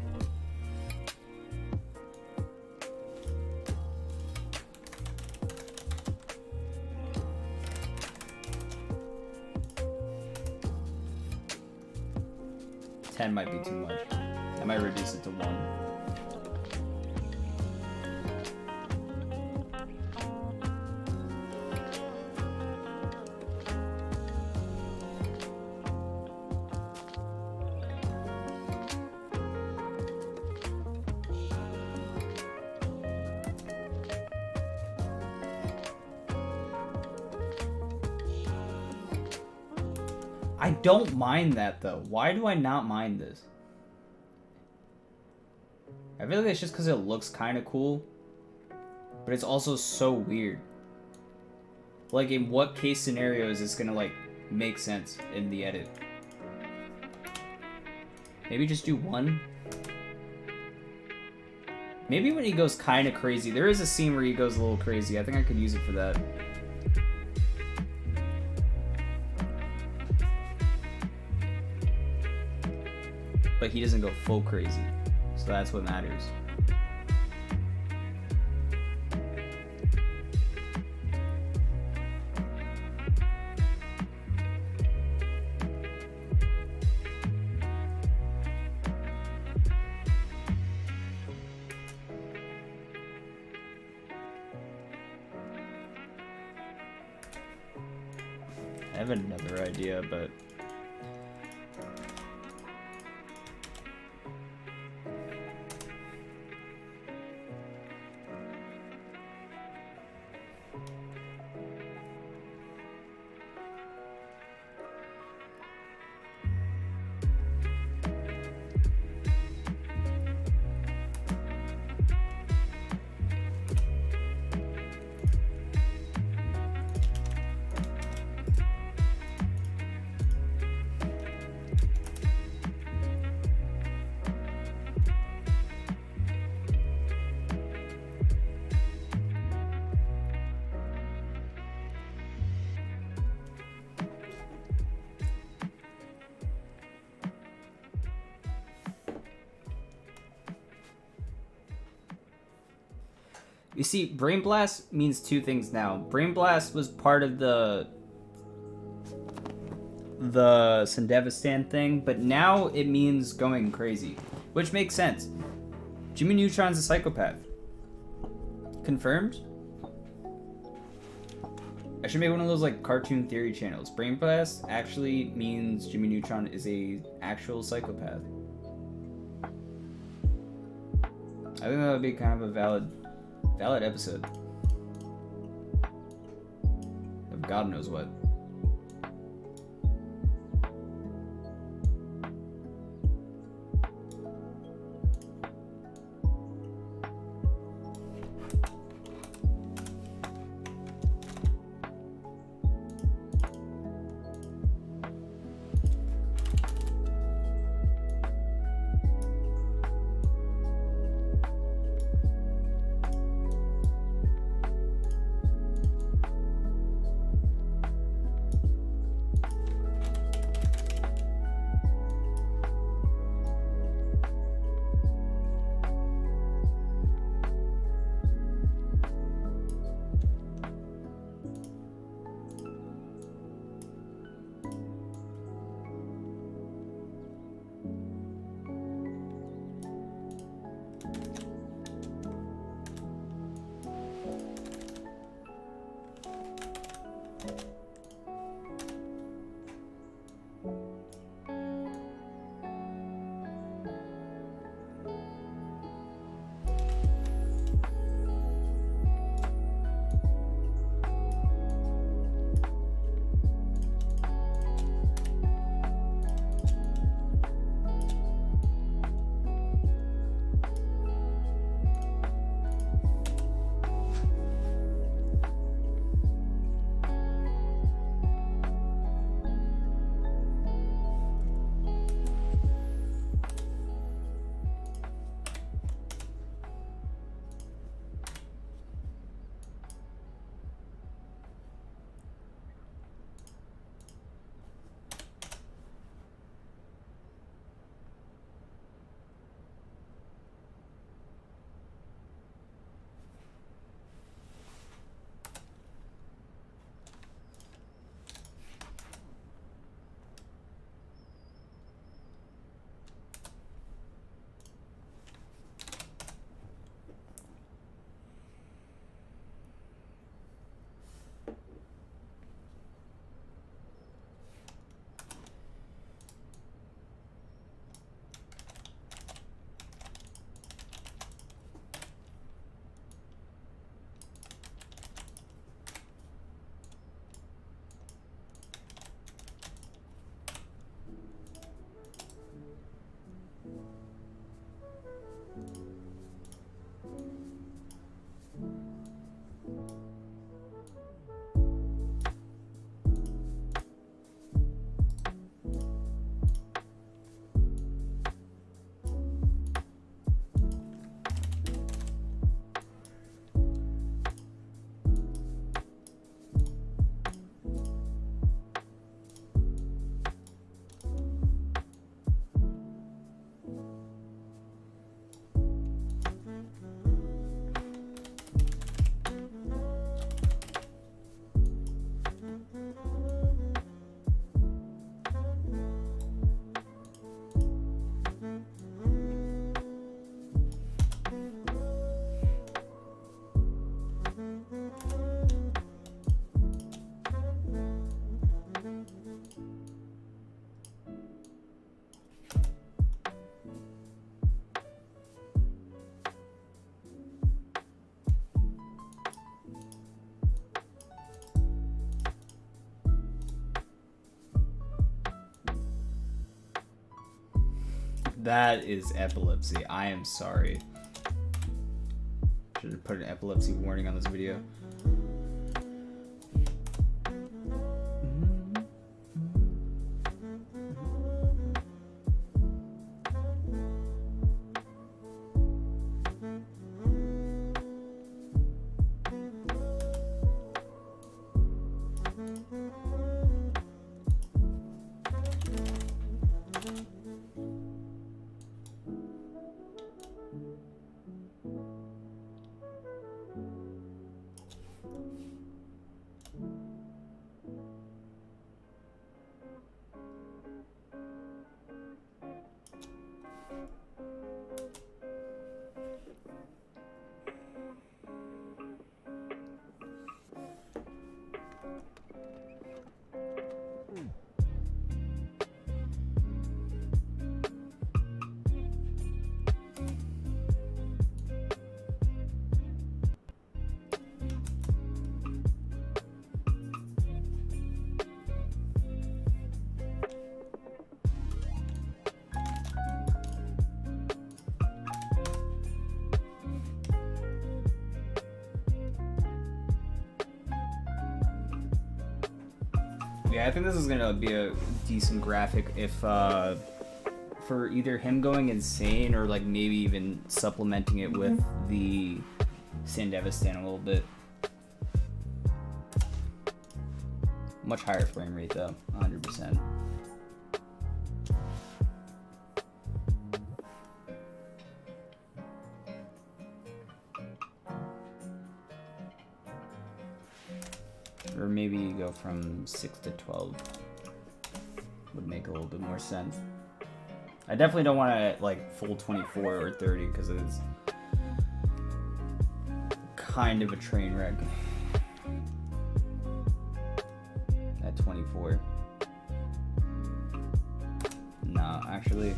Might be too much. I might reduce it to 1. I don't mind that though. Why do I not mind this? I feel like it's just because it looks kind of cool, but it's also so weird. Like, in what case scenario is this gonna, like, make sense in the edit? Maybe just do one? Maybe when he goes kind of crazy. There is a scene where he goes a little crazy. I think I could use it for that. But he doesn't go full crazy. So that's what matters. I have another idea, but you see, Brain Blast means two things now. Brain Blast was part of the Sandevistan thing, but now it means going crazy, which makes sense. Jimmy Neutron's a psychopath. Confirmed? I should make one of those like cartoon theory channels. Brain Blast actually means Jimmy Neutron is a actual psychopath. I think that would be kind of a valid episode of God knows what. That is epilepsy. I am sorry. Should have put an epilepsy warning on this video. Yeah, I think this is gonna be a decent graphic if for either him going insane or like maybe even supplementing it with the Sandevistan a little bit. Much higher frame rate though, 100%. Or maybe you go from 6 to 12 would make a little bit more sense. I definitely don't want to like full 24 or 30 because it's kind of a train wreck at 24. No, actually.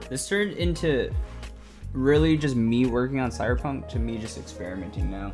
This turned into really just me working on Cyberpunk to me just experimenting now.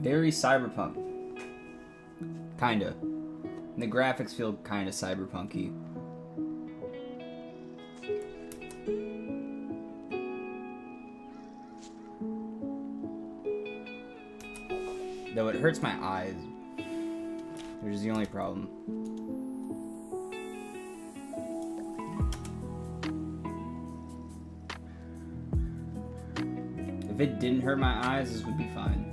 Very cyberpunk. Kinda. And the graphics feel kinda cyberpunky. Though it hurts my eyes. Which is the only problem. If it didn't hurt my eyes, this would be fine.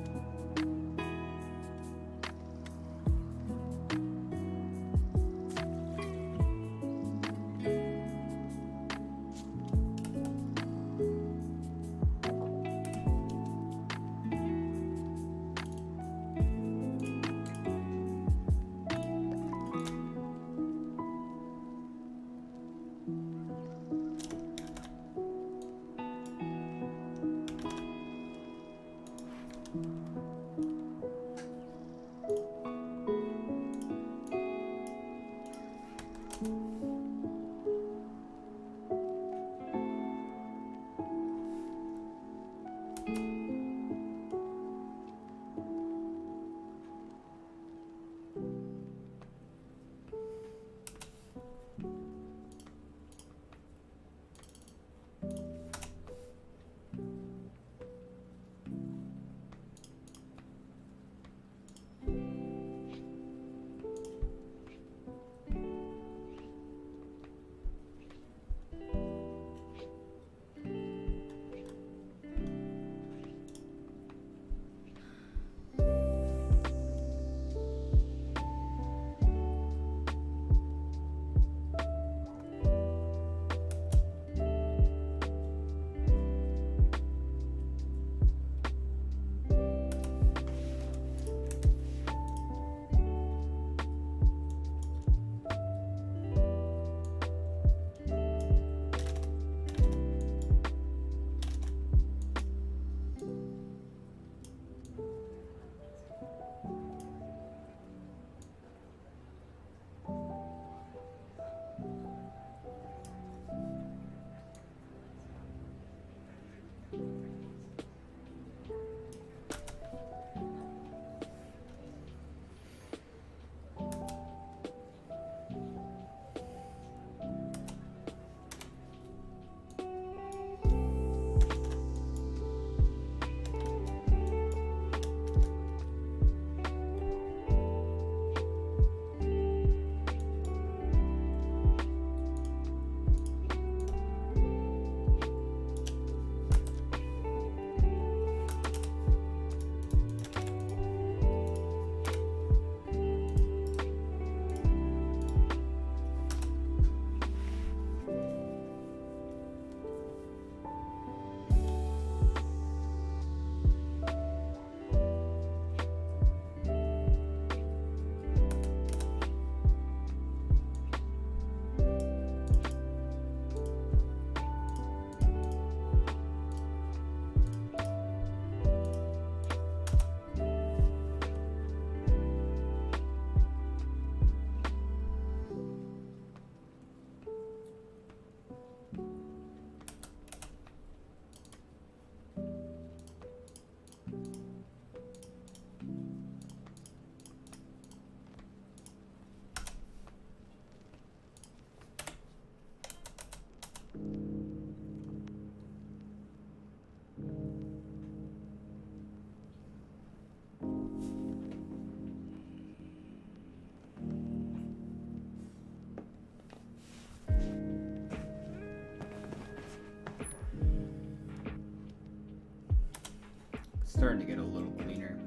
Starting to get a little cleaner.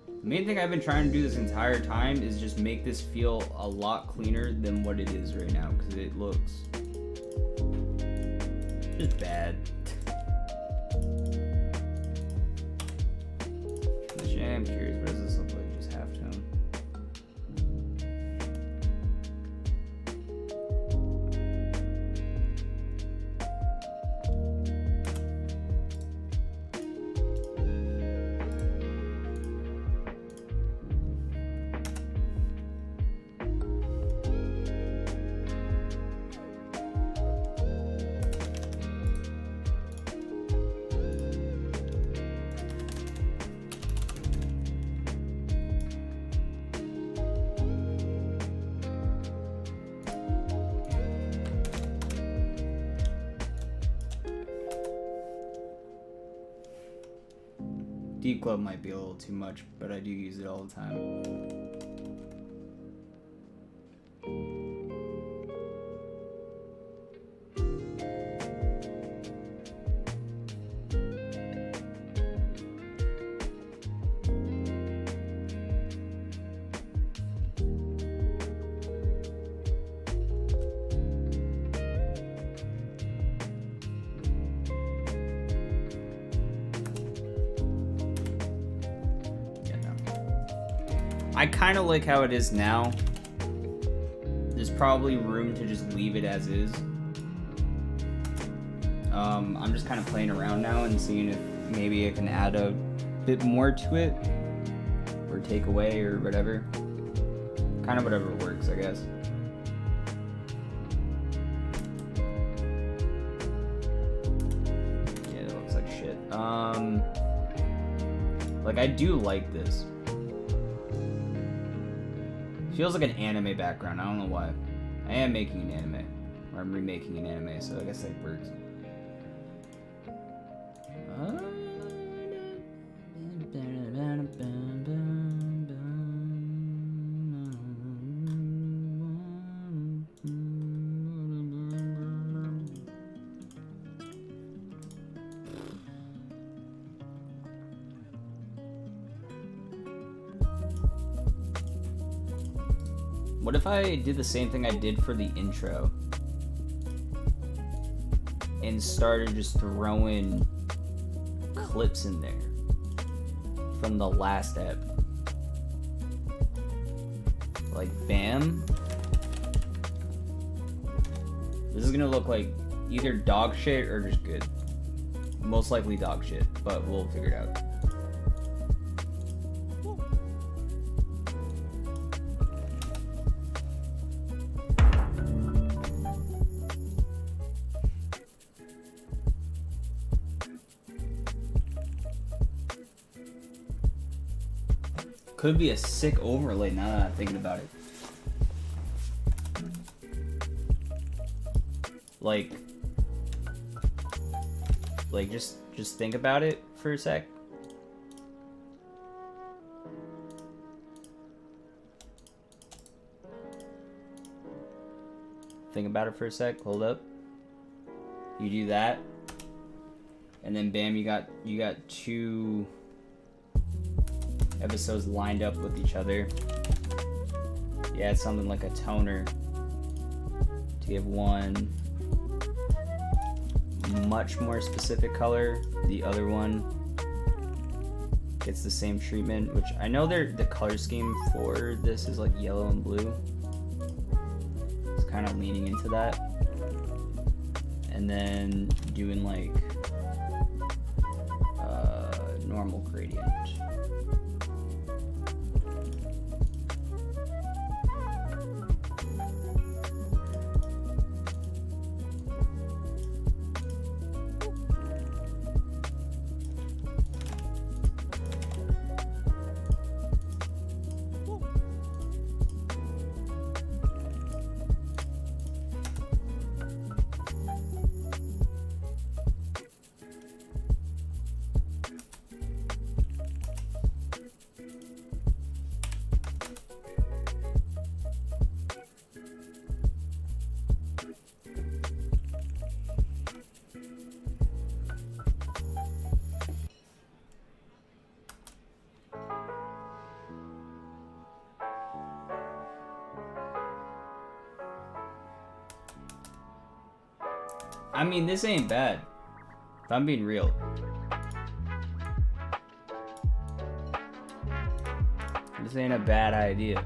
The main thing I've been trying to do this entire time is just make this feel a lot cleaner than what it is right now, because it looks just bad. Actually, I'm curious, what does this look like? Just halftone. Deep Club might be a little too much, but I do use it all the time. I kind of like how it is now. There's probably room to just leave it as is. I'm just kind of playing around now and seeing if maybe I can add a bit more to it, or take away, or whatever. Kind of whatever works, I guess. Yeah, it looks like shit. Like, I do like this. Feels like an anime background, I don't know why. I am making an anime. Or I'm remaking an anime, so I guess that works. What if I did the same thing I did for the intro and started just throwing clips in there from the last ep? Like, bam. This is gonna look like either dog shit or just good. Most likely dog shit, but we'll figure it out. Could be a sick overlay now that I'm thinking about it. Like just think about it for a sec. Think about it for a sec. Hold up. You do that, and then bam, you got two episodes lined up with each other. Yeah, it's something like a toner to give one much more specific color. The other one gets the same treatment, which I know the color scheme for this is like yellow and blue. It's kind of leaning into that. And then doing like normal gradient. I mean, this ain't bad. If I'm being real. This ain't a bad idea.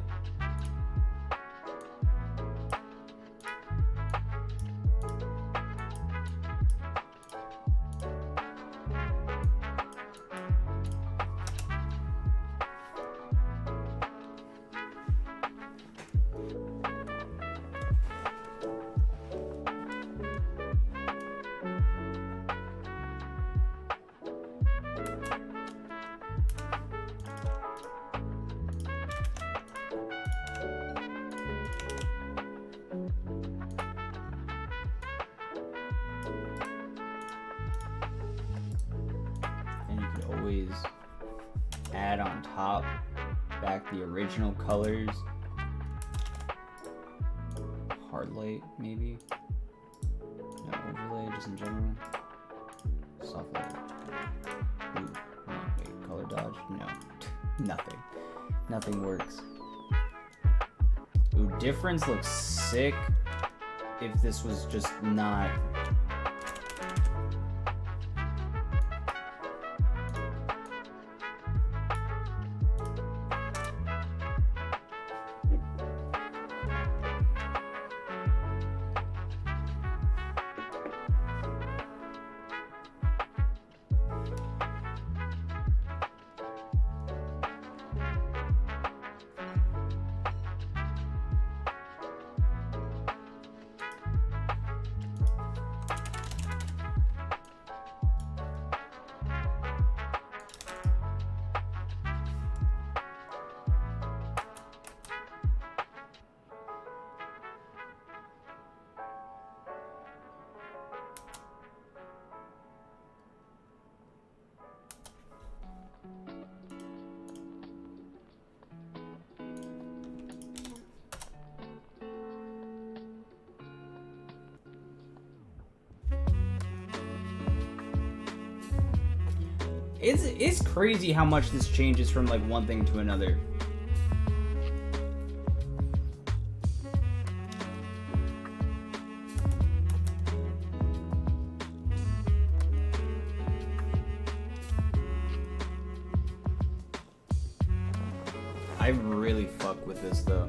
Always add on top back the original colors. Hard light maybe. No overlay just in general. Soft light. Ooh, no, wait, color dodge? No. Nothing. Nothing works. Ooh, difference looks sick if this was just not. It's crazy how much this changes from like one thing to another. I really fuck with this though.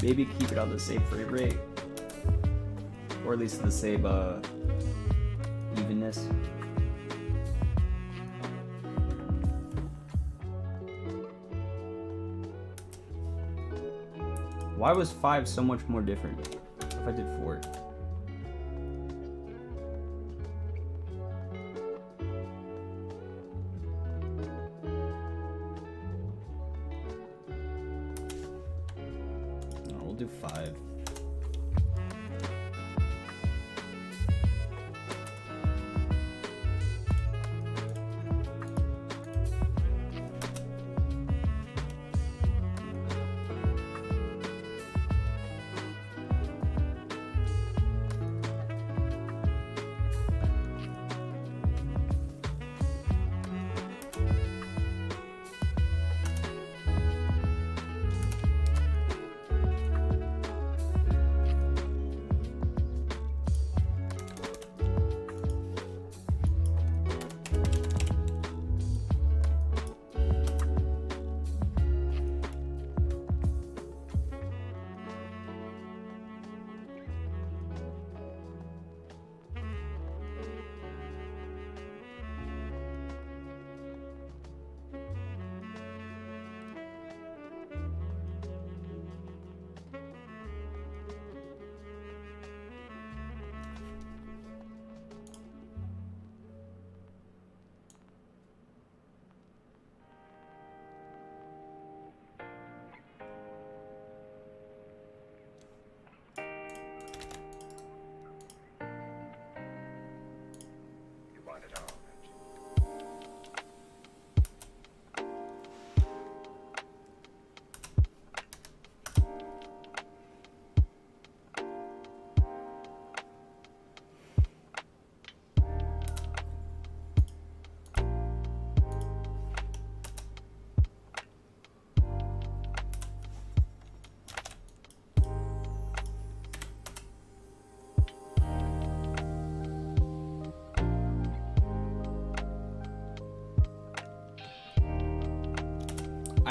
Maybe keep it on the same frame rate, or at least the same evenness. Why was 5 so much more different? If I did 4. Do 5.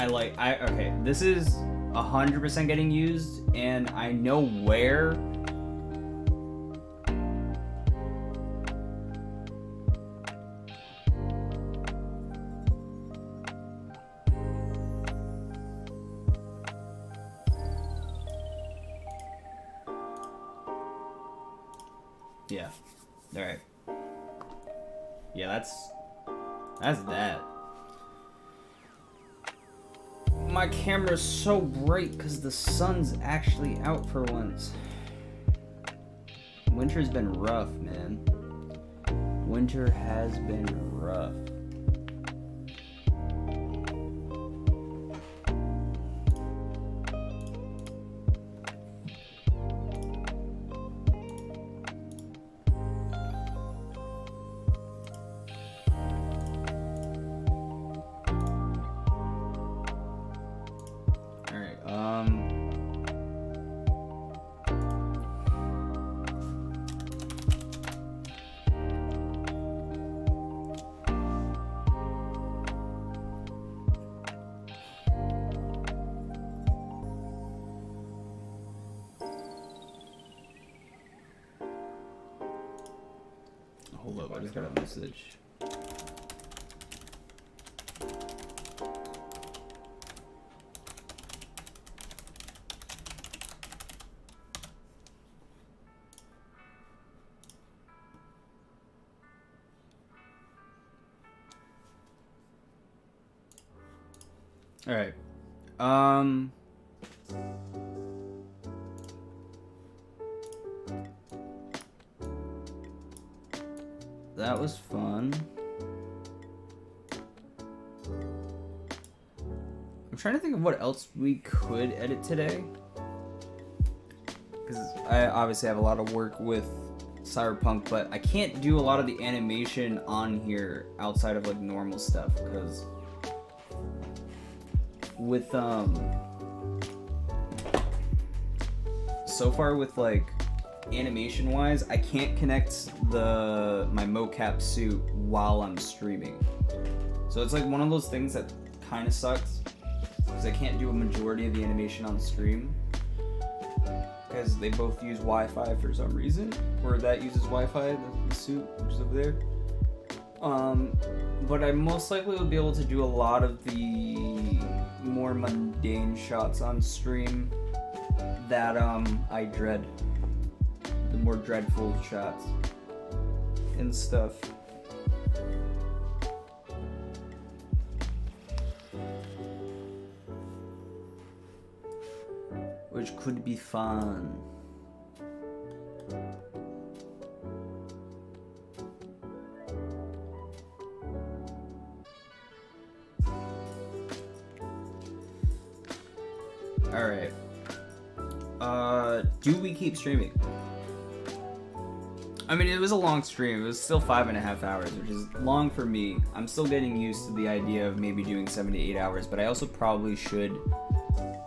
okay, this is 100% getting used, and I know where. Yeah. Alright. Yeah, that's that. My camera's so bright because the sun's actually out for once. Winter's been rough, man. Winter has been rough. Hold up, I just got a message. All right. That was fun. I'm trying to think of what else we could edit today. Because I obviously have a lot of work with Cyberpunk, but I can't do a lot of the animation on here outside of like normal stuff, because with so far with like animation wise, I can't connect my mocap suit while I'm streaming. So it's like one of those things that kind of sucks, because I can't do a majority of the animation on stream because they both use Wi-Fi for some reason, or that uses Wi-Fi, the suit which is over there. But I most likely will be able to do a lot of the more mundane shots on stream that I dread. The more dreadful shots and stuff. Which could be fun. Alright. Do we keep streaming? I mean, it was a long stream. It was still 5.5 hours, which is long for me. I'm still getting used to the idea of maybe doing 7 to 8 hours, but I also probably should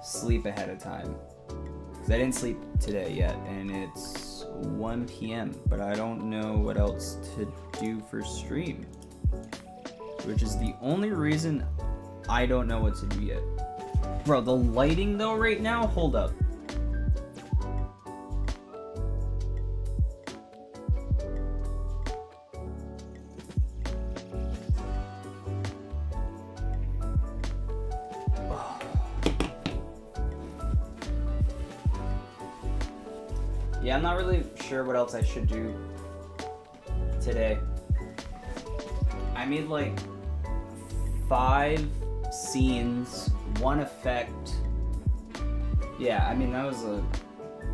sleep ahead of time. Because I didn't sleep today yet, and it's 1 p.m., but I don't know what else to do for stream. Which is the only reason I don't know what to do yet. Bro, the lighting though right now, hold up. Yeah, I'm not really sure what else I should do today. I made like 5 scenes, 1 effect. Yeah, I mean that was a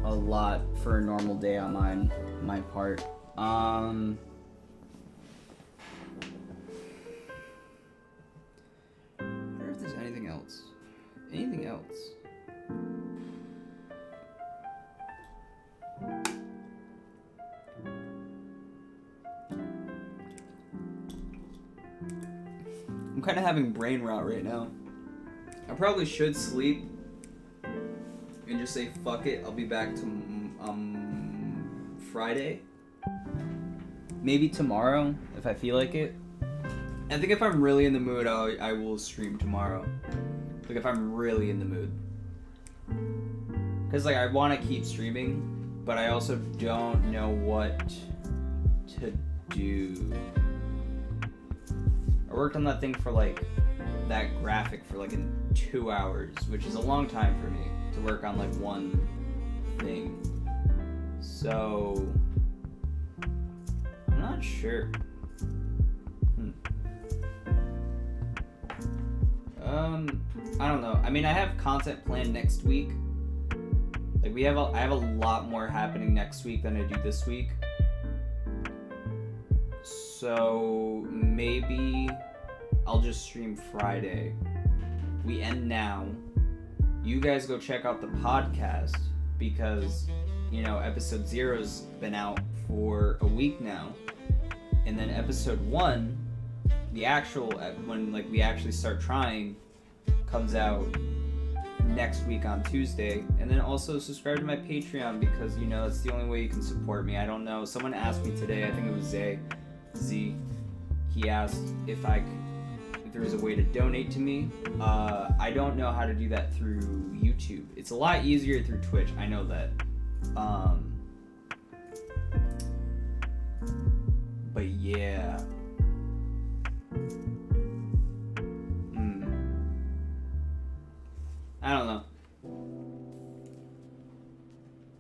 lot for a normal day on my part. I wonder if there's anything else. Anything else? I'm kind of having brain rot right now. I probably should sleep and just say fuck it. I'll be back to Friday. Maybe tomorrow if I feel like it. I think if I'm really in the mood, I will stream tomorrow. Like if I'm really in the mood. Because like I want to keep streaming, but I also don't know what to do. I worked on that thing for like that graphic for like in 2 hours, which is a long time for me to work on like one thing. So I'm not sure. I don't know. I mean, I have content planned next week. Like I have a lot more happening next week than I do this week. So maybe I'll just stream Friday. We end now. You guys go check out the podcast because, you know, episode 0's been out for a week now. And then episode 1, the actual, when like we actually start trying, comes out next week on Tuesday. And then also subscribe to my Patreon because, you know, it's the only way you can support me. I don't know. Someone asked me today, I think it was Z. He asked if there was a way to donate to me. I don't know how to do that through YouTube. It's a lot easier through Twitch. I know that. But yeah. I don't know.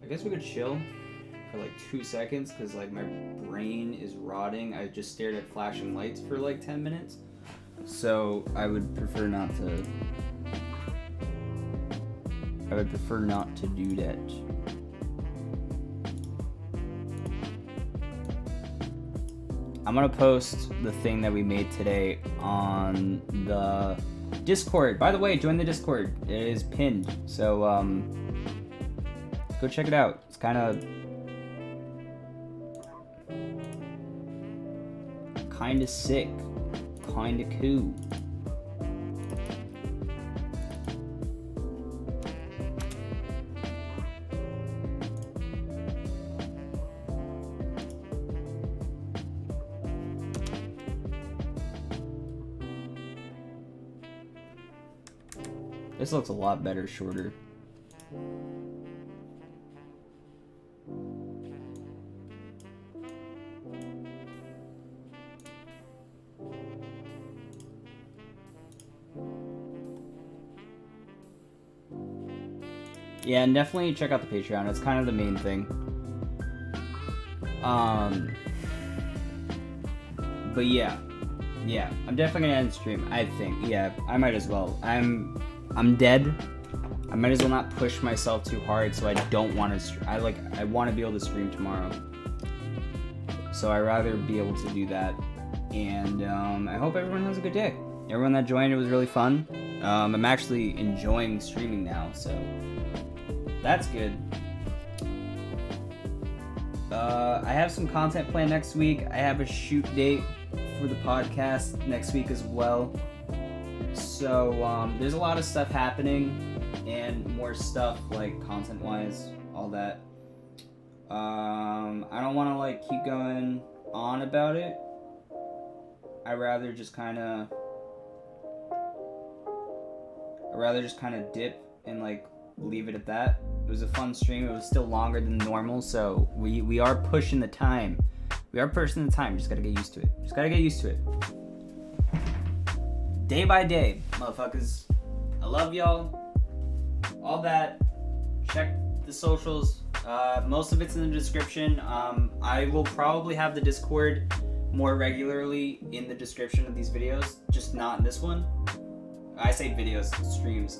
I guess we could chill for like 2 seconds because like my brain is rotting. I just stared at flashing lights for like 10 minutes. So I would prefer not to do that. I'm gonna post the thing that we made today on the Discord. By the way, join the Discord. It is pinned. So go check it out. It's kinda sick. Kinda cool. This looks a lot better shorter. Yeah, and definitely check out the Patreon. It's kind of the main thing. But yeah, I'm definitely gonna end stream. I think, yeah, I might as well. I'm dead. I might as well not push myself too hard, so I don't want to. I want to be able to stream tomorrow. So I rather be able to do that. And I hope everyone has a good day. Everyone that joined, it was really fun. I'm actually enjoying streaming now, so that's good. I have some content planned next week. I have a shoot date for the podcast next week as well. So there's a lot of stuff happening and more stuff like content-wise, all that. I don't want to like keep going on about it. I'd rather just kind of dip and like leave it at that. It was a fun stream. It was still longer than normal, so we are pushing the time. We are pushing the time. Just gotta get used to it. Day by day, motherfuckers. I love y'all. All that. Check the socials. Most of it's in the description. I will probably have the Discord more regularly in the description of these videos, just not in this one. I say videos, streams.